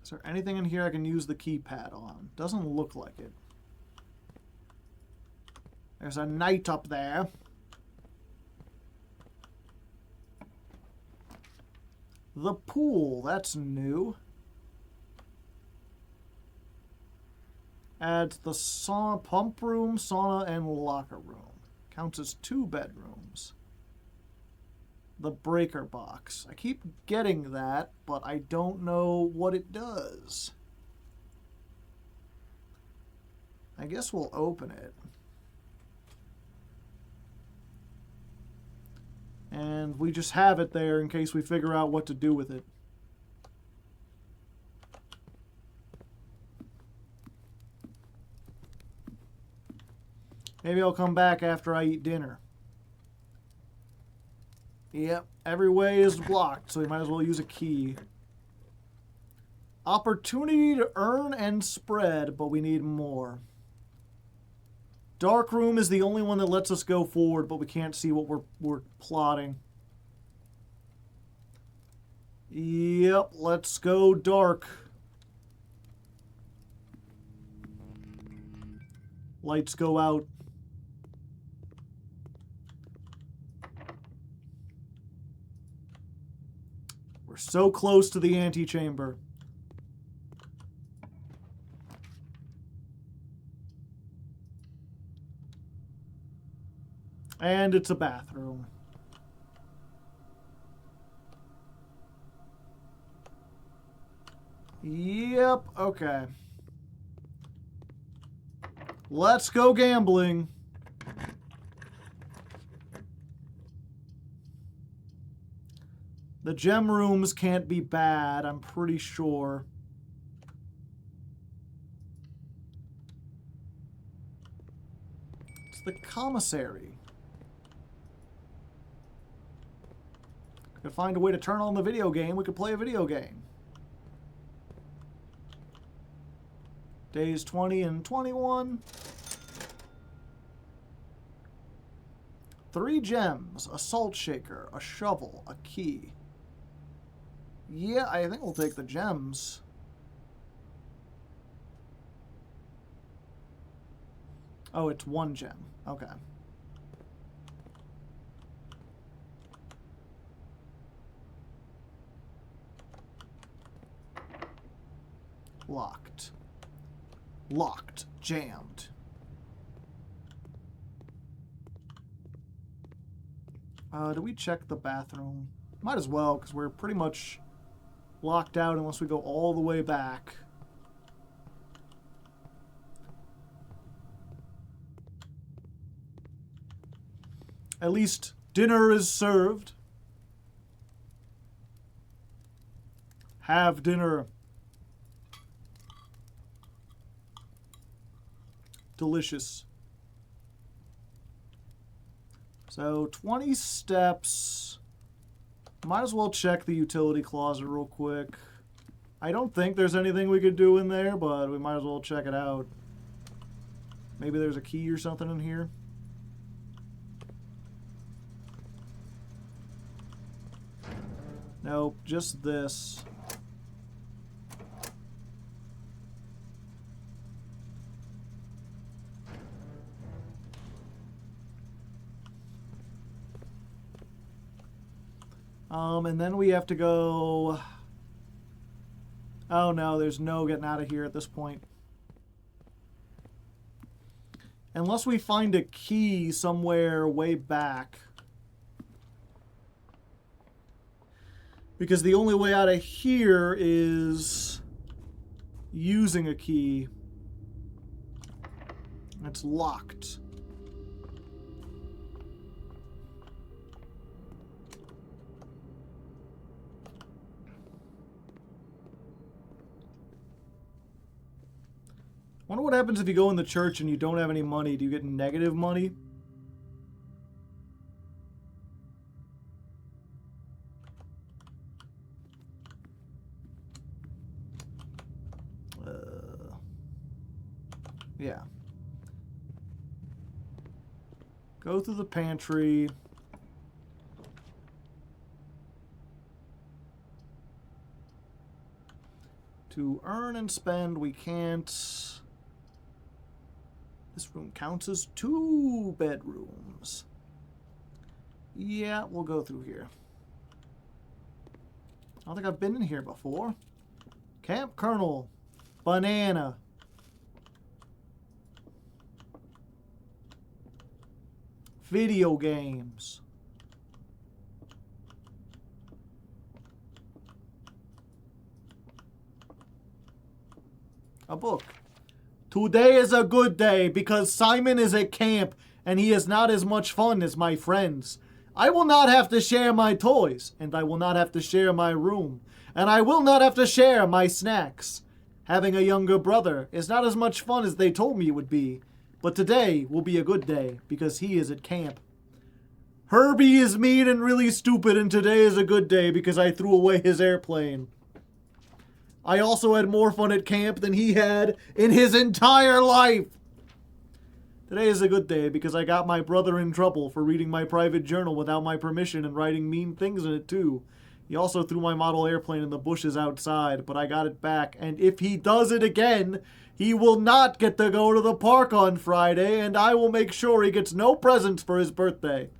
Is there anything in here I can use the keypad on? Doesn't look like it. There's a knight up there. The pool, that's new. Adds the sauna, pump room, sauna, and locker room. Counts as 2 bedrooms. The breaker box. I keep getting that, but I don't know what it does. I guess we'll open it. And we just have it there in case we figure out what to do with it. Maybe I'll come back after I eat dinner. Yep, every way is blocked, so we might as well use a key. Opportunity to earn and spread, but we need more. Dark room is the only one that lets us go forward, but we can't see what we're plotting. Yep, let's go dark. Lights go out. We're so close to the antechamber. And it's a bathroom. Yep, okay. Let's go gambling. The gem rooms can't be bad, I'm pretty sure. It's the commissary. If we could find a way to turn on the video game, we could play a video game. Days 20 and 21. 3 gems, a salt shaker, a shovel, a key. Yeah, I think we'll take the gems. Oh, it's 1 gem. Okay. Locked. Locked. Jammed. Do we check the bathroom? Might as well, because we're pretty much locked out unless we go all the way back. At least dinner is served. Have dinner. Delicious. So, 20 steps. Might as well check the utility closet real quick. I don't think there's anything we could do in there, but we might as well check it out. Maybe there's a key or something in here. Nope, just this. And then we have to go... Oh no, there's no getting out of here at this point. Unless we find a key somewhere way back. Because the only way out of here is using a key. It's locked. Wonder what happens if you go in the church and you don't have any money. Do you get negative money? Yeah. Go through the pantry. To earn and spend, we can't. This room counts as 2 bedrooms. Yeah, we'll go through here. I don't think I've been in here before. Camp Colonel. Banana. Video games. A book. Today is a good day because Simon is at camp and he is not as much fun as my friends. I will not have to share my toys, and I will not have to share my room, and I will not have to share my snacks. Having a younger brother is not as much fun as they told me it would be, but today will be a good day because he is at camp. Herbie is mean and really stupid, and today is a good day because I threw away his airplane. I also had more fun at camp than he had in his entire life. Today is a good day because I got my brother in trouble for reading my private journal without my permission and writing mean things in it too. He also threw my model airplane in the bushes outside, but I got it back. And if he does it again, he will not get to go to the park on Friday, and I will make sure he gets no presents for his birthday.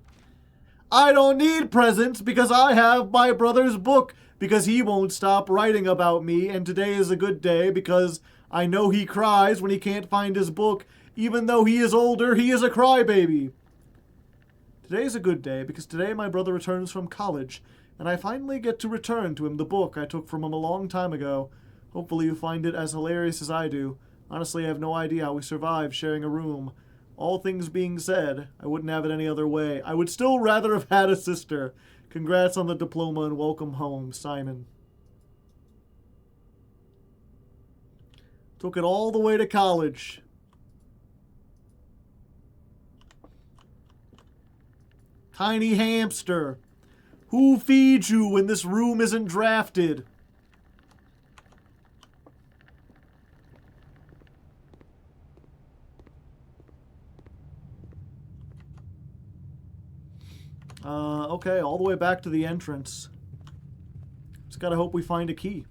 I don't need presents because I have my brother's book, because he won't stop writing about me, and today is a good day because I know he cries when he can't find his book. Even though he is older, he is a crybaby. Today is a good day because today my brother returns from college, and I finally get to return to him the book I took from him a long time ago. Hopefully you find it as hilarious as I do. Honestly, I have no idea how we survived sharing a room. All things being said, I wouldn't have it any other way. I would still rather have had a sister, Congrats on the diploma and welcome home, Simon. Took it all the way to college. Tiny hamster. Who feeds you when this room isn't drafted? Okay, all the way back to the entrance. Just gotta hope we find a key.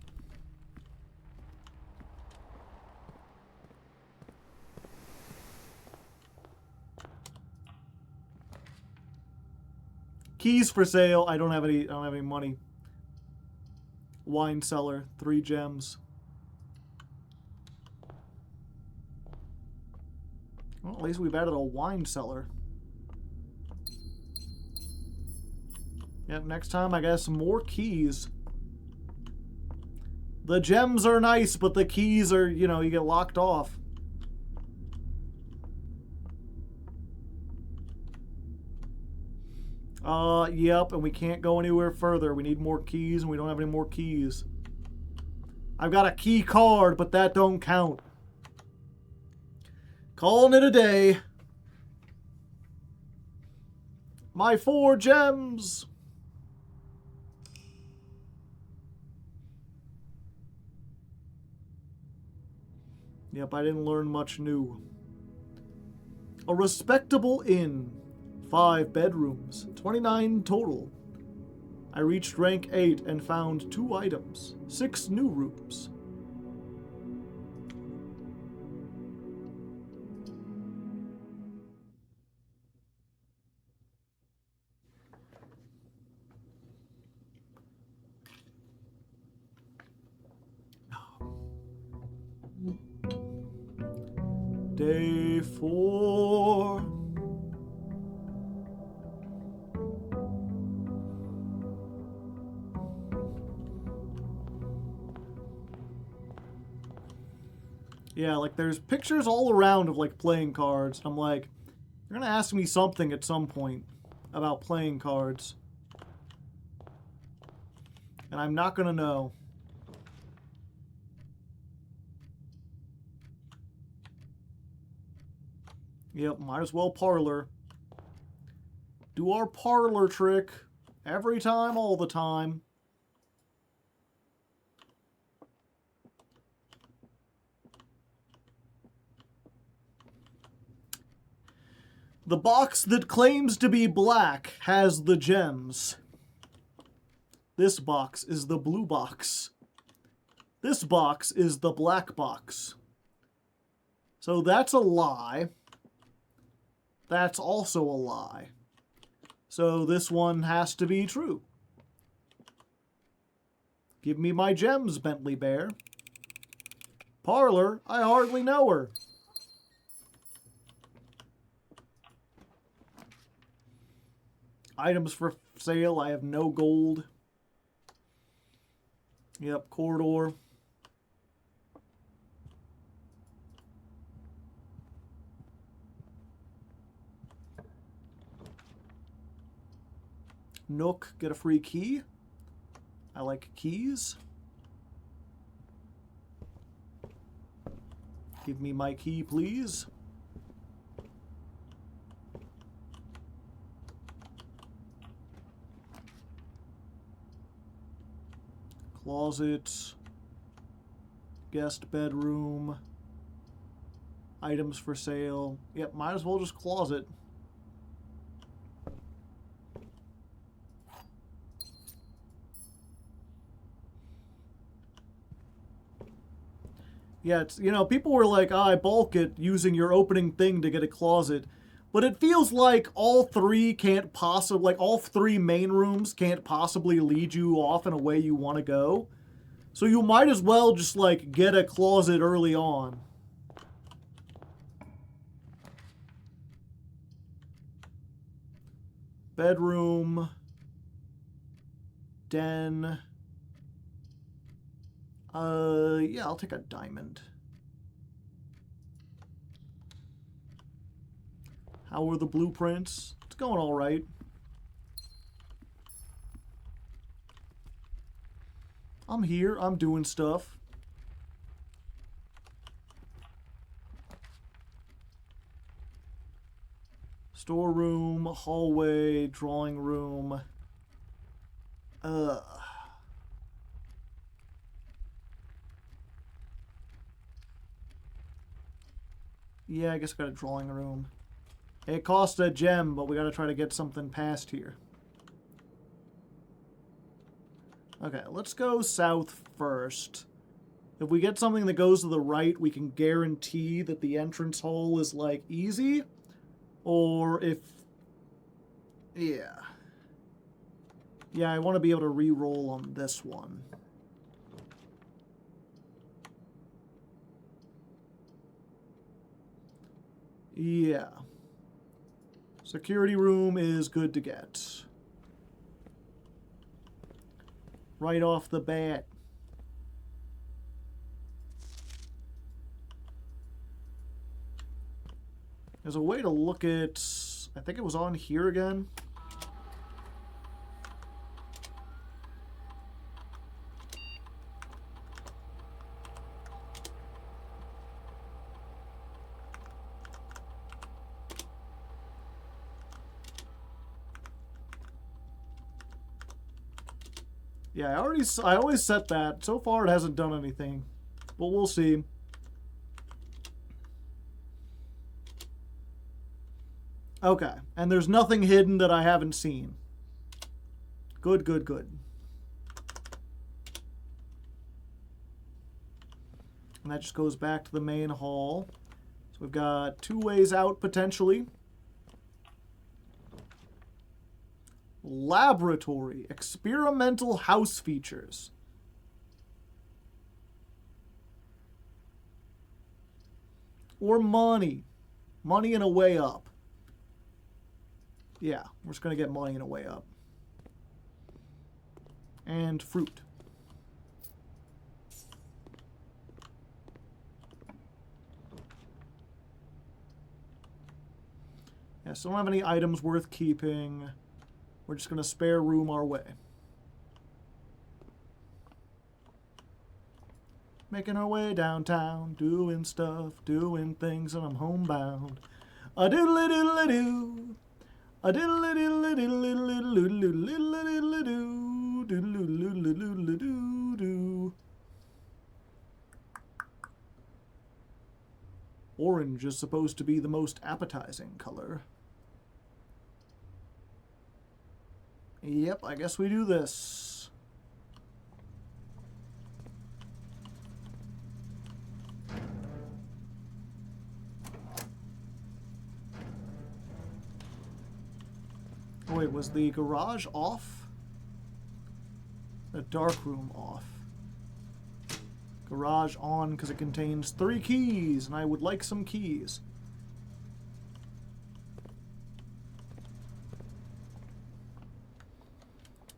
Keys for sale. I don't have any money. Wine cellar, 3 gems. Well, at least we've added a wine cellar. Yep, next time I got some more keys. The gems are nice, but the keys are, you know, you get locked off. Yep, and we can't go anywhere further. We need more keys, and we don't have any more keys. I've got a key card, but that don't count. Calling it a day. My 4 gems. Yep, I didn't learn much new. A respectable inn. 5 bedrooms. 29 total. I reached rank 8 and found 2 items. 6 new rooms. Day 4. Yeah, like there's pictures all around of like playing cards. I'm like, you're gonna ask me something at some point about playing cards. And I'm not gonna know. Yep, might as well parlor. Do our parlor trick every time, all the time. The box that claims to be black has the gems. This box is the blue box. This box is the black box. So that's a lie. That's also a lie. So this one has to be true. Give me my gems, Bentley Bear. Parlor? I hardly know her. Items for sale. I have no gold. Yep, corridor. Nook, get a free key. I like keys. Give me my key, please. Closet. Guest bedroom. Items for sale. Yep, might as well just closet. Yeah, it's, you know, people were like, I bulk it using your opening thing to get a closet. But it feels like all 3 can't possibly, like all 3 main rooms can't possibly lead you off in a way you want to go. So you might as well just like get a closet early on. Bedroom. Den. Yeah, I'll take a diamond. How are the blueprints? It's going all right. I'm here. I'm doing stuff. Storeroom, hallway, drawing room. Yeah, I guess I got a drawing room. It costs a gem, but we gotta try to get something past here. Okay, let's go south first. If we get something that goes to the right, we can guarantee that the entrance hole is, like, easy. Or if... Yeah. Yeah, I want to be able to re-roll on this one. Yeah. Security room is good to get. Right off the bat. There's a way to look at... I think it was on here again. Yeah, I always set that. So far it hasn't done anything. But we'll see. Okay, and there's nothing hidden that I haven't seen. Good, good, good. And that just goes back to the main hall. So we've got 2 ways out, potentially. Laboratory. Experimental house features. Or money. Money and a way up. Yeah, we're just going to get money and a way up. And fruit. Yeah, so don't have any items worth keeping. We're just going to spare room our way. Making our way downtown, doing stuff, doing things, and I'm homebound. A doodly doodly doo. A diddly diddly diddly diddly doo. Doodly doodly doo doo. Orange is supposed to be the most appetizing color. Yep, I guess we do this. Oh wait, was the garage off? The dark room off. Garage on because it contains 3 keys, and I would like some keys.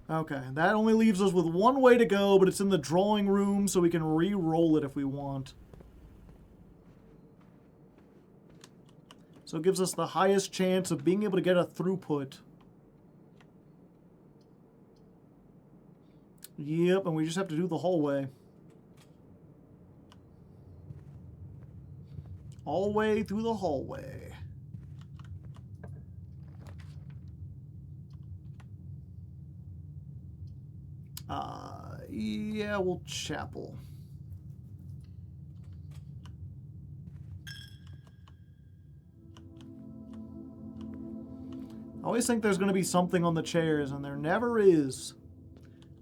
Okay, that only leaves us with 1 way to go, but it's in the drawing room, so we can re-roll it if we want. So it gives us the highest chance of being able to get a throughput. Yep, and we just have to do the hallway. All the way through the hallway. Yeah, we'll chapel. I always think there's going to be something on the chairs, and there never is.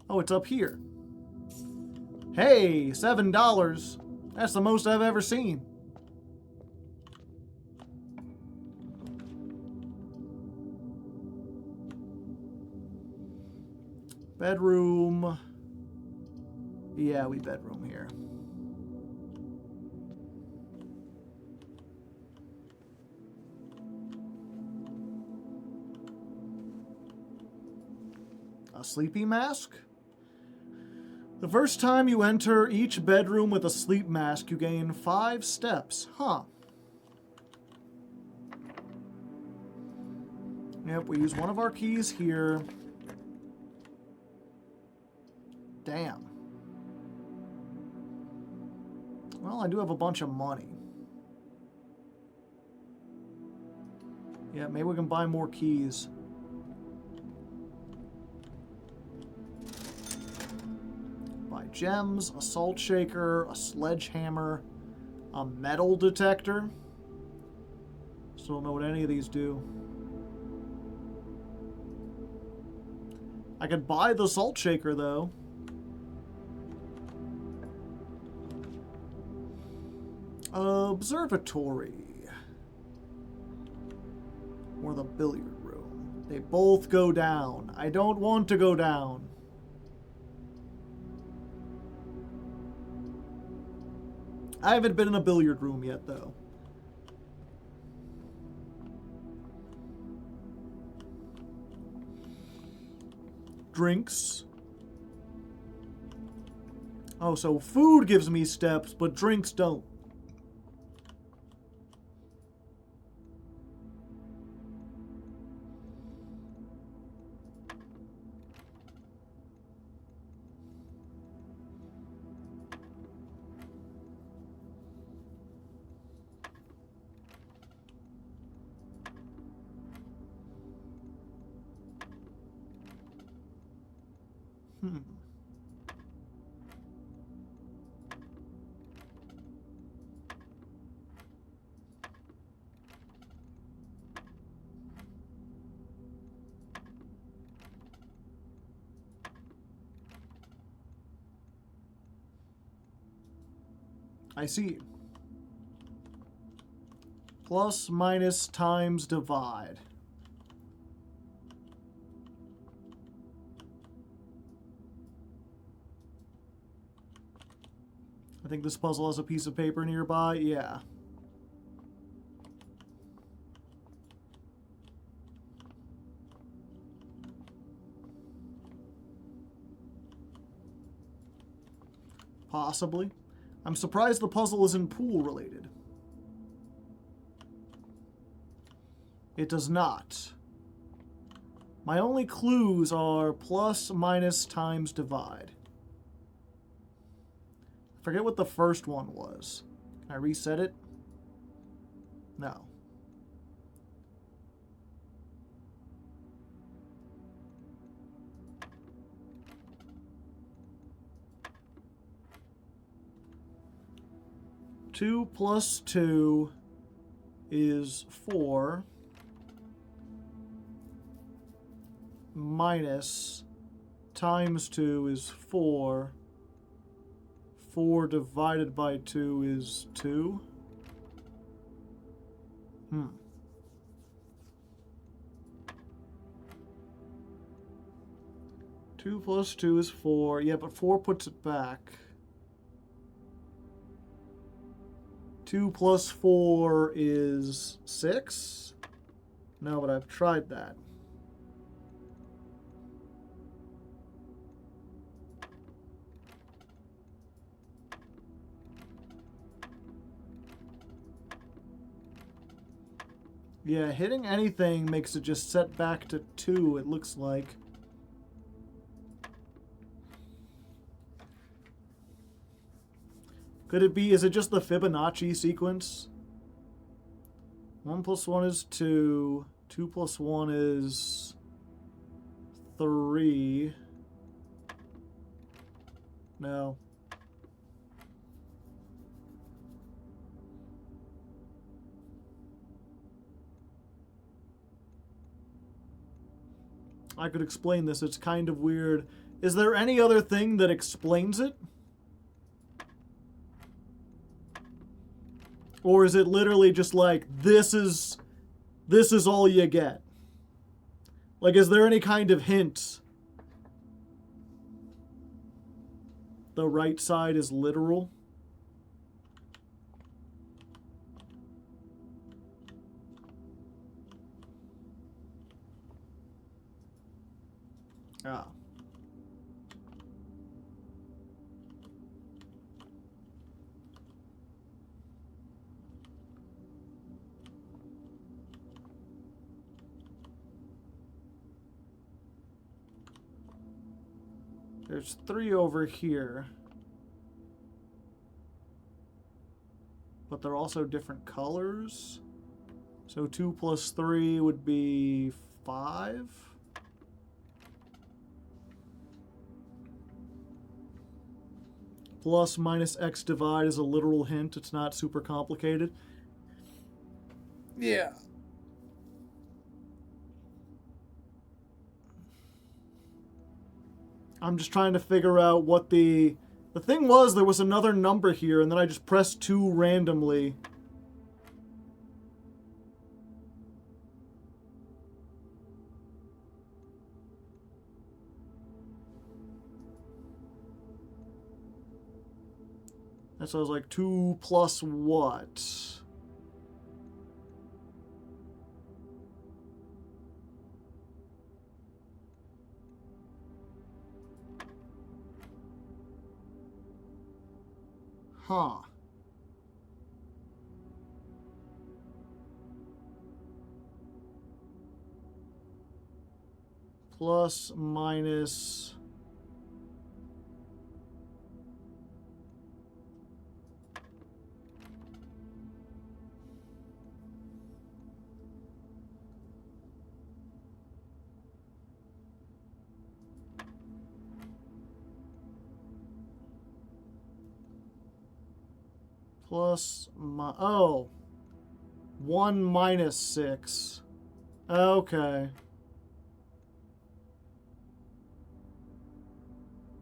Oh, it's up here. Hey, $7. That's the most I've ever seen. Bedroom. Yeah, we bedroom here. A sleepy mask? The first time you enter each bedroom with a sleep mask, you gain 5 steps. Huh. Yep, we use one of our keys here. Damn. Well, I do have a bunch of money. Yeah, maybe we can buy more keys. Buy gems, a salt shaker, a sledgehammer, a metal detector. Still don't know what any of these do. I could buy the salt shaker, though. Observatory. Or the billiard room. They both go down. I don't want to go down. I haven't been in a billiard room yet, though. Drinks. Oh, so food gives me steps, but drinks don't. I see. Plus, minus, times, divide. I think this puzzle has a piece of paper nearby. Yeah. Possibly. I'm surprised the puzzle isn't pool related. It does not. My only clues are plus, minus, times, divide. I forget what the first one was. Can I reset it? No. Two plus two is 4. Minus times 2 is 4. 4 divided by 2 is 2. 2 plus 2 is 4. Yeah, but 4 puts it back. 2 plus 4 is 6? No, but I've tried that. Yeah, hitting anything makes it just set back to 2, it looks like. Could it be, is it just the Fibonacci sequence? 1 plus 1 is 2. 2 plus 1 is 3. No. I could explain this. It's kind of weird. Is there any other thing that explains it? Or is it literally just like, this is all you get? Like, is there any kind of hint? The right side is literal? Ah. There's 3 over here. but they're also different colors. So 2 plus 3 would be 5. Plus minus x divide is a literal hint. It's not super complicated. Yeah. I'm just trying to figure out what the thing was. There was another number here, and then I just pressed 2 randomly. And so I was like, 2 plus what? Huh. Plus, minus... Plus, oh. 1 minus 6. Okay.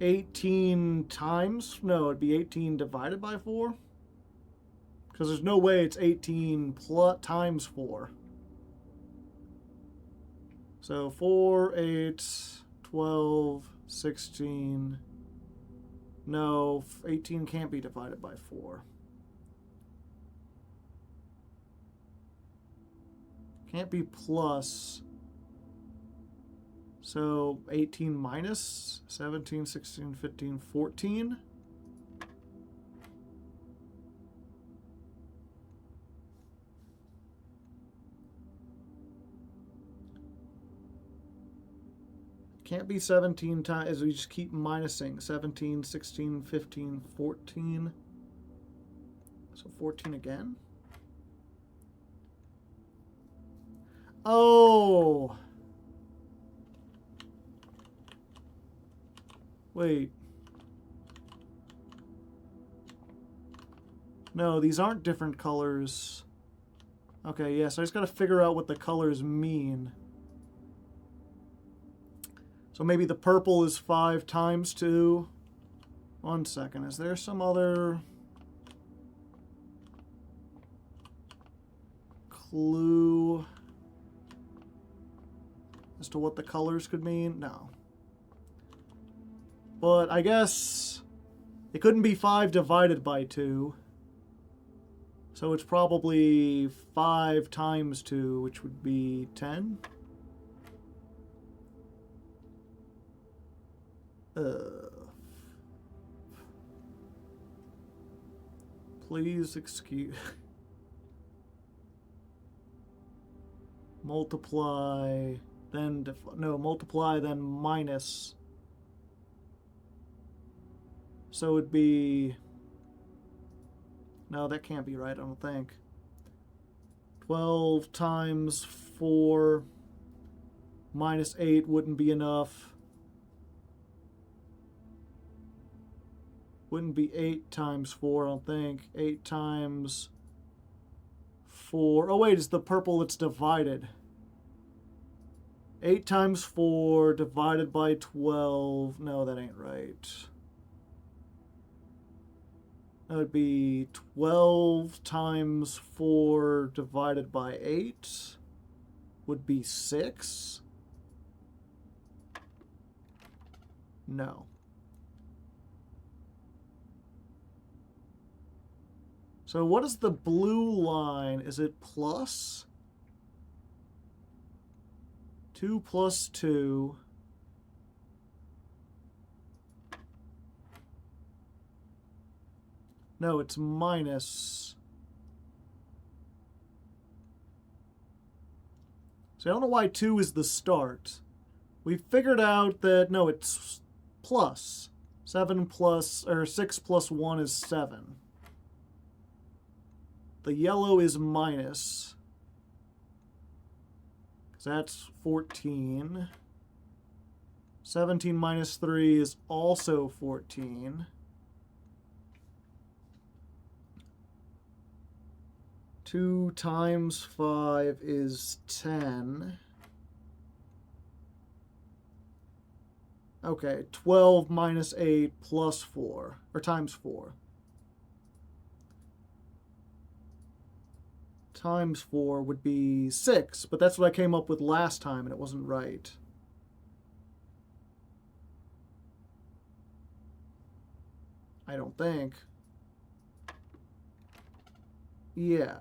18 times? No, it'd be 18 divided by 4? Because there's no way it's 18 plus times 4. So 4, 8, 12, 16. No, 18 can't be divided by 4. Can't be plus. So 18 minus 17, 16, 15, 14. Can't be 17 times, as we just keep minusing. 17, 16, 15, 14. So 14 again. Oh. Wait. No, these aren't different colors. Okay, yes, I just gotta figure out what the colors mean. So maybe the purple is 5 times 2. 1 second, is there some other clue as to what the colors could mean? No. But I guess it couldn't be 5 divided by 2. So it's probably 5 times 2, which would be 10. Please excuse... multiply, then... no, multiply, then minus. So it'd be... no, that can't be right, I don't think. 12 times 4 minus 8 wouldn't be enough. Wouldn't be 8 times 4, I don't think. 8 times 4. Oh, wait, it's the purple that's divided. 8 times 4 divided by 12. No, that ain't right. That would be 12 times 4 divided by 8. Would be 6. No. So what is the blue line? Is it plus? 2 plus 2. No, it's minus. So I don't know why 2 is the start. We figured out that, no, it's plus. 7 plus, or 6 plus 1 is 7. The yellow is minus. Because that's 14. 17 minus 3 is also 14. 2 times 5 is 10. Okay, 12 minus 8 plus 4, or times 4. Times 4 would be 6, but that's what I came up with last time, and it wasn't right. I don't think. Yeah.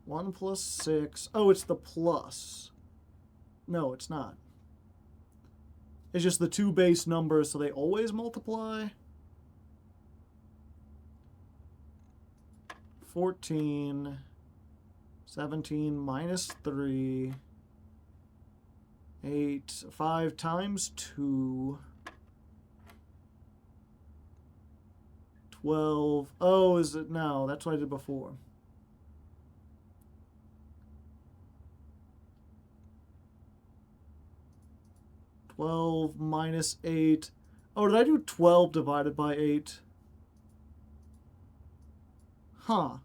One plus 6. Oh, it's the plus. No, it's not. It's just the two base numbers, so they always multiply. 14. 17 minus 3. 8. 5 times 2. 12. Oh, is it? No, that's what I did before. Twelve minus 8. Oh, did I do 12 divided by 8? Huh.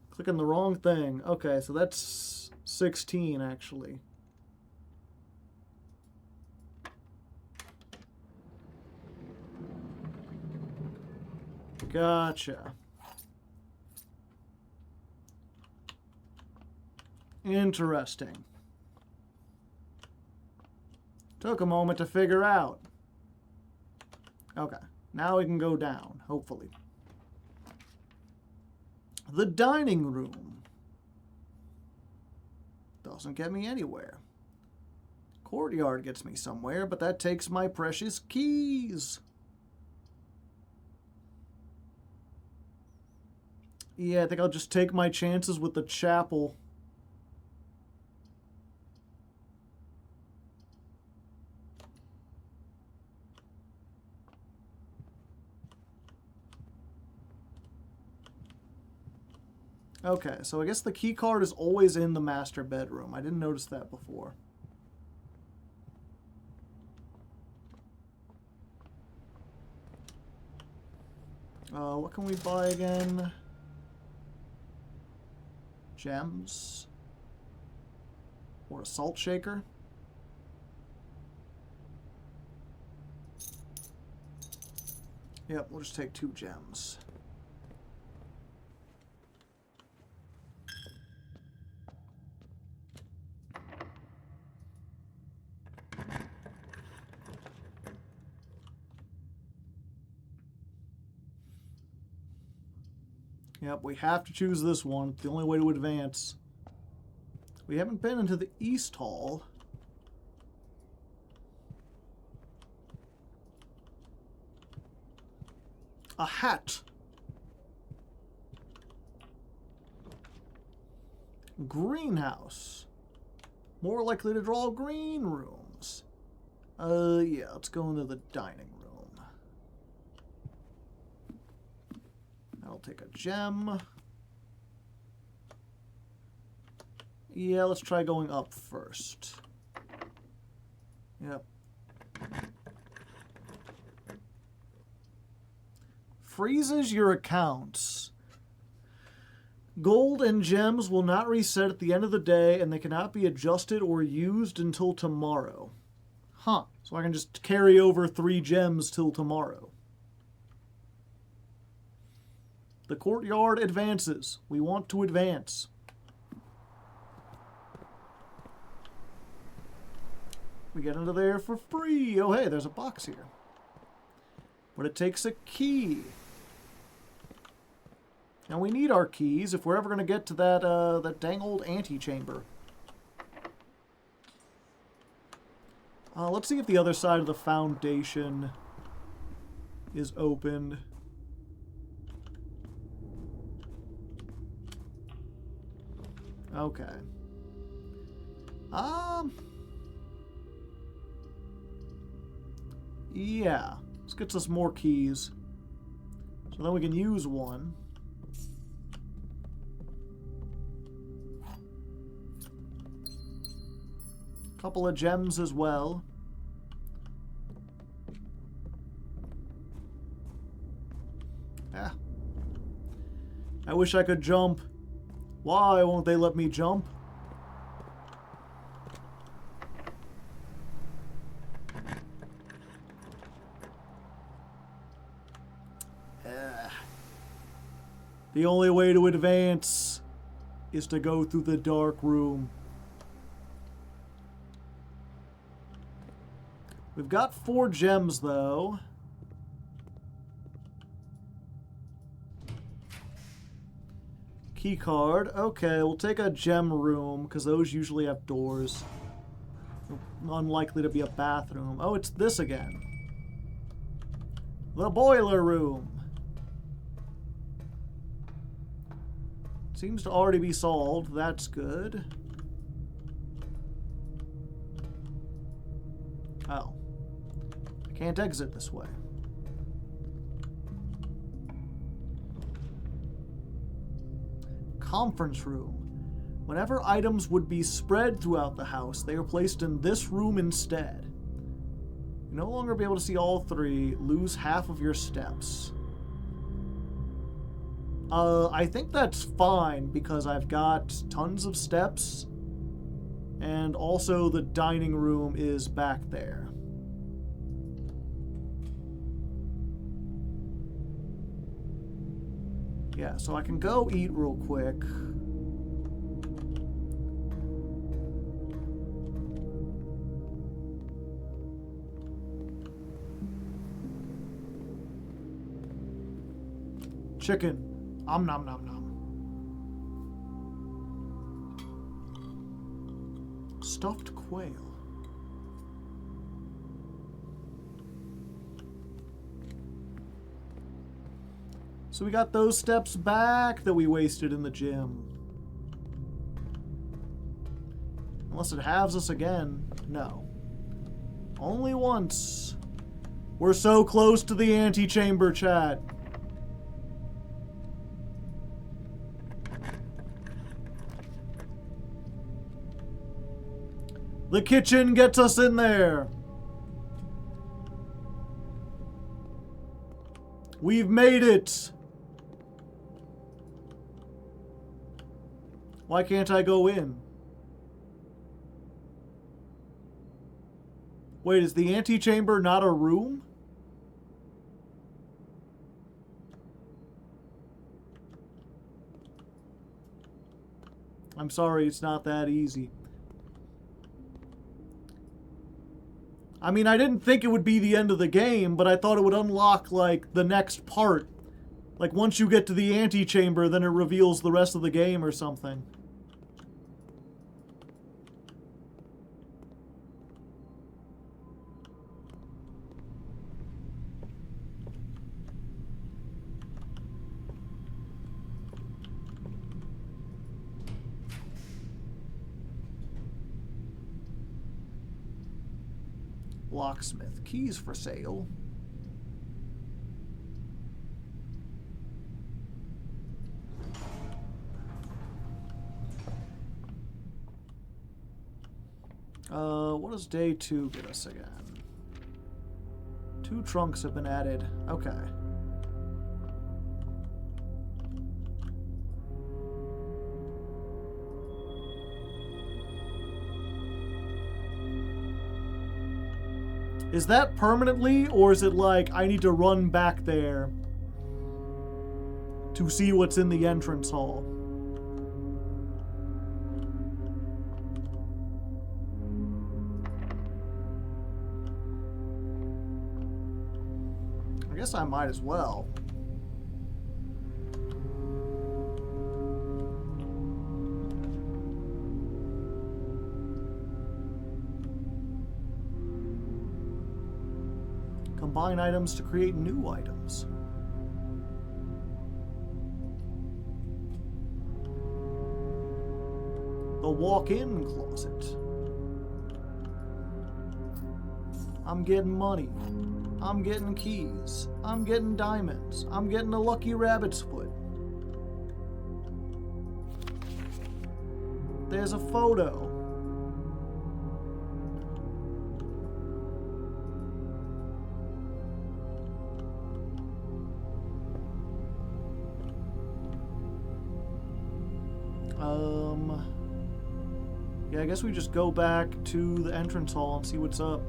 Clicking the wrong thing. Okay, so that's 16, actually. Gotcha. Interesting. Took a moment to figure out. Okay, now we can go down, hopefully. The dining room. Doesn't get me anywhere. Courtyard gets me somewhere, but that takes my precious keys. Yeah, I think I'll just take my chances with the chapel. Okay, so I guess the key card is always in the master bedroom. I didn't notice that before. What can we buy again? Gems? Or a salt shaker? Yep, we'll just take 2 gems. Yep, we have to choose this one. It's the only way to advance. We haven't been into the East Hall. A hat. Greenhouse. More likely to draw green rooms. Yeah, let's go into the dining room. I'll take a gem. Yeah, let's try going up first. Yep. Freezes your accounts. Gold and gems will not reset at the end of the day, and they cannot be adjusted or used until tomorrow. Huh. So I can just carry over 3 gems till tomorrow. The courtyard advances. We want to advance. We get into there for free. Oh, hey, there's a box here. But it takes a key. Now, we need our keys if we're ever going to get to that dang old antechamber. Let's see if the other side of the foundation is opened. Okay. Yeah. This gets us more keys. So then we can use one. Couple of gems as well. Yeah. I wish I could jump. Why won't they let me jump? The only way to advance is to go through the dark room. We've got 4 gems, though. Key card. Okay, we'll take a gem room, because those usually have doors. Unlikely to be a bathroom. Oh, it's this again. The boiler room. Seems to already be solved. That's good. Oh. I can't exit this way. Conference room. Whenever items would be spread throughout the house, they are placed in this room instead. You no longer be able to see all 3. Lose half of your steps. I think that's fine because I've got tons of steps. And also the dining room is back there. Yeah, so I can go eat real quick. Chicken. Nom nom nom nom. Stuffed quail. So we got those steps back that we wasted in the gym. Unless it halves us again. No. Only once. We're so close to the antechamber, chat. The kitchen gets us in there. We've made it. Why can't I go in? Wait, is the antechamber not a room? I'm sorry, it's not that easy. I mean, I didn't think it would be the end of the game, but I thought it would unlock, like, the next part. Like, once you get to the antechamber, then it reveals the rest of the game or something. Locksmith. Keys for sale. What does day 2 get us again? 2 trunks have been added. Okay. Is that permanently, or is it like I need to run back there to see what's in the entrance hall? I guess I might as well. Combine items to create new items. The walk-in closet. I'm getting money. I'm getting keys. I'm getting diamonds. I'm getting a lucky rabbit's foot. There's a photo. Yeah, I guess we just go back to the entrance hall and see what's up.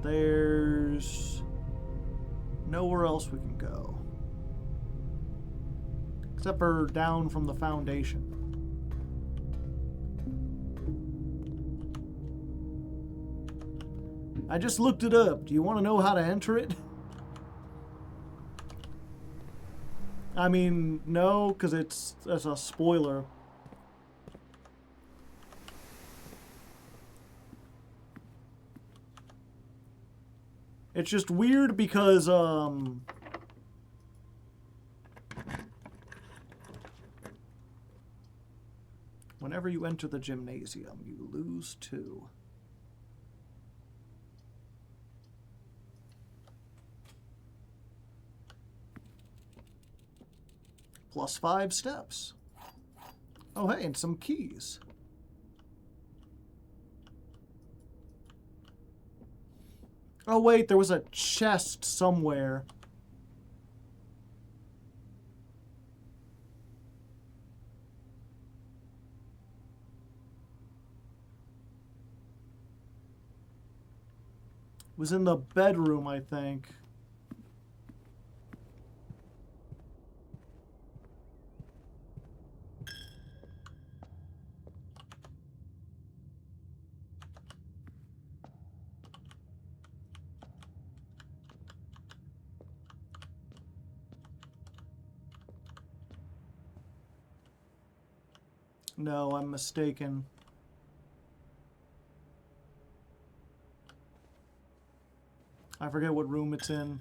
There's nowhere else we can go. Except for down from the foundation. I just looked it up. Do you want to know how to enter it? I mean, no, because it's a spoiler. It's just weird because, whenever you enter the gymnasium, you lose 2. Plus 5 steps. Oh, hey, and some keys. Oh, wait, there was a chest somewhere. It was in the bedroom, I think. No, I'm mistaken. I forget what room it's in.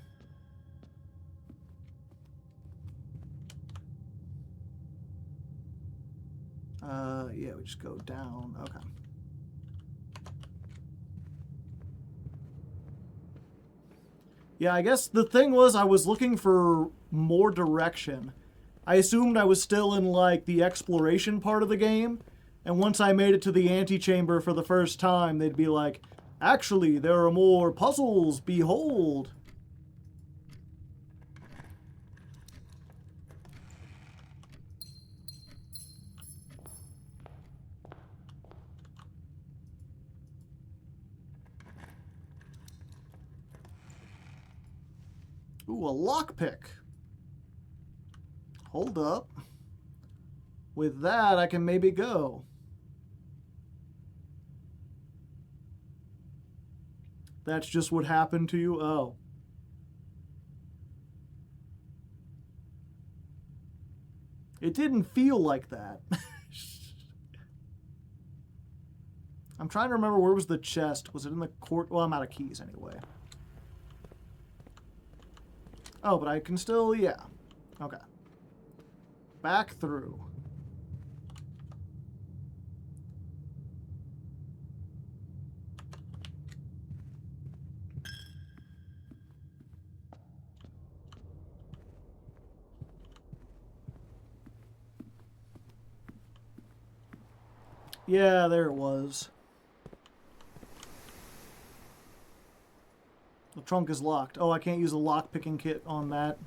Yeah, we just go down. Okay. Yeah, I guess the thing was I was looking for more direction. I assumed I was still in, like, the exploration part of the game, and once I made it to the antechamber for the first time, they'd be like, actually, there are more puzzles, behold. Ooh, a lockpick. Hold up. With that, I can maybe go. That's just what happened to you? Oh. It didn't feel like that. I'm trying to remember, where was the chest? Was it in the court? Well, I'm out of keys anyway. Oh, but I can still, yeah. Okay. Back through. Yeah, there it was. The trunk is locked. Oh, I can't use a lock-picking kit on that.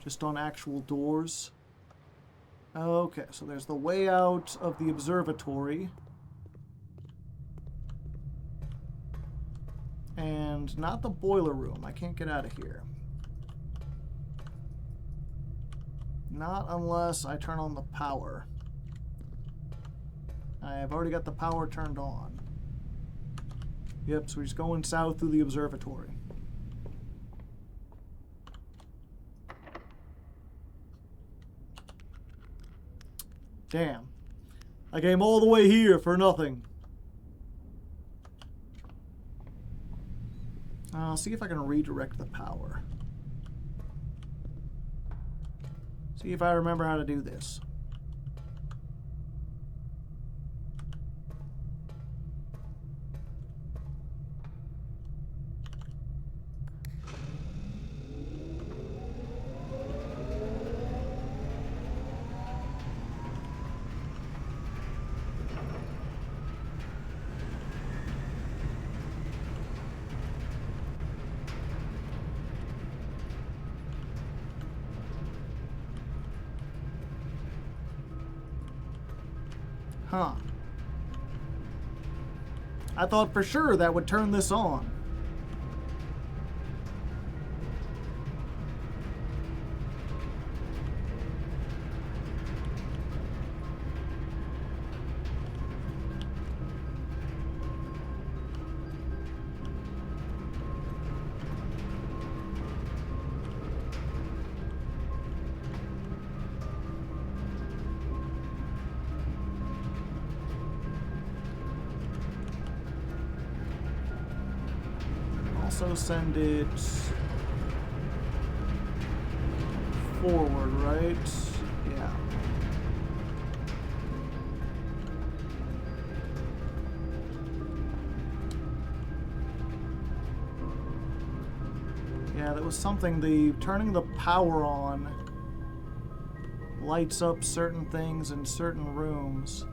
Just on actual doors. Okay, so there's the way out of the observatory. And not the boiler room. I can't get out of here. Not unless I turn on the power. I've already got the power turned on. Yep, so we're just going south through the observatory. Damn. I came all the way here for nothing. I'll see if I can redirect the power. See if I remember how to do this. Huh. I thought for sure that would turn this on. Also send it forward, right? Yeah. Yeah, that was something. The turning the power on lights up certain things in certain rooms.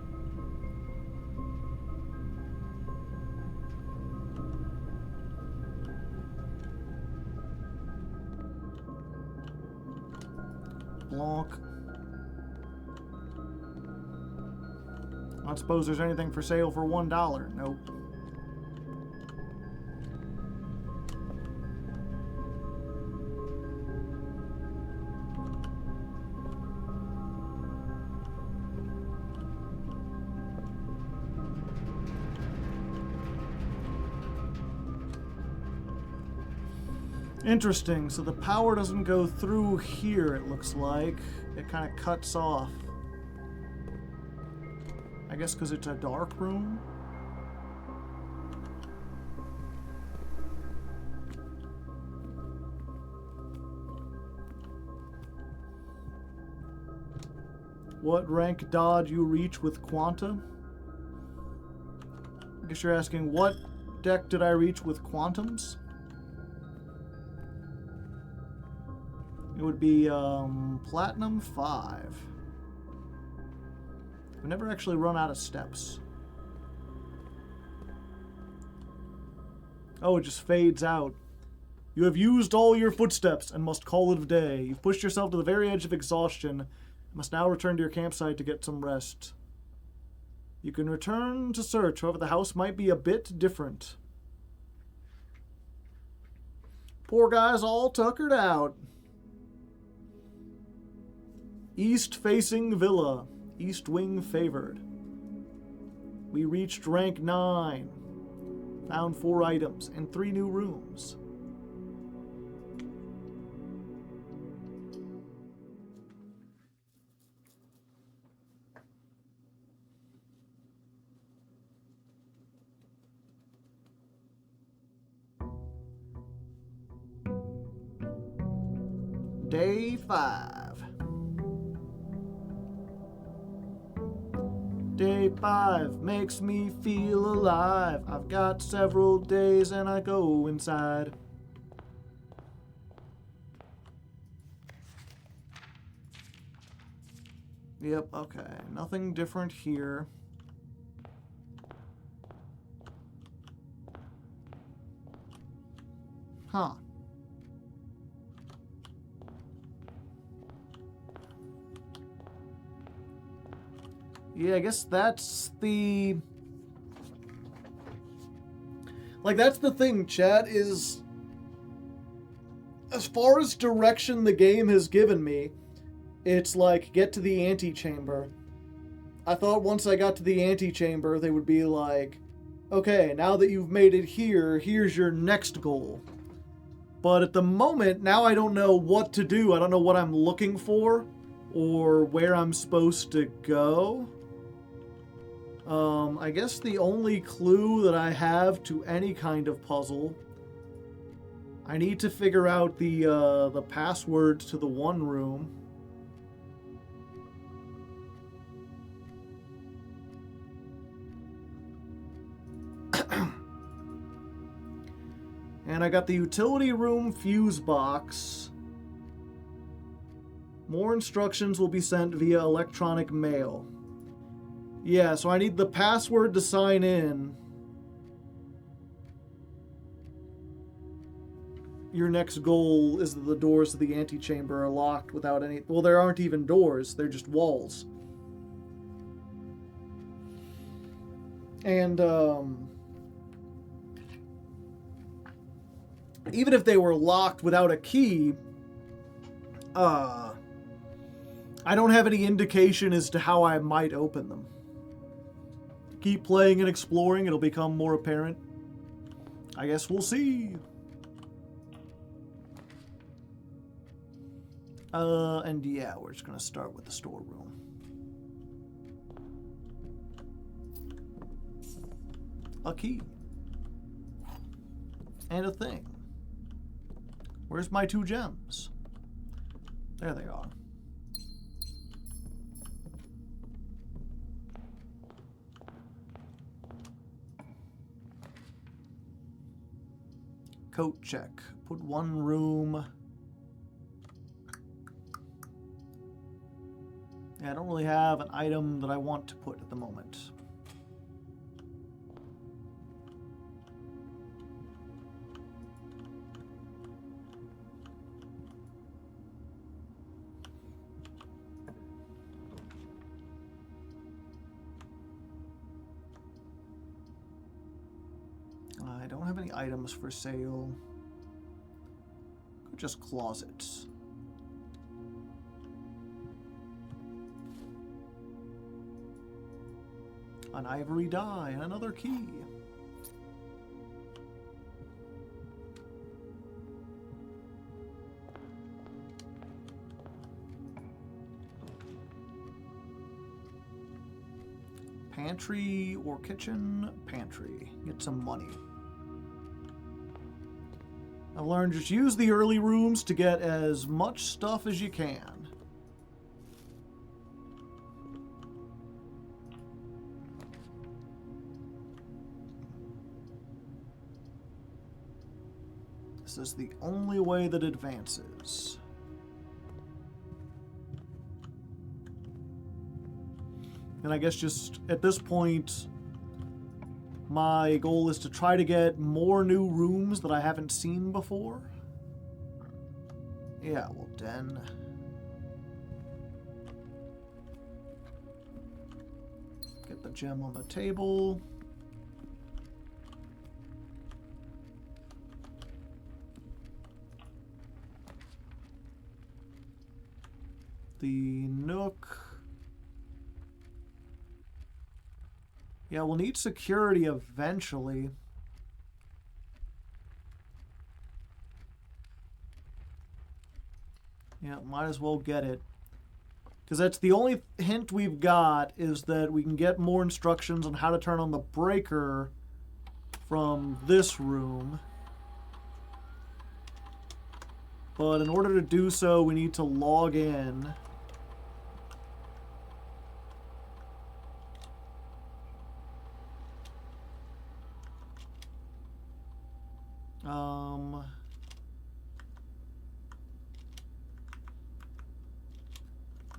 Blanc. I don't suppose there's anything for sale for $1. Nope. Interesting. So the power doesn't go through here, it looks like. It kind of cuts off. I guess because it's a dark room? What rank dod you reach with Quanta? I guess you're asking what deck did I reach with Quantums? It would be Platinum 5. We never actually run out of steps. Oh, it just fades out. You have used all your footsteps and must call it a day. You've pushed yourself to the very edge of exhaustion and must now return to your campsite to get some rest. You can return to search, however the house might be a bit different. Poor guy's all tuckered out. East-facing villa. East wing favored. We reached rank 9. Found 4 items and 3 new rooms. Day 5. Day 5 makes me feel alive. I've got several days and I go inside. Yep, okay. Nothing different here. Huh. Yeah, I guess that's the... Like, that's the thing, chat, is... As far as direction the game has given me, it's like, get to the antechamber. I thought once I got to the antechamber, they would be like, okay, now that you've made it here, here's your next goal. But at the moment, now I don't know what to do. I don't know what I'm looking for, or where I'm supposed to go. I guess the only clue that I have to any kind of puzzle, I need to figure out the password to the one room. And I got the utility room fuse box. More instructions will be sent via electronic mail. Yeah, so I need the password to sign in. Your next goal is that the doors to the antechamber are locked without any... Well, there aren't even doors. They're just walls. And even if they were locked without a key, I don't have any indication as to how I might open them. Keep playing and exploring, it'll become more apparent. I guess we'll see. And yeah, we're just gonna start with the storeroom. A key. And a thing. Where's my 2 gems? There they are. Coat check. Put 1 room. Yeah, I don't really have an item that I want to put at the moment. I don't have any items for sale. Just closets. An ivory die and another key. Pantry or kitchen? Pantry. Get some money. I've learned just use the early rooms to get as much stuff as you can. This is the only way that advances. And I guess just at this point, my goal is to try to get more new rooms that I haven't seen before. Yeah, well, den. Get the gem on the table. The nook. Yeah, we'll need security eventually. Yeah, might as well get it. Because that's the only hint we've got, is that we can get more instructions on how to turn on the breaker from this room. But in order to do so, we need to log in.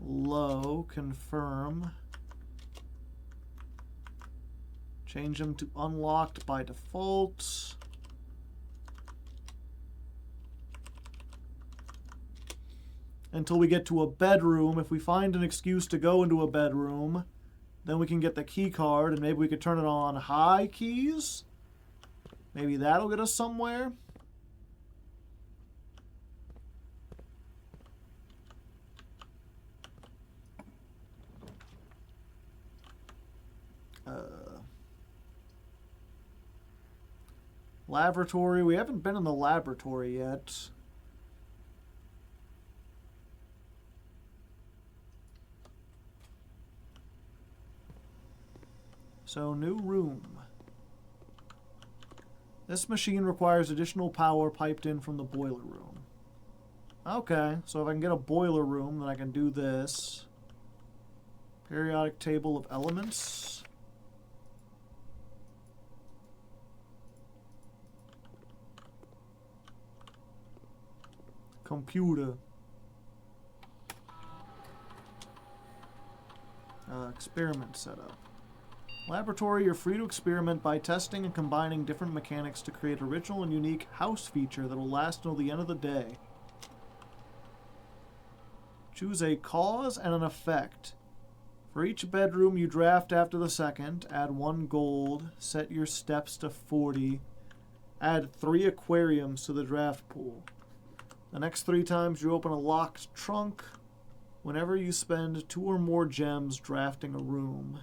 Low, confirm. Change them to unlocked by default. Until we get to a bedroom. If we find an excuse to go into a bedroom, then we can get the key card and maybe we could turn it on high keys. Maybe that'll get us somewhere. Laboratory. We haven't been in the laboratory yet. So, new room. This machine requires additional power piped in from the boiler room. Okay, so if I can get a boiler room, then I can do this. Periodic table of elements. Computer. Experiment setup. Laboratory, you're free to experiment by testing and combining different mechanics to create original and unique house feature that will last until the end of the day. Choose a cause and an effect For each bedroom you draft after the second, add 1 gold, set your steps to 40, add 3 aquariums to the draft pool. The next 3 times you open a locked trunk, whenever you spend 2 or more gems drafting a room.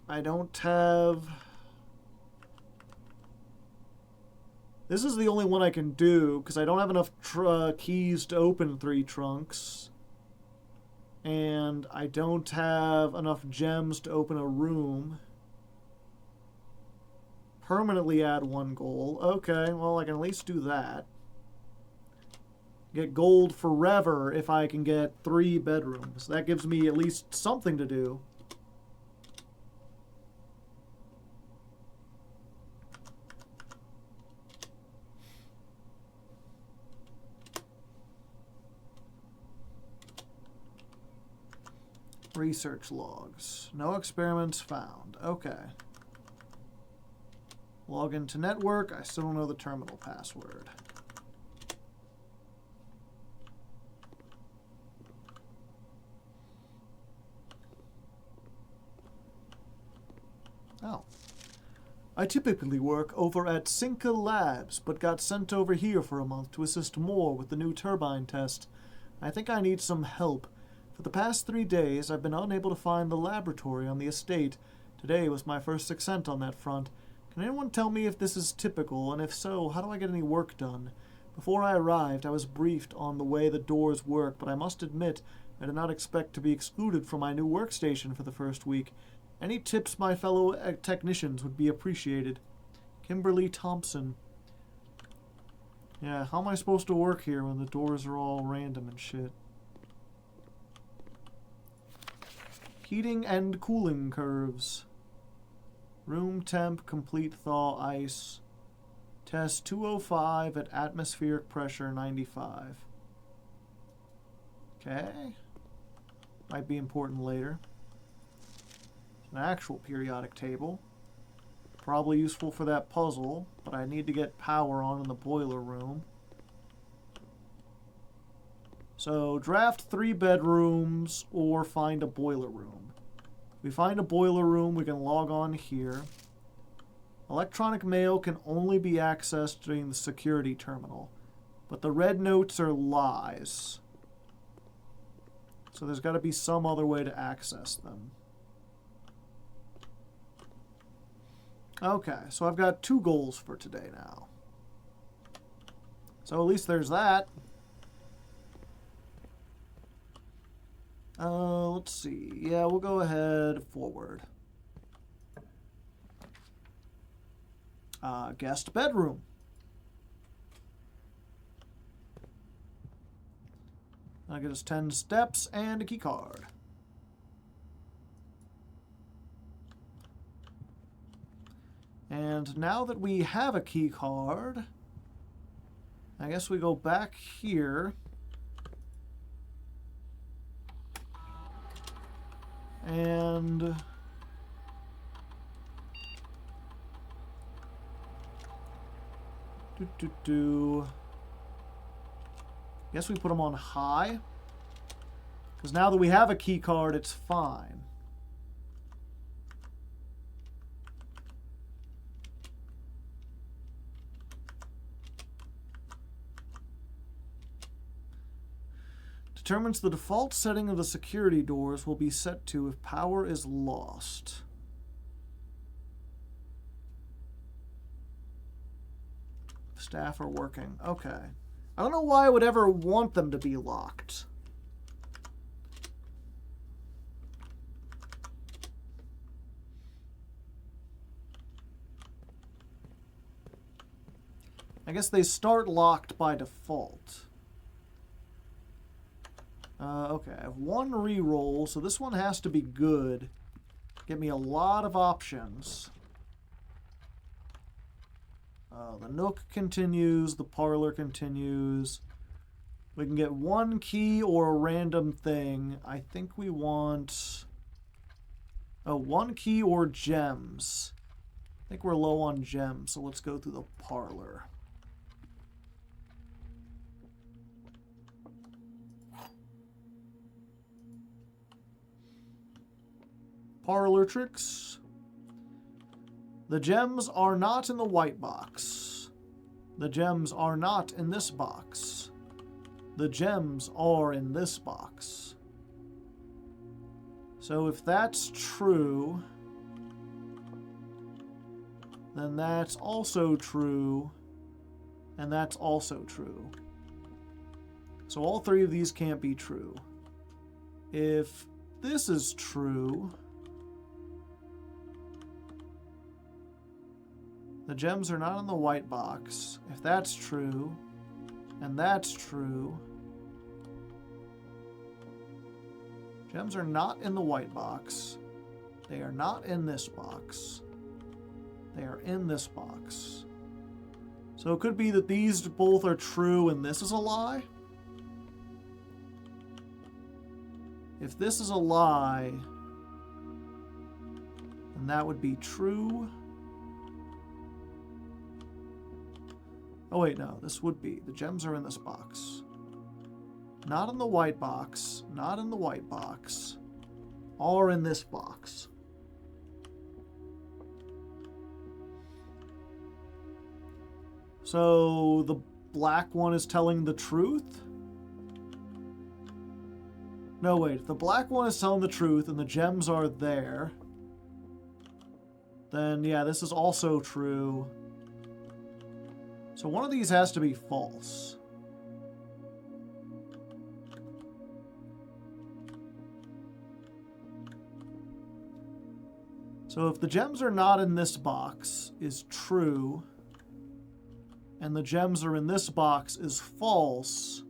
I don't have... This is the only one I can do, because I don't have enough keys to open 3 trunks. And I don't have enough gems to open a room. Permanently add 1 gold. Okay, well, I can at least do that. Get gold forever if I can get 3 bedrooms. That gives me at least something to do. Research logs. No experiments found. Okay. Log into network. I still don't know the terminal password. Oh. I typically work over at Cinca Labs, but got sent over here for a month to assist more with the new turbine test. I think I need some help. For the past 3 days, I've been unable to find the laboratory on the estate. Today was my first success on that front. Can anyone tell me if this is typical, and if so, how do I get any work done? Before I arrived, I was briefed on the way the doors work, but I must admit, I did not expect to be excluded from my new workstation for the first week. Any tips my fellow technicians would be appreciated. Kimberly Thompson. Yeah, how am I supposed to work here when the doors are all random and shit? Heating and cooling curves. Room temp, complete thaw, ice. Test 205 at atmospheric pressure 95. Okay. Might be important later. An actual periodic table. Probably useful for that puzzle, but I need to get power on in the boiler room. So, draft 3 bedrooms or find a boiler room. If we find a boiler room, we can log on here. Electronic mail can only be accessed during the security terminal, but the red notes are lies. So there's got to be some other way to access them. Okay, so I've got 2 goals for today now. So at least there's that. Let's see. Yeah, we'll go ahead forward. Guest bedroom. That'll get us 10 steps and a key card. And now that we have a key card, I guess we go back here. And guess we put them on high, because now that we have a key card, it's fine. Determines the default setting of the security doors will be set to if power is lost. Staff are working. Okay. I don't know why I would ever want them to be locked. I guess they start locked by default. Okay, I have 1 reroll, so this one has to be good. Give me a lot of options. The Nook continues, the Parlor continues. We can get 1 key or a random thing. I think we want Oh, 1 key or gems. I think we're low on gems, so let's go through the parlor. Parlor tricks. The gems are not in the white box. The gems are not in this box. The gems are in this box. So if that's true, then that's also true, and that's also true. So all 3 of these can't be true. If this is true, the gems are not in the white box. If that's true, and that's true, gems are not in the white box. They are not in this box. They are in this box. So it could be that these both are true and this is a lie. If this is a lie, then that would be true. Oh wait, no, this would be. The gems are in this box. Not in the white box. Not in the white box. All are in this box. So the black one is telling the truth? No, wait. The black one is telling the truth and the gems are there. Then, yeah, this is also true. So one of these has to be false. So if the gems are not in this box is true, and the gems are in this box is false,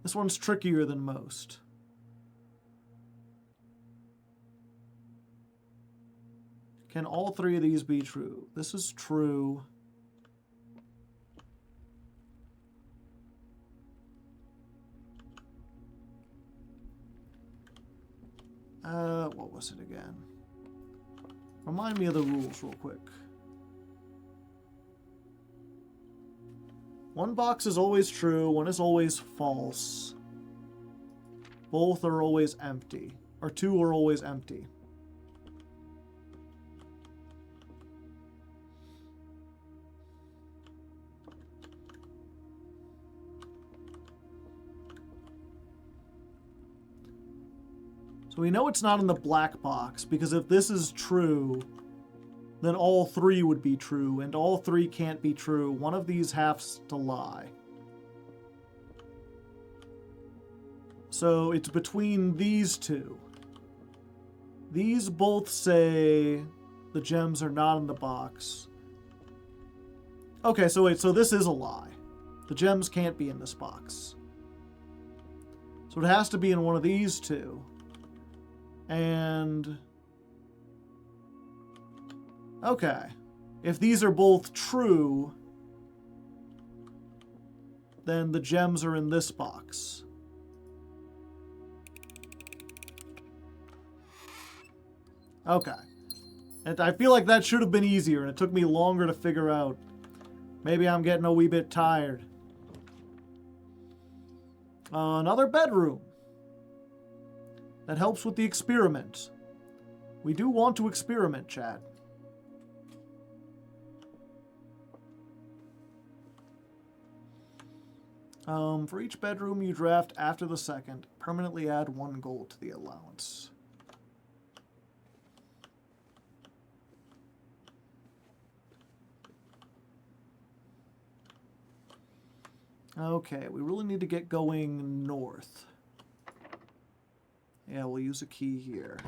this one's trickier than most. Can all 3 of these be true? This is true. What was it again? Remind me of the rules real quick. One box is always true, one is always false. Both are always empty. Or 2 are always empty. So we know it's not in the black box, because if this is true, then all 3 would be true, and all 3 can't be true. One of these has to lie. So it's between these 2. These both say the gems are not in the box. Okay, so wait, so this is a lie. The gems can't be in this box. So it has to be in one of these 2. And okay, if these are both true, then the gems are in this box. Okay. And I feel like that should have been easier, and it took me longer to figure out. Maybe I'm getting a wee bit tired. Another bedroom. That helps with the experiment. We do want to experiment, chat. For each bedroom you draft after the second, permanently add 1 gold to the allowance. Okay, we really need to get going north. Yeah, we'll use a key here.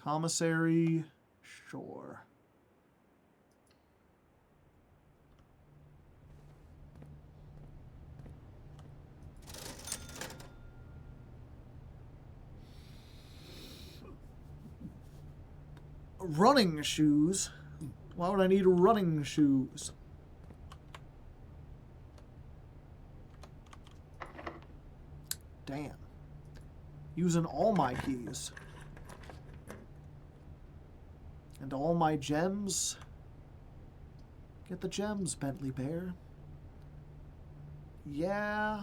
Commissary, sure. Running shoes, Why would I need running shoes? Damn. Using all my keys. And all my gems. Get the gems, Bentley Bear. Yeah.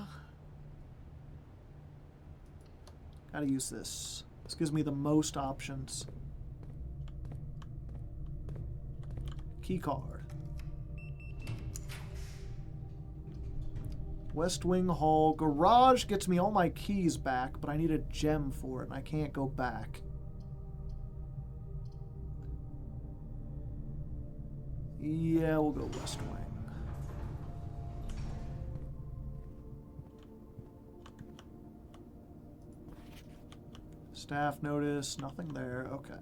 Gotta use this. This gives me the most options. Key card. West Wing Hall. Garage gets me all my keys back, but I need a gem for it, and I can't go back. Yeah, we'll go West Wing. Staff notice, nothing there. Okay.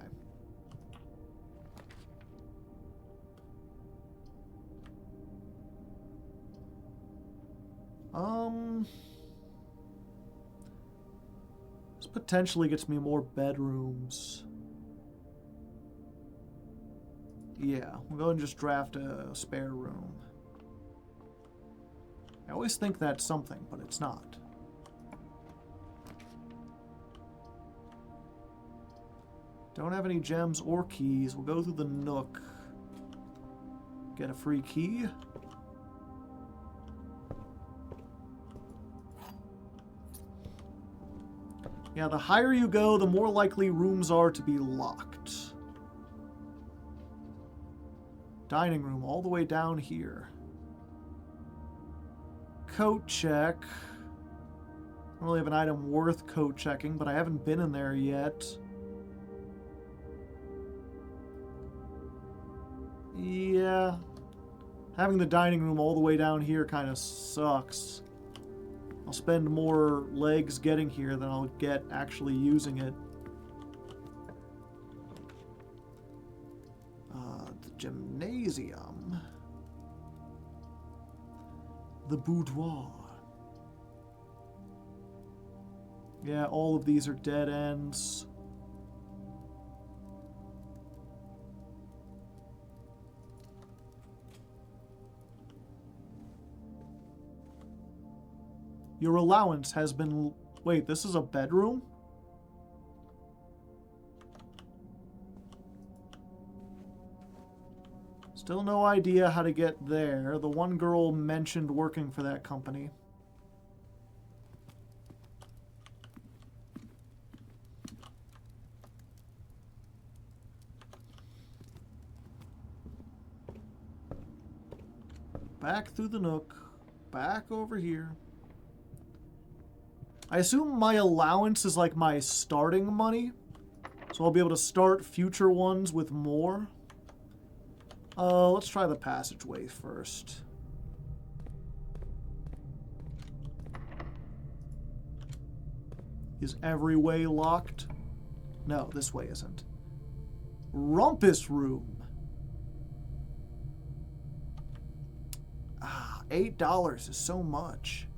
This potentially gets me more bedrooms. Yeah, we'll go and just draft a spare room. I always think that's something, but it's not. Don't have any gems or keys. We'll go through the Nook. Get a free key. Yeah, the higher you go, the more likely rooms are to be locked. Dining room all the way down here. Coat check. I don't really have an item worth coat checking, but I haven't been in there yet. Yeah. Having the dining room all the way down here kind of sucks. I'll spend more legs getting here than I'll get actually using it. The gymnasium. The boudoir. Yeah, all of these are dead ends. Your allowance has been... Wait, this is a bedroom? Still no idea how to get there. The one girl mentioned working for that company. Back through the Nook. Back over here. I assume my allowance is like my starting money. So I'll be able to start future ones with more. Let's try the passageway first. Is every way locked? No, this way isn't. Rumpus room. Ah, $8 is so much.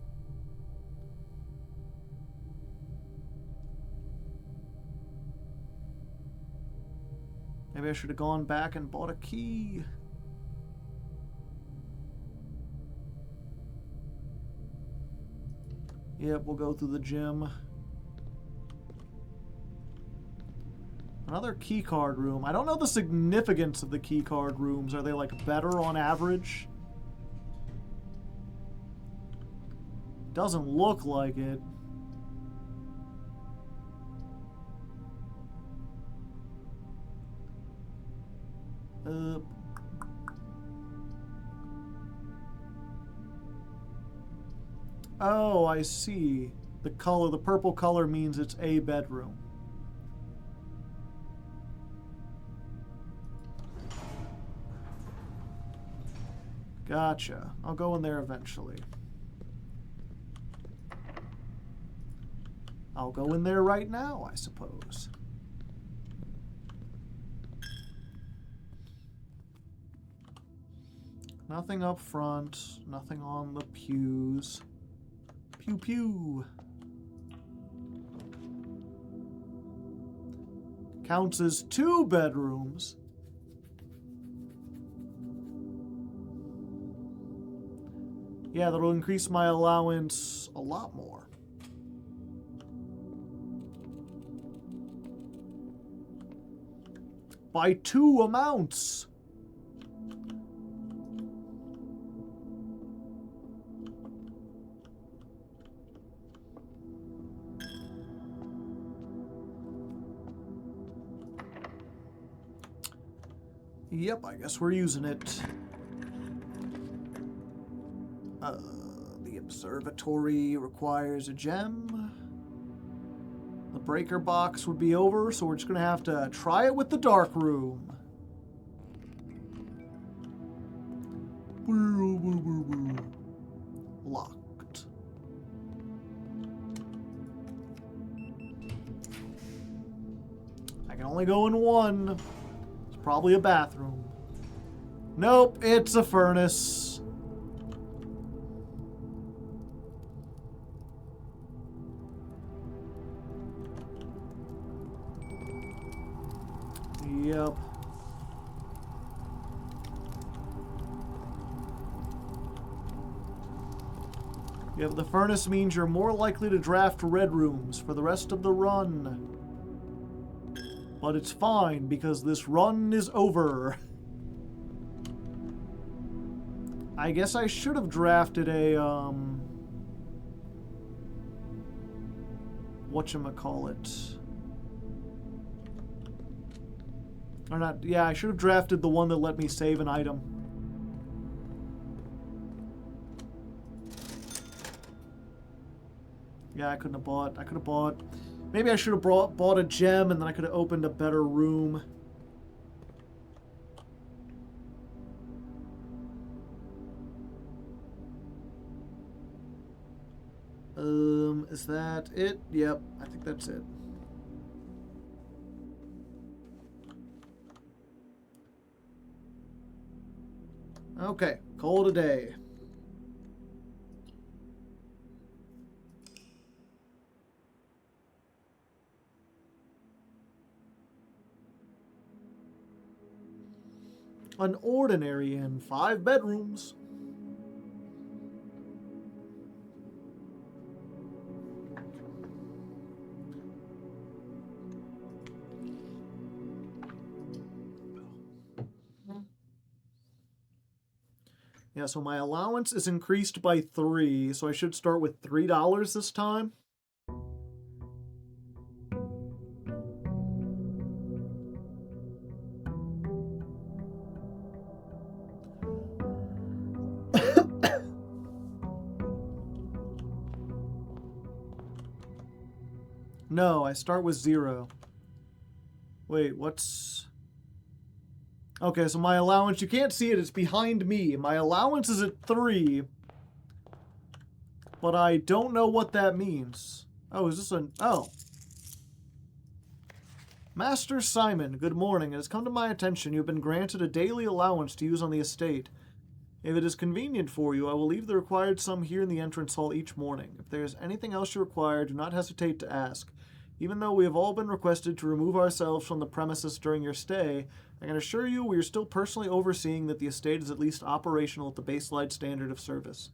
Maybe I should have gone back and bought a key. Yep, we'll go through the gym. Another key card room. I don't know the significance of the key card rooms. Are they like better on average? Doesn't look like it. Oh, I see. The color, the purple color means it's a bedroom. Gotcha. I'll go in there eventually. I'll go in there right now, I suppose. Nothing up front, nothing on the pews. Pew pew. Counts as 2 bedrooms. Yeah, that'll increase my allowance a lot more. By 2 amounts. Yep, I guess we're using it. The observatory requires a gem. The breaker box would be over, so we're just gonna have to try it with the dark room. Locked. I can only go in one. It's probably a bathroom. Nope, it's a furnace. Yep. Yep, the furnace means you're more likely to draft red rooms for the rest of the run. But it's fine, because this run is over. I guess I should have drafted a, whatchamacallit. Or not, yeah, I should have drafted the one that let me save an item. Yeah, I couldn't have bought. I could have bought. Maybe I should have bought a gem and then I could have opened a better room. Is that it? Yep, I think that's it. Okay, call it a day. An ordinary inn, 5 bedrooms. Yeah, so my allowance is increased by 3, so I should start with $3 this time. No, I start with 0. Wait, what's... Okay, so my allowance, you can't see it, it's behind me. My allowance is at 3. But I don't know what that means. Oh, is this an... Oh. Master Simon, good morning. It has come to my attention you have been granted a daily allowance to use on the estate. If it is convenient for you, I will leave the required sum here in the entrance hall each morning. If there is anything else you require, do not hesitate to ask. Even though we have all been requested to remove ourselves from the premises during your stay, I can assure you we are still personally overseeing that the estate is at least operational at the baseline standard of service.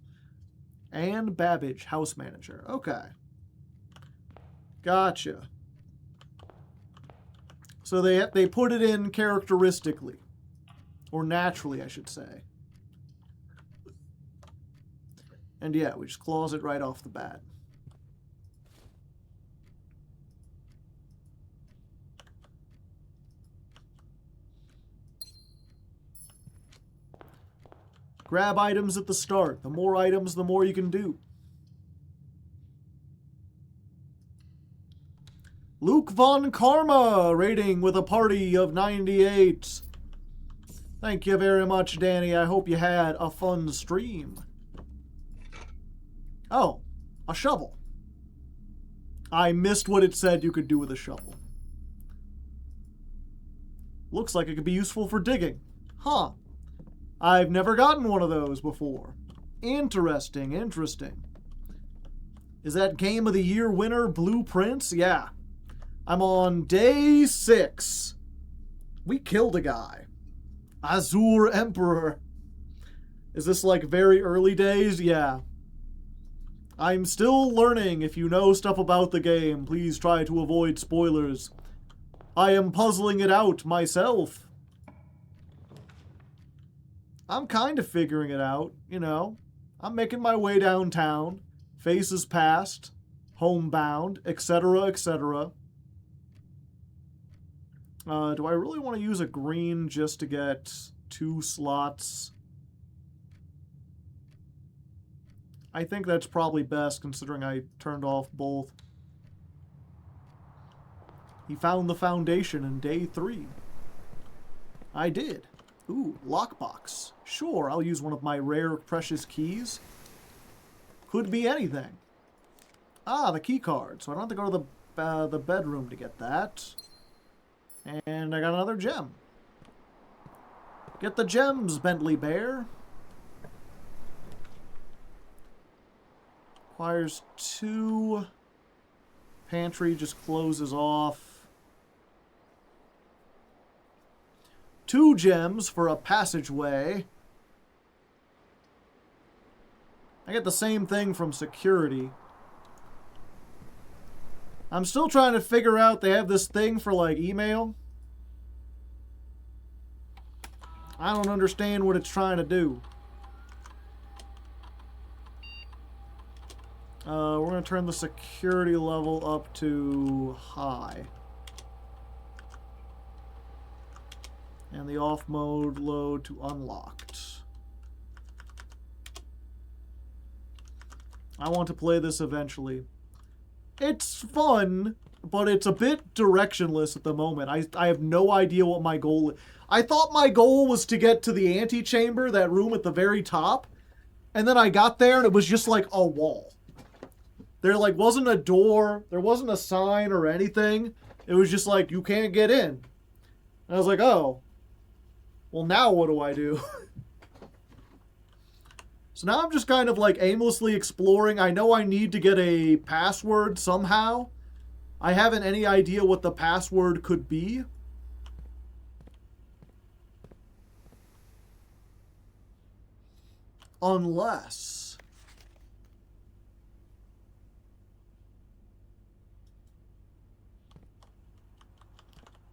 Anne Babbage, house manager. Okay. Gotcha. So they put it in characteristically. Or naturally, I should say. And yeah, we just clause it right off the bat. Grab items at the start. The more items, the more you can do. Luke Von Karma rating with a party of 98. Thank you very much, Danny. I hope you had a fun stream. Oh, a shovel. I missed what it said you could do with a shovel. Looks like it could be useful for digging. Huh. I've never gotten one of those before. Interesting, interesting. Is that Game of the Year winner Blueprints? Yeah. I'm on day 6. We killed a guy. Azure Emperor. Is this like very early days? Yeah. I'm still learning. If you know stuff about the game, please try to avoid spoilers. I am puzzling it out myself. I'm kind of figuring it out, you know. I'm making my way downtown. Faces past. Homebound, etc., etc. Do I really want to use a green just to get 2 slots? I think that's probably best, considering I turned off both. He found the foundation in day 3. I did. Ooh, lockbox. Sure, I'll use one of my rare precious keys. Could be anything. Ah, the key card. So I don't have to go to the bedroom to get that. And I got another gem. Get the gems, Bentley Bear. Requires 2. Pantry just closes off. 2 gems for a passageway. I get the same thing from security. I'm still trying to figure out, they have this thing for like email. I don't understand what it's trying to do. We're going to turn the security level up to high. And the off mode load to unlocked. I want to play this eventually. It's fun, but it's a bit directionless at the moment. I have no idea what my goal is. I thought my goal was to get to the antechamber, that room at the very top. And then I got there and it was just like a wall. There like wasn't a door, there wasn't a sign or anything. It was just like, you can't get in. And I was like, oh. Well, now what do I do? So now I'm just kind of like aimlessly exploring. I know I need to get a password somehow. I haven't any idea what the password could be. Unless...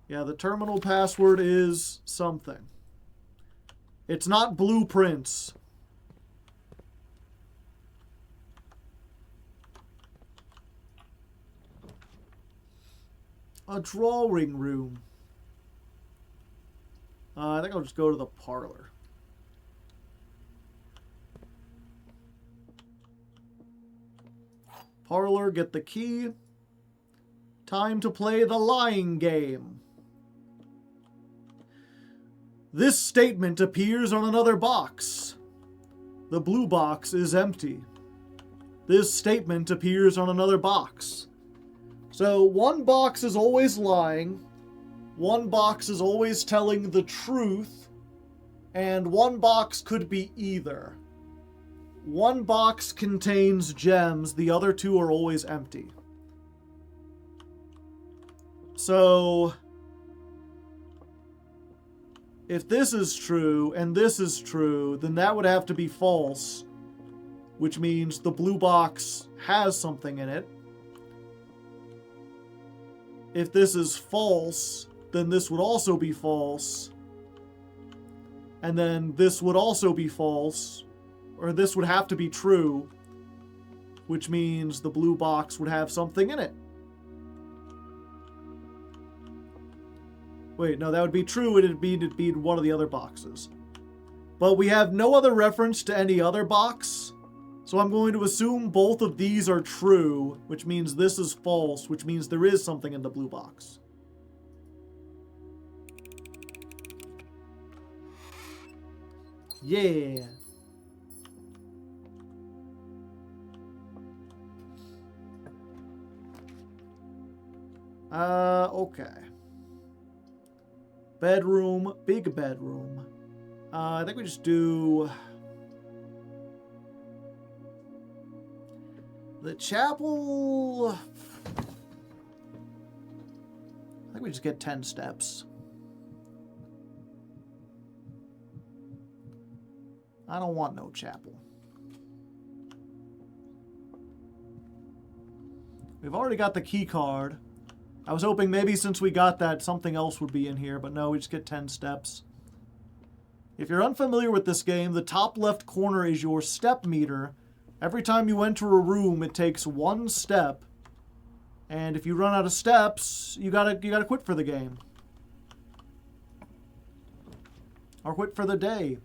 yeah, the terminal password is something. It's not blueprints. A drawing room. I think I'll just go to the parlor. Parlor, get the key. Time to play the lying game. This statement appears on another box. The blue box is empty. This statement appears on another box. So one box is always lying, one box is always telling the truth, and one box could be either. One box contains gems, the other 2 are always empty. So, if this is true and this is true, then that would have to be false, which means the blue box has something in it. If this is false, then this would also be false. And then this would also be false. Or this would have to be true. Which means the blue box would have something in it. Wait, no, that would be true. It'd be one of the other boxes. But we have no other reference to any other box. So I'm going to assume both of these are true, which means this is false, which means there is something in the blue box. Yeah. Okay. Bedroom, big bedroom. I think we just do... the chapel... I think we just get 10 steps. I don't want no chapel. We've already got the key card. I was hoping maybe since we got that, something else would be in here, but no, we just get 10 steps. If you're unfamiliar with this game, the top left corner is your step meter. Every time you enter a room, it takes 1 step. And if you run out of steps, you gotta quit for the game. Or quit for the day.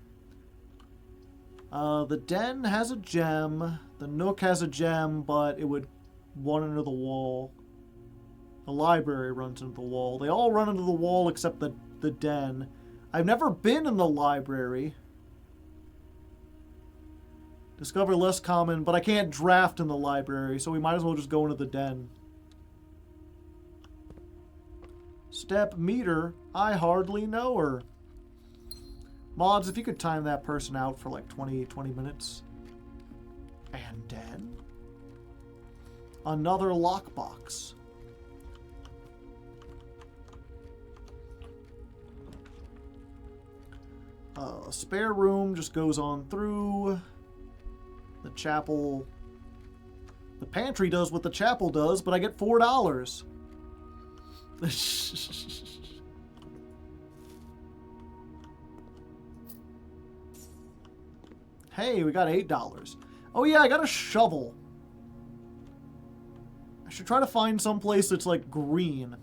The den has a gem. The nook has a gem, but it would run into the wall. The library runs into the wall. They all run into the wall except the den. I've never been in the library. Discover less common, but I can't draft in the library, so we might as well just go into the den. Step meter, I hardly know her. Mods, if you could time that person out for like 20 minutes. And then another lockbox. Spare room just goes on through. The chapel. The pantry does what the chapel does, but I get $4. Hey, we got $8. Oh yeah, I got a shovel. I should try to find some place that's like green.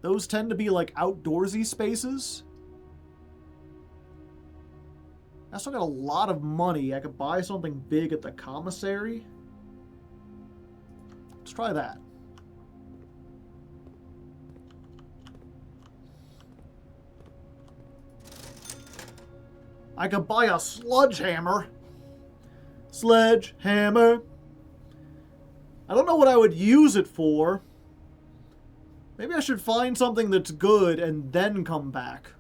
Those tend to be like outdoorsy spaces. I still got a lot of money. I could buy something big at the commissary. Let's try that. I could buy a sledgehammer. Sledgehammer. I don't know what I would use it for. Maybe I should find something that's good and then come back.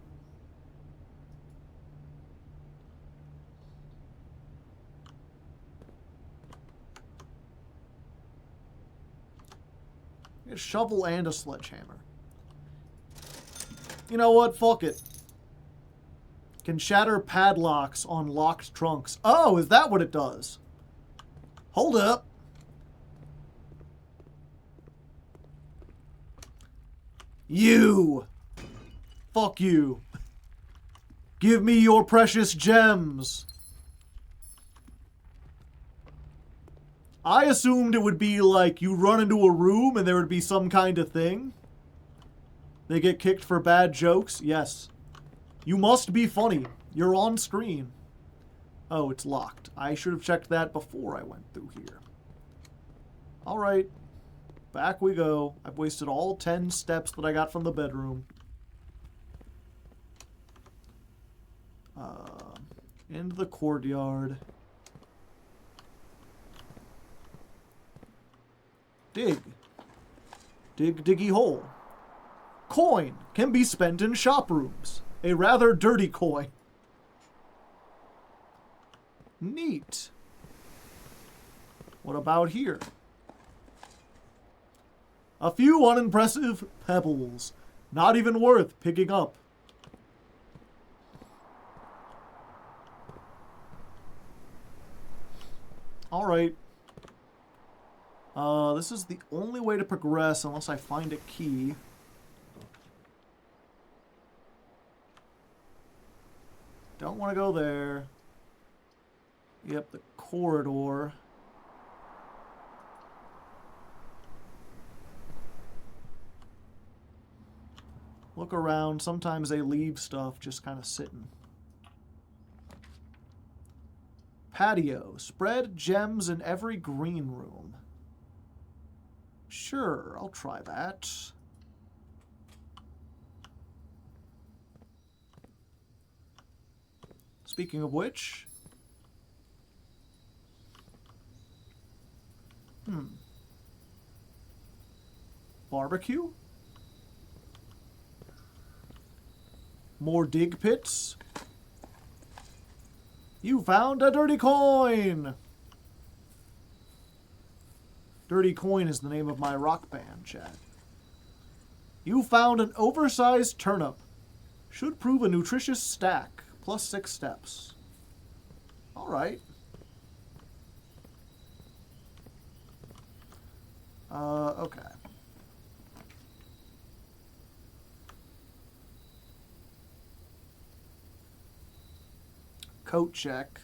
A shovel and a sledgehammer. You know what? Fuck it. Can shatter padlocks on locked trunks. Oh, is that what it does? Hold up. You. Fuck you. Give me your precious gems. I assumed it would be like you run into a room and there would be some kind of thing. They get kicked for bad jokes. Yes. You must be funny. You're on screen. Oh, it's locked. I should have checked that before I went through here. Alright. Back we go. I've wasted all 10 steps that I got from the bedroom. Into the courtyard. Dig. Dig, diggy hole. Coin can be spent in shop rooms. A rather dirty coin. Neat. What about here? A few unimpressive pebbles. Not even worth picking up. Alright. This is the only way to progress unless I find a key. Don't want to go there. Yep, the corridor. Look around. Sometimes they leave stuff just kind of sitting. Patio. Spread gems in every green room. Sure, I'll try that. Speaking of which... Barbecue? More dig pits? You found a dirty coin! Dirty Coin is the name of my rock band, chat. You found an oversized turnip. Should prove a nutritious stack, plus 6 steps. Alright. Okay. Coat check.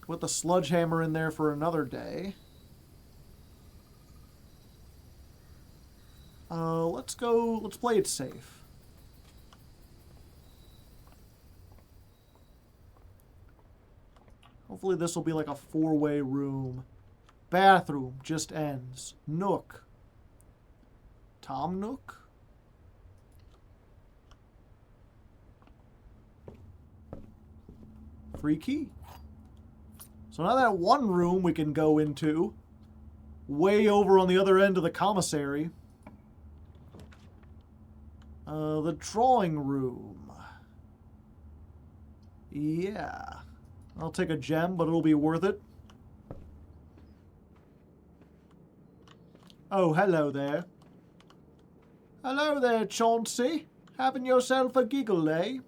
With the sledgehammer in there for another day. Let's play it safe. Hopefully this will be like a 4-way room. Bathroom just ends. Nook. Tom Nook? Free key. So now that one room we can go into, way over on the other end of the commissary. The drawing room. Yeah. I'll take a gem, but it'll be worth it. Oh, hello there. Hello there, Chauncey. Having yourself a giggle, eh?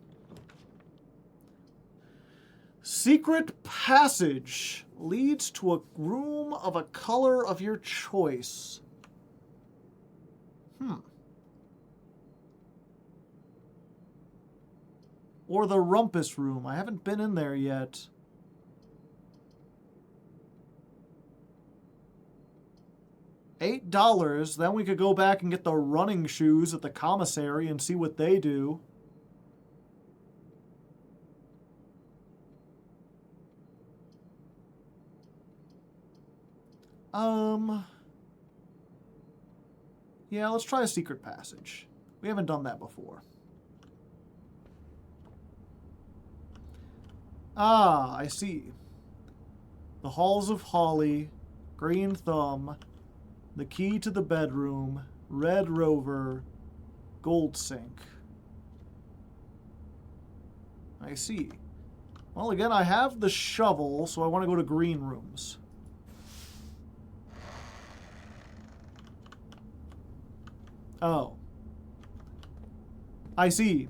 Secret passage leads to a room of a color of your choice. Or the rumpus room. I haven't been in there yet. $8. Then we could go back and get the running shoes at the commissary and see what they do. Yeah, let's try a secret passage. We haven't done that before. Ah, I see. The Halls of Holly, Green Thumb, the Key to the Bedroom, Red Rover, Gold Sink. I see. Well, again, I have the shovel, so I want to go to green rooms. Oh. I see.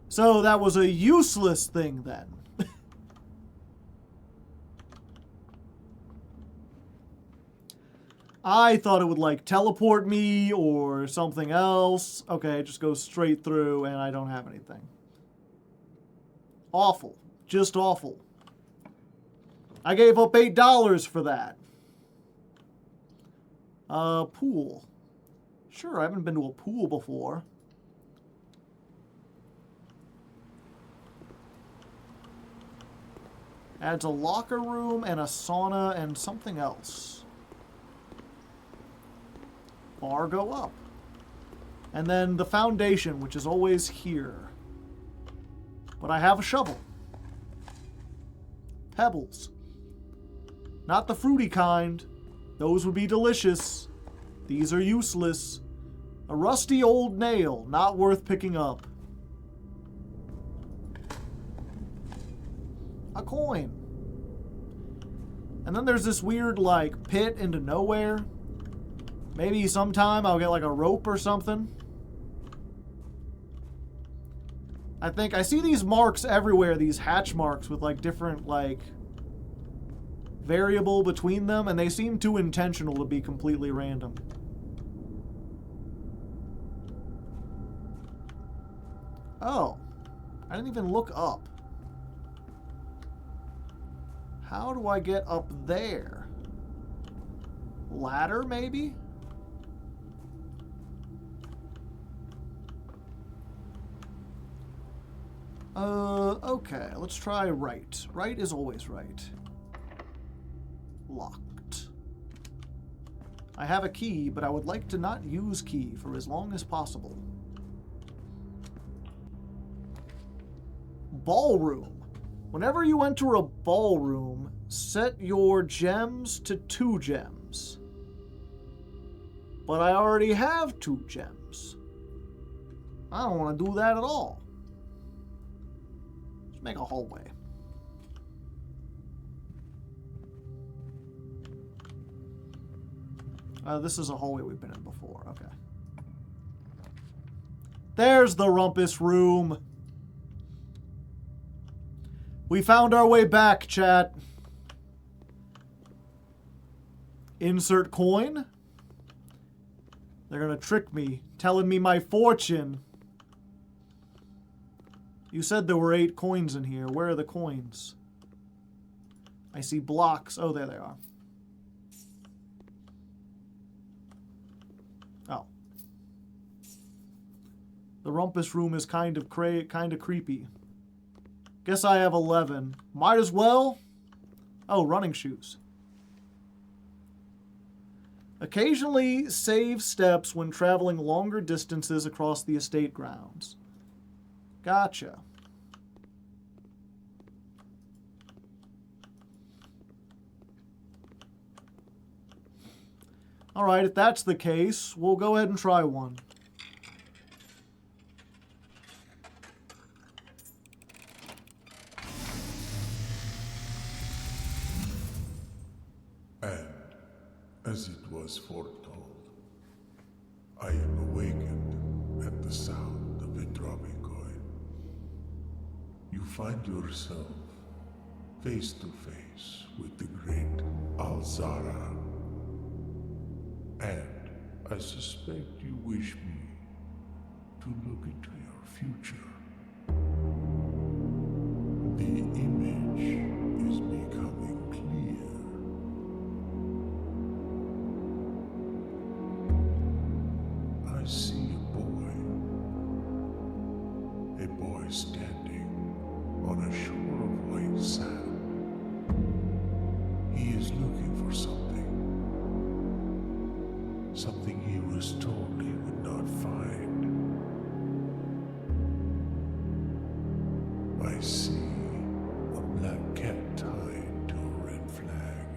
So that was a useless thing then. I thought it would like teleport me or something else. Okay, just go straight through and I don't have anything. Awful. Just awful. I gave up $8 for that. Pool. Sure, I haven't been to a pool before. Adds a locker room and a sauna and something else. Bar go up. And then the foundation, which is always here. But I have a shovel. Pebbles. Not the fruity kind. Those would be delicious. These are useless. A rusty old nail, not worth picking up. A coin. And then there's this weird, like, pit into nowhere. Maybe sometime I'll get, like, a rope or something. I think I see these marks everywhere, these hatch marks with, like, different, like, variable between them, and they seem too intentional to be completely random. Oh. I didn't even look up. How do I get up there? Ladder, maybe? Okay. Let's try right. Right is always right. Locked. I have a key, but I would like to not use key for as long as possible. Ballroom. Whenever you enter a ballroom, set your gems to 2 gems. But I already have 2 gems. I don't want to do that at all. Let's make a hallway. This is a hallway we've been in before. Okay. There's the rumpus room. We found our way back, chat. Insert coin. They're gonna trick me, telling me my fortune. You said there were 8 coins in here. Where are the coins? I see blocks. Oh, there they are. Oh. The rumpus room is kind of creepy. Guess I have 11. Might as well. Oh, running shoes. Occasionally save steps when traveling longer distances across the estate grounds. Gotcha. Alright, if that's the case, we'll go ahead and try one. And, as it was foretold, I am awakened at the sound of a dropping coin. You find yourself face to face with the great Alzara. And I suspect you wish me to look into your future. The image is becoming clear. I see a boy standing on a shore of white sand. He is looking for something he was told he would not find. I see a black cat tied to a red flag.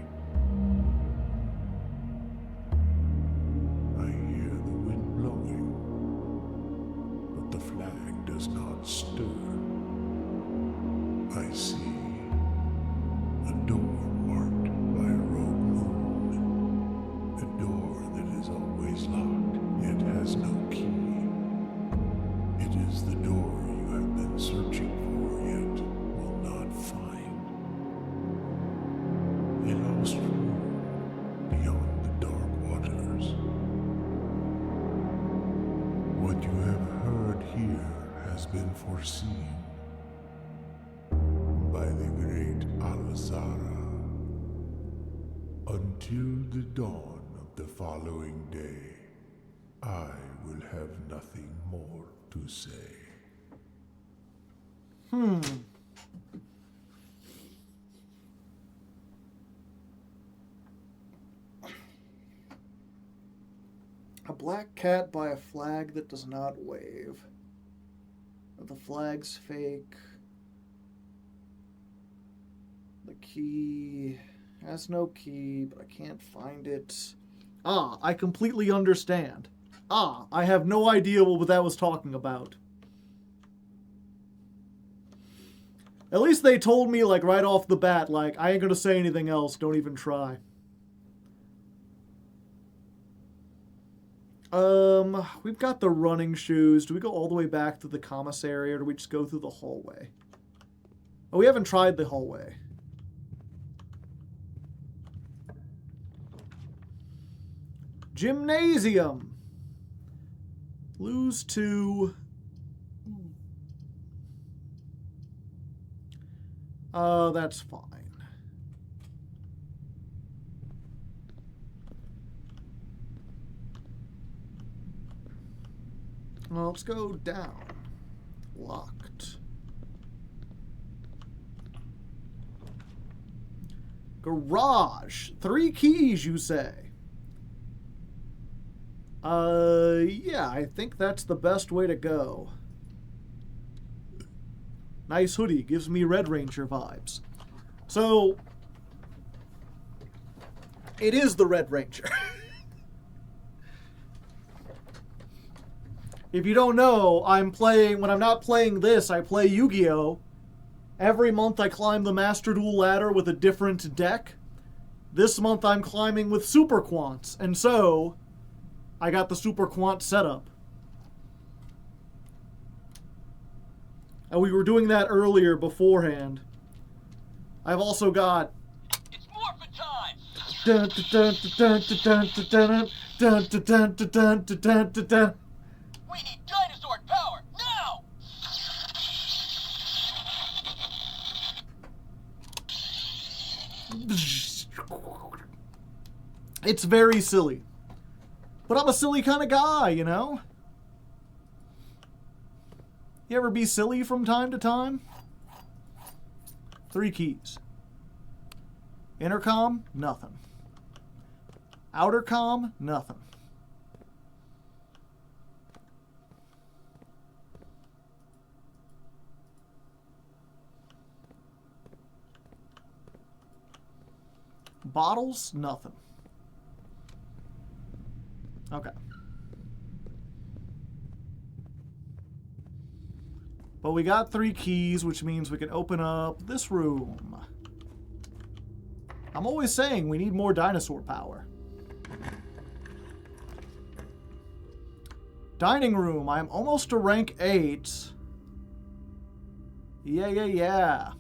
I hear the wind blowing, but the flag does not stir. I see a door marked by a rogue moon. A door that is always locked, yet has no key. It is the door you have been searching for, yet will not find. A lost room beyond the dark waters. What you have heard here has been foreseen by the great Alzara. Until the dawn of the following day, I will have nothing more to say. A black cat by a flag that does not wave. The flag's fake. The key has no key, but I can't find it. Ah, I completely understand. Ah, I have no idea what that was talking about. At least they told me, like, right off the bat, like, I ain't gonna say anything else, don't even try. We've got the running shoes. Do we go all the way back to the commissary, or do we just go through the hallway? Oh, we haven't tried the hallway. Gymnasium. Lose 2. That's fine. Well, let's go down. Locked. Garage. 3 keys, you say? Yeah, I think that's the best way to go. Nice hoodie. Gives me Red Ranger vibes. So, it is the Red Ranger. If you don't know, when I'm not playing this, I play Yu-Gi-Oh! Every month I climb the Master Duel ladder with a different deck. This month I'm climbing with Super Quants, and so I got the Super Quant setup. And we were doing that earlier beforehand. I've also got... It's morphin' time! Dun, dun, dun, dun, dun, dun, dun, dun, dun, dun, dun, dun, dun, dun. We need dinosaur power, now! It's very silly. But I'm a silly kind of guy, you know? You ever be silly from time to time? 3 keys. Intercom, nothing. Outer com, nothing. Bottles, nothing. Okay. But we got 3 keys, which means we can open up this room. I'm always saying we need more dinosaur power. Dining room. I'm almost to rank 8. Yeah.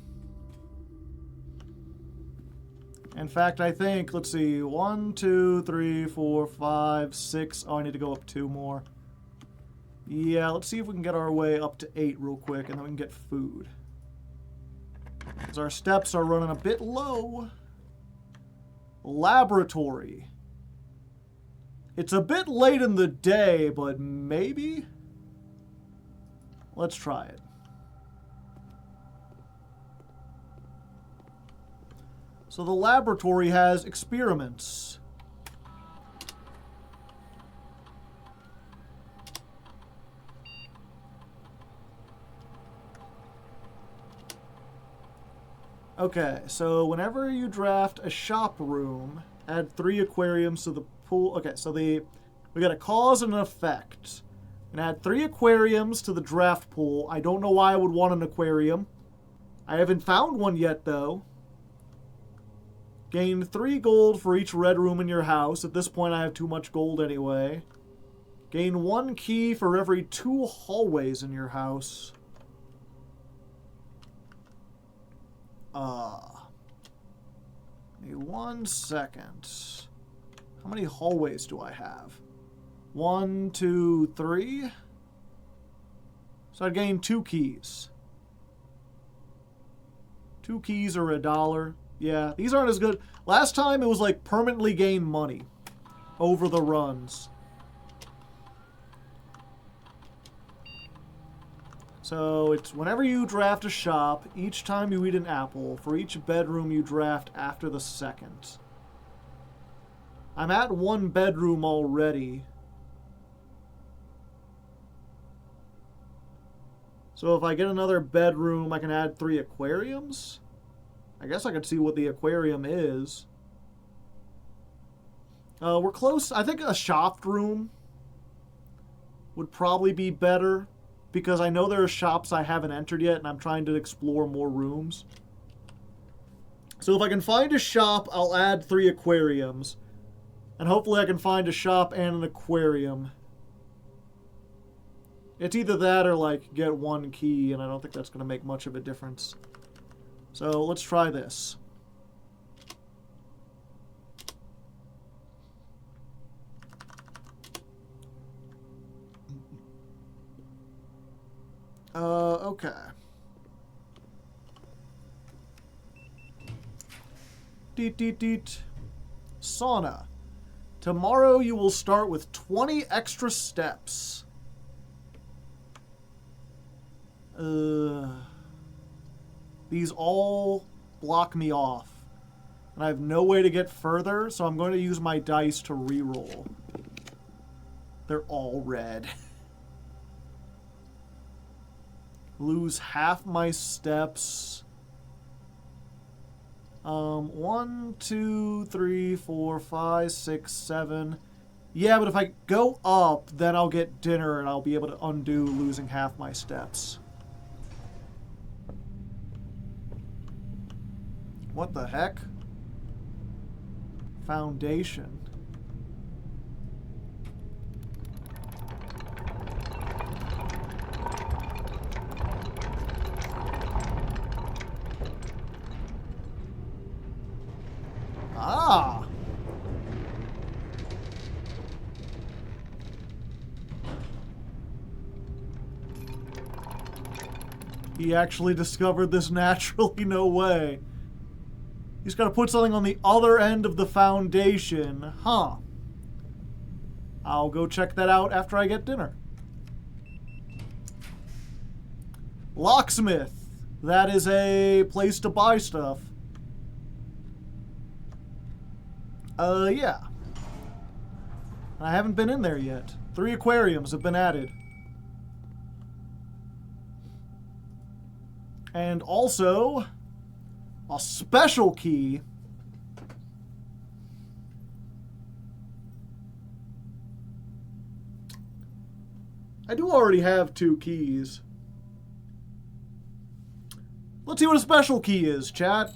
In fact, I think, let's see, 1, 2, 3, 4, 5, 6. Oh, I need to go up 2 more. Yeah, let's see if we can get our way up to 8 real quick, and then we can get food. Because our steps are running a bit low. Laboratory. It's a bit late in the day, but maybe? Let's try it. So the laboratory has experiments. Okay, so whenever you draft a shop room, add 3 aquariums to the pool. Okay, so we got a cause and an effect. And add 3 aquariums to the draft pool. I don't know why I would want an aquarium. I haven't found one yet, though. Gain 3 gold for each red room in your house. At this point, I have too much gold anyway. Gain 1 key for every 2 hallways in your house. Give me 1 second. How many hallways do I have? 1, 2, 3. So I'd gain 2 keys. 2 keys are $1. Yeah, these aren't as good. Last time it was like permanently gain money over the runs. So it's whenever you draft a shop, each time you eat an apple, for each bedroom you draft after the second. I'm at 1 bedroom already. So if I get another bedroom, I can add 3 aquariums? I guess I could see what the aquarium is. We're close. I think a shop room would probably be better, because I know there are shops I haven't entered yet, and I'm trying to explore more rooms. So if I can find a shop, I'll add 3 aquariums. And hopefully I can find a shop and an aquarium. It's either that or, like, get 1 key, and I don't think that's going to make much of a difference. So let's try this. Okay. Deet, deet, deet. Sauna. Tomorrow you will start with 20 extra steps. These all block me off. And I have no way to get further, so I'm going to use my dice to reroll. They're all red. Lose half my steps. 1, 2, 3, 4, 5, 6, 7. Yeah, but if I go up, then I'll get dinner and I'll be able to undo losing half my steps. What the heck? Foundation. Ah! He actually discovered this naturally, no way. He's got to put something on the other end of the foundation. Huh. I'll go check that out after I get dinner. Locksmith. That is a place to buy stuff. Yeah. I haven't been in there yet. 3 aquariums have been added. And also, a special key. I do already have 2 keys. Let's see what a special key is, chat.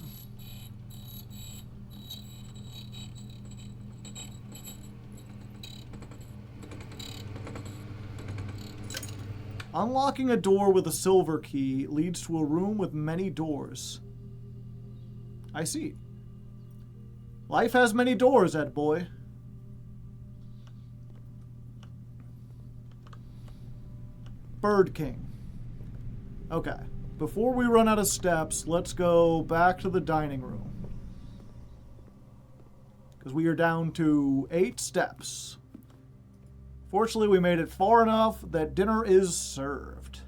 Unlocking a door with a silver key leads to a room with many doors. I see. Life has many doors, Ed boy. Bird King. Okay. Before we run out of steps, let's go back to the dining room. Because we are down to 8 steps. Fortunately, we made it far enough that dinner is served.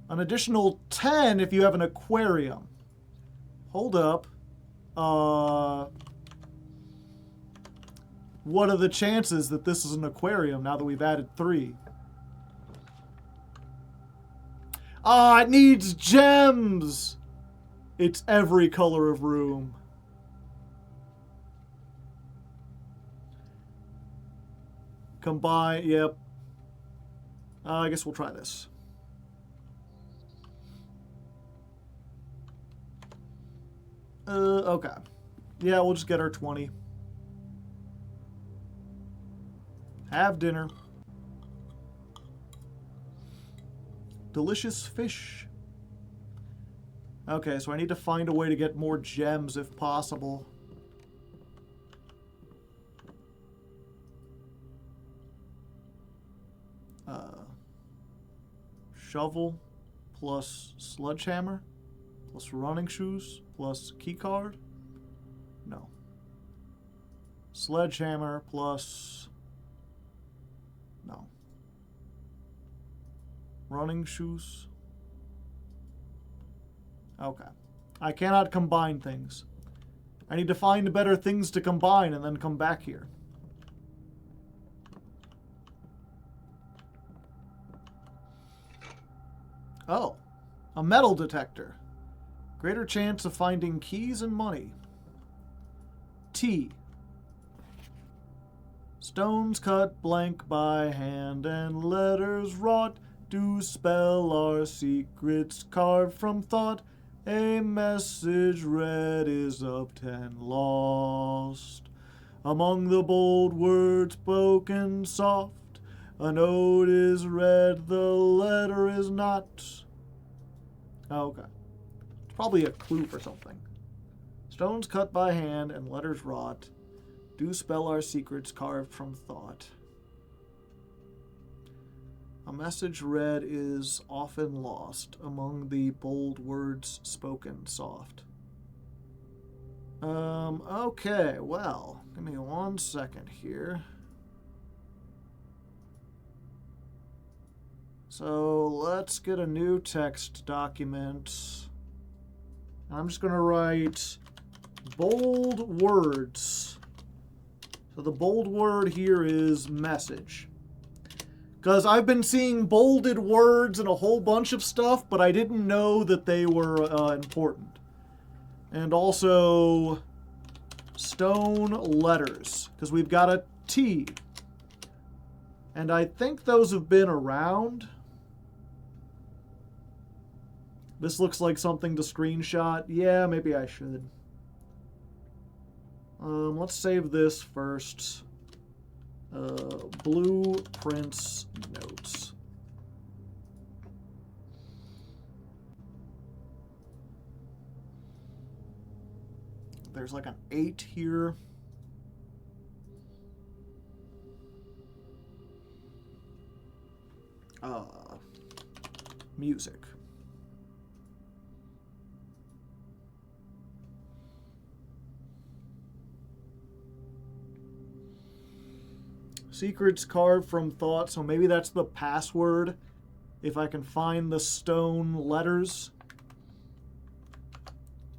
An additional 10 if you have an aquarium. Hold up. What are the chances that this is an aquarium now that we've added 3? Ah, it needs gems! It's every color of room. Combine, yep. I guess we'll try this. Okay. Yeah, we'll just get our 20. Have dinner. Delicious fish. Okay, so I need to find a way to get more gems if possible. Shovel plus sledgehammer plus running shoes plus keycard? No. Sledgehammer plus... No. Running shoes? Okay. I cannot combine things. I need to find better things to combine and then come back here. Oh, a metal detector. Greater chance of finding keys and money. T. Stones cut blank by hand and letters wrought do spell our secrets carved from thought. A message read is of 10 lost. Among the bold words spoken soft, a note is read, the letter is not. Oh, okay. It's probably a clue for something. Stones cut by hand and letters wrought do spell our secrets carved from thought. A message read is often lost among the bold words spoken soft. Okay, well, give me 1 second here. So let's get a new text document. I'm just going to write bold words. So the bold word here is message. Because I've been seeing bolded words in a whole bunch of stuff, but I didn't know that they were important. And also stone letters, because we've got a T. And I think those have been around. This looks like something to screenshot. Yeah, maybe I should. Let's save this first. Blueprints notes. There's like an 8 here. Music. Secrets carved from thought, so maybe that's the password. If I can find the stone letters.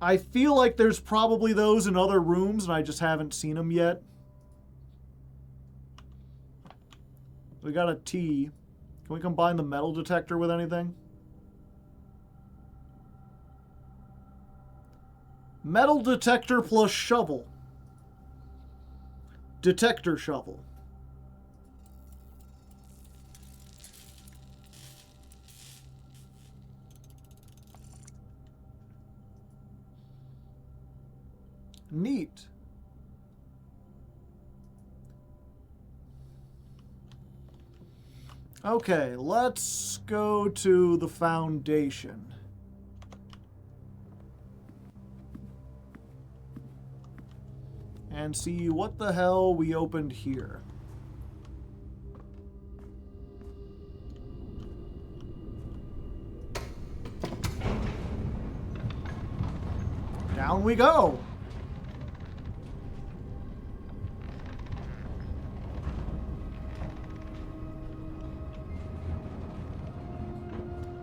I feel like there's probably those in other rooms and I just haven't seen them yet. We got a T. Can we combine the metal detector with anything? Metal detector plus shovel. Detector shovel. Neat. Okay, let's go to the foundation. And see what the hell we opened here. Down we go.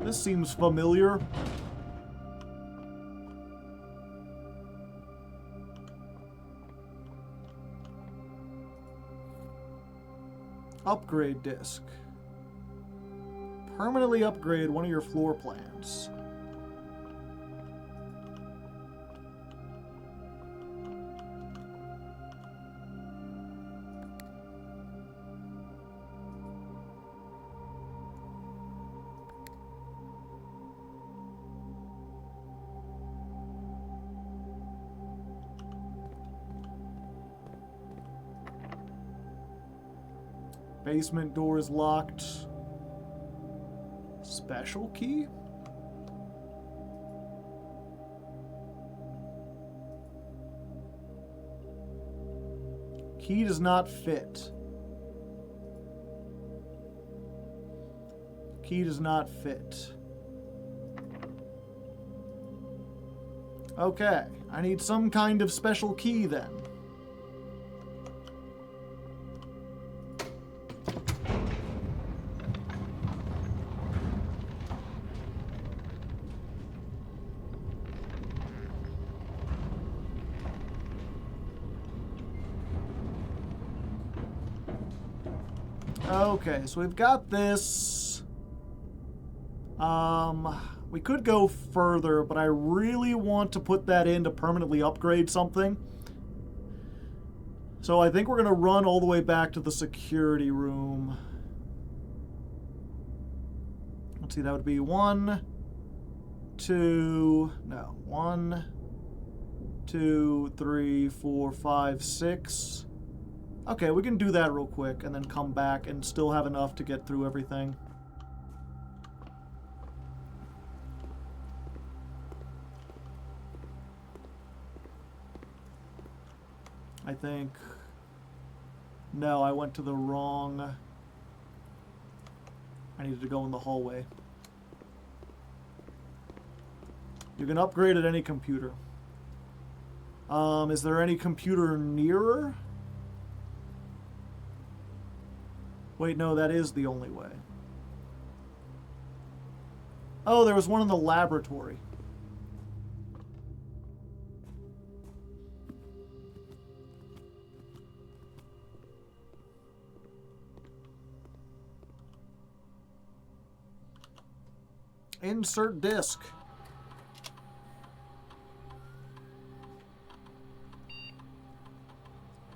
This seems familiar. Upgrade disc. Permanently upgrade one of your floor plans. Basement door is locked. Special key? Key does not fit. Key does not fit. Okay, I need some kind of special key then. Okay, so we've got this. We could go further, but I really want to put that in to permanently upgrade something. So I think we're going to run all the way back to the security room. Let's see, that would be 1, 2, 3, 4, 5, 6. Okay, we can do that real quick and then come back and still have enough to get through everything. I think... No, I went to the wrong... I needed to go in the hallway. You can upgrade at any computer. Is there any computer nearer? Wait, no, that is the only way. Oh, there was one in the laboratory. Insert disk.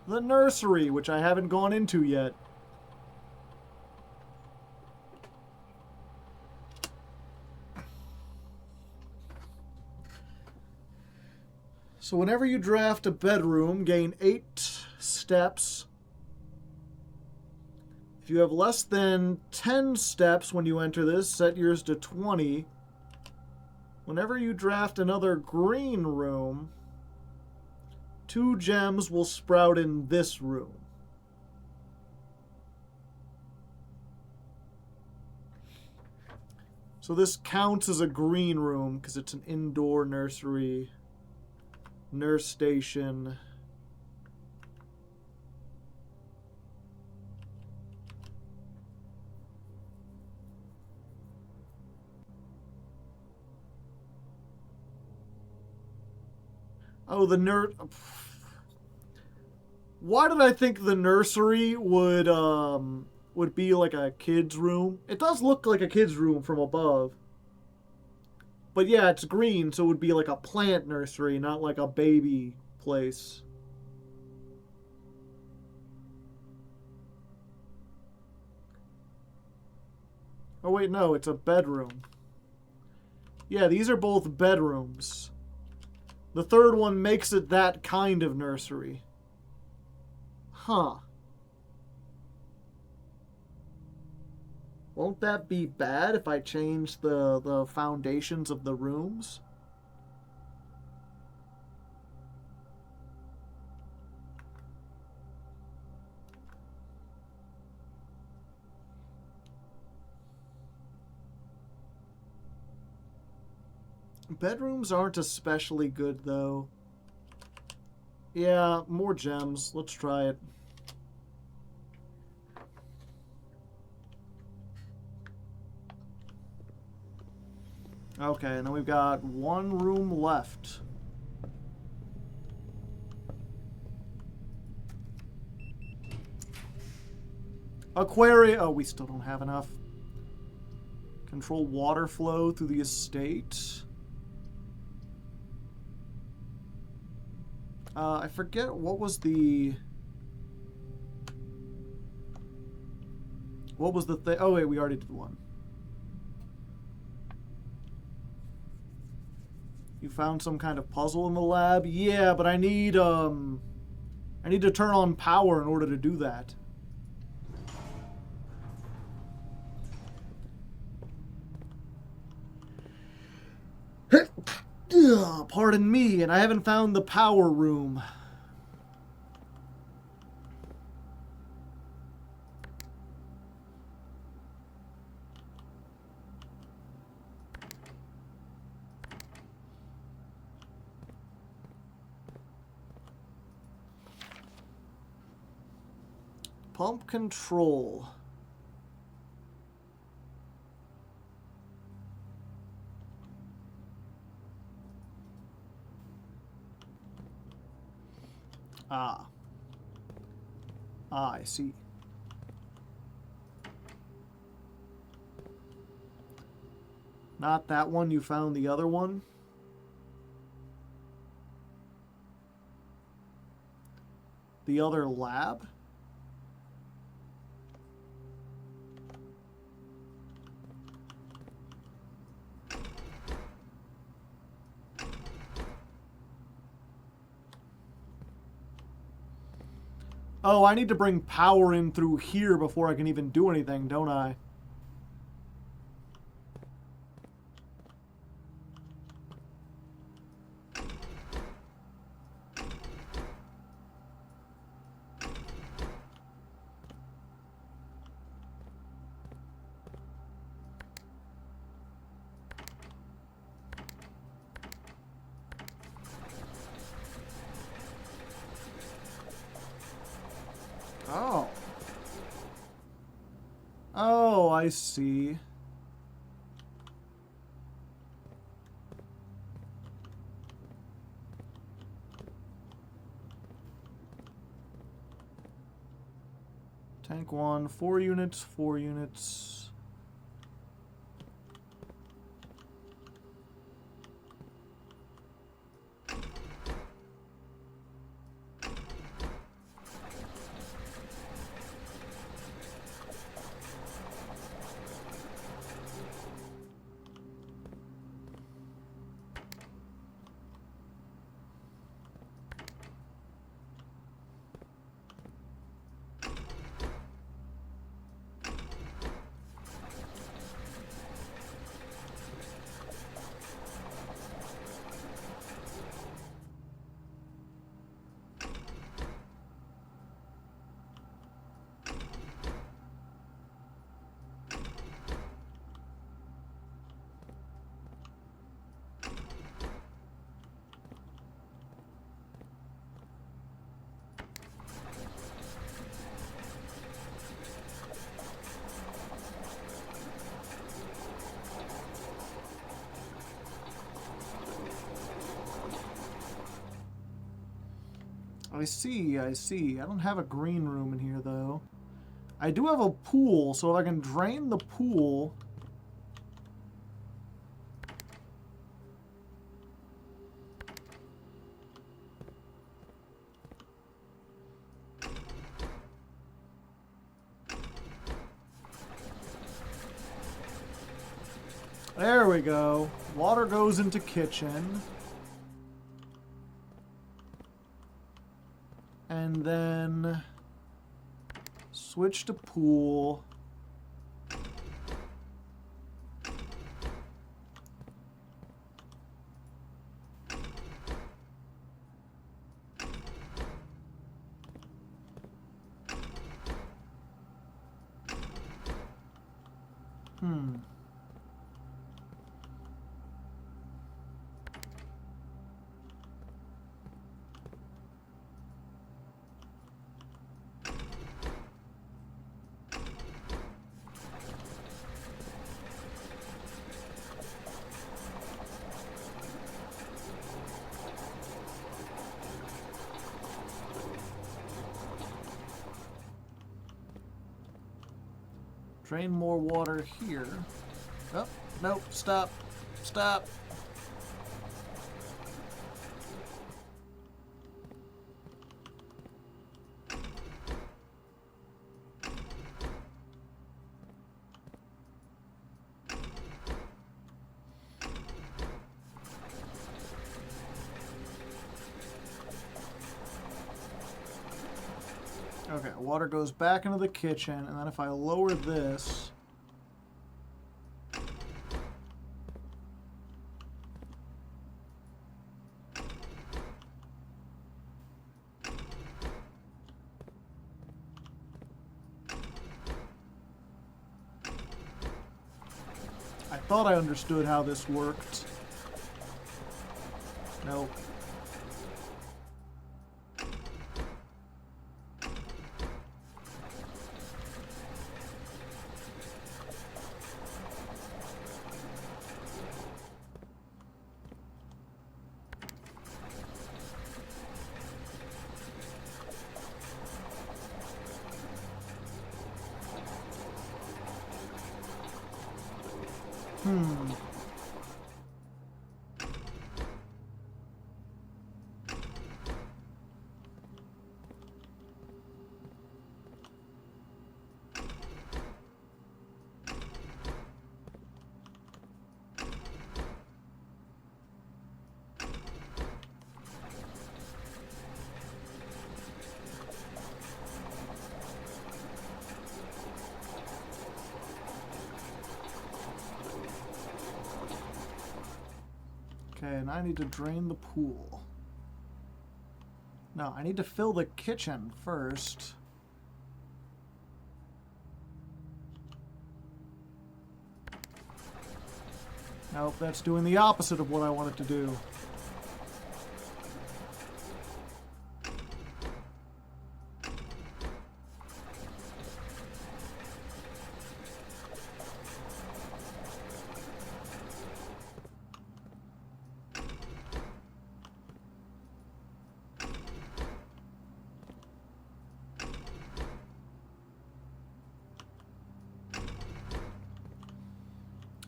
The nursery, which I haven't gone into yet. So whenever you draft a bedroom, gain 8 steps. If you have less than 10 steps when you enter this, set yours to 20. Whenever you draft another green room, 2 gems will sprout in this room. So this counts as a green room because it's an indoor nursery, nurse station. Oh, the Why did I think the nursery would be like a kid's room? It does look like a kid's room from above. But yeah, it's green, so it would be like a plant nursery, not like a baby place. Oh wait, no, it's a bedroom. Yeah, these are both bedrooms. The third one makes it that kind of nursery. Huh. Won't that be bad if I change the foundations of the rooms? Bedrooms aren't especially good, though. Yeah, more gems. Let's try it. Okay, and then we've got 1 room left. Aquarium. Oh, we still don't have enough. Control water flow through the estate. I forget what was the... What was the thing? Oh, wait, we already did one. You found some kind of puzzle in the lab? Yeah, but I need to turn on power in order to do that. Pardon me, and I haven't found the power room. Pump control. Ah. Ah, I see. Not that one, you found the other one? The other lab? Oh, I need to bring power in through here before I can even do anything, don't I? Oh. Oh, I see. Tank 1, 4 units, 4 units. I see, I see. I don't have a green room in here, though. I do have a pool, so if I can drain the pool... There we go. Water goes into kitchen. And then switch to pool. Drain more water here. Oh, nope, stop. Stop. Okay, water goes back into the kitchen, and then if I lower this... I thought I understood how this worked. Nope. Okay, and I need to drain the pool. No, I need to fill the kitchen first. Nope, that's doing the opposite of what I wanted to do.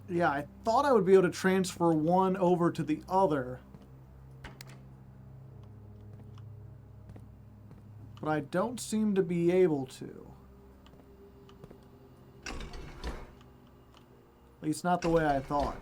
Yeah, I thought I would be able to transfer one over to the other. But I don't seem to be able to. At least not the way I thought.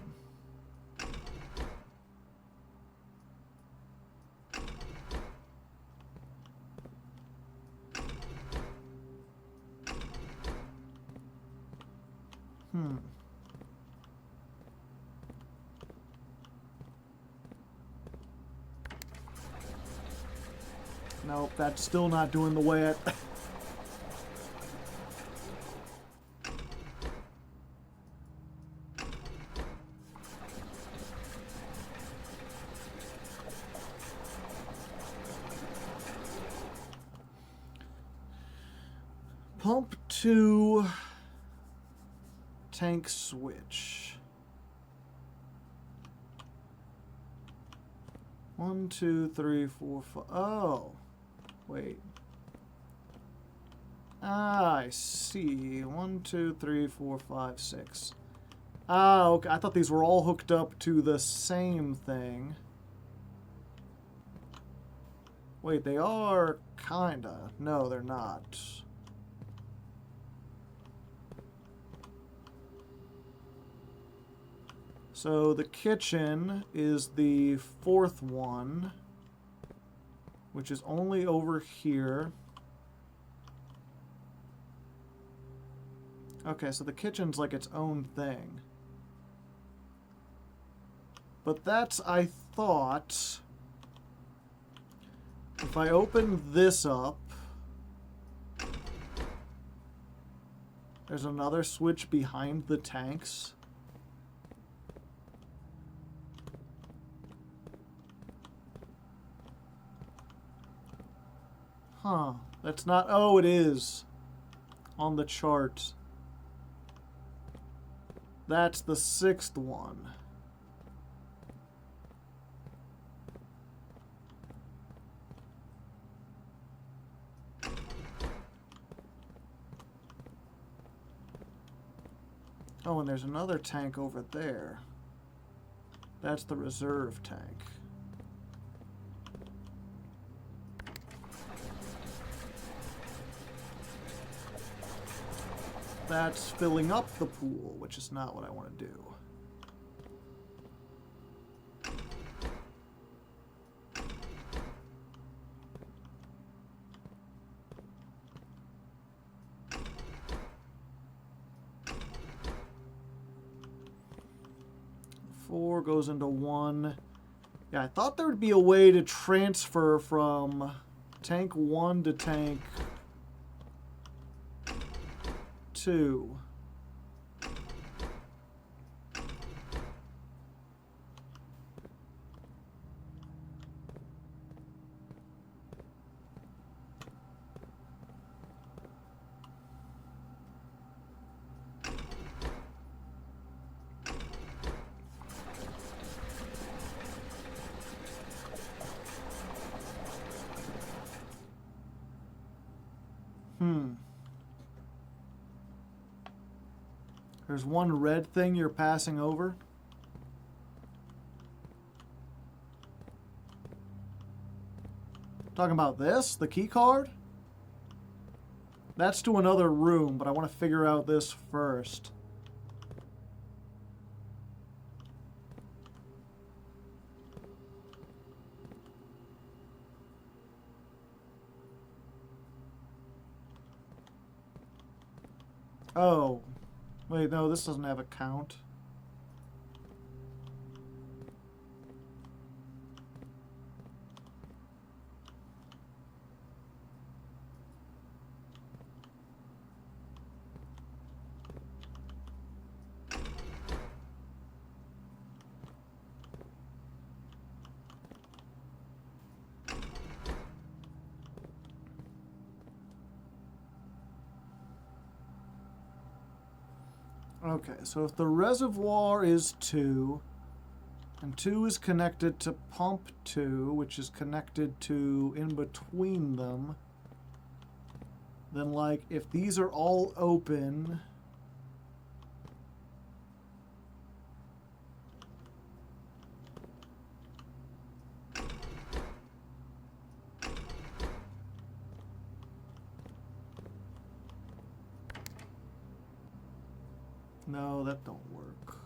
Nope, that's still not doing the way I... Pump to tank switch. 1, 2, 3, 4, 5. Oh. Wait. Ah, I see. 1, 2, 3, 4, 5, 6. Ah, okay. I thought these were all hooked up to the same thing. Wait, they are kinda. No, they're not. So the kitchen is the fourth one, which is only over here. Okay, so the kitchen's like its own thing. But that's, I thought, if I open this up, there's another switch behind the tanks. Huh, that's not, oh, it is on the chart. That's the sixth one. Oh, and there's another tank over there. That's the reserve tank. That's filling up the pool, which is not what I want to do. Four goes into one. Yeah, I thought there would be a way to transfer from tank 1 to tank 2. There's one red thing you're passing over. Talking about this? The key card? That's to another room, but I want to figure out this first. Oh. Wait, no, this doesn't have a count. Okay, so if the reservoir is 2, and 2 is connected to pump 2, which is connected to in between them, then, like, if these are all open, no, that don't work.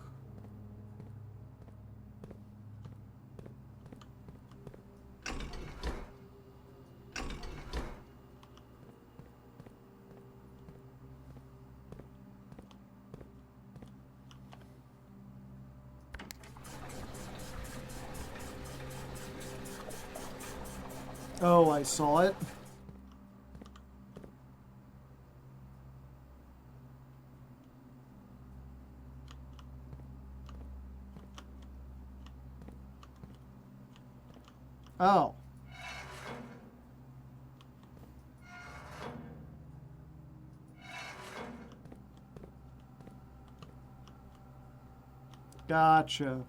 Oh, I saw it. Oh. Gotcha.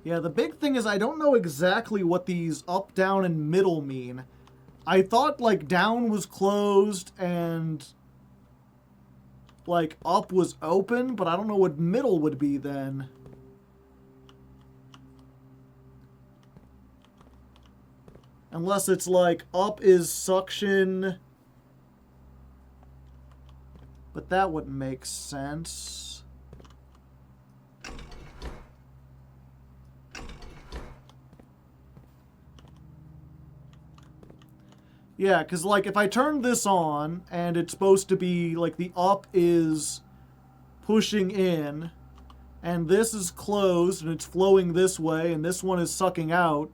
Yeah, the big thing is I don't know exactly what these up, down, and middle mean. I thought, like, down was closed and, like, up was open, but I don't know what middle would be then. Unless it's, like, up is suction. But that wouldn't make sense. Yeah, because, like, if I turn this on, and it's supposed to be, like, the up is pushing in, and this is closed, and it's flowing this way, and this one is sucking out,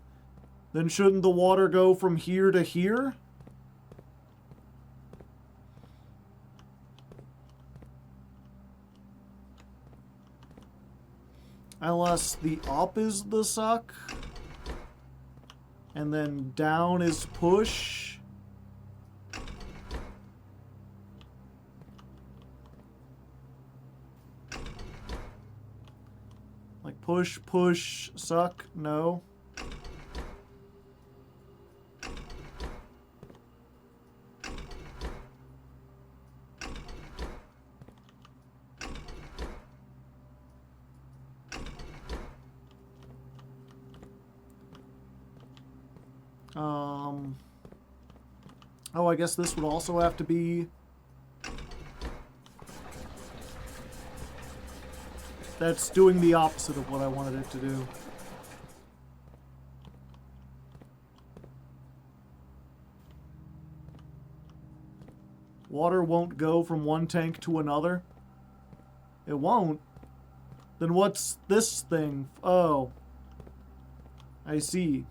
then shouldn't the water go from here to here? Unless the up is the suck, and then down is push. Like push, push, suck, no. Oh, I guess this would also have to be... That's doing the opposite of what I wanted it to do. Water won't go from one tank to another? It won't? Then what's this thing? Oh. I see.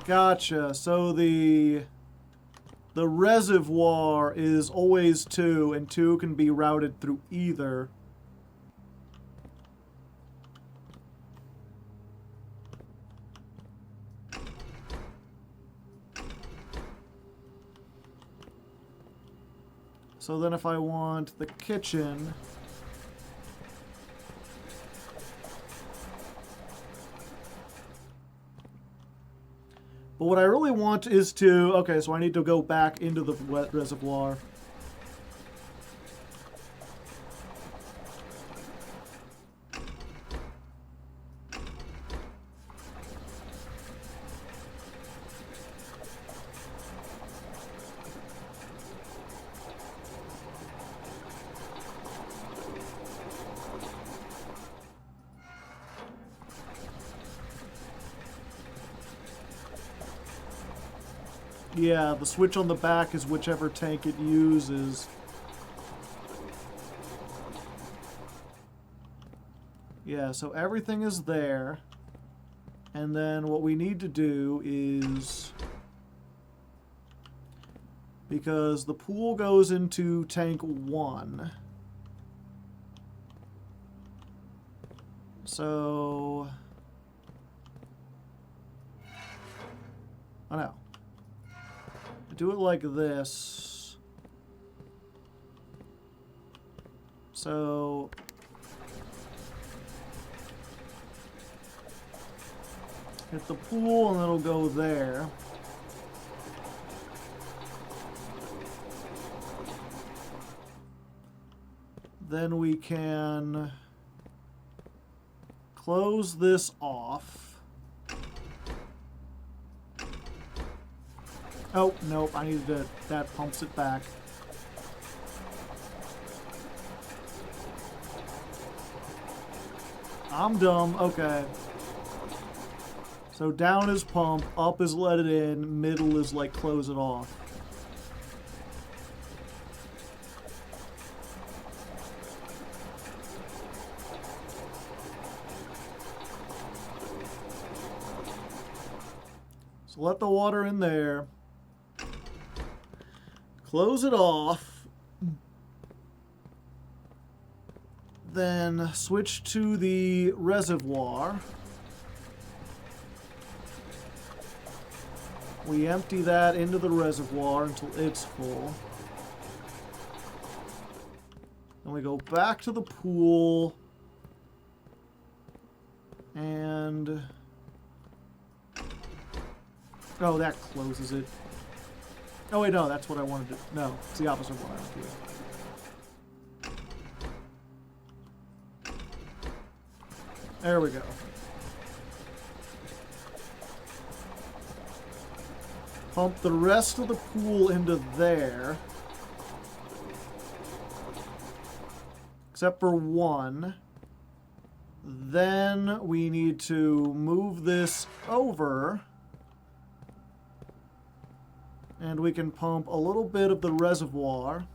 Gotcha. So the reservoir is always 2, and 2 can be routed through either. So then if I want the kitchen... But what I really want is to... Okay, so I need to go back into the wet reservoir. Yeah, the switch on the back is whichever tank it uses. Yeah, so everything is there. And then what we need to do is... Because the pool goes into tank 1. So... Oh no. Do it like this. So... Hit the pool and it'll go there. Then we can close this off. Oh, nope, I needed to, that pumps it back. I'm dumb, okay. So down is pump, up is let it in, middle is like close it off. So let the water in there. Close it off. Then switch to the reservoir. We empty that into the reservoir until it's full. Then we go back to the pool. And... oh, that closes it. Oh, wait, no, that's what I wanted to... no, it's the opposite of what I wanted to do. There we go. Pump the rest of the pool into there. Except for one. Then we need to move this over. And we can pump a little bit of the reservoir.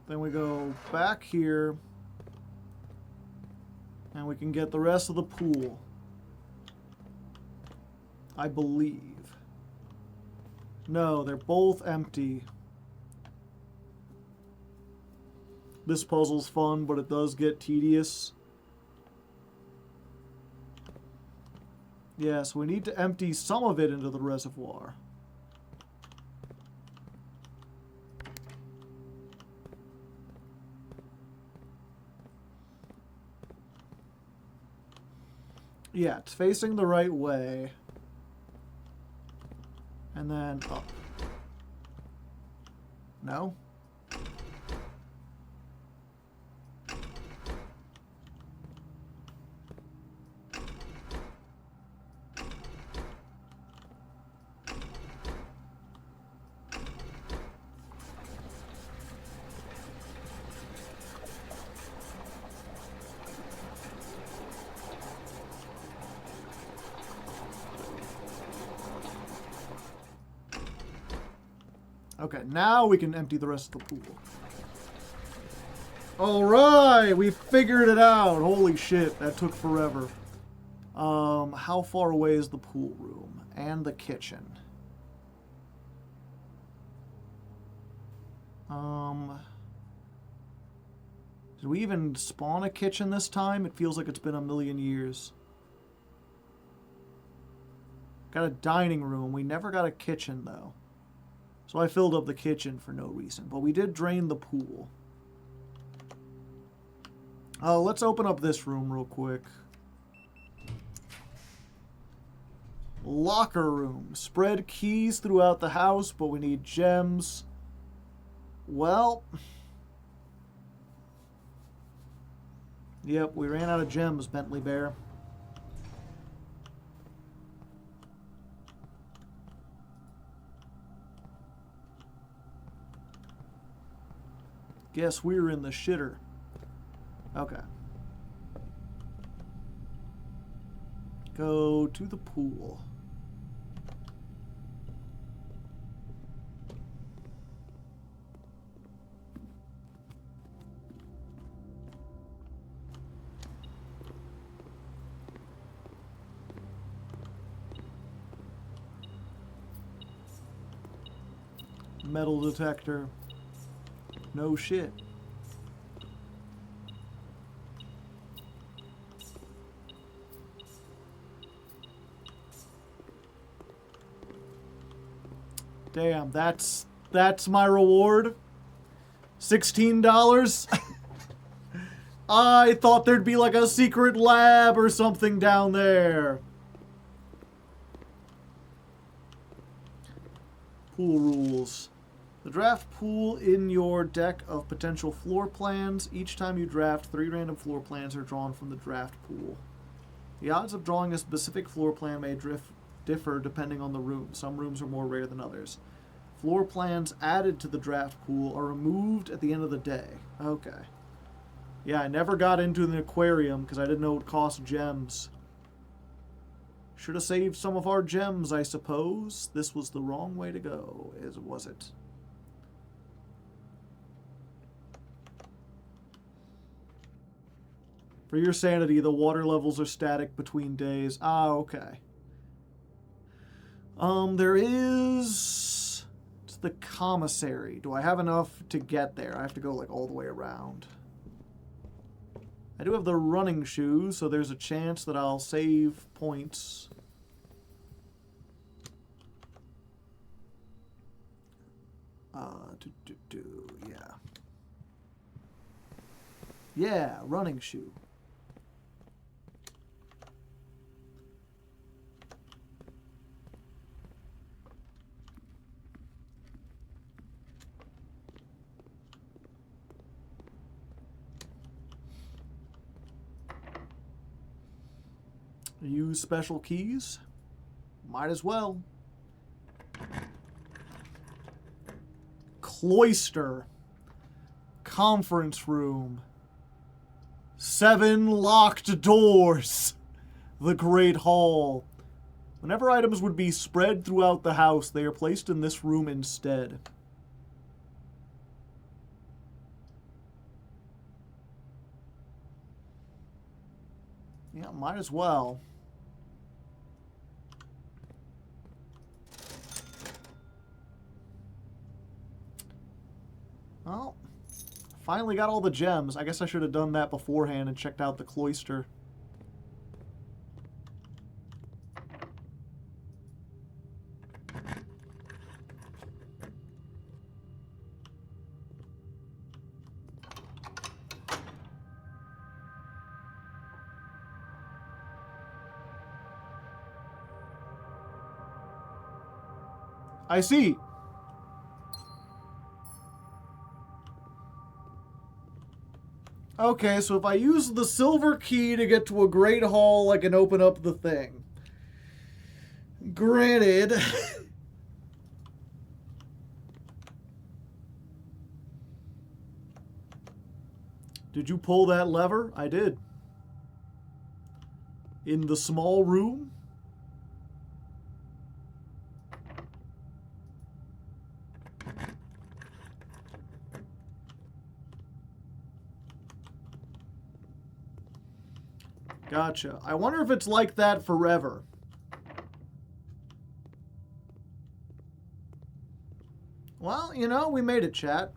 Then we go back here, and we can get the rest of the pool. I believe. No, they're both empty. This puzzle's fun, but it does get tedious. Yeah, so we need to empty some of it into the reservoir. Yeah, it's facing the right way. And then up. No? Okay, now we can empty the rest of the pool. Alright, we figured it out. Holy shit, that took forever. How far away is the pool room? And the kitchen? Did we even spawn a kitchen this time? It feels like it's been a million years. Got a dining room. We never got a kitchen, though. So I filled up the kitchen for no reason. But we did drain the pool. Let's open up this room real quick. Locker room. Spread keys throughout the house, but we need gems. Well... yep, we ran out of gems, Bentley Bear. Guess we're in the shitter. Okay. Go to the pool. Metal detector. No shit. Damn, that's my reward. $16? I thought there'd be like a secret lab or something down there. Pool rules. The draft pool in your deck of potential floor plans. Each time you draft, 3 random floor plans are drawn from the draft pool. The odds of drawing a specific floor plan may differ depending on the room. Some rooms are more rare than others. Floor plans added to the draft pool are removed at the end of the day. Okay. Yeah, I never got into an aquarium because I didn't know it cost gems. Should have saved some of our gems, I suppose. This was the wrong way to go, was it? For your sanity, the water levels are static between days. Ah, okay. There is... It's the commissary. Do I have enough to get there? I have to go, like, all the way around. I do have the running shoes, so there's a chance that I'll save points. Yeah. Yeah, running shoe. Use special keys? Might as well. Cloister. Conference room. 7 locked doors. The Great Hall. Whenever items would be spread throughout the house, they are placed in this room instead. Yeah, might as well. Well, finally got all the gems. I guess I should have done that beforehand and checked out the cloister. I see. Okay, so if I use the silver key to get to a great hall, I can open up the thing. Granted. Did you pull that lever? I did. In the small room? Gotcha. I wonder if it's like that forever. Well, you know, we made it, chat.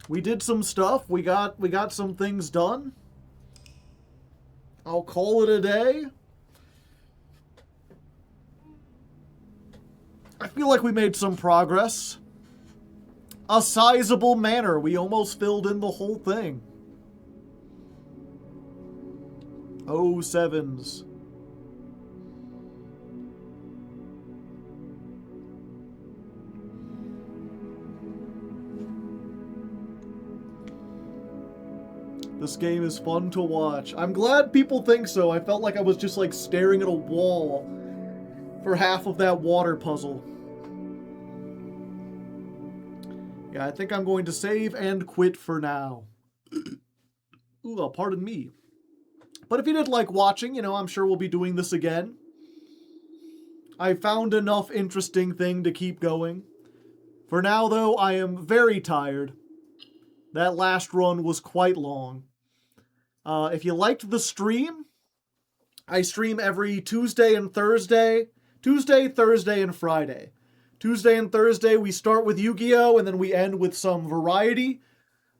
We did some stuff. We got some things done. I'll call it a day. I feel like we made some progress. A sizable manner. We almost filled in the whole thing. Oh, sevens. This game is fun to watch. I'm glad people think so. I felt like I was just like staring at a wall for half of that water puzzle. Yeah, I think I'm going to save and quit for now. Ooh, pardon me. But if you did like watching, you know, I'm sure we'll be doing this again. I found enough interesting thing to keep going. For now, though, I am very tired. That last run was quite long. If you liked the stream, I stream every Tuesday and Thursday. Tuesday, Thursday, and Friday. Tuesday and Thursday, we start with Yu-Gi-Oh! And then we end with some variety.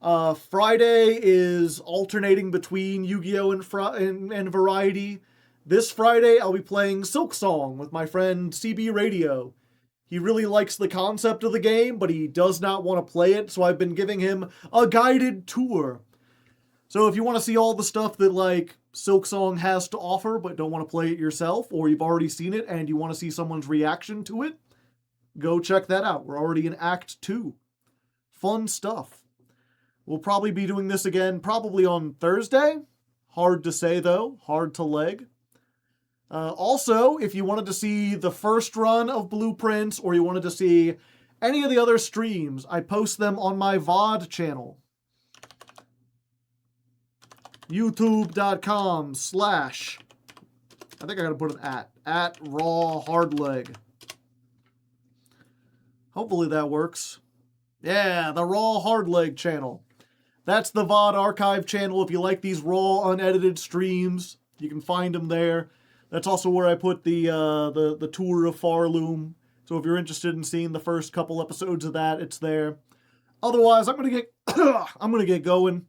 Friday is alternating between Yu-Gi-Oh! And variety. This Friday, I'll be playing Silk Song with my friend CB Radio. He really likes the concept of the game, but he does not want to play it, so I've been giving him a guided tour. So if you want to see all the stuff that, like, Silk Song has to offer, but don't want to play it yourself, or you've already seen it and you want to see someone's reaction to it, go check that out. We're already in Act 2. Fun stuff. We'll probably be doing this again probably on Thursday. Hard to say, though. Hard to leg. Also, if you wanted to see the first run of Blueprints, or you wanted to see any of the other streams, I post them on my VOD channel. YouTube.com/ I think I gotta put an at raw hardleg. Hopefully that works. Yeah, the raw hardleg channel. That's the VOD archive channel. If you like these raw, unedited streams, you can find them there. That's also where I put the tour of Farloom. So if you're interested in seeing the first couple episodes of that, it's there. Otherwise, I'm gonna get I'm gonna get going.